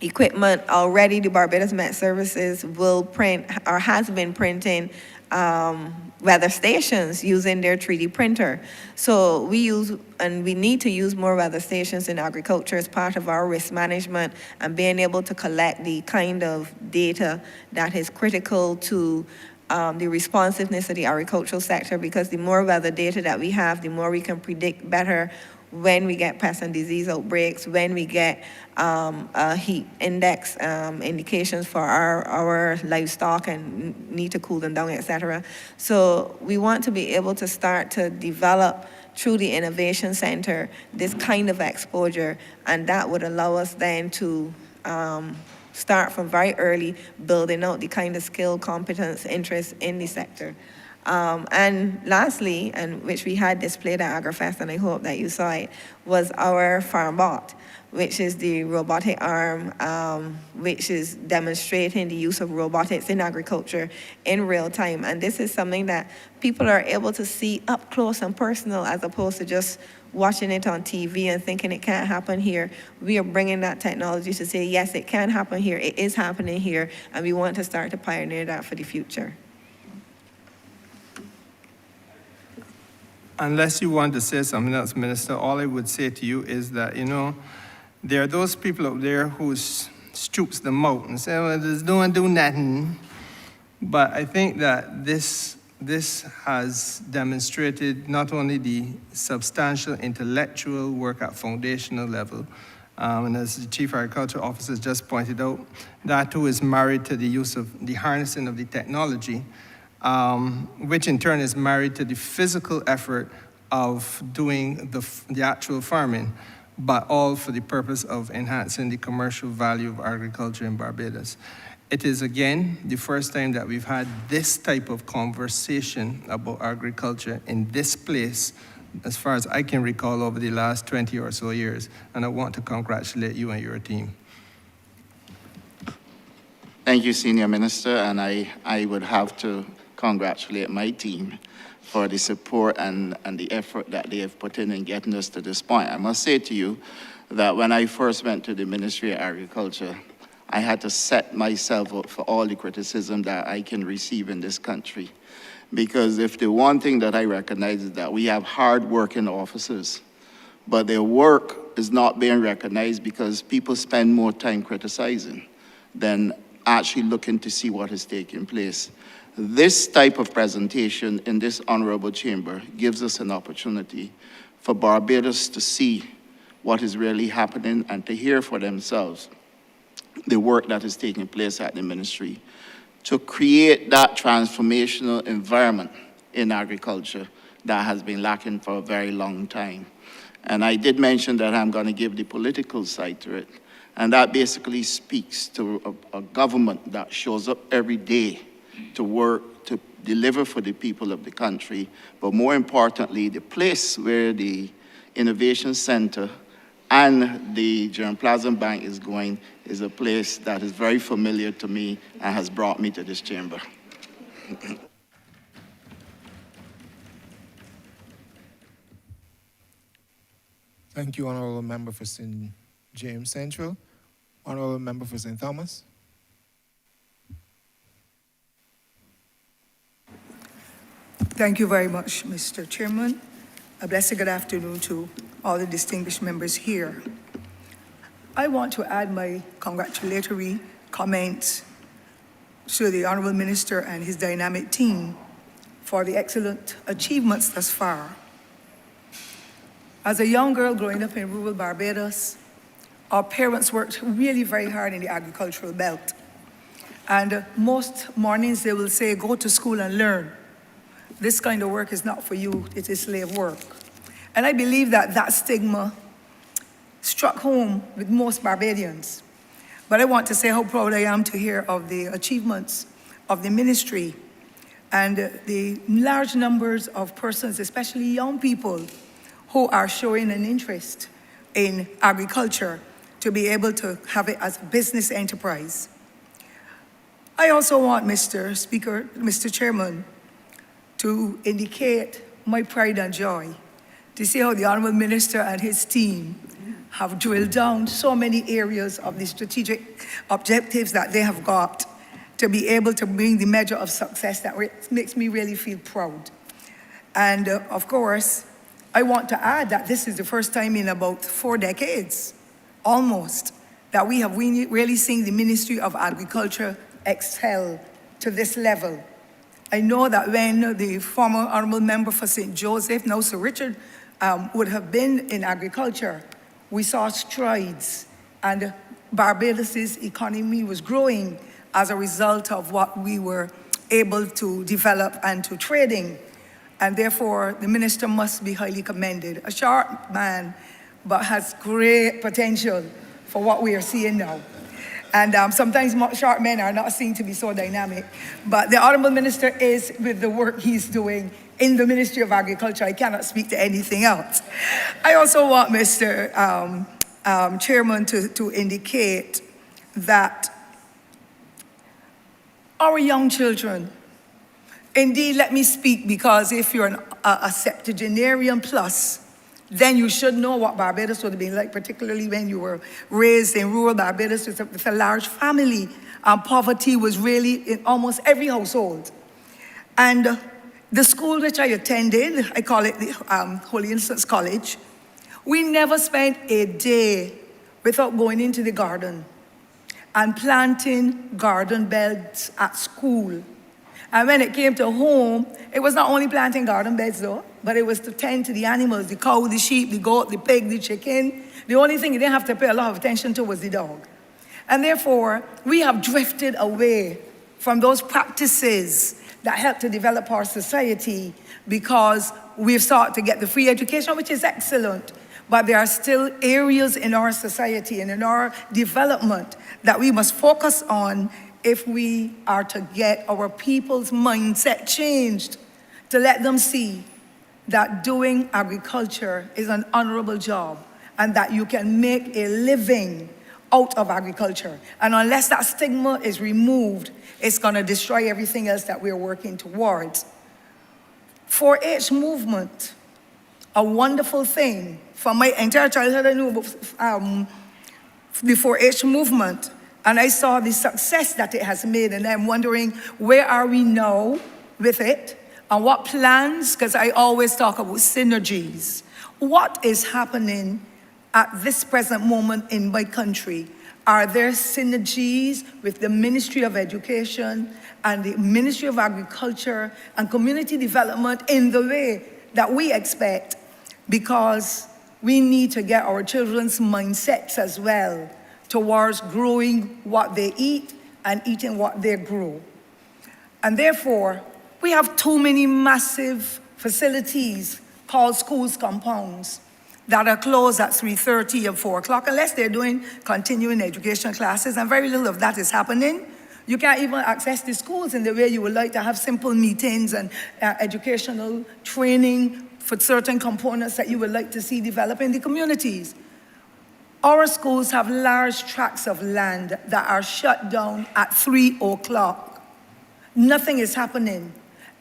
equipment. Already the Barbados Met Services will print or has been printing weather stations using their 3D printer. So we use and we need to use more weather stations in agriculture as part of our risk management and being able to collect the kind of data that is critical to the responsiveness of the agricultural sector, because the more weather data that we have, the more we can predict better when we get pest and disease outbreaks, when we get heat index indications for our livestock and need to cool them down, etc. So we want to be able to start to develop through the Innovation Center this kind of exposure, and that would allow us then to start from very early building out the kind of skill, competence, interest in the sector. And lastly, and which we had displayed at AgriFest, and I hope that you saw it, was our FarmBot, which is the robotic arm, which is demonstrating the use of robotics in agriculture in real time. And this is something that people are able to see up close and personal, as opposed to just watching it on TV and thinking it can't happen here. We are bringing that technology to say, yes, it can happen here, it is happening here, and we want to start to pioneer that for the future. Unless you want to say something else, Minister, all I would say to you is that, there are those people out there who stoops them out and say, well, this don't do nothing. But I think that this has demonstrated not only the substantial intellectual work at foundational level, and as the Chief Agriculture Officer just pointed out, that too is married to the use of the harnessing of the technology, which in turn is married to the physical effort of doing the actual farming, but all for the purpose of enhancing the commercial value of agriculture in Barbados. It is, again, the first time that we've had this type of conversation about agriculture in this place, as far as I can recall, over the last 20 or so years, and I want to congratulate you and your team. Thank you, Senior Minister, and I would have to congratulate my team for the support and the effort that they have put in getting us to this point. I must say to you that when I first went to the Ministry of Agriculture, I had to set myself up for all the criticism that I can receive in this country. Because if the one thing that I recognize is that we have hard-working officers, but their work is not being recognized because people spend more time criticizing than actually looking to see what is taking place. This type of presentation in this honorable chamber gives us an opportunity for Barbados to see what is really happening and to hear for themselves. the work that is taking place at the ministry to create that transformational environment in agriculture that has been lacking for a very long time. And I did mention that I'm going to give the political side to it. And that basically speaks to a government that shows up every day to work, to deliver for the people of the country, but more importantly, the place where the Innovation Center and the Germplasm Bank is going is a place that is very familiar to me and has brought me to this chamber. Thank you, Honorable Member for St. James Central. Honorable Member for St. Thomas. Thank you very much, Mr. Chairman. A blessed good afternoon to all the distinguished members here. I want to add my congratulatory comments to the Honorable Minister and his dynamic team for the excellent achievements thus far. As a young girl growing up in rural Barbados, our parents worked really very hard in the agricultural belt. And most mornings they will say, go to school and learn. This kind of work is not for you, it is slave work. And I believe that that stigma struck home with most Barbadians. But I want to say how proud I am to hear of the achievements of the ministry and the large numbers of persons, especially young people, who are showing an interest in agriculture to be able to have it as a business enterprise. I also want, Mr. Speaker, Mr. Chairman, to indicate my pride and joy to see how the Honorable Minister and his team have drilled down so many areas of the strategic objectives that they have got to be able to bring the measure of success that makes me really feel proud. And of course, I want to add that this is the first time in about 4 decades, almost, that we have really seen the Ministry of Agriculture excel to this level. I know that when the former Honorable Member for St. Joseph, now Sir Richard, would have been in agriculture, we saw strides, and Barbados' economy was growing as a result of what we were able to develop and to trading. And therefore, the minister must be highly commended. A sharp man, but has great potential for what we are seeing now. And sometimes sharp men are not seen to be so dynamic. But the Honorable Minister is, with the work he's doing in the Ministry of Agriculture, I cannot speak to anything else. I also want Mr. Chairman to indicate that our young children, indeed, let me speak, because if you're a septuagenarian plus, then you should know what Barbados would have been like, particularly when you were raised in rural Barbados with a large family. Poverty was really in almost every household. And the school which I attended, I call it the Holy Innocents College, we never spent a day without going into the garden and planting garden beds at school. And when it came to home, it was not only planting garden beds though, but it was to tend to the animals, the cow, the sheep, the goat, the pig, the chicken. The only thing you didn't have to pay a lot of attention to was the dog. And therefore, we have drifted away from those practices that help to develop our society because we've sought to get the free education, which is excellent. But there are still areas in our society and in our development that we must focus on if we are to get our people's mindset changed, to let them see that doing agriculture is an honorable job and that you can make a living out of agriculture. And unless that stigma is removed, it's going to destroy everything else that we're working towards. 4-H movement, a wonderful thing. From my entire childhood, I knew about the 4-H movement. And I saw the success that it has made, and I'm wondering, where are we now with it? And what plans, because I always talk about synergies. What is happening at this present moment in my country? Are there synergies with the Ministry of Education and the Ministry of Agriculture and Community Development in the way that we expect? Because we need to get our children's mindsets as well towards growing what they eat and eating what they grow. And therefore, we have too many massive facilities called schools compounds that are closed at 3:30 and 4 o'clock, unless they're doing continuing education classes, and very little of that is happening. You can't even access the schools in the way you would like to have simple meetings and educational training for certain components that you would like to see develop in the communities. Our schools have large tracts of land that are shut down at 3 o'clock. Nothing is happening.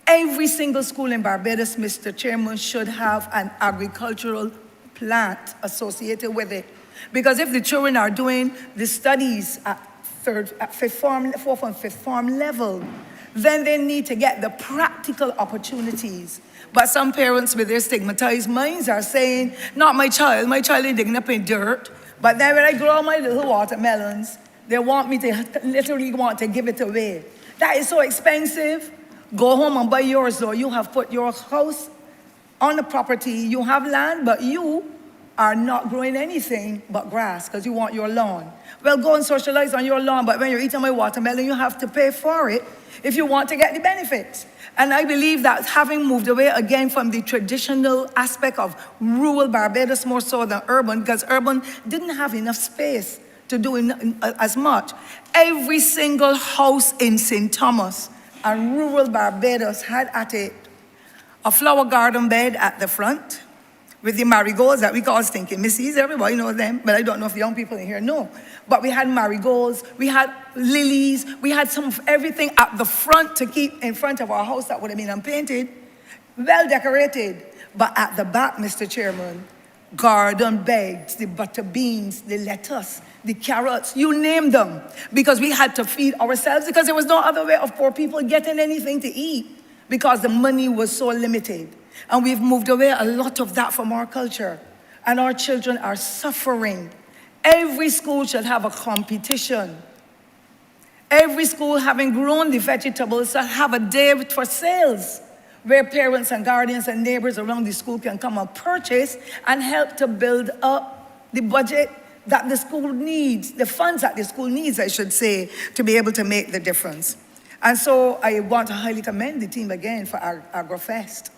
Every single school in Barbados, Mr. Chairman, should have an agricultural plant associated with it. Because if the children are doing the studies at fourth and fifth form level, then they need to get the practical opportunities. But some parents with their stigmatized minds are saying, not my child is digging up in dirt. But then when I grow my little watermelons, they want me to literally want to give it away. That is so expensive. Go home and buy yours, though. You have put your house on the property, you have land, but you are not growing anything but grass because you want your lawn. Well, go and socialize on your lawn, but when you're eating my watermelon, you have to pay for it if you want to get the benefits. And I believe that having moved away again from the traditional aspect of rural Barbados more so than urban, because urban didn't have enough space to do as much. Every single house in St. Thomas and rural Barbados had at it a flower garden bed at the front with the marigolds that we call stinking missies. Everybody knows them, but I don't know if the young people in here know. But we had marigolds, we had lilies, we had some of everything at the front to keep in front of our house that would have been unpainted, well decorated. But at the back, Mr. Chairman, garden beds, the butter beans, the lettuce, the carrots, you name them, because we had to feed ourselves because there was no other way of poor people getting anything to eat because the money was so limited. And we've moved away a lot of that from our culture. And our children are suffering. Every school should have a competition. Every school, having grown the vegetables, should have a day for sales where parents and guardians and neighbors around the school can come and purchase and help to build up the budget that the school needs, the funds that the school needs, I should say, to be able to make the difference. And so I want to highly commend the team again for AgroFest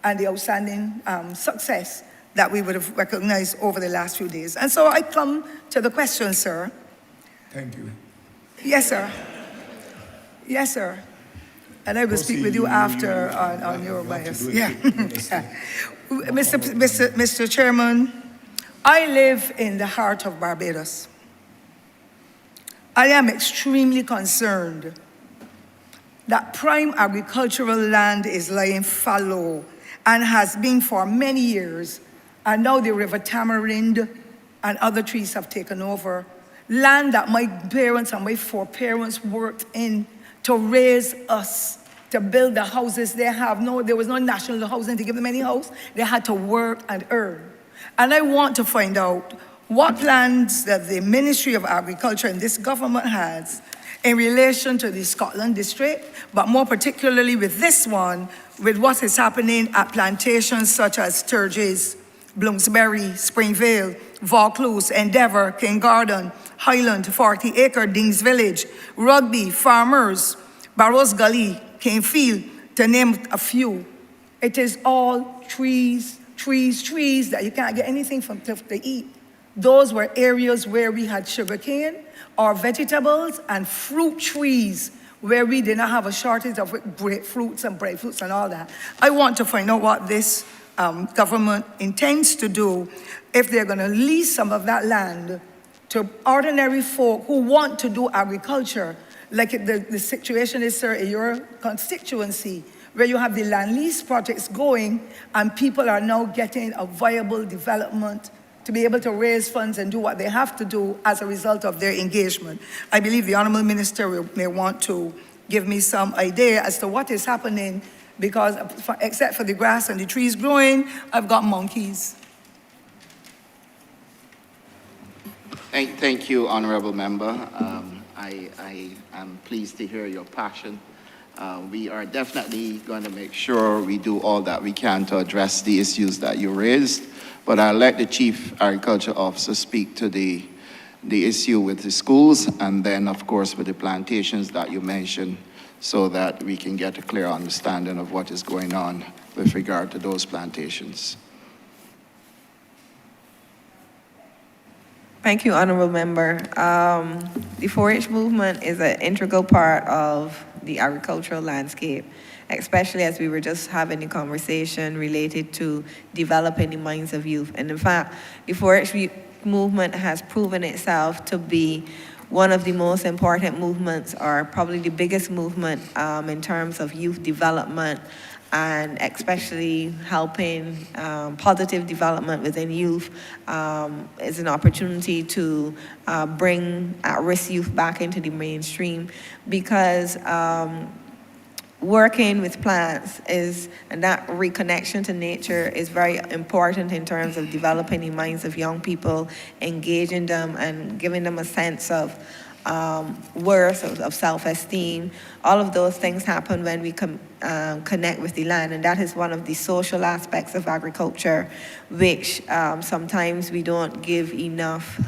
and the outstanding success that we would have recognized over the last few days. And so I come to the question, sir. Thank you. Yes, sir. Yes, sir. And I will speak with you after on your bias. Yeah. Mr. Chairman, I live in the heart of Barbados. I am extremely concerned that prime agricultural land is lying fallow and has been for many years, and now the River Tamarind and other trees have taken over. Land that my parents and my foreparents worked in to raise us, to build the houses they have. No, there was no national housing to give them any house. They had to work and earn. And I want to find out what plans that the Ministry of Agriculture and this government has in relation to the Scotland district, but more particularly with this one, with what is happening at plantations such as Sturgis, Bloomsbury, Springvale, Vaucluse, Endeavour, King Garden, Highland, 40-acre Dings Village, Rugby, Farmers, Barrows Gully, Canefield, to name a few. It is all trees, trees, trees that you can't get anything from to eat. Those were areas where we had sugarcane or vegetables and fruit trees where we did not have a shortage of grapefruits and breadfruits and all that. I want to find out what this government intends to do if they're going to lease some of that land to ordinary folk who want to do agriculture, like the situation is, sir, in your constituency, where you have the land lease projects going and people are now getting a viable development to be able to raise funds and do what they have to do as a result of their engagement. I believe the Honourable Minister may want to give me some idea as to what is happening, because except for the grass and the trees growing, I've got monkeys. Thank you, Honourable Member. I am pleased to hear your passion. We are definitely going to make sure we do all that we can to address the issues that you raised. But I'll let the Chief Agriculture Officer speak to the the issue with the schools, and then, of course, with the plantations that you mentioned, so that we can get a clear understanding of what is going on with regard to those plantations. Thank you, Honorable Member. The 4-H movement is an integral part of the agricultural landscape, especially as we were just having a conversation related to developing the minds of youth. And in fact, the 4-H movement has proven itself to be one of the most important movements, or probably the biggest movement in terms of youth development, and especially helping positive development within youth is an opportunity to bring at-risk youth back into the mainstream, because working with plants and that reconnection to nature is very important in terms of developing the minds of young people, engaging them and giving them a sense of worth, of self-esteem. All of those things happen when we connect with the land, and that is one of the social aspects of agriculture, which sometimes we don't give enough.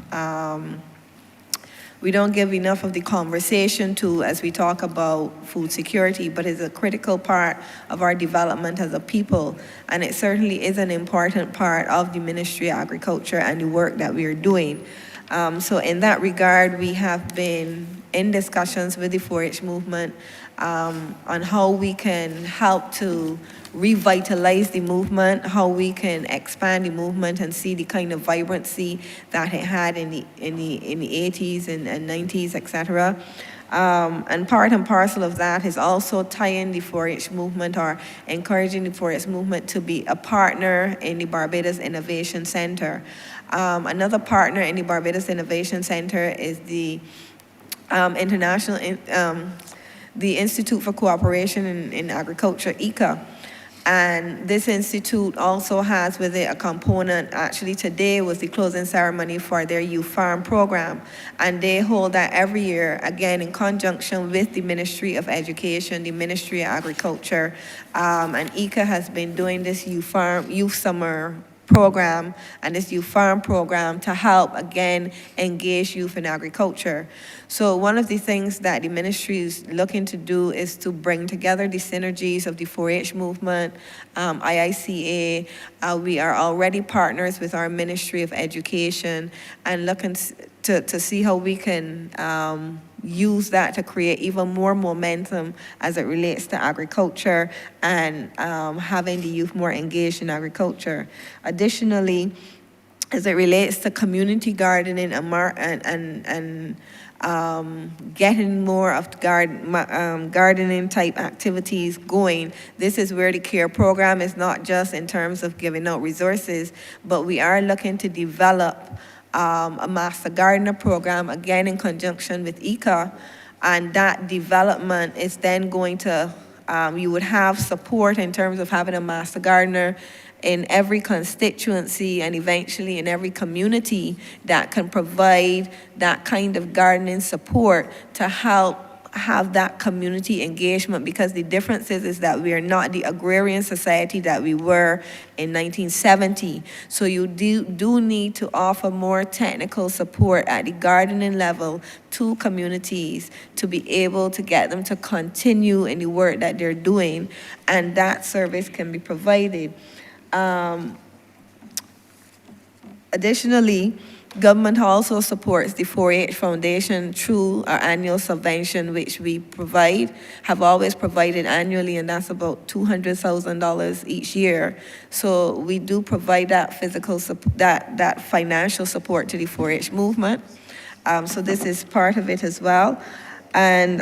We don't give enough of the conversation to as we talk about food security, but it's a critical part of our development as a people. And it certainly is an important part of the Ministry of Agriculture and the work that we are doing. So in that regard, we have been in discussions with the 4-H movement on how we can help to revitalize the movement, how we can expand the movement and see the kind of vibrancy that it had in the 80s and 90s, etc. And part and parcel of that is also tying the 4-H movement, or encouraging the 4-H movement to be a partner in the Barbados Innovation Center. Another partner in the Barbados Innovation Center is the the Institute for Cooperation in Agriculture, ICA. And this institute also has with it a component. Actually, today was the closing ceremony for their youth farm program. And they hold that every year, again, in conjunction with the Ministry of Education, the Ministry of Agriculture. And ICA has been doing this youth summer program and this youth farm program to help, again, engage youth in agriculture. So one of the things that the ministry is looking to do is to bring together the synergies of the 4-H movement, IICA. We are already partners with our Ministry of Education and looking to see how we can use that to create even more momentum as it relates to agriculture and having the youth more engaged in agriculture. Additionally, as it relates to community gardening and getting more of gardening type activities going, this is where the CARE program is not just in terms of giving out resources, but we are looking to develop a Master Gardener program, again in conjunction with ICA, and that development is then going to, you would have support in terms of having a Master Gardener in every constituency and eventually in every community that can provide that kind of gardening support to help have that community engagement, because the difference is that we are not the agrarian society that we were in 1970. So you do need to offer more technical support at the gardening level to communities to be able to get them to continue in the work that they're doing, and that service can be provided. Additionally, government also supports the 4-H Foundation through our annual subvention, which we have always provided annually, and that's about $200,000 each year. So we do provide that that financial support to the 4-H movement. So this is part of it as well. And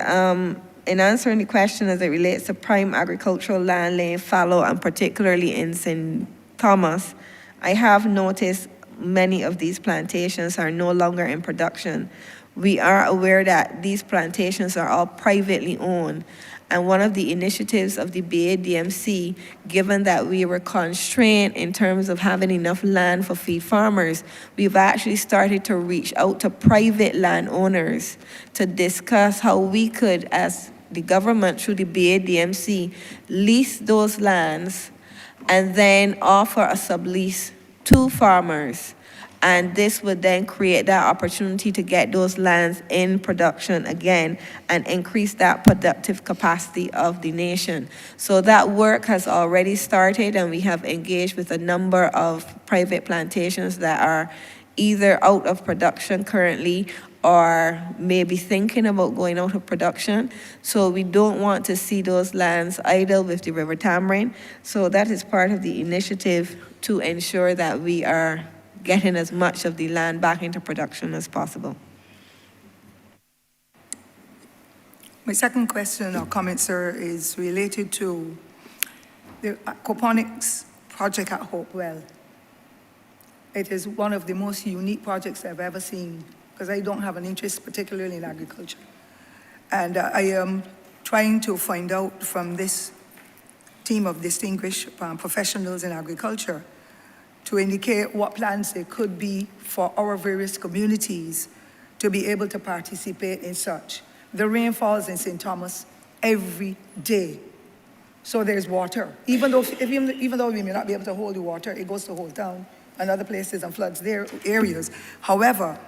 in answering the question as it relates to prime agricultural land laying fallow, and particularly in St. Thomas, I have noticed many of these plantations are no longer in production. We are aware that these plantations are all privately owned. And one of the initiatives of the BADMC, given that we were constrained in terms of having enough land for feed farmers, we've actually started to reach out to private landowners to discuss how we could, as the government through the BADMC, lease those lands and then offer a sublease to farmers And this would then create that opportunity to get those lands in production again and increase that productive capacity of the nation. So that work has already started, and we have engaged with a number of private plantations that are either out of production currently or maybe thinking about going out of production. So we don't want to see those lands idle with the River Tamarind. So that is part of the initiative to ensure that we are getting as much of the land back into production as possible. My second question or comment, sir, is related to the aquaponics project at Hopewell. It is one of the most unique projects I've ever seen, because I don't have an interest particularly in agriculture. And I am trying to find out from this team of distinguished professionals in agriculture to indicate what plans there could be for our various communities to be able to participate in such. The rain falls in St. Thomas every day. So there's water. Even though we may not be able to hold the water, it goes to the whole town and other places and floods their areas. However,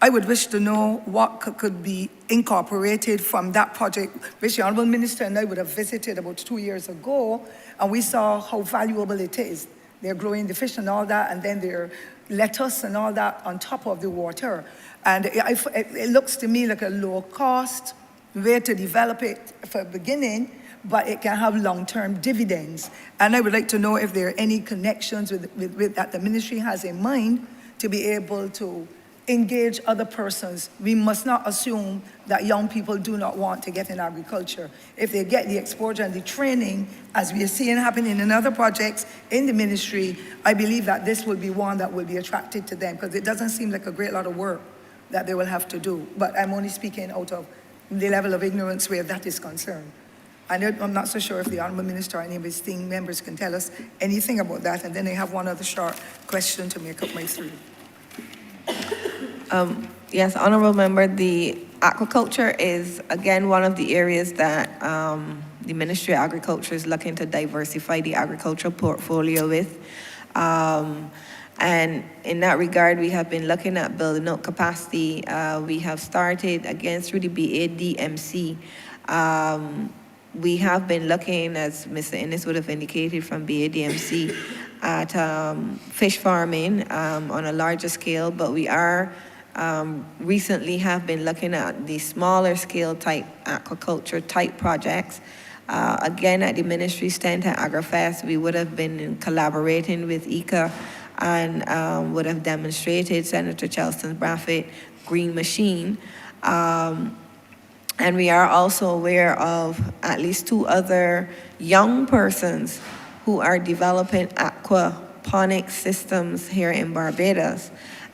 I would wish to know what could be incorporated from that project, which the Honorable Minister and I would have visited about 2 years ago, and we saw how valuable it is. They're growing the fish and all that, and then their lettuce and all that on top of the water. And it looks to me like a low-cost way to develop it for the beginning, but it can have long-term dividends. And I would like to know if there are any connections that the ministry has in mind to be able to engage other persons. We must not assume that young people do not want to get in agriculture. If they get the exposure and the training, as we are seeing happening in other projects in the ministry, I believe that this will be one that will be attracted to them, because it doesn't seem like a great lot of work that they will have to do. But I'm only speaking out of the level of ignorance where that is concerned. And I'm not so sure if the Honourable Minister or any of his team members can tell us anything about that. And then I have one other short question to make up my three. Yes, Honourable Member, the aquaculture is, again, one of the areas that the Ministry of Agriculture is looking to diversify the agricultural portfolio with. And in that regard, we have been looking at building up capacity. We have started, again, through the BADMC. We have been looking, as Mr. Innes would have indicated from BADMC, at fish farming on a larger scale, but we are recently have been looking at the smaller scale type aquaculture type projects. Again, at the ministry's tent at AgriFest, we would have been collaborating with ICA and would have demonstrated Senator Chelston Braffett Green Machine. And we are also aware of at least 2 other young persons who are developing aquaponic systems here in Barbados.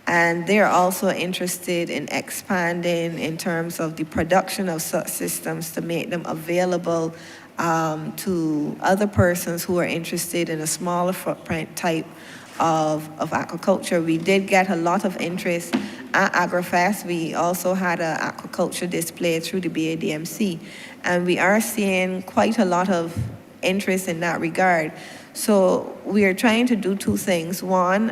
And they're also interested in expanding in terms of the production of such systems to make them available to other persons who are interested in a smaller footprint type of aquaculture. We did get a lot of interest at AgriFest. We also had an aquaculture display through the BADMC, and we are seeing quite a lot of interest in that regard. So we are trying to do 2 things. One,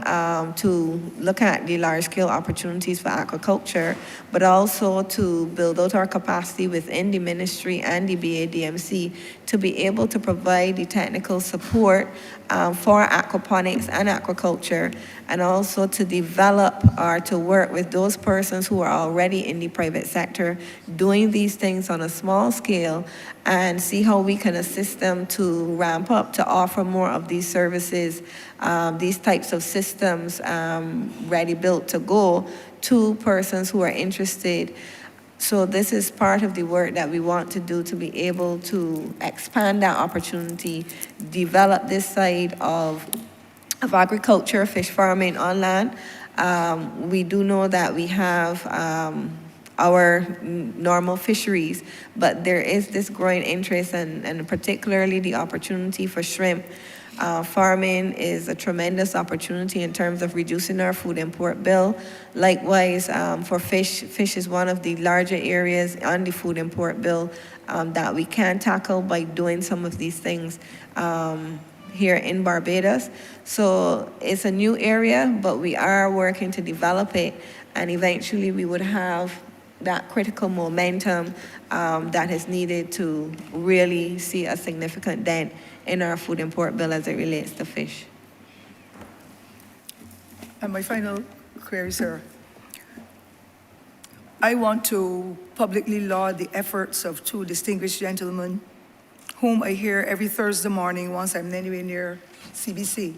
to look at the large-scale opportunities for aquaculture, but also to build out our capacity within the ministry and the BADMC to be able to provide the technical support for aquaponics and aquaculture, and also to develop or to work with those persons who are already in the private sector doing these things on a small scale, and see how we can assist them to ramp up to offer more of these services, these types of systems ready built to go to persons who are interested. So this is part of the work that we want to do to be able to expand that opportunity, develop this side of agriculture, fish farming on land. We do know that we have our normal fisheries, but there is this growing interest, and particularly the opportunity for shrimp. Farming is a tremendous opportunity in terms of reducing our food import bill. Likewise, for fish is one of the larger areas on the food import bill that we can tackle by doing some of these things. here in Barbados. So it's a new area, but we are working to develop it, and eventually we would have that critical momentum that is needed to really see a significant dent in our food import bill as it relates to fish. And my final query, sir. I want to publicly laud the efforts of two distinguished gentlemen whom I hear every Thursday morning once I'm anywhere near CBC,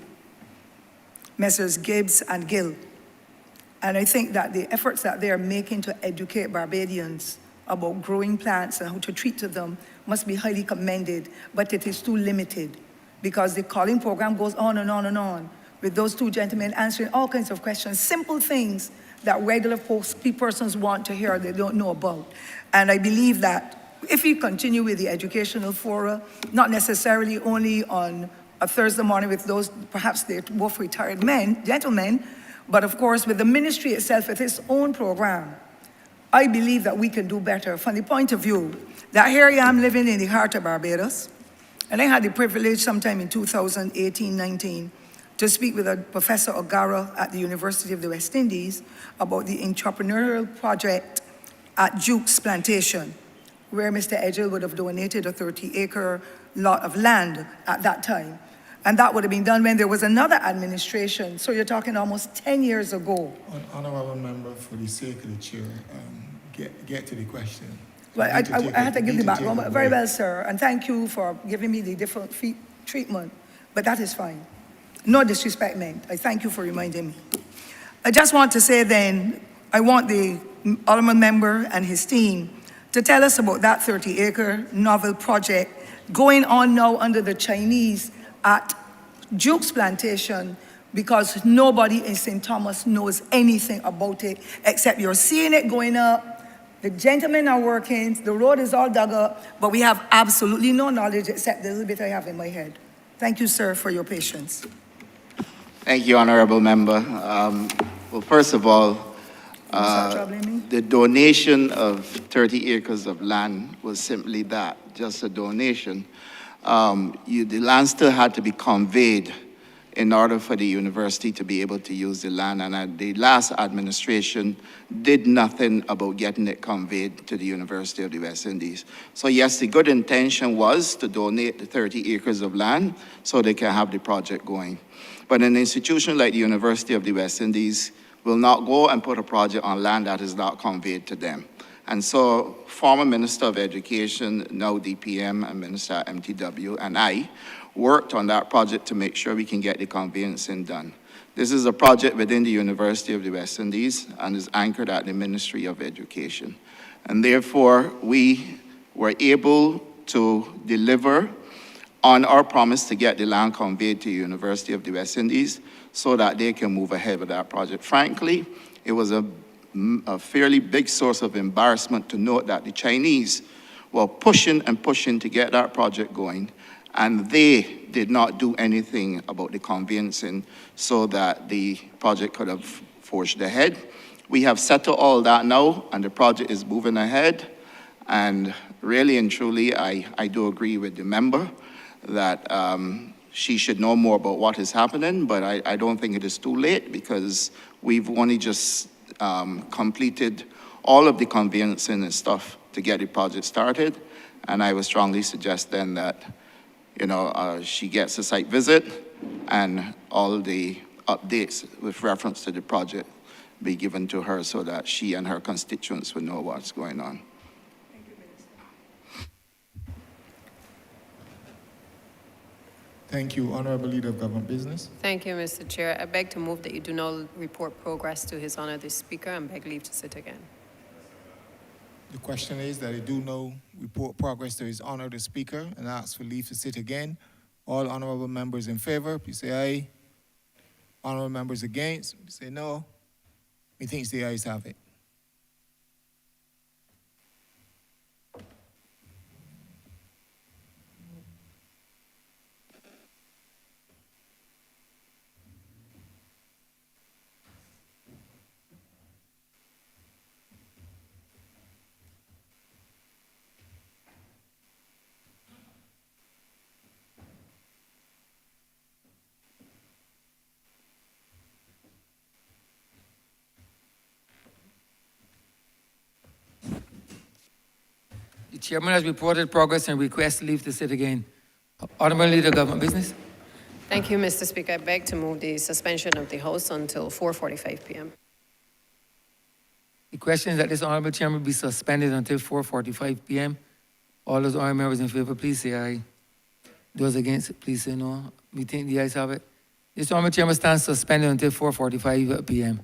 Messrs. Gibbs and Gill. And I think that the efforts that they are making to educate Barbadians about growing plants and how to treat to them must be highly commended, but it is too limited because the calling program goes on and on and on with those two gentlemen answering all kinds of questions, simple things that regular persons want to hear, they don't know about. And I believe that if we continue with the educational fora, not necessarily only on a Thursday morning with those, perhaps they're both retired gentlemen, but of course with the ministry itself with its own program, I believe that we can do better from the point of view that here I am living in the heart of Barbados, and I had the privilege sometime in 2018-19 to speak with a Professor O'Gara at the University of the West Indies about the entrepreneurial project at Duke's Plantation, where Mr. Edgell would have donated a 30-acre lot of land at that time. And that would have been done when there was another administration. So you're talking almost 10 years ago. Honorable member, for the sake of the chair, get to the question. Well, I had to give the background, but very well, sir. And thank you for giving me the different treatment, but that is fine. No disrespect meant. I thank you for reminding me. I just want to say then, I want the Alderman member and his team to tell us about that 30-acre novel project going on now under the Chinese at Duke's Plantation, because nobody in St. Thomas knows anything about it, except you're seeing it going up, the gentlemen are working, the road is all dug up, but we have absolutely no knowledge except the little bit I have in my head. Thank you, sir, for your patience. Thank you, Honorable Member. Well, first of all, the donation of 30 acres of land was simply that, just a donation. The land still had to be conveyed in order for the university to be able to use the land, and the last administration did nothing about getting it conveyed to the University of the West Indies. So yes, the good intention was to donate the 30 acres of land so they can have the project going. But an institution like the University of the West Indies will not go and put a project on land that is not conveyed to them. And so former Minister of Education, now DPM, and Minister at MTW, and I worked on that project to make sure we can get the conveyancing done. This is a project within the University of the West Indies and is anchored at the Ministry of Education. And therefore, we were able to deliver on our promise to get the land conveyed to the University of the West Indies so that they can move ahead with that project. Frankly, it was a fairly big source of embarrassment to note that the Chinese were pushing and pushing to get that project going, and they did not do anything about the conveyancing so that the project could have forged ahead. We have settled all that now, and the project is moving ahead. And really and truly, I do agree with the member that she should know more about what is happening, but I don't think it is too late because we've only just completed all of the conveyancing and stuff to get the project started. And I would strongly suggest then that she gets a site visit and all the updates with reference to the project be given to her so that she and her constituents will know what's going on. Thank you. Honorable Leader of Government Business. Thank you, Mr. Chair. I beg to move that you do not report progress to His Honor the Speaker and beg leave to sit again. The question is that I do know report progress to His Honor the Speaker and ask for leave to sit again. All honorable members in favor, please say aye. Honorable members against, please say no. Methinks the ayes have it. The chairman has reported progress and requests leave to sit again. Honorable Leader, Government Business. Thank you, Mr. Speaker. I beg to move the suspension of the House until 4:45 p.m. The question is that this honorable chairman be suspended until 4:45 p.m. All those honorable members in favor, please say aye. Those against it, please say no. Meeting, the ayes have it. This honorable chairman stands suspended until 4:45 p.m.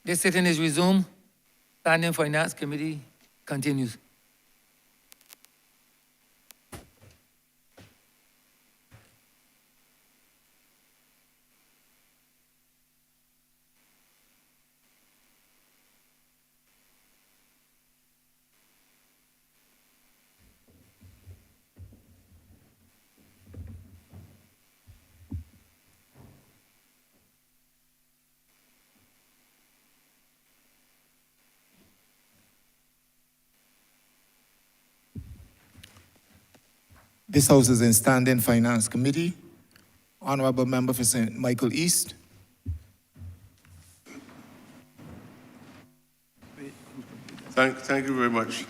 This sitting is resumed. Standing Finance Committee continues. This House is in Standing Finance Committee. Honorable Member for St. Michael East. Thank you very much,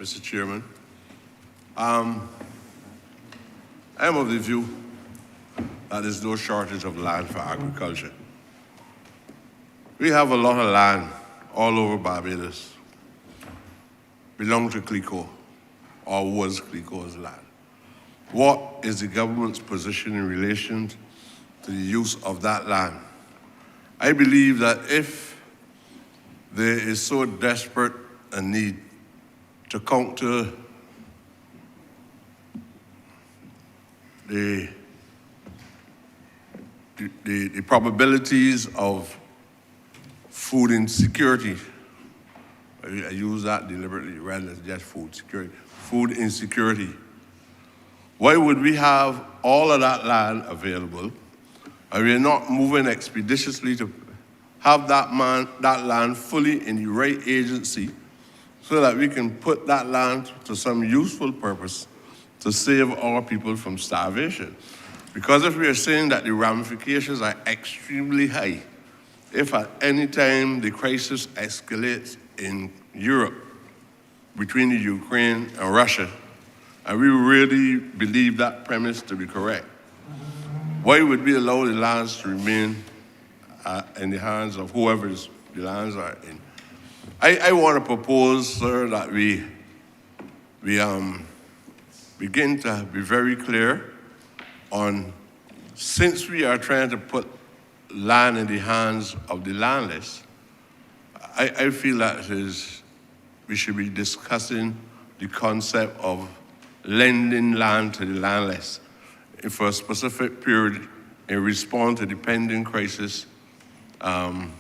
Mr. Chairman. I am of the view that there's no shortage of land for agriculture. We have a lot of land all over Barbados, belong to CLECO, or was CLECO's land. What is the government's position in relation to the use of that land? I believe that if there is so desperate a need to counter the probabilities of food insecurity. I use that deliberately rather than just food security. Food insecurity. Why would we have all of that land available and we're not moving expeditiously to have that land fully in the right agency so that we can put that land to some useful purpose to save our people from starvation? Because if we are saying that the ramifications are extremely high, if at any time the crisis escalates in Europe between the Ukraine and Russia, and we really believe that premise to be correct, why would we allow the lands to remain in the hands of whoever the lands are in? I want to propose, sir, that we begin to be very clear on, since we are trying to put land in the hands of the landless, I feel that we should be discussing the concept of lending land to the landless for a specific period in response to the pending crisis coming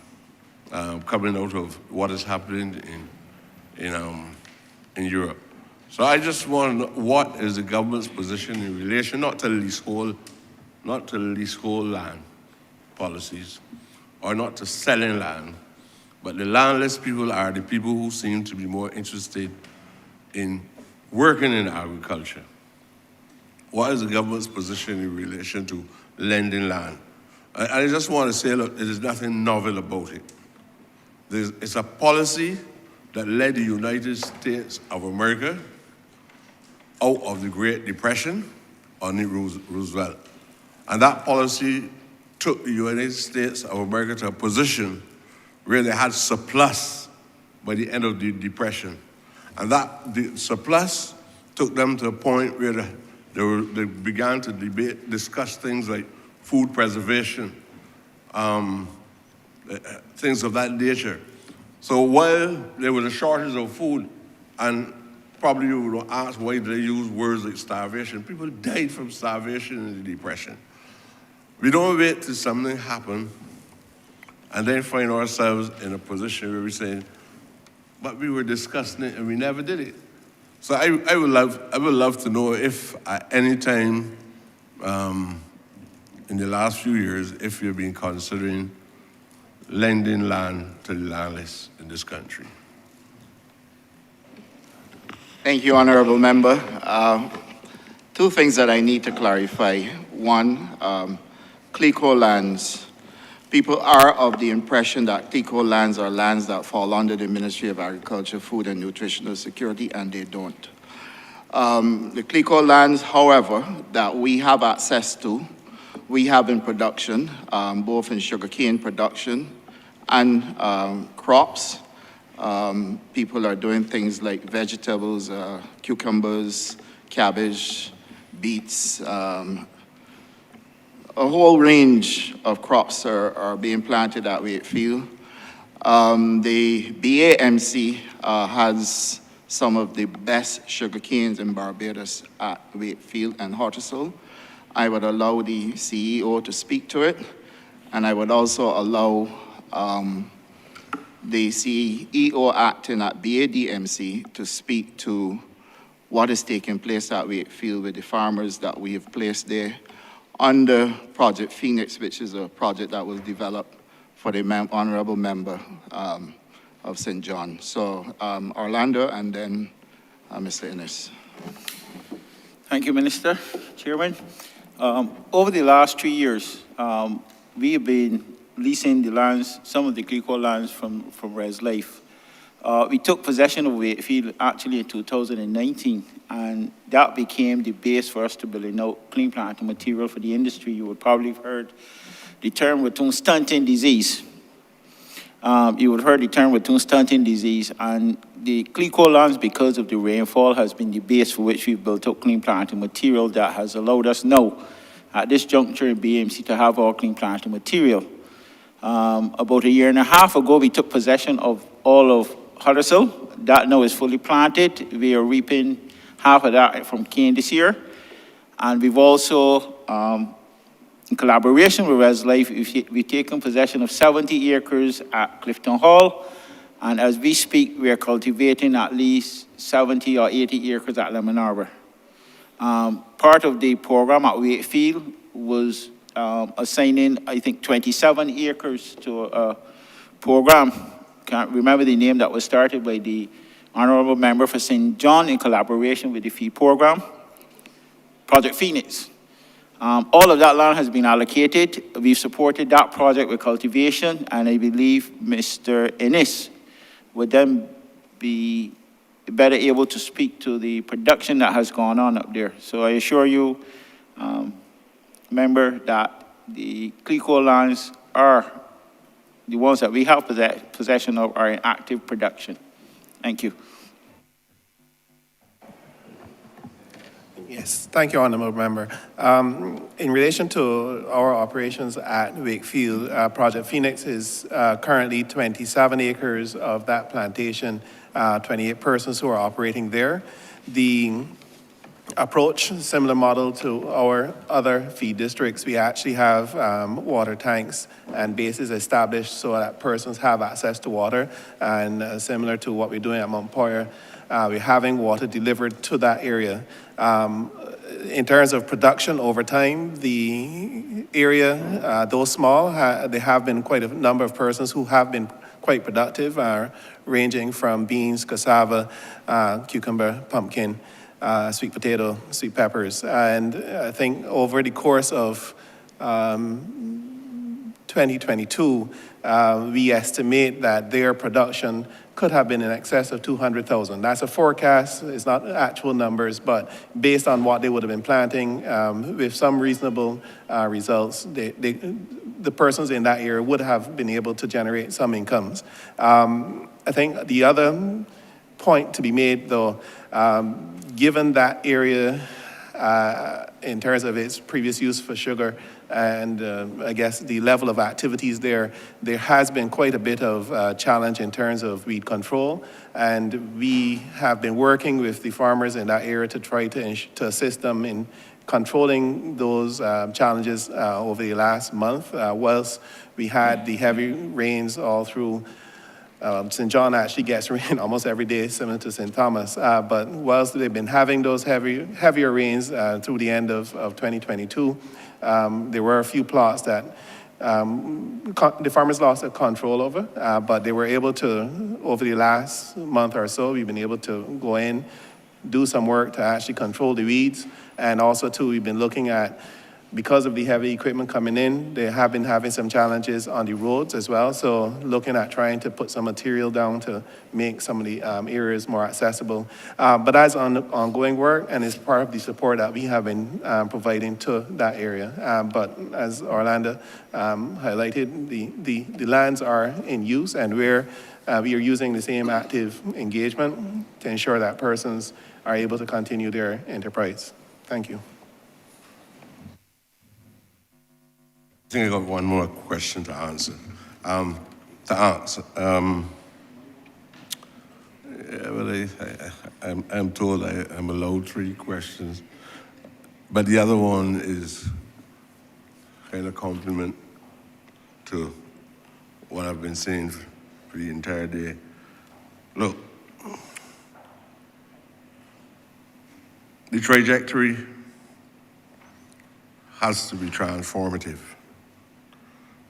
out of what is happening in Europe. So I just want to know, what is the government's position in relation, not to leasehold land policies, or not to selling land, but the landless people are the people who seem to be more interested in working in agriculture. What is the government's position in relation to lending land? I just want to say, look, there's nothing novel about it. It's a policy that led the United States of America out of the Great Depression under Roosevelt. And that policy took the United States of America to a position where they had surplus by the end of the Depression. And the surplus took them to a point where they began to discuss things like food preservation, things of that nature. So while there was a shortage of food, and probably you would ask why they use words like starvation, people died from starvation in the Depression. We don't wait till something happens and then find ourselves in a position where we're saying, but we were discussing it and we never did it. So I would love to know if at any time in the last few years, if you've been considering lending land to the landless in this country. Thank you, Honorable Member. Two things that I need to clarify. One, CLECO lands. People are of the impression that CLECO lands are lands that fall under the Ministry of Agriculture, Food and Nutritional Security, and they don't. The CLECO lands, however, that we have access to, we have in production, both in sugarcane production and crops. People are doing things like vegetables, cucumbers, cabbage, beets, a whole range of crops are being planted at Wakefield. The BAMC has some of the best sugar canes in Barbados at Wakefield and Hottesville. I would allow the CEO to speak to it, and I would also allow the CEO acting at BADMC to speak to what is taking place at Wakefield with the farmers that we have placed there under Project Phoenix, which is a project that was developed for the honorable member of St. John. So Orlando and then Mr. Innes. Thank you, Minister. Chairman. Over the last 3 years, we have been leasing the lands, some of the Glencore lands from ResLife. We took possession of Wakefield actually in 2019, and that became the base for us to build out clean planting material for the industry. You would probably have heard the term ratoon stunting disease. You would have heard the term ratoon stunting disease, and the Glencore lands, because of the rainfall, has been the base for which we've built up clean planting material that has allowed us now, at this juncture in BAMC, to have our clean planting material. About 1.5 years ago, we took possession of all of Hottesville. That now is fully planted. We are reaping half of that from cane this year. And we've also, in collaboration with ResLife, we've taken possession of 70 acres at Clifton Hall. And as we speak, we are cultivating at least 70 or 80 acres at Lemon Arbor. Part of the program at Wakefield was assigning, I think, 27 acres to a program. Can't remember the name, that was started by the honorable member for St. John in collaboration with the FEED program, Project Phoenix. All of that land has been allocated. We've supported that project with cultivation, and I believe Mr. Innes would then be better able to speak to the production that has gone on up there. So I assure you, member, that the Glencore lands are the ones that we have possession of are in active production. Thank you. Yes, thank you, Honourable Member. In relation to our operations at Wakefield, Project Phoenix is currently 27 acres of that plantation, 28 persons who are operating there. The approach, similar model to our other feed districts, we actually have water tanks and bases established so that persons have access to water, and similar to what we're doing at Mount Poyer, we're having water delivered to that area. In terms of production over time, the area, though small, there have been quite a number of persons who have been quite productive, ranging from beans, cassava, cucumber, pumpkin, sweet potato, sweet peppers. And I think over the course of 2022, we estimate that their production could have been in excess of 200,000. That's a forecast, it's not actual numbers, but based on what they would have been planting, with some reasonable results, the persons in that area would have been able to generate some incomes. I think the other point to be made, though, given that area, in terms of its previous use for sugar, and I guess the level of activities there has been quite a bit of challenge in terms of weed control. And we have been working with the farmers in that area to try to assist them in controlling those challenges over the last month. Whilst we had the heavy rains all through St. John actually gets rain almost every day, similar to St. Thomas. But whilst they've been having those heavier rains through the end of 2022, there were a few plots that the farmers lost control over, but they were able to, over the last month or so, we've been able to go in, do some work to actually control the weeds. And also, too, we've been looking at, because of the heavy equipment coming in, they have been having some challenges on the roads as well. So looking at trying to put some material down to make some of the areas more accessible. But that's ongoing work, and it's part of the support that we have been providing to that area. But as Orlando highlighted, the lands are in use, and we are using the same active engagement to ensure that persons are able to continue their enterprise. Thank you. think I got one more question to answer. Yeah, well, I'm told I'm allowed 3 questions, but the other one is kind of compliment to what I've been saying for the entire day. Look, the trajectory has to be transformative.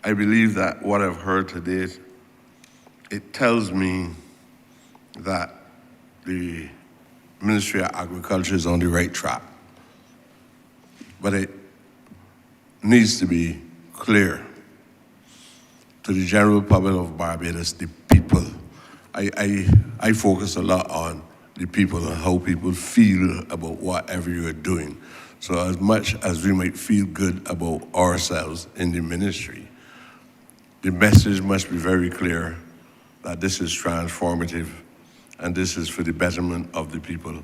I believe that what I've heard today, it tells me that the Ministry of Agriculture is on the right track. But it needs to be clear to the general public of Barbados, the people. I focus a lot on the people and how people feel about whatever you're doing. So as much as we might feel good about ourselves in the ministry, the message must be very clear that this is transformative and this is for the betterment of the people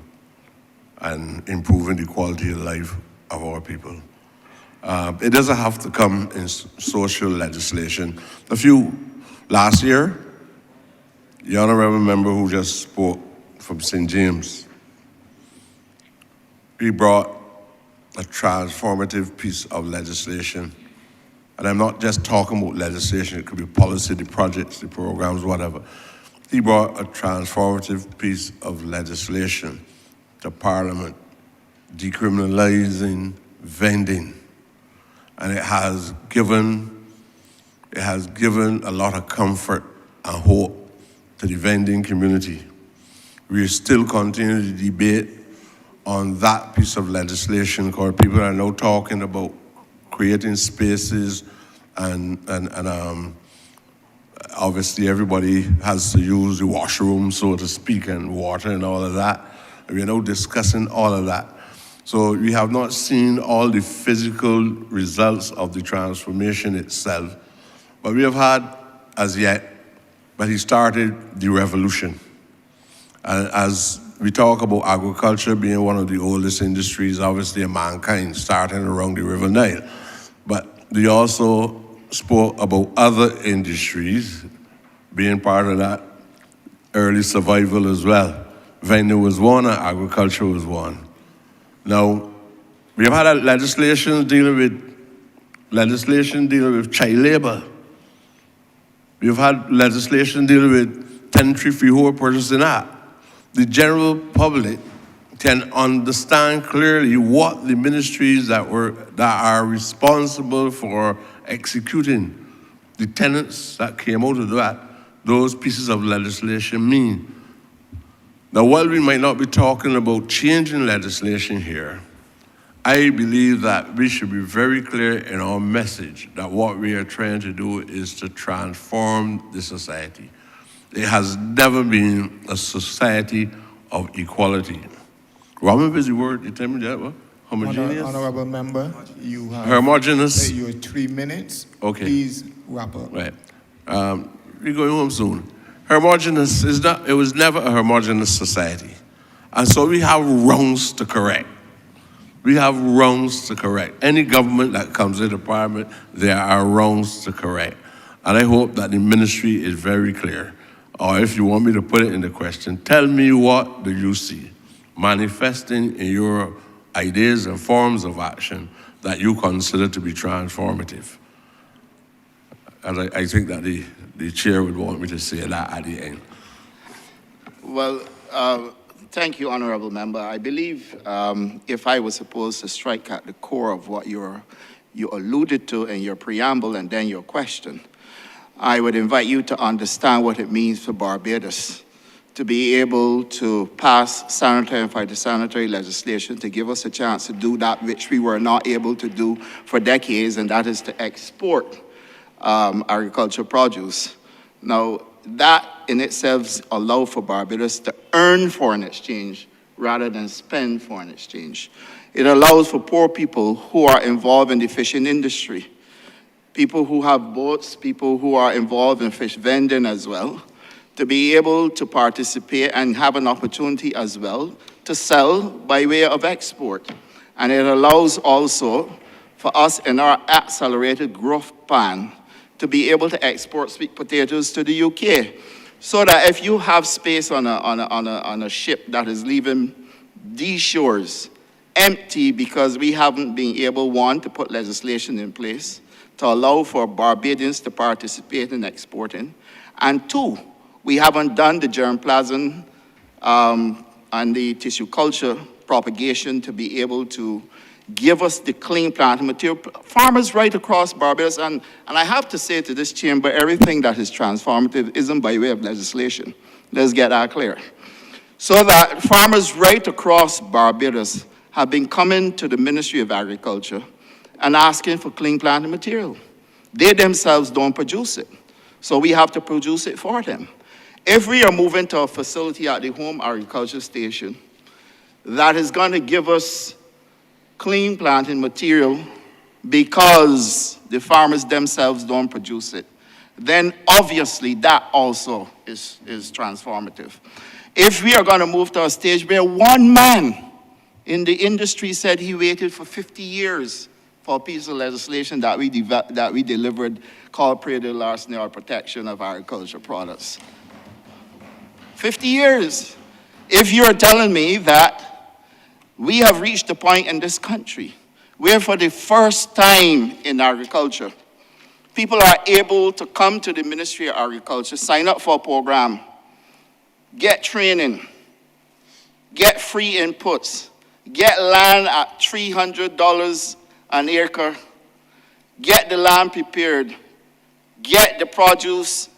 and improving the quality of life of our people. It doesn't have to come in social legislation. Last year, the honorable member who just spoke from St. James, he brought a transformative piece of legislation. And I'm not just talking about legislation, it could be policy, the projects, the programs, whatever. He brought a transformative piece of legislation to Parliament, decriminalizing vending. And it has given a lot of comfort and hope to the vending community. We still continue to debate on that piece of legislation because people are now talking about creating spaces and obviously everybody has to use the washroom, so to speak, and water and all of that. We're now discussing all of that. So we have not seen all the physical results of the transformation itself, but we have had as yet, but he started the revolution. And as we talk about agriculture being one of the oldest industries, obviously, of mankind, starting around the River Nile. But we also spoke about other industries being part of that early survival as well. Vending was one and agriculture was one. Now, we have had legislation dealing with child labor. We've had legislation dealing with tenantry freehold purchasing act. The general public can understand clearly what the ministries that are responsible for executing the tenets that came out of that, those pieces of legislation mean. Now, while we might not be talking about changing legislation here, I believe that we should be very clear in our message that what we are trying to do is to transform the society. It has never been a society of equality. Remember the word, you tell me that, what? Homogeneous? Honorable member, you have homogeneous. Your 3 minutes. Okay. Please wrap up. Right. We're going home soon. Homogeneous is not, it was never a homogeneous society. And so we have wrongs to correct. We have wrongs to correct. Any government that comes into Parliament, there are wrongs to correct. And I hope that the ministry is very clear. Or if you want me to put it in the question, tell me what do you see manifesting in your ideas and forms of action that you consider to be transformative. And I think that the chair would want me to say that at the end. Well, thank you, Honorable Member. I believe if I was supposed to strike at the core of what you alluded to in your preamble and then your question, I would invite you to understand what it means for Barbados to be able to pass sanitary and phytosanitary legislation to give us a chance to do that which we were not able to do for decades, and that is to export agricultural produce. Now, that in itself allows for Barbados to earn foreign exchange rather than spend foreign exchange. It allows for poor people who are involved in the fishing industry, people who have boats, people who are involved in fish vending as well, to be able to participate and have an opportunity as well to sell by way of export. And it allows also for us in our accelerated growth plan to be able to export sweet potatoes to the UK. So that if you have space on a ship that is leaving these shores empty because we haven't been able, one, to put legislation in place to allow for Barbadians to participate in exporting, and two, we haven't done the germplasm and the tissue culture propagation to be able to give us the clean planting material. Farmers right across Barbados, and I have to say to this chamber, everything that is transformative isn't by way of legislation. Let's get that clear. So that farmers right across Barbados have been coming to the Ministry of Agriculture and asking for clean planting material. They themselves don't produce it, so we have to produce it for them. If we are moving to a facility at the home agriculture station that is going to give us clean planting material because the farmers themselves don't produce it, then obviously that also is transformative. If we are going to move to a stage where one man in the industry said he waited for 50 years for a piece of legislation that we delivered called Prix de Larceny, or Protection of Agricultural Products. 50 years. If you're telling me that we have reached a point in this country where for the first time in agriculture, people are able to come to the Ministry of Agriculture, sign up for a program, get training, get free inputs, get land at $300 an acre, get the land prepared, get the produce,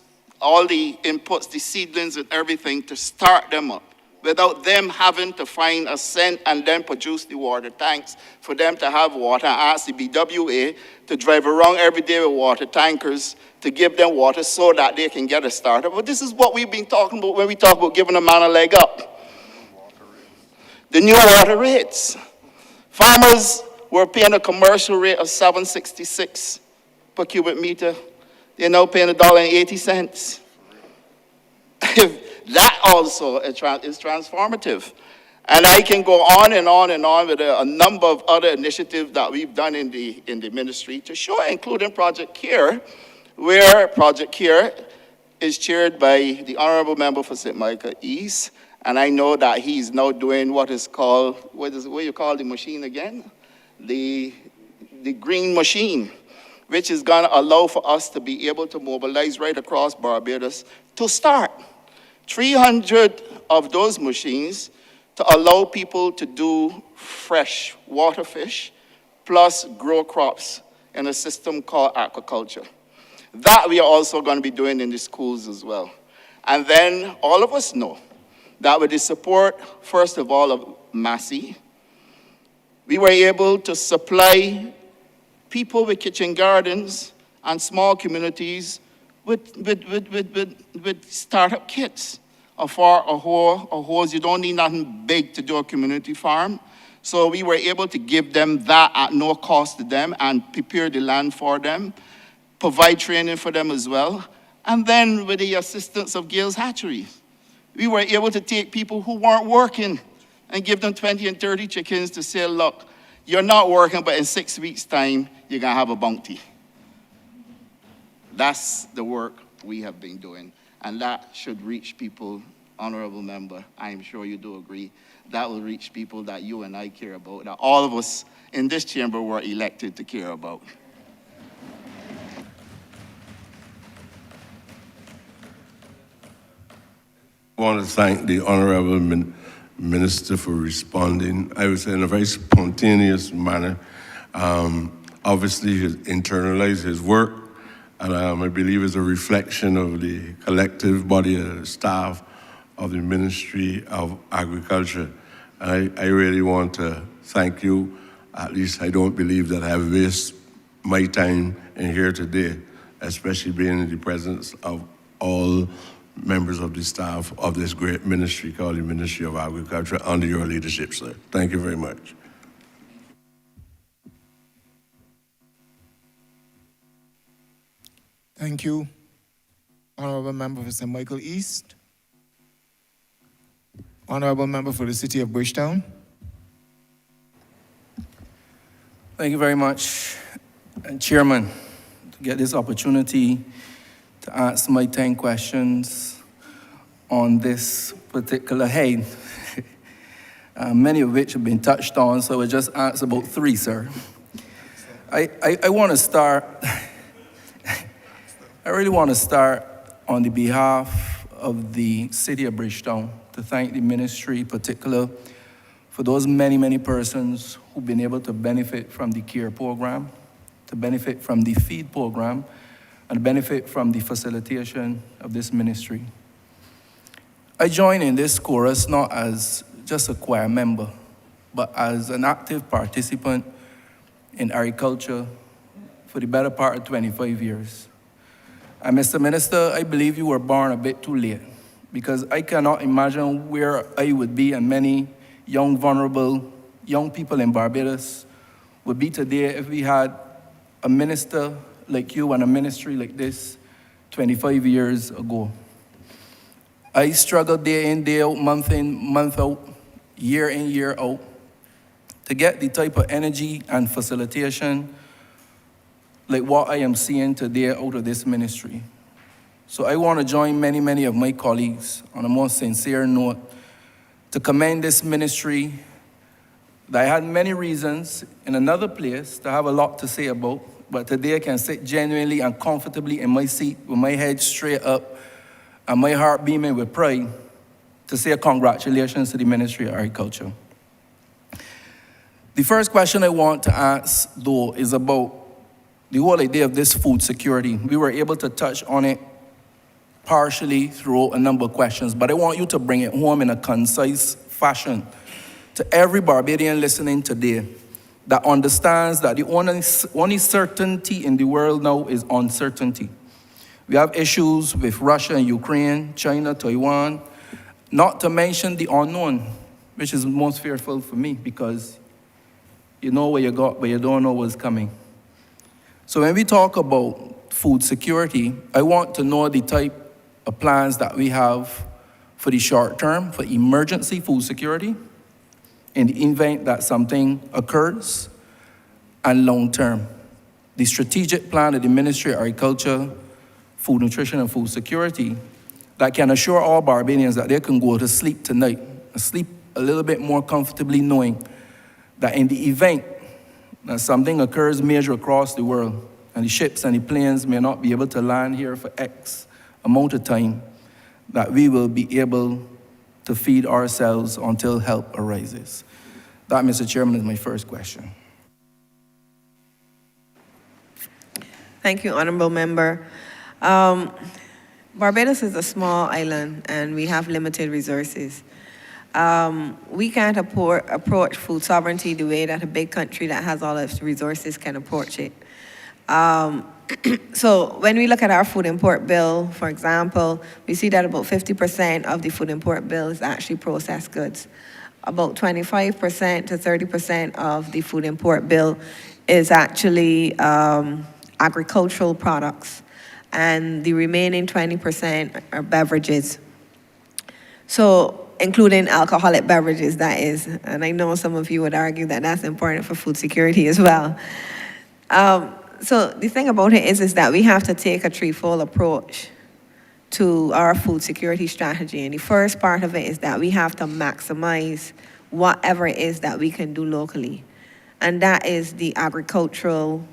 all the inputs, the seedlings and everything to start them up without them having to find a cent and then produce the water tanks for them to have water and ask the BWA to drive around every day with water tankers to give them water so that they can get a startup. But this is what we've been talking about when we talk about giving a man a leg up. The new water rates. Farmers were paying a commercial rate of $7.66 per cubic meter. They're now paying $1.80. That also is transformative. And I can go on and on and on with a number of other initiatives that we've done in the ministry to show, including Project CARE, where Project CARE is chaired by the Honorable Member for St. Michael East. And I know that he's now doing what is called, what you call the machine again? The green machine, which is going to allow for us to be able to mobilize right across Barbados to start 300 of those machines to allow people to do fresh water fish plus grow crops in a system called aquaculture. That we are also going to be doing in the schools as well. And then all of us know that with the support, first of all, of Massey, we were able to supply people with kitchen gardens and small communities with startup kits. A horse, you don't need nothing big to do a community farm. So we were able to give them that at no cost to them and prepare the land for them, provide training for them as well. And then with the assistance of Gales Hatchery, we were able to take people who weren't working and give them 20 and 30 chickens to say, look, you're not working, but in 6 weeks' time, you're going to have a bounty. That's the work we have been doing. And that should reach people, Honorable Member, I'm sure you do agree, that will reach people that you and I care about, that all of us in this chamber were elected to care about. I want to thank the Honorable Minister for responding, I would say in a very spontaneous manner. Obviously, he internalized his work, and I believe it's a reflection of the collective body of staff of the Ministry of Agriculture. And I really want to thank you. At least I don't believe that I have wasted my time in here today, especially being in the presence of all members of the staff of this great ministry called the Ministry of Agriculture under your leadership, sir. Thank you very much. Thank you, Honorable Member for St. Michael East. Honorable Member for the City of Bridgetown. Thank you very much, Chairman, to get this opportunity to answer my 10 questions on this particular head, many of which have been touched on, so I will just answer about 3, sir. I want to start, I really want to start on the behalf of the City of Bridgetown to thank the ministry in particular for those many persons who've been able to benefit from the CARE program, to benefit from the FEED program, and benefit from the facilitation of this ministry. I join in this chorus not as just a choir member, but as an active participant in agriculture for the better part of 25 years. And Mr. Minister, I believe you were born a bit too late, because I cannot imagine where I would be and many young, vulnerable, young people in Barbados would be today if we had a minister like you and a ministry like this 25 years ago. I struggled day in, day out, month in, month out, year in, year out, to get the type of energy and facilitation like what I am seeing today out of this ministry. So I want to join many of my colleagues on a more sincere note to commend this ministry that I had many reasons in another place to have a lot to say about, but today I can sit genuinely and comfortably in my seat with my head straight up and my heart beaming with pride to say congratulations to the Ministry of Agriculture. The first question I want to ask, though, is about the whole idea of this food security. We were able to touch on it partially through a number of questions, but I want you to bring it home in a concise fashion to every Barbadian listening today that understands that the only certainty in the world now is uncertainty. We have issues with Russia and Ukraine, China, Taiwan, not to mention the unknown, which is most fearful for me because you know what you got, but you don't know what's coming. So when we talk about food security, I want to know the type of plans that we have for the short term, for emergency food security, in the event that something occurs, and long term. The strategic plan of the Ministry of Agriculture, Food Nutrition and Food Security that can assure all Barbadians that they can go to sleep tonight, and sleep a little bit more comfortably knowing that in the event that something occurs major across the world, and the ships and the planes may not be able to land here for X amount of time, that we will be able to feed ourselves until help arises. That, Mr. Chairman, is my first question. Thank you, Honorable Member. Barbados is a small island and we have limited resources. We can't approach food sovereignty the way that a big country that has all its resources can approach it. So when we look at our food import bill, for example, we see that about 50% of the food import bill is actually processed goods. About 25% to 30% of the food import bill is actually agricultural products, and the remaining 20% are beverages. So including alcoholic beverages, that is. And I know some of you would argue that that's important for food security as well. So the thing about it is that we have to take a threefold approach to our food security strategy. And the first part of it is that we have to maximize whatever it is that we can do locally. And that is the agricultural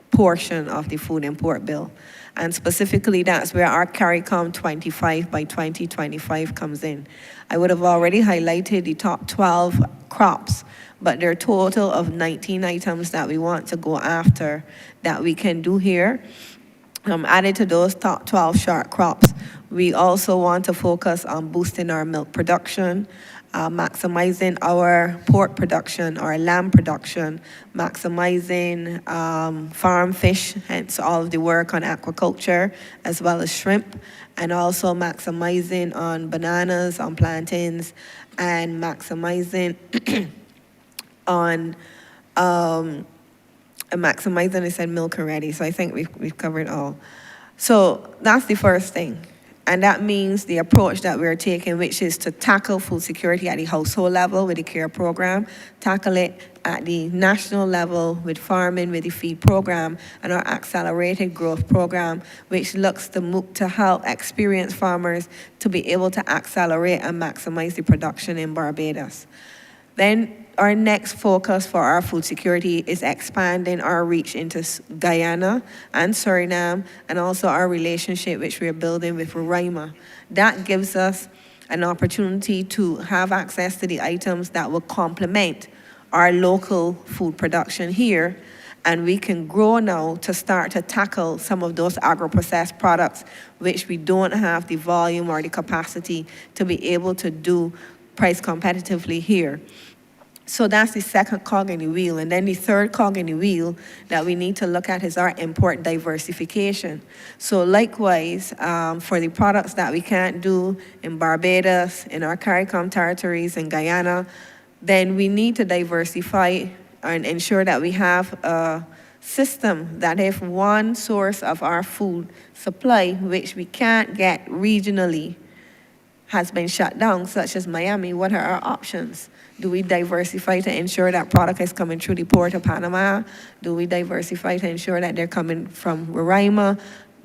portion of the food import bill. And specifically, that's where our CARICOM 25 by 2025 comes in. I would have already highlighted the top 12 crops, but there are a total of 19 items that we want to go after that we can do here. Added to those top 12 short crops, we also want to focus on boosting our milk production, maximizing our pork production, our lamb production, maximizing farm fish, hence all of the work on aquaculture, as well as shrimp, and also maximizing on bananas, on plantains, and maximizing on maximizing, I said milk already, so I think we've covered all. So that's the first thing. And that means the approach that we're taking, which is to tackle food security at the household level with the CARE program, tackle it at the national level with farming, with the feed program, and our accelerated growth program, which looks to help experienced farmers to be able to accelerate and maximize the production in Barbados. Then our next focus for our food security is expanding our reach into Guyana and Suriname, and also our relationship which we are building with Roraima. That gives us an opportunity to have access to the items that will complement our local food production here, and we can grow now to start to tackle some of those agro-processed products which we don't have the volume or the capacity to be able to do price competitively here. So that's the second cog in the wheel. And then the third cog in the wheel that we need to look at is our import diversification. So likewise, for the products that we can't do in Barbados, in our CARICOM territories, in Guyana, then we need to diversify and ensure that we have a system that if one source of our food supply, which we can't get regionally, has been shut down, such as Miami, what are our options? Do we diversify to ensure that product is coming through the port of Panama? Do we diversify to ensure that they're coming from Roraima?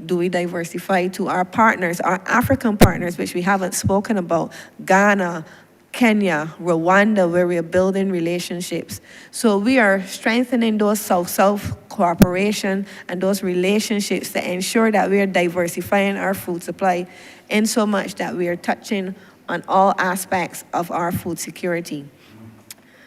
Do we diversify to our partners, our African partners, which we haven't spoken about, Ghana, Kenya, Rwanda, where we are building relationships. So we are strengthening those South-South cooperation and those relationships to ensure that we are diversifying our food supply in so much that we are touching on all aspects of our food security.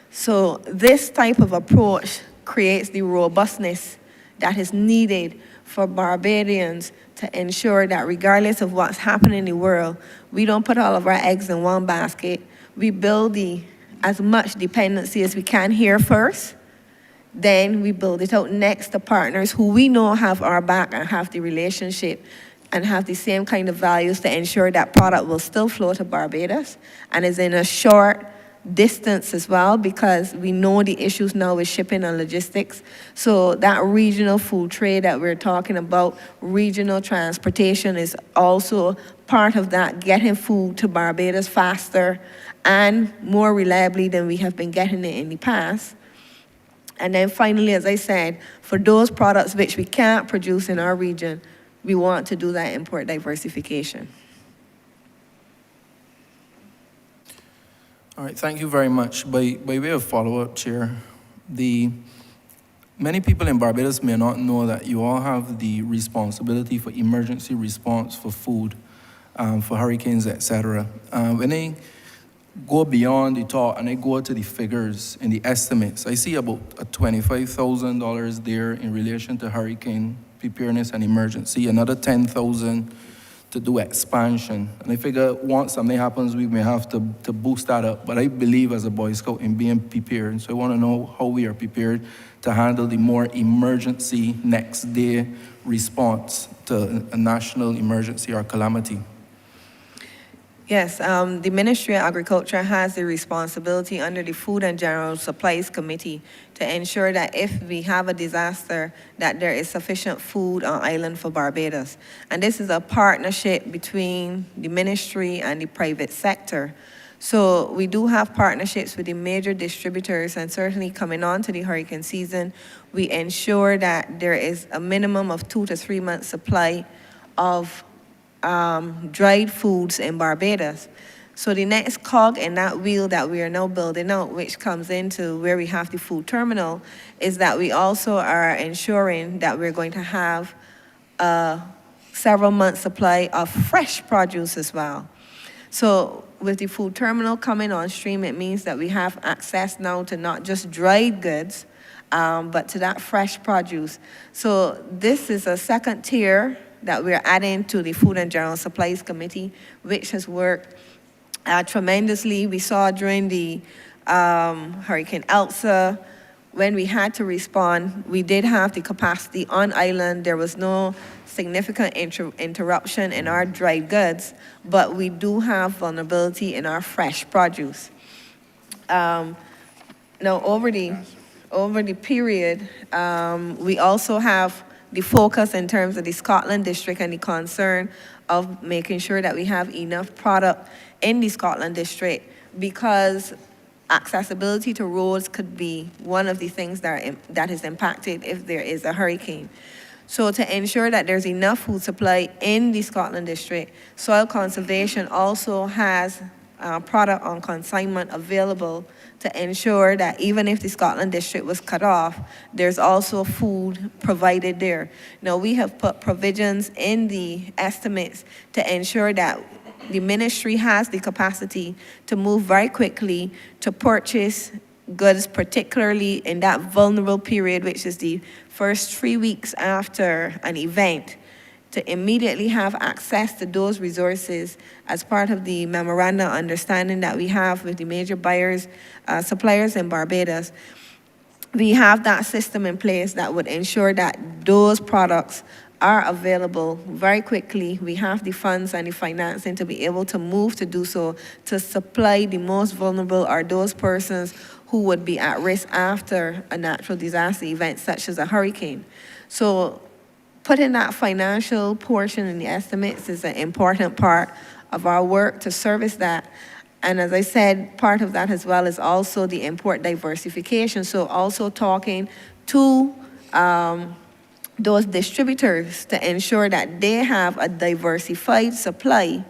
So this type of approach creates the robustness that is needed for Barbadians to ensure that regardless of what's happening in the world, we don't put all of our eggs in one basket. We build as much dependency as we can here first, then we build it out next to partners who we know have our back and have the relationship and have the same kind of values to ensure that product will still flow to Barbados and is in a short distance as well, because we know the issues now with shipping and logistics. So that regional food trade that we're talking about, regional transportation is also part of that, getting food to Barbados faster and more reliably than we have been getting it in the past. And then finally, as I said, for those products which we can't produce in our region, we want to do that import diversification. All right, thank you very much. By way of follow-up, Chair, many people in Barbados may not know that you all have the responsibility for emergency response for food, for hurricanes, etc. When I go beyond the talk and I go to the figures and the estimates, I see about $25,000 there in relation to hurricane preparedness and emergency, another $10,000 to do expansion. And I figure once something happens, we may have to boost that up. But I believe as a Boy Scout in being prepared. So I want to know how we are prepared to handle the more emergency next day response to a national emergency or calamity. Yes, the Ministry of Agriculture has the responsibility under the Food and General Supplies Committee to ensure that if we have a disaster, that there is sufficient food on island for Barbados. And this is a partnership between the ministry and the private sector. So we do have partnerships with the major distributors, and certainly coming on to the hurricane season, we ensure that there is a minimum of 2 to 3 months supply of dried foods in Barbados. So the next cog in that wheel that we are now building out, which comes into where we have the food terminal, is that we also are ensuring that we're going to have a several months supply of fresh produce as well. So with the food terminal coming on stream, it means that we have access now to not just dried goods, but to that fresh produce. So this is a second tier that we're adding to the Food and General Supplies Committee, which has worked tremendously. We saw during the Hurricane Elsa, when we had to respond, we did have the capacity on island. There was no significant interruption in our dried goods, but we do have vulnerability in our fresh produce. Now, over the period, we also have the focus in terms of the Scotland district and the concern of making sure that we have enough product in the Scotland district, because accessibility to roads could be one of the things that is impacted if there is a hurricane. So to ensure that there's enough food supply in the Scotland district, Soil Conservation also has product on consignment available to ensure that even if the Scotland district was cut off, there's also food provided there. Now, we have put provisions in the estimates to ensure that the ministry has the capacity to move very quickly to purchase goods, particularly in that vulnerable period, which is the first 3 weeks after an event, to immediately have access to those resources as part of the memorandum understanding that we have with the major buyers, suppliers in Barbados. We have that system in place that would ensure that those products are available very quickly. We have the funds and the financing to be able to move to do so, to supply the most vulnerable or those persons who would be at risk after a natural disaster event such as a hurricane. So putting that financial portion in the estimates is an important part of our work to service that. And as I said, part of that as well is also the import diversification. So also talking to those distributors to ensure that they have a diversified supply,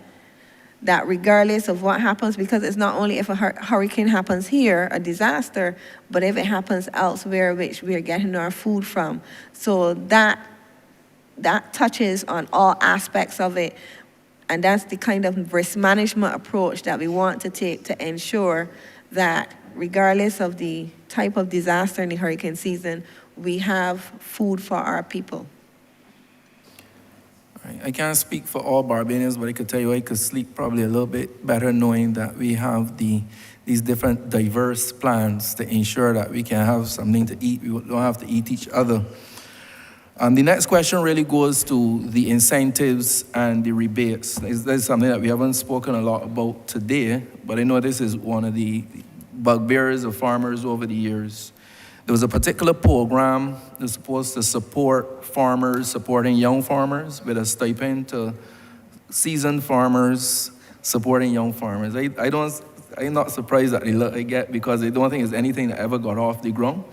that regardless of what happens, because it's not only if a hurricane happens here, a disaster, but if it happens elsewhere, which we are getting our food from. So that touches on all aspects of it. And that's the kind of risk management approach that we want to take to ensure that regardless of the type of disaster in the hurricane season, we have food for our people. I can't speak for all Barbadians, but I could tell you I could sleep probably a little bit better knowing that we have these different diverse plans to ensure that we can have something to eat. We don't have to eat each other. The next question really goes to the incentives and the rebates. That's something that we haven't spoken a lot about today, but I know this is one of the bugbears of farmers over the years. There was a particular program that was supposed to support farmers, supporting young farmers with a stipend to seasoned farmers, supporting young farmers. I'm not surprised at the look I get because I don't think it's anything that ever got off the ground.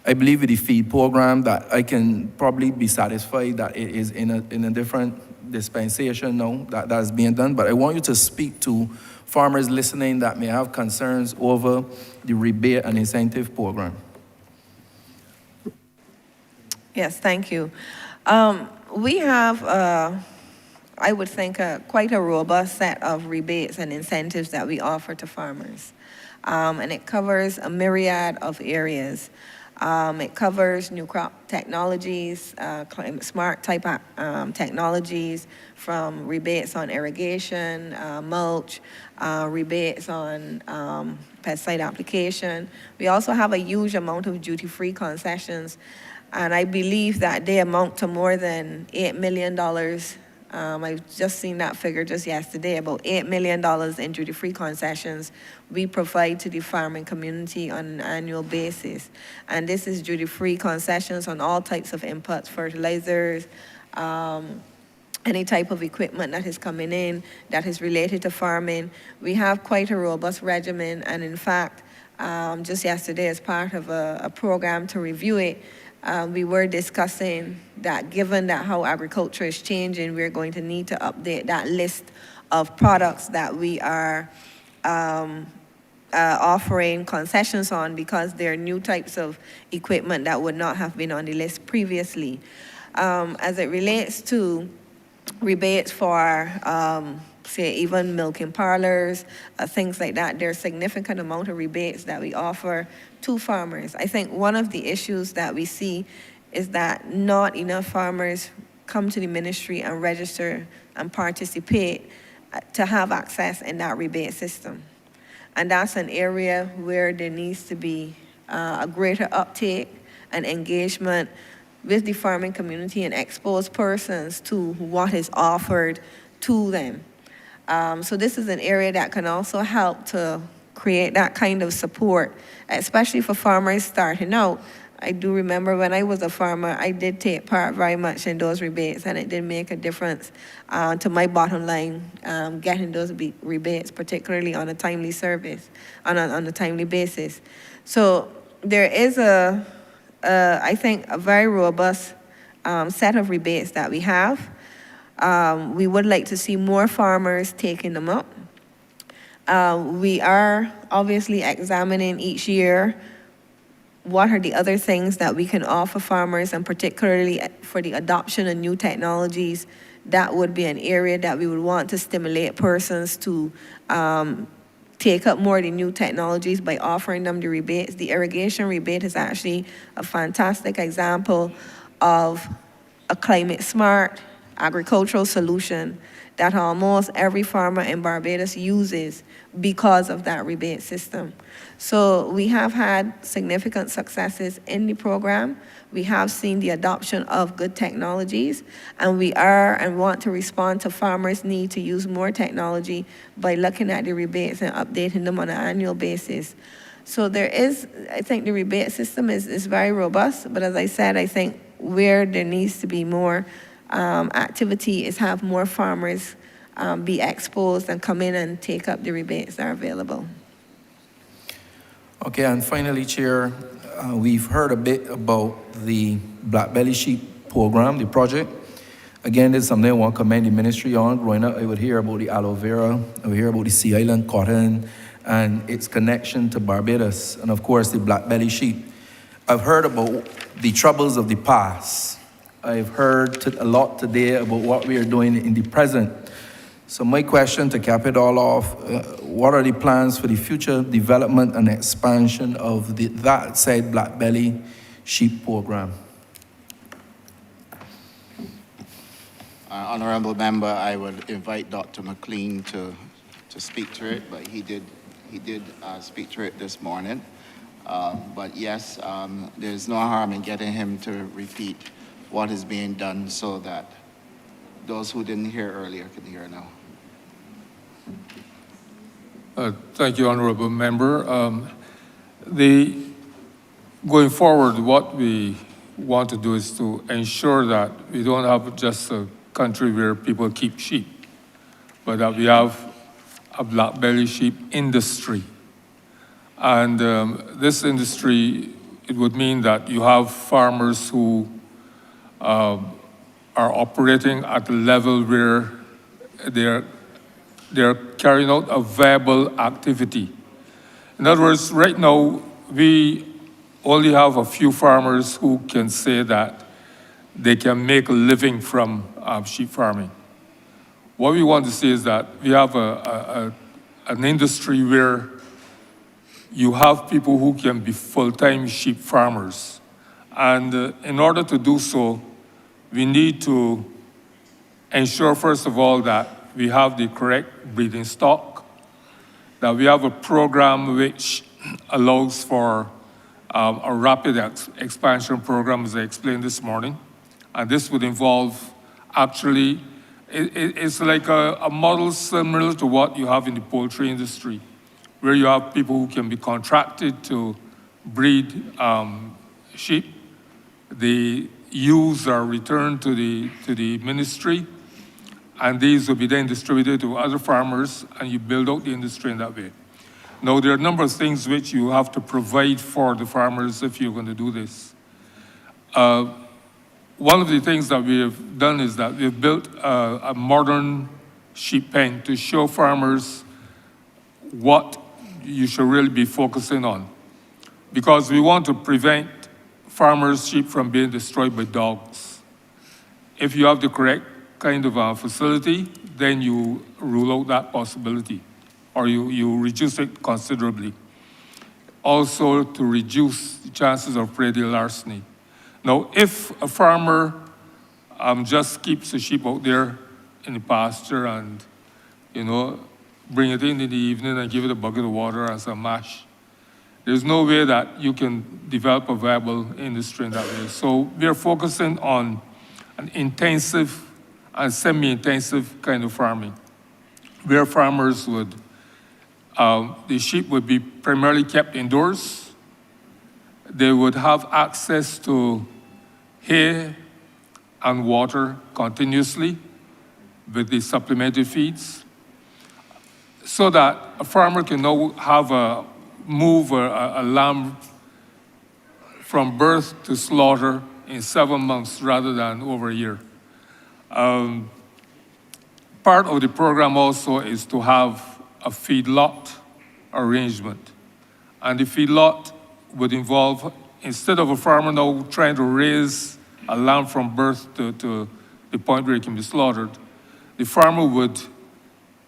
I believe with the feed program that I can probably be satisfied that it is in a different dispensation now that is being done. But I want you to speak to farmers listening that may have concerns over the rebate and incentive program. Yes, thank you. We have, I would think, quite a robust set of rebates and incentives that we offer to farmers. And it covers a myriad of areas. It covers new crop technologies, climate smart type technologies, from rebates on irrigation, mulch, rebates on pesticide application. We also have a huge amount of duty-free concessions, and I believe that they amount to more than $8 million. I've just seen that figure just yesterday, about $8 million in duty-free concessions we provide to the farming community on an annual basis. And this is duty-free concessions on all types of inputs, fertilizers, any type of equipment that is coming in that is related to farming. We have quite a robust regimen, and in fact, just yesterday as part of a program to review it, we were discussing that given that how agriculture is changing, we're going to need to update that list of products that we are offering concessions on, because there are new types of equipment that would not have been on the list previously. As it relates to rebates for, say, even milking parlors, things like that, there's a significant amount of rebates that we offer to farmers. I think one of the issues that we see is that not enough farmers come to the ministry and register and participate to have access in that rebate system. And that's an area where there needs to be a greater uptake and engagement with the farming community and expose persons to what is offered to them. So this is an area that can also help to create that kind of support, especially for farmers starting out. I do remember when I was a farmer, I did take part very much in those rebates, and it did make a difference to my bottom line, getting those rebates, particularly on a timely service, on a timely basis. So there is I think, a very robust set of rebates that we have. We would like to see more farmers taking them up. We are obviously examining each year what are the other things that we can offer farmers, and particularly for the adoption of new technologies. That would be an area that we would want to stimulate persons to take up more of the new technologies by offering them the rebates. The irrigation rebate is actually a fantastic example of a climate-smart agricultural solution that almost every farmer in Barbados uses because of that rebate system. So we have had significant successes in the program. We have seen the adoption of good technologies, and we are and want to respond to farmers' need to use more technology by looking at the rebates and updating them on an annual basis. So there is, I think the rebate system is very robust, but as I said, I think where there needs to be more activity is have more farmers be exposed and come in and take up the rebates that are available. Okay, and finally, Chair, we've heard a bit about the Black Belly Sheep program, the project. Again, this is something I want to commend the ministry on. Growing up, I would hear about the aloe vera, I would hear about the Sea Island cotton, and its connection to Barbados, and of course, the Black Belly Sheep. I've heard about the troubles of the past. I've heard a lot today about what we are doing in the present. So my question to cap it all off, what are the plans for the future development and expansion of that said Black Belly Sheep program? Honorable member, I would invite Dr. McLean to speak to it, but he did speak to it this morning. But yes, there's no harm in getting him to repeat what is being done so that those who didn't hear earlier can hear now. Thank you, Honorable Member. Going forward, what we want to do is to ensure that we don't have just a country where people keep sheep, but that we have a black belly sheep industry. And this industry, it would mean that you have farmers who are operating at a level where they're carrying out a viable activity. In other words, right now, we only have a few farmers who can say that they can make a living from sheep farming. What we want to say is that we have an industry where you have people who can be full-time sheep farmers. And in order to do so, we need to ensure, first of all, that we have the correct breeding stock, that we have a program which allows for a rapid expansion program, as I explained this morning. And this would involve, actually, it's like a model similar to what you have in the poultry industry, where you have people who can be contracted to breed sheep. The ewes are returned to the ministry, and these will be then distributed to other farmers, and you build out the industry in that way. Now, there are a number of things which you have to provide for the farmers if you're going to do this. One of the things that we have done is that we've built a modern sheep pen to show farmers what you should really be focusing on. Because we want to prevent farmers' sheep from being destroyed by dogs. If you have the correct kind of facility, then you rule out that possibility, or you reduce it considerably. Also, to reduce the chances of predial larceny. Now, if a farmer just keeps the sheep out there in the pasture and, bring it in the evening and give it a bucket of water and some mash, there's no way that you can develop a viable industry in that way. So we're focusing on an intensive and semi-intensive kind of farming, where farmers would, the sheep would be primarily kept indoors. they would have access to hay and water continuously with the supplementary feeds, so that a farmer can now have move a lamb from birth to slaughter in 7 months rather than over a year. Part of the program also is to have a feedlot arrangement. And the feedlot would involve, instead of a farmer now trying to raise a lamb from birth to the point where it can be slaughtered, the farmer would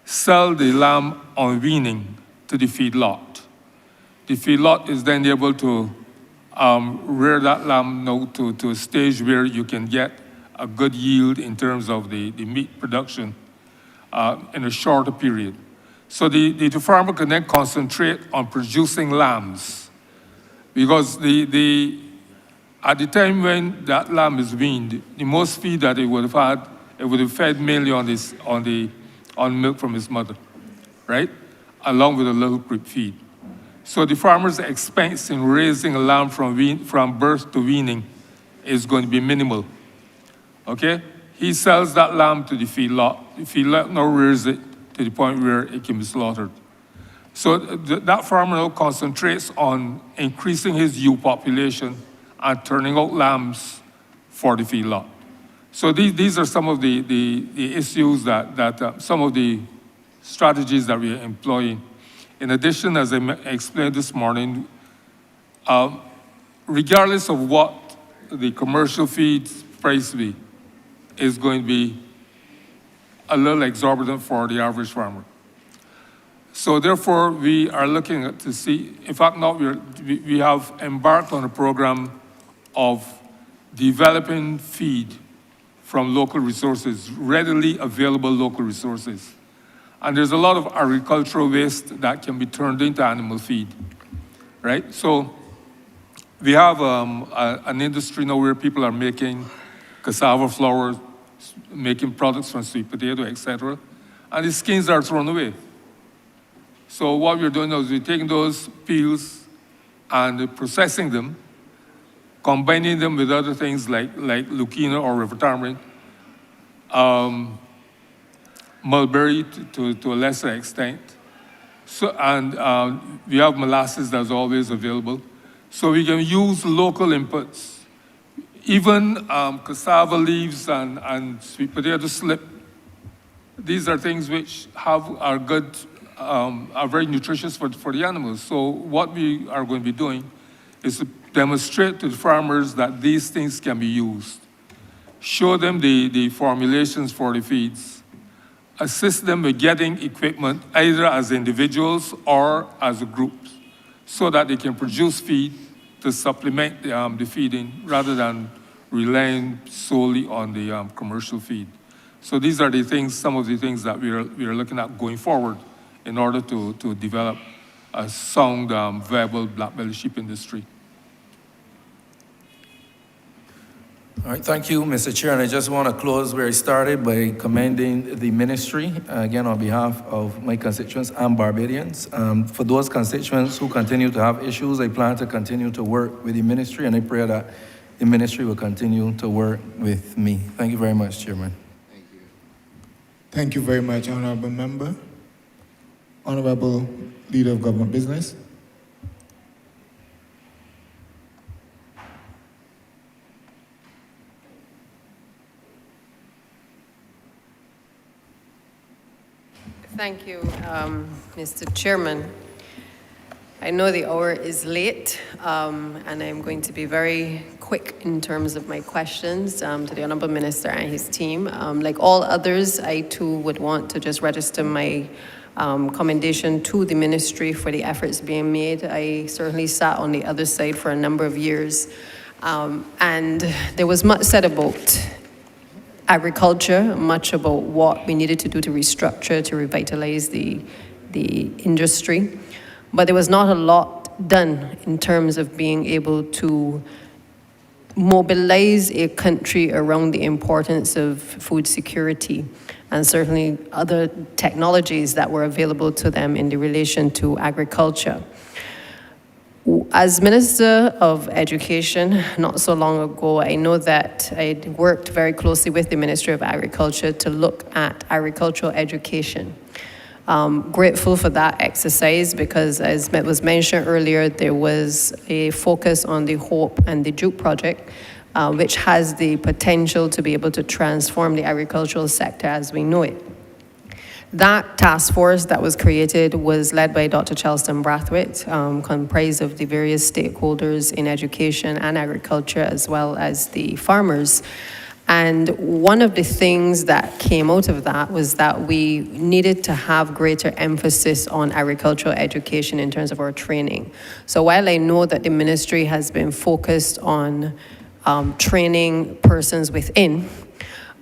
sell the lamb on weaning to the feedlot. The feedlot is then able to rear that lamb now to a stage where you can get a good yield in terms of the meat production in a shorter period. So the farmer can then concentrate on producing lambs, because at the time when that lamb is weaned, the most feed that it would have had, it would have fed mainly on milk from his mother, right? Along with a little creep feed. So the farmer's expense in raising a lamb from birth to weaning is going to be minimal, okay? He sells that lamb to the feedlot. The feedlot now rears it to the point where it can be slaughtered. So that farmer now concentrates on increasing his ewe population and turning out lambs for the feedlot. So these are some of the issues that some of the strategies that we are employing. In addition, as I explained this morning, regardless of what the commercial feed price be, is going to be a little exorbitant for the average farmer. So therefore, we are looking at to see, in fact, now we have embarked on a program of developing feed from local resources, readily available local resources. And there's a lot of agricultural waste that can be turned into animal feed, right? So we have an industry now where people are making cassava flour, making products from sweet potato, etc. And the skins are thrown away. So what we're doing now is we're taking those peels and processing them, combining them with other things like leucaena or river tamarind, mulberry to a lesser extent. So, and we have molasses that's always available. So we can use local inputs. Even cassava leaves and sweet potato slip, these are things which are good, are very nutritious for the animals. So what we are going to be doing is to demonstrate to the farmers that these things can be used. Show them the formulations for the feeds. Assist them with getting equipment, either as individuals or as groups, so that they can produce feed to supplement the feeding rather than relying solely on the commercial feed. So these are the things, some of the things that we are looking at going forward in order to develop a sound, viable black belly sheep industry. All right, thank you, Mr. Chair. And I just want to close where I started by commending the ministry, again, on behalf of my constituents and Barbadians. For those constituents who continue to have issues, I plan to continue to work with the ministry, and I pray that the ministry will continue to work with me. Thank you very much, Chairman. Thank you very much, Honorable Member. Honorable Leader of Government Business. Thank you, Mr. Chairman. I know the hour is late, and I'm going to be very quick in terms of my questions to the Honorable Minister and his team. Like all others, I too would want to just register my commendation to the ministry for the efforts being made. I certainly sat on the other side for a number of years, and there was much said about agriculture, much about what we needed to do to restructure, to revitalize the industry. But there was not a lot done in terms of being able to mobilize a country around the importance of food security and certainly other technologies that were available to them in the relation to agriculture. As Minister of Education, not so long ago, I know that I worked very closely with the Ministry of Agriculture to look at agricultural education. Grateful for that exercise because, as was mentioned earlier, there was a focus on the HOPE and the Juke project, which has the potential to be able to transform the agricultural sector as we know it. That task force that was created was led by Dr. Charleston Brathwaite, comprised of the various stakeholders in education and agriculture, as well as the farmers. And one of the things that came out of that was that we needed to have greater emphasis on agricultural education in terms of our training. So while I know that the ministry has been focused on training persons within,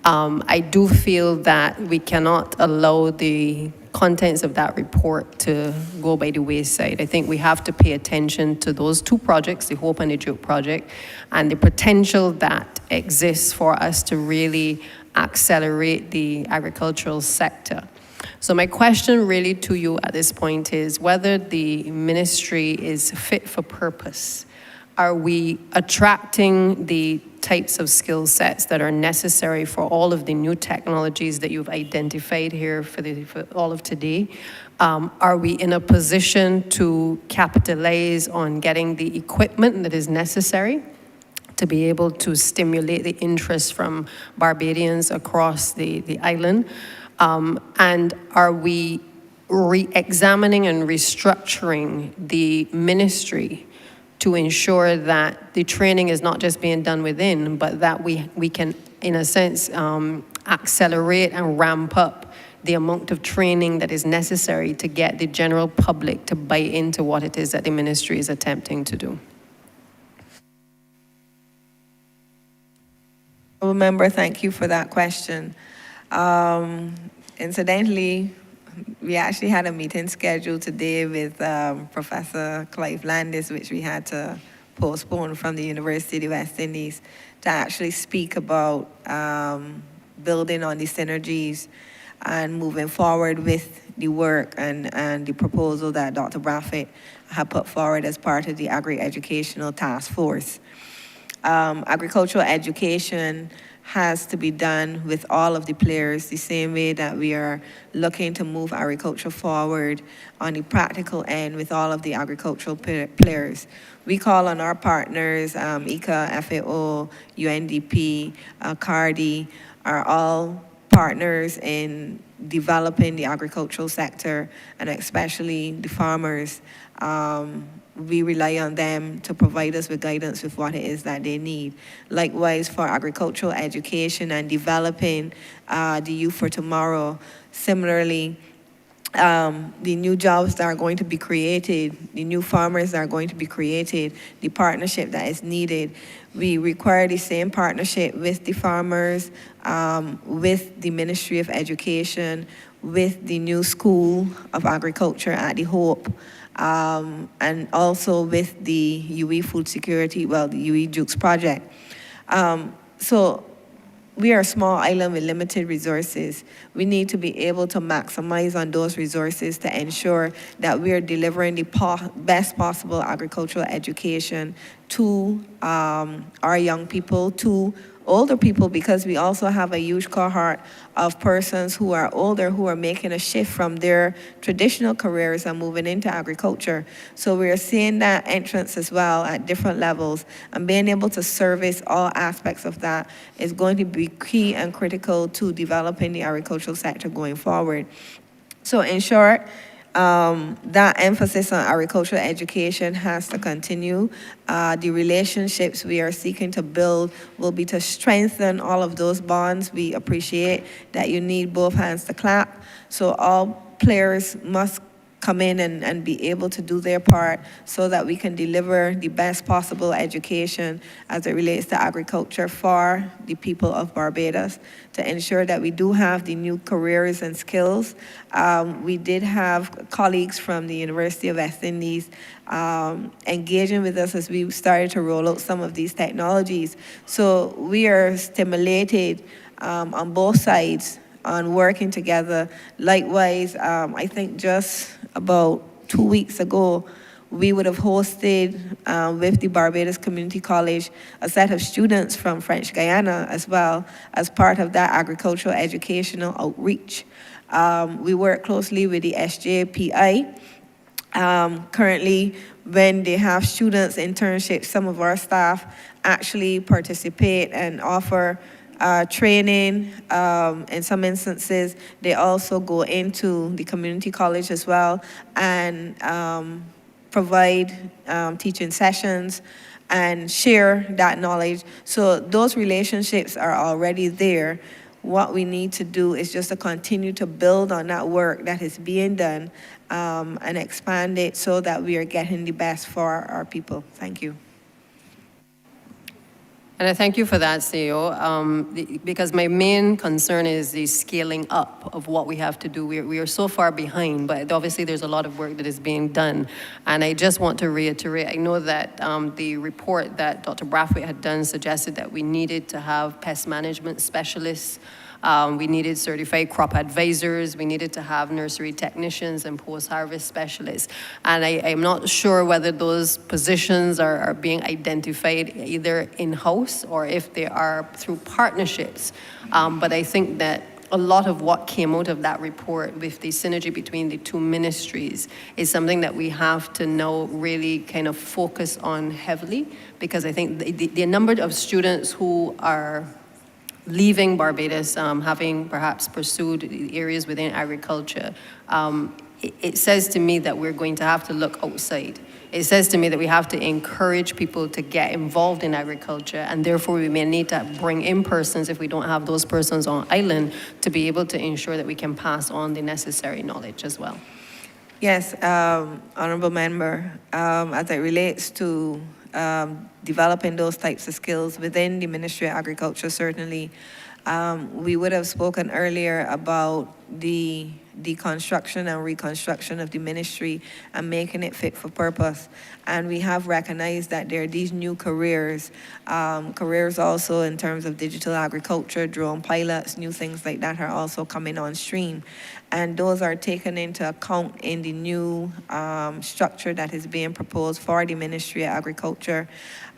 I do feel that we cannot allow the contents of that report to go by the wayside. I think we have to pay attention to those two projects, the HOPE and the Juke project, and the potential that exists for us to really accelerate the agricultural sector. So my question really to you at this point is whether the ministry is fit for purpose. Are we attracting the types of skill sets that are necessary for all of the new technologies that you've identified here for all of today? Are we in a position to capitalize on getting the equipment that is necessary to be able to stimulate the interest from Barbadians across the island? And are we re-examining and restructuring the ministry to ensure that the training is not just being done within, but that we can, in a sense, accelerate and ramp up the amount of training that is necessary to get the general public to buy into what it is that the ministry is attempting to do? Member, thank you for that question. Incidentally, we actually had a meeting scheduled today with Professor Clive Landis, which we had to postpone from the University of the West Indies, to actually speak about building on the synergies and moving forward with the work and the proposal that Dr. Brathwaite had put forward as part of the Agri-Educational Task Force. Agricultural education has to be done with all of the players, the same way that we are looking to move agriculture forward on the practical end with all of the agricultural players. We call on our partners, ICA, FAO, UNDP, CARDI, are all partners in developing the agricultural sector, and especially the farmers. We rely on them to provide us with guidance with what it is that they need. Likewise, for agricultural education and developing the youth for tomorrow, similarly, the new jobs that are going to be created, the new farmers that are going to be created, the partnership that is needed. We require the same partnership with the farmers, with the Ministry of Education, with the new School of Agriculture at the HOPE, and also with the UE Food Security, well, the UE Jukes project. So we are a small island with limited resources. We need to be able to maximize on those resources to ensure that we are delivering the best possible agricultural education to our young people, to older people, because we also have a huge cohort of persons who are older who are making a shift from their traditional careers and moving into agriculture. So we are seeing that entrance as well at different levels, and being able to service all aspects of that is going to be key and critical to developing the agricultural sector going forward. So in short, that emphasis on agricultural education has to continue. The relationships we are seeking to build will be to strengthen all of those bonds. We appreciate that you need both hands to clap. So all players must come in and be able to do their part so that we can deliver the best possible education as it relates to agriculture for the people of Barbados, to ensure that we do have the new careers and skills. We did have colleagues from the University of West Indies engaging with us as we started to roll out some of these technologies. So we are stimulated on both sides on working together. Likewise, I think just about 2 weeks ago, we would have hosted with the Barbados Community College a set of students from French Guiana as well as part of that agricultural educational outreach. We work closely with the SJPI. Currently, when they have students internships, some of our staff actually participate and offer training. In some instances, they also go into the community college as well and provide teaching sessions and share that knowledge. So those relationships are already there. What we need to do is just to continue to build on that work that is being done and expand it so that we are getting the best for our people. Thank you. And I thank you for that, CEO, because my main concern is the scaling up of what we have to do. We are so far behind, but obviously there's a lot of work that is being done. And I just want to reiterate, I know that the report that Dr. Brathwaite had done suggested that we needed to have pest management specialists. We needed certified crop advisors. We needed to have nursery technicians and post-harvest specialists. And I'm not sure whether those positions are being identified either in-house or if they are through partnerships. But I think that a lot of what came out of that report with the synergy between the two ministries is something that we have to now really kind of focus on heavily, because I think the number of students who are leaving Barbados, having perhaps pursued areas within agriculture, it says to me that we're going to have to look outside. It says to me that we have to encourage people to get involved in agriculture, and therefore we may need to bring in persons, if we don't have those persons on island, to be able to ensure that we can pass on the necessary knowledge as well. Yes, Honorable Member, as it relates to developing those types of skills within the Ministry of Agriculture, certainly. We would have spoken earlier about the deconstruction and reconstruction of the ministry and making it fit for purpose. And we have recognized that there are these new careers, careers also in terms of digital agriculture, drone pilots, new things like that are also coming on stream. And those are taken into account in the new structure that is being proposed for the Ministry of Agriculture.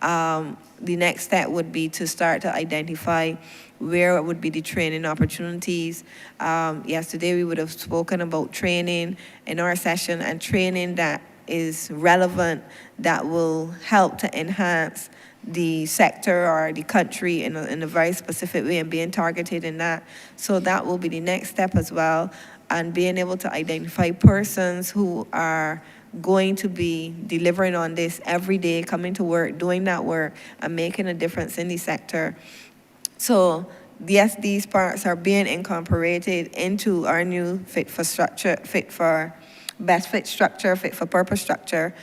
The next step would be to start to identify where would be the training opportunities. Yesterday we would have spoken about training in our session, and training that is relevant, that will help to enhance the sector or the country in a very specific way, and being targeted in that. So that will be the next step as well, and being able to identify persons who are going to be delivering on this every day, coming to work, doing that work, and making a difference in the sector. So yes, these parts are being incorporated into our new fit for purpose structure.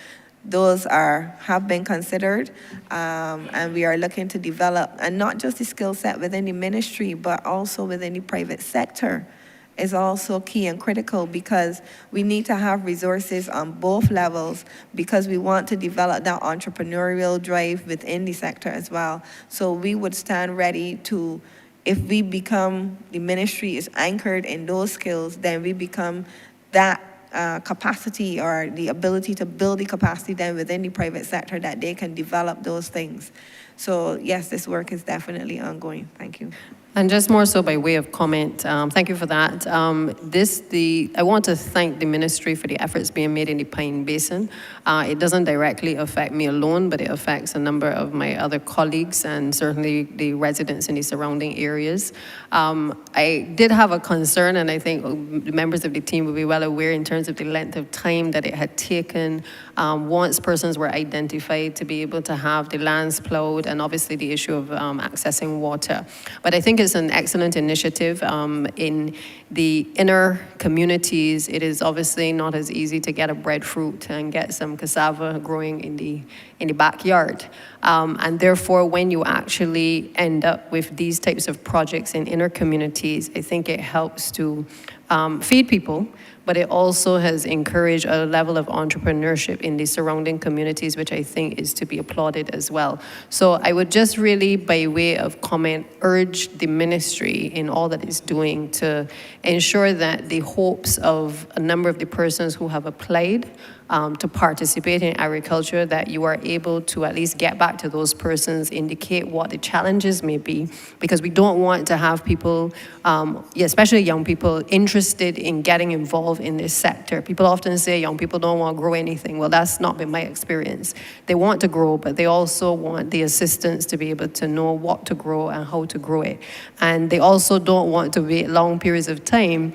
Those have been considered, and we are looking to develop, and not just the skill set within the ministry, but also within the private sector is also key and critical, because we need to have resources on both levels, because we want to develop that entrepreneurial drive within the sector as well. So we would stand ready to, if we become, the ministry is anchored in those skills, then we become that capacity, or the ability to build the capacity then within the private sector that they can develop those things. So yes, this work is definitely ongoing. Thank you. And just more so by way of comment, thank you for that. I want to thank the ministry for the efforts being made in the Pine Basin. It doesn't directly affect me alone, but it affects a number of my other colleagues and certainly the residents in the surrounding areas. I did have a concern, and I think the members of the team will be well aware in terms of the length of time that it had taken once persons were identified to be able to have the lands plowed, and obviously the issue of accessing water. But I think it's an excellent initiative. In the inner communities, it is obviously not as easy to get a breadfruit and get some cassava growing in the backyard. And therefore, when you actually end up with these types of projects in inner communities, I think it helps to feed people, but it also has encouraged a level of entrepreneurship in the surrounding communities, which I think is to be applauded as well. So I would just really, by way of comment, urge the ministry in all that it's doing to ensure that the hopes of a number of the persons who have applied to participate in agriculture, that you are able to at least get back to those persons, indicate what the challenges may be, because we don't want to have people, especially young people, interested in getting involved in this sector. People often say young people don't want to grow anything. Well, that's not been my experience. They want to grow, but they also want the assistance to be able to know what to grow and how to grow it. And they also don't want to wait long periods of time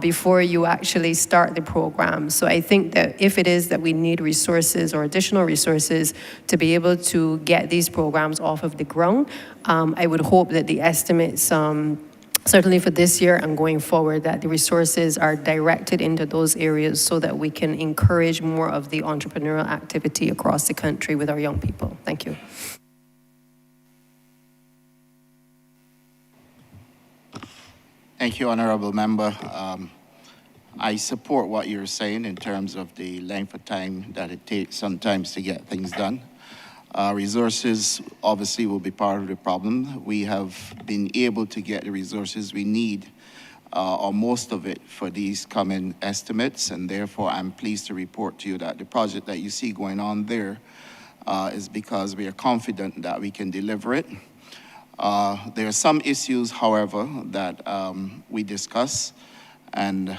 before you actually start the program. So I think that if it is that we need resources or additional resources to be able to get these programs off of the ground, I would hope that the estimates, certainly for this year and going forward, that the resources are directed into those areas so that we can encourage more of the entrepreneurial activity across the country with our young people. Thank you. Thank you, Honorable Member. I support what you're saying in terms of the length of time that it takes sometimes to get things done. Resources obviously will be part of the problem. We have been able to get the resources we need, or most of it, for these coming estimates, and therefore I'm pleased to report to you that the project that you see going on there is because we are confident that we can deliver it. There are some issues, however, that we discuss, and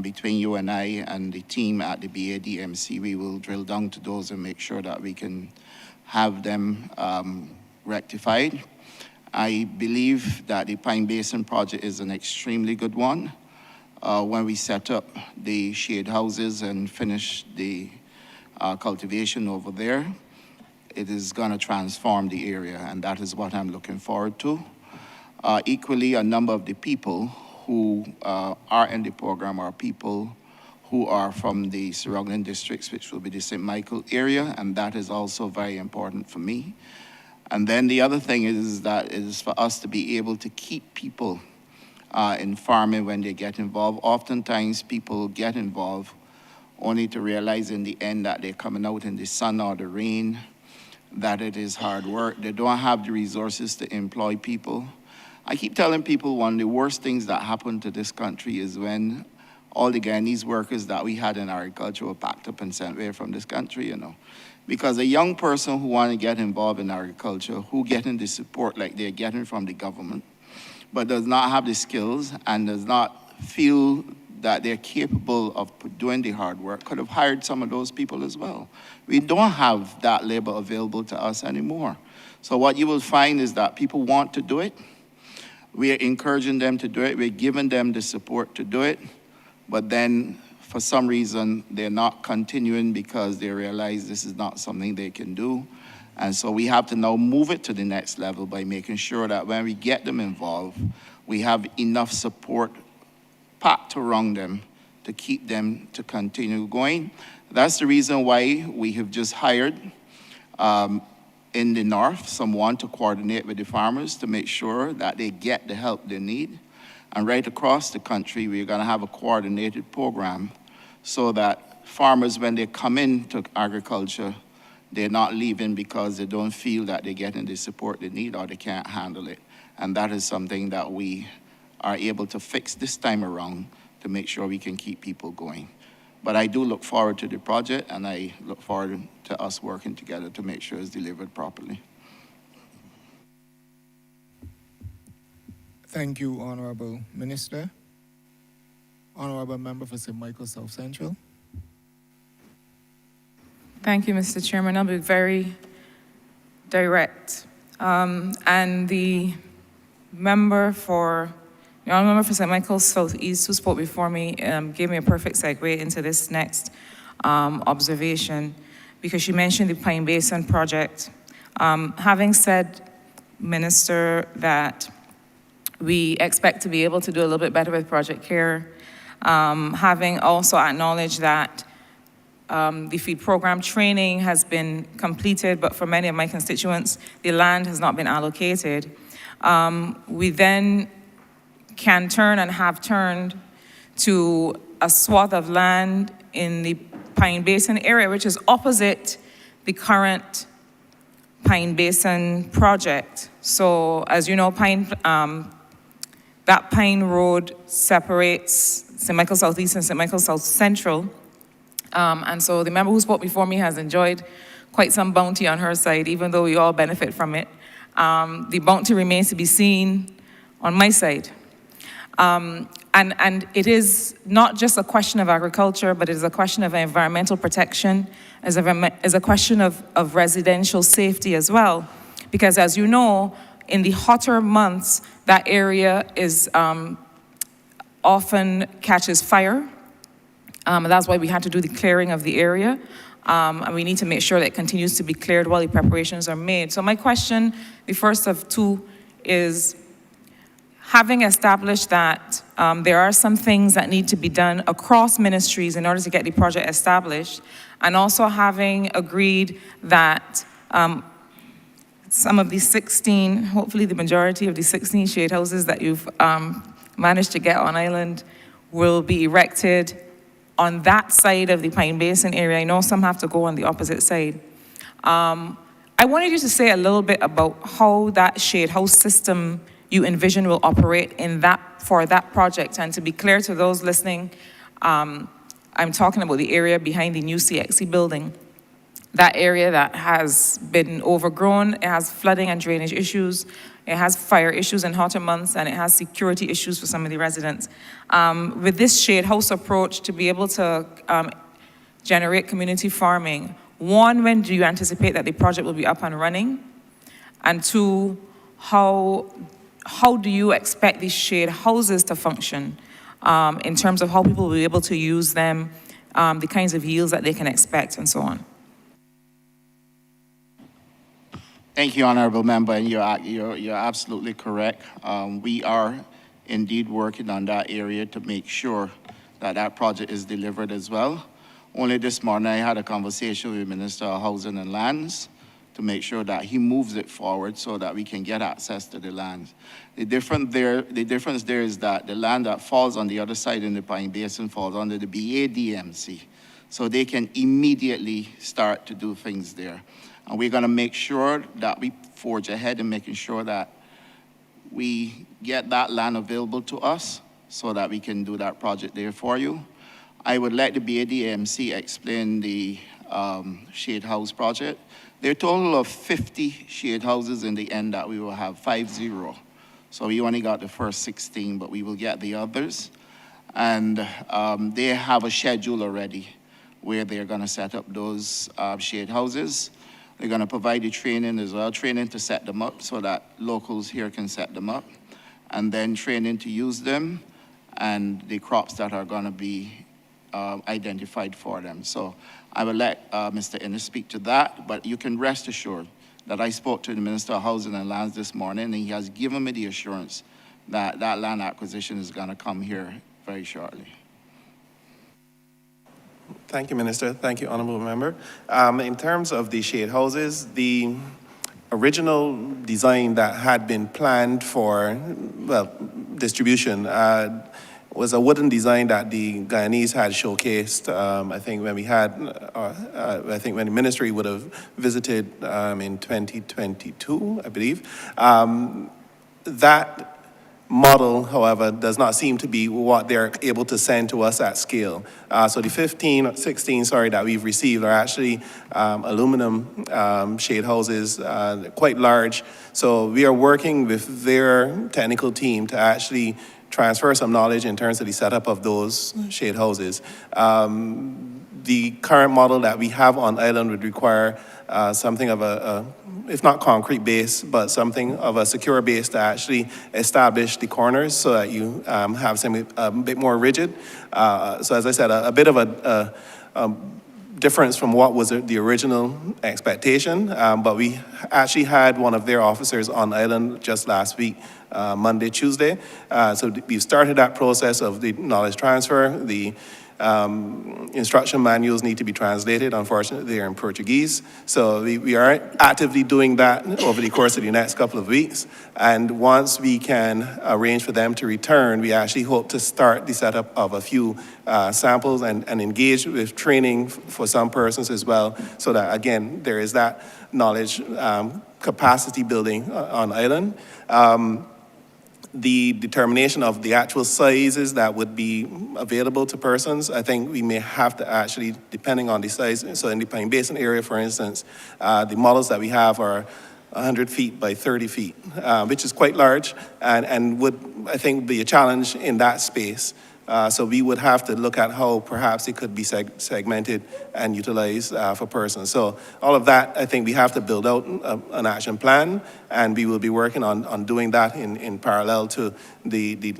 between you and I and the team at the BADMC, we will drill down to those and make sure that we can have them rectified. I believe that the Pine Basin project is an extremely good one. When we set up the shade houses and finish the cultivation over there, it is going to transform the area, and that is what I'm looking forward to. Equally, a number of the people who are in the program are people who are from the surrounding districts, which will be the St. Michael area, and that is also very important for me. And then the other thing is that it is for us to be able to keep people in farming when they get involved. Oftentimes, people get involved only to realize in the end that they're coming out in the sun or the rain, that it is hard work. They don't have the resources to employ people. I keep telling people one of the worst things that happened to this country is when all the Guyanese workers that we had in agriculture were packed up and sent away from this country, you know. Because a young person who want to get involved in agriculture, who getting the support like they're getting from the government, but does not have the skills and does not feel that they're capable of doing the hard work, could have hired some of those people as well. We don't have that labor available to us anymore. So what you will find is that people want to do it. We are encouraging them to do it. We're giving them the support to do it. But then, for some reason, they're not continuing because they realize this is not something they can do. And so we have to now move it to the next level by making sure that when we get them involved, we have enough support packed around them to keep them to continue going. That's the reason why we have just hired in the north someone to coordinate with the farmers to make sure that they get the help they need. And right across the country, we're going to have a coordinated program so that farmers, when they come into agriculture, they're not leaving because they don't feel that they're getting the support they need or they can't handle it. And that is something that we are able to fix this time around to make sure we can keep people going. But I do look forward to the project, and I look forward to us working together to make sure it's delivered properly. Thank you, Honorable Minister. Honorable Member for St. Michael South Central. Thank you, Mr. Chairman. I'll be very direct. And the honorable member for St. Michael Southeast, who spoke before me, gave me a perfect segue into this next observation, because she mentioned the Pine Basin project. Having said, Minister, that we expect to be able to do a little bit better with Project CARE, having also acknowledged that the feed program training has been completed, but for many of my constituents, the land has not been allocated. We then can turn and have turned to a swath of land in the Pine Basin area, which is opposite the current Pine Basin project. So, as you know, that Pine Road separates St. Michael Southeast and St. Michael South Central. And so the member who spoke before me has enjoyed quite some bounty on her side, even though we all benefit from it. The bounty remains to be seen on my side. And it is not just a question of agriculture, but it is a question of environmental protection, is a question of residential safety as well. Because as you know, in the hotter months, that area is often catches fire. And that's why we had to do the clearing of the area. And we need to make sure that it continues to be cleared while the preparations are made. So my question, the first of two, is having established that there are some things that need to be done across ministries in order to get the project established, and also having agreed that some of the 16, hopefully the majority of the 16 shade houses that you've managed to get on island will be erected on that side of the Pine Basin area. I know some have to go on the opposite side. I wanted you to say a little bit about how that shade house system you envision will operate for that project. And to be clear to those listening, I'm talking about the area behind the new CXC building. That area that has been overgrown, it has flooding and drainage issues, it has fire issues in hotter months, and it has security issues for some of the residents. With this shade house approach, to be able to generate community farming, one, when do you anticipate that the project will be up and running? And two, how do you expect these shade houses to function in terms of how people will be able to use them, the kinds of yields that they can expect, and so on? Thank you, Honorable Member, and you're absolutely correct. We are indeed working on that area to make sure that that project is delivered as well. Only this morning I had a conversation with the Minister of Housing and Lands to make sure that he moves it forward so that we can get access to the land. The difference there is that the land that falls on the other side in the Pine Basin falls under the BADMC, so they can immediately start to do things there. And we're going to make sure that we forge ahead in making sure that we get that land available to us so that we can do that project there for you. I would let the BADMC explain the shade house project. There are a total of 50 shade houses in the end that we will have, 50. So we only got the first 16, but we will get the others. And they have a schedule already where they're going to set up those shade houses. They're going to provide the training as well, training to set them up so that locals here can set them up, and then training to use them and the crops that are going to be identified for them. So I will let Mr. Innes speak to that, but you can rest assured that I spoke to the Minister of Housing and Lands this morning, and he has given me the assurance that that land acquisition is going to come here very shortly. Thank you, Minister. Thank you, Honourable Member. In terms of the shade houses, the original design that had been planned for, well, distribution was a wooden design that the Guyanese had showcased. I think when we had, I think when the ministry would have visited in 2022, I believe. That model, however, does not seem to be what they're able to send to us at scale. So the 16, that we've received are actually aluminum shade houses, quite large. So we are working with their technical team to actually transfer some knowledge in terms of the setup of those shade houses. The current model that we have on island would require something of a, if not concrete base, but something of a secure base to actually establish the corners so that you have something a bit more rigid. So as I said, a bit of a difference from what was the original expectation, but we actually had one of their officers on island just last week, Monday, Tuesday. So we've started that process of the knowledge transfer. The instruction manuals need to be translated. Unfortunately, they're in Portuguese. So we are actively doing that over the course of the next couple of weeks. And once we can arrange for them to return, we actually hope to start the setup of a few samples and engage with training for some persons as well, so that, again, there is that knowledge capacity building on island. the determination of the actual sizes that would be available to persons, I think we may have to actually, depending on the size, so in the Pine Basin area, for instance, the models that we have are 100 feet by 30 feet, which is quite large and would, I think, be a challenge in that space. So we would have to look at how perhaps it could be segmented and utilized for persons. So all of that, I think we have to build out an action plan, and we will be working on doing that in parallel to the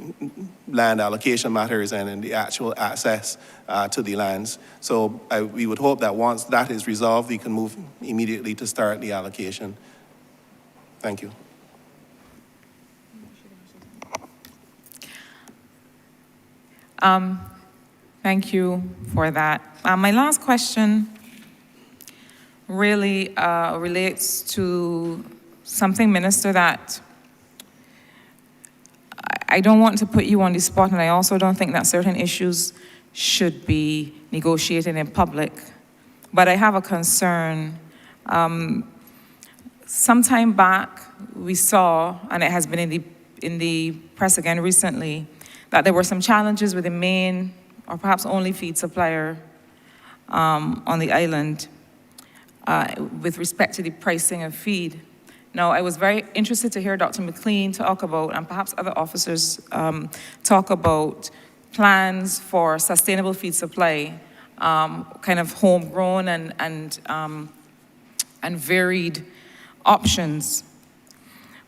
land allocation matters and in the actual access to the lands. So we would hope that once that is resolved, we can move immediately to start the allocation. Thank you. Thank you for that. My last question really relates to something, Minister, that I don't want to put you on the spot, and I also don't think that certain issues should be negotiated in public. But I have a concern. Some time back, we saw, and it has been in the press again recently, that there were some challenges with the main or perhaps only feed supplier on the island with respect to the pricing of feed. Now, I was very interested to hear Dr. McLean talk about, and perhaps other officers talk about, plans for sustainable feed supply, kind of homegrown and varied options.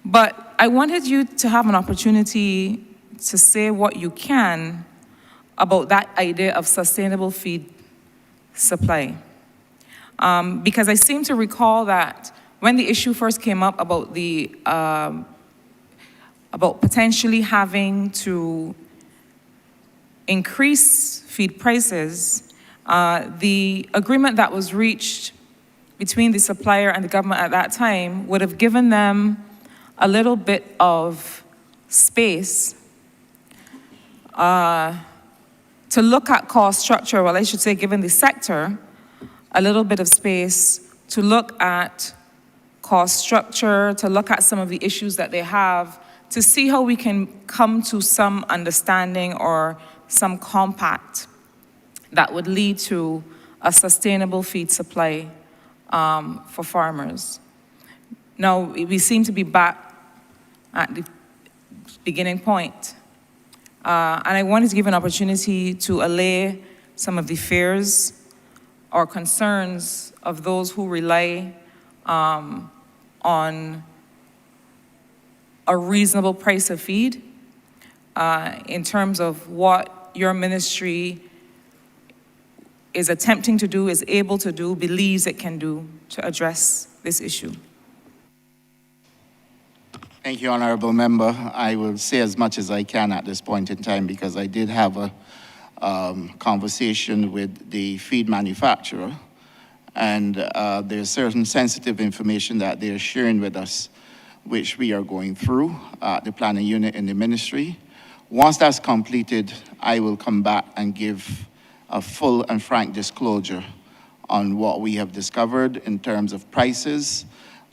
But I wanted you to have an opportunity to say what you can about that idea of sustainable feed supply. Because I seem to recall that when the issue first came up about about potentially having to increase feed prices, the agreement that was reached between the supplier and the government at that time would have given them a little bit of space to look at cost structure, well, I should say, given the sector, a little bit of space to look at cost structure, to look at some of the issues that they have, to see how we can come to some understanding or some compact that would lead to a sustainable feed supply for farmers. Now, we seem to be back at the beginning point. And I wanted to give an opportunity to allay some of the fears or concerns of those who rely on a reasonable price of feed in terms of what your ministry is attempting to do, is able to do, believes it can do to address this issue. Thank you, Honorable Member. I will say as much as I can at this point in time because I did have a conversation with the feed manufacturer, and there's certain sensitive information that they're sharing with us, which we are going through the planning unit in the ministry. Once that's completed, I will come back and give a full and frank disclosure on what we have discovered in terms of prices.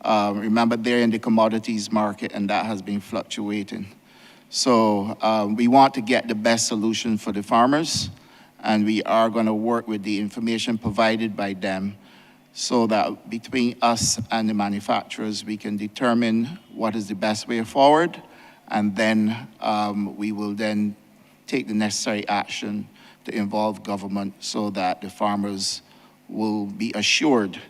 Remember, they're in the commodities market, and that has been fluctuating. So we want to get the best solution for the farmers, and we are going to work with the information provided by them so that between us and the manufacturers, we can determine what is the best way forward, and then we will then take the necessary action to involve government so that the farmers will be assured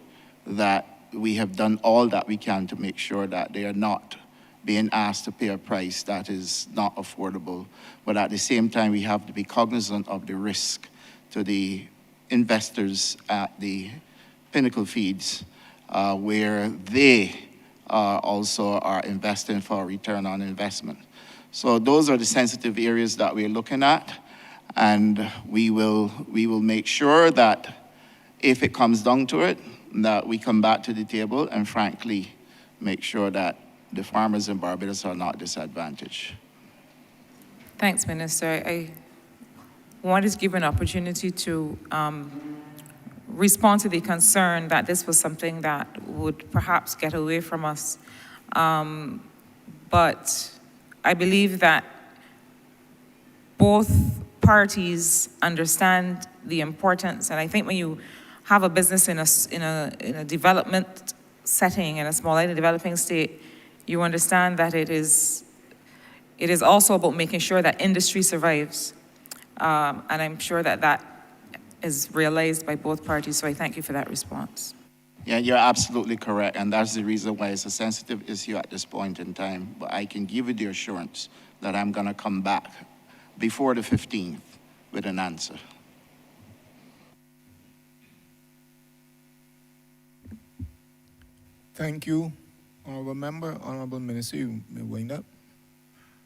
that we have done all that we can to make sure that they are not being asked to pay a price that is not affordable. But at the same time, we have to be cognizant of the risk to the investors at the Pinnacle Feeds, where they also are investing for a return on investment. So those are the sensitive areas that we're looking at, and we will make sure that if it comes down to it, that we come back to the table and frankly make sure that the farmers in Barbados are not disadvantaged. Thanks, Minister. I wanted to give an opportunity to respond to the concern that this was something that would perhaps get away from us. But I believe that both parties understand the importance, and I think when you have a business in a development setting, in a small island developing state, you understand that it is also about making sure that industry survives. And I'm sure that that is realized by both parties, so I thank you for that response. Yeah, you're absolutely correct, and that's the reason why it's a sensitive issue at this point in time. But I can give you the assurance that I'm going to come back before the 15th with an answer. Thank you, Honorable Member. Honorable Minister, you may wind up.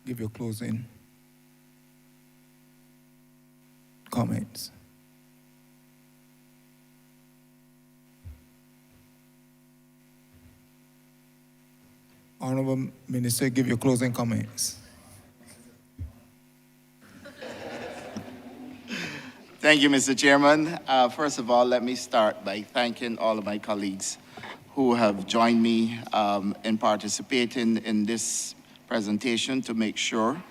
Give your closing comments. Honorable Minister, give your closing comments. Thank you, Mr. Chairman. First of all, let me start by thanking all of my colleagues who have joined me in participating in this presentation to make sure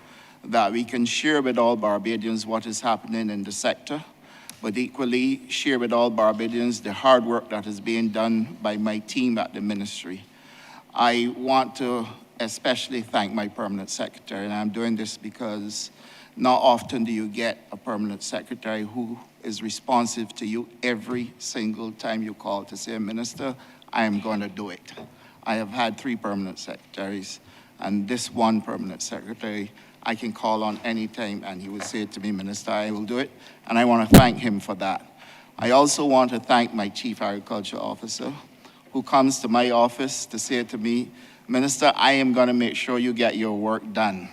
that we can share with all Barbadians what is happening in the sector, but equally share with all Barbadians the hard work that is being done by my team at the ministry. I want to especially thank my permanent secretary, and I'm doing this because not often do you get a permanent secretary who is responsive to you every single time you call to say, Minister, I am going to do it. I have had 3 permanent secretaries, and this one permanent secretary I can call on any time, and he will say to me, Minister, I will do it, and I want to thank him for that. I also want to thank my Chief Agriculture Officer, who comes to my office to say to me, Minister, I am going to make sure you get your work done.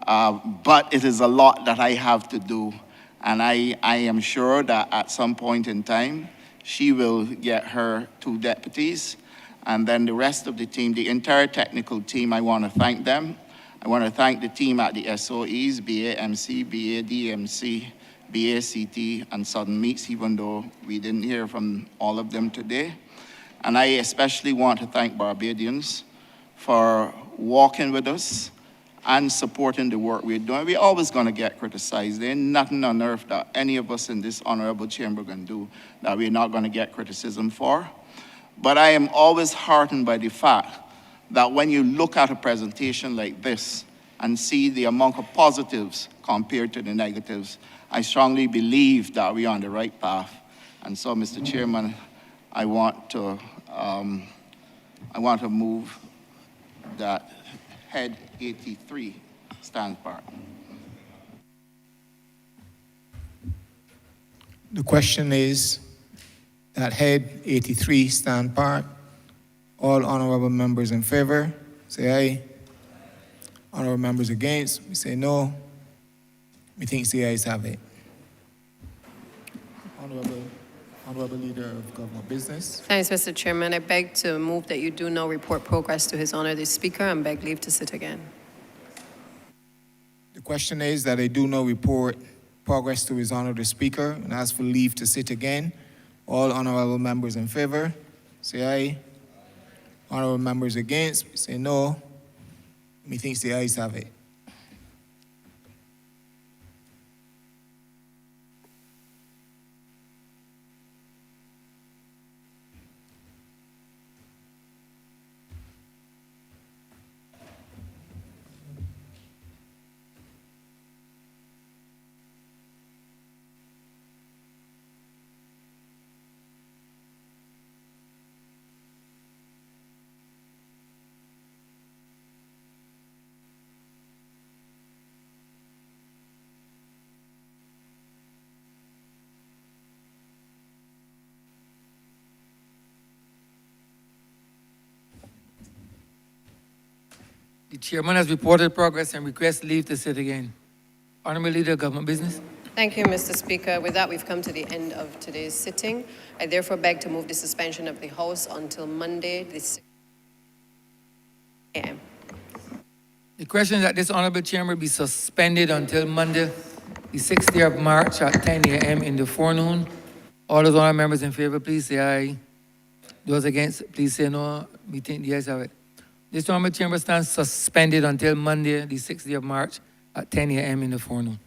But it is a lot that I have to do, and I am sure that at some point in time, she will get her 2 deputies, and then the rest of the team, the entire technical team, I want to thank them. I want to thank the team at the SOEs, BAMC, BADMC, BACT, and Southern Meats, even though we didn't hear from all of them today. And I especially want to thank Barbadians for walking with us and supporting the work we're doing. We're always going to get criticized. There ain't nothing on earth that any of us in this honorable chamber can do that we're not going to get criticism for. But I am always heartened by the fact that when you look at a presentation like this and see the amount of positives compared to the negatives, I strongly believe that we're on the right path. And so, Mr. Chairman, I want to move that Head 83 stands part. The question is that Head 83 stand part. All honorable members in favor, say aye. Honorable members against, we say no. We think the ayes have it. Honorable Leader of Government Business. Thanks, Mr. Chairman. I beg to move that you do now report progress to His Honor the Speaker and beg leave to sit again. The question is that I do now report progress to His Honor the Speaker and ask for leave to sit again. All honorable members in favor, say aye. Honorable members against, we say no. Methinks the ayes have it. The chairman has reported progress and requests leave to sit again. Honorable Leader of Government Business. Thank you, Mr. Speaker. With that, we've come to the end of today's sitting. I therefore beg to move the suspension of the House until Monday, the 6th a.m. The question is that this honorable chamber be suspended until Monday, the 6th day of March at 10 a.m. in the forenoon. All those honorable members in favor, please say aye. Those against, please say no. We think the ayes have it. This honorable chamber stands suspended until Monday, the 6th day of March at 10 a.m. in the forenoon.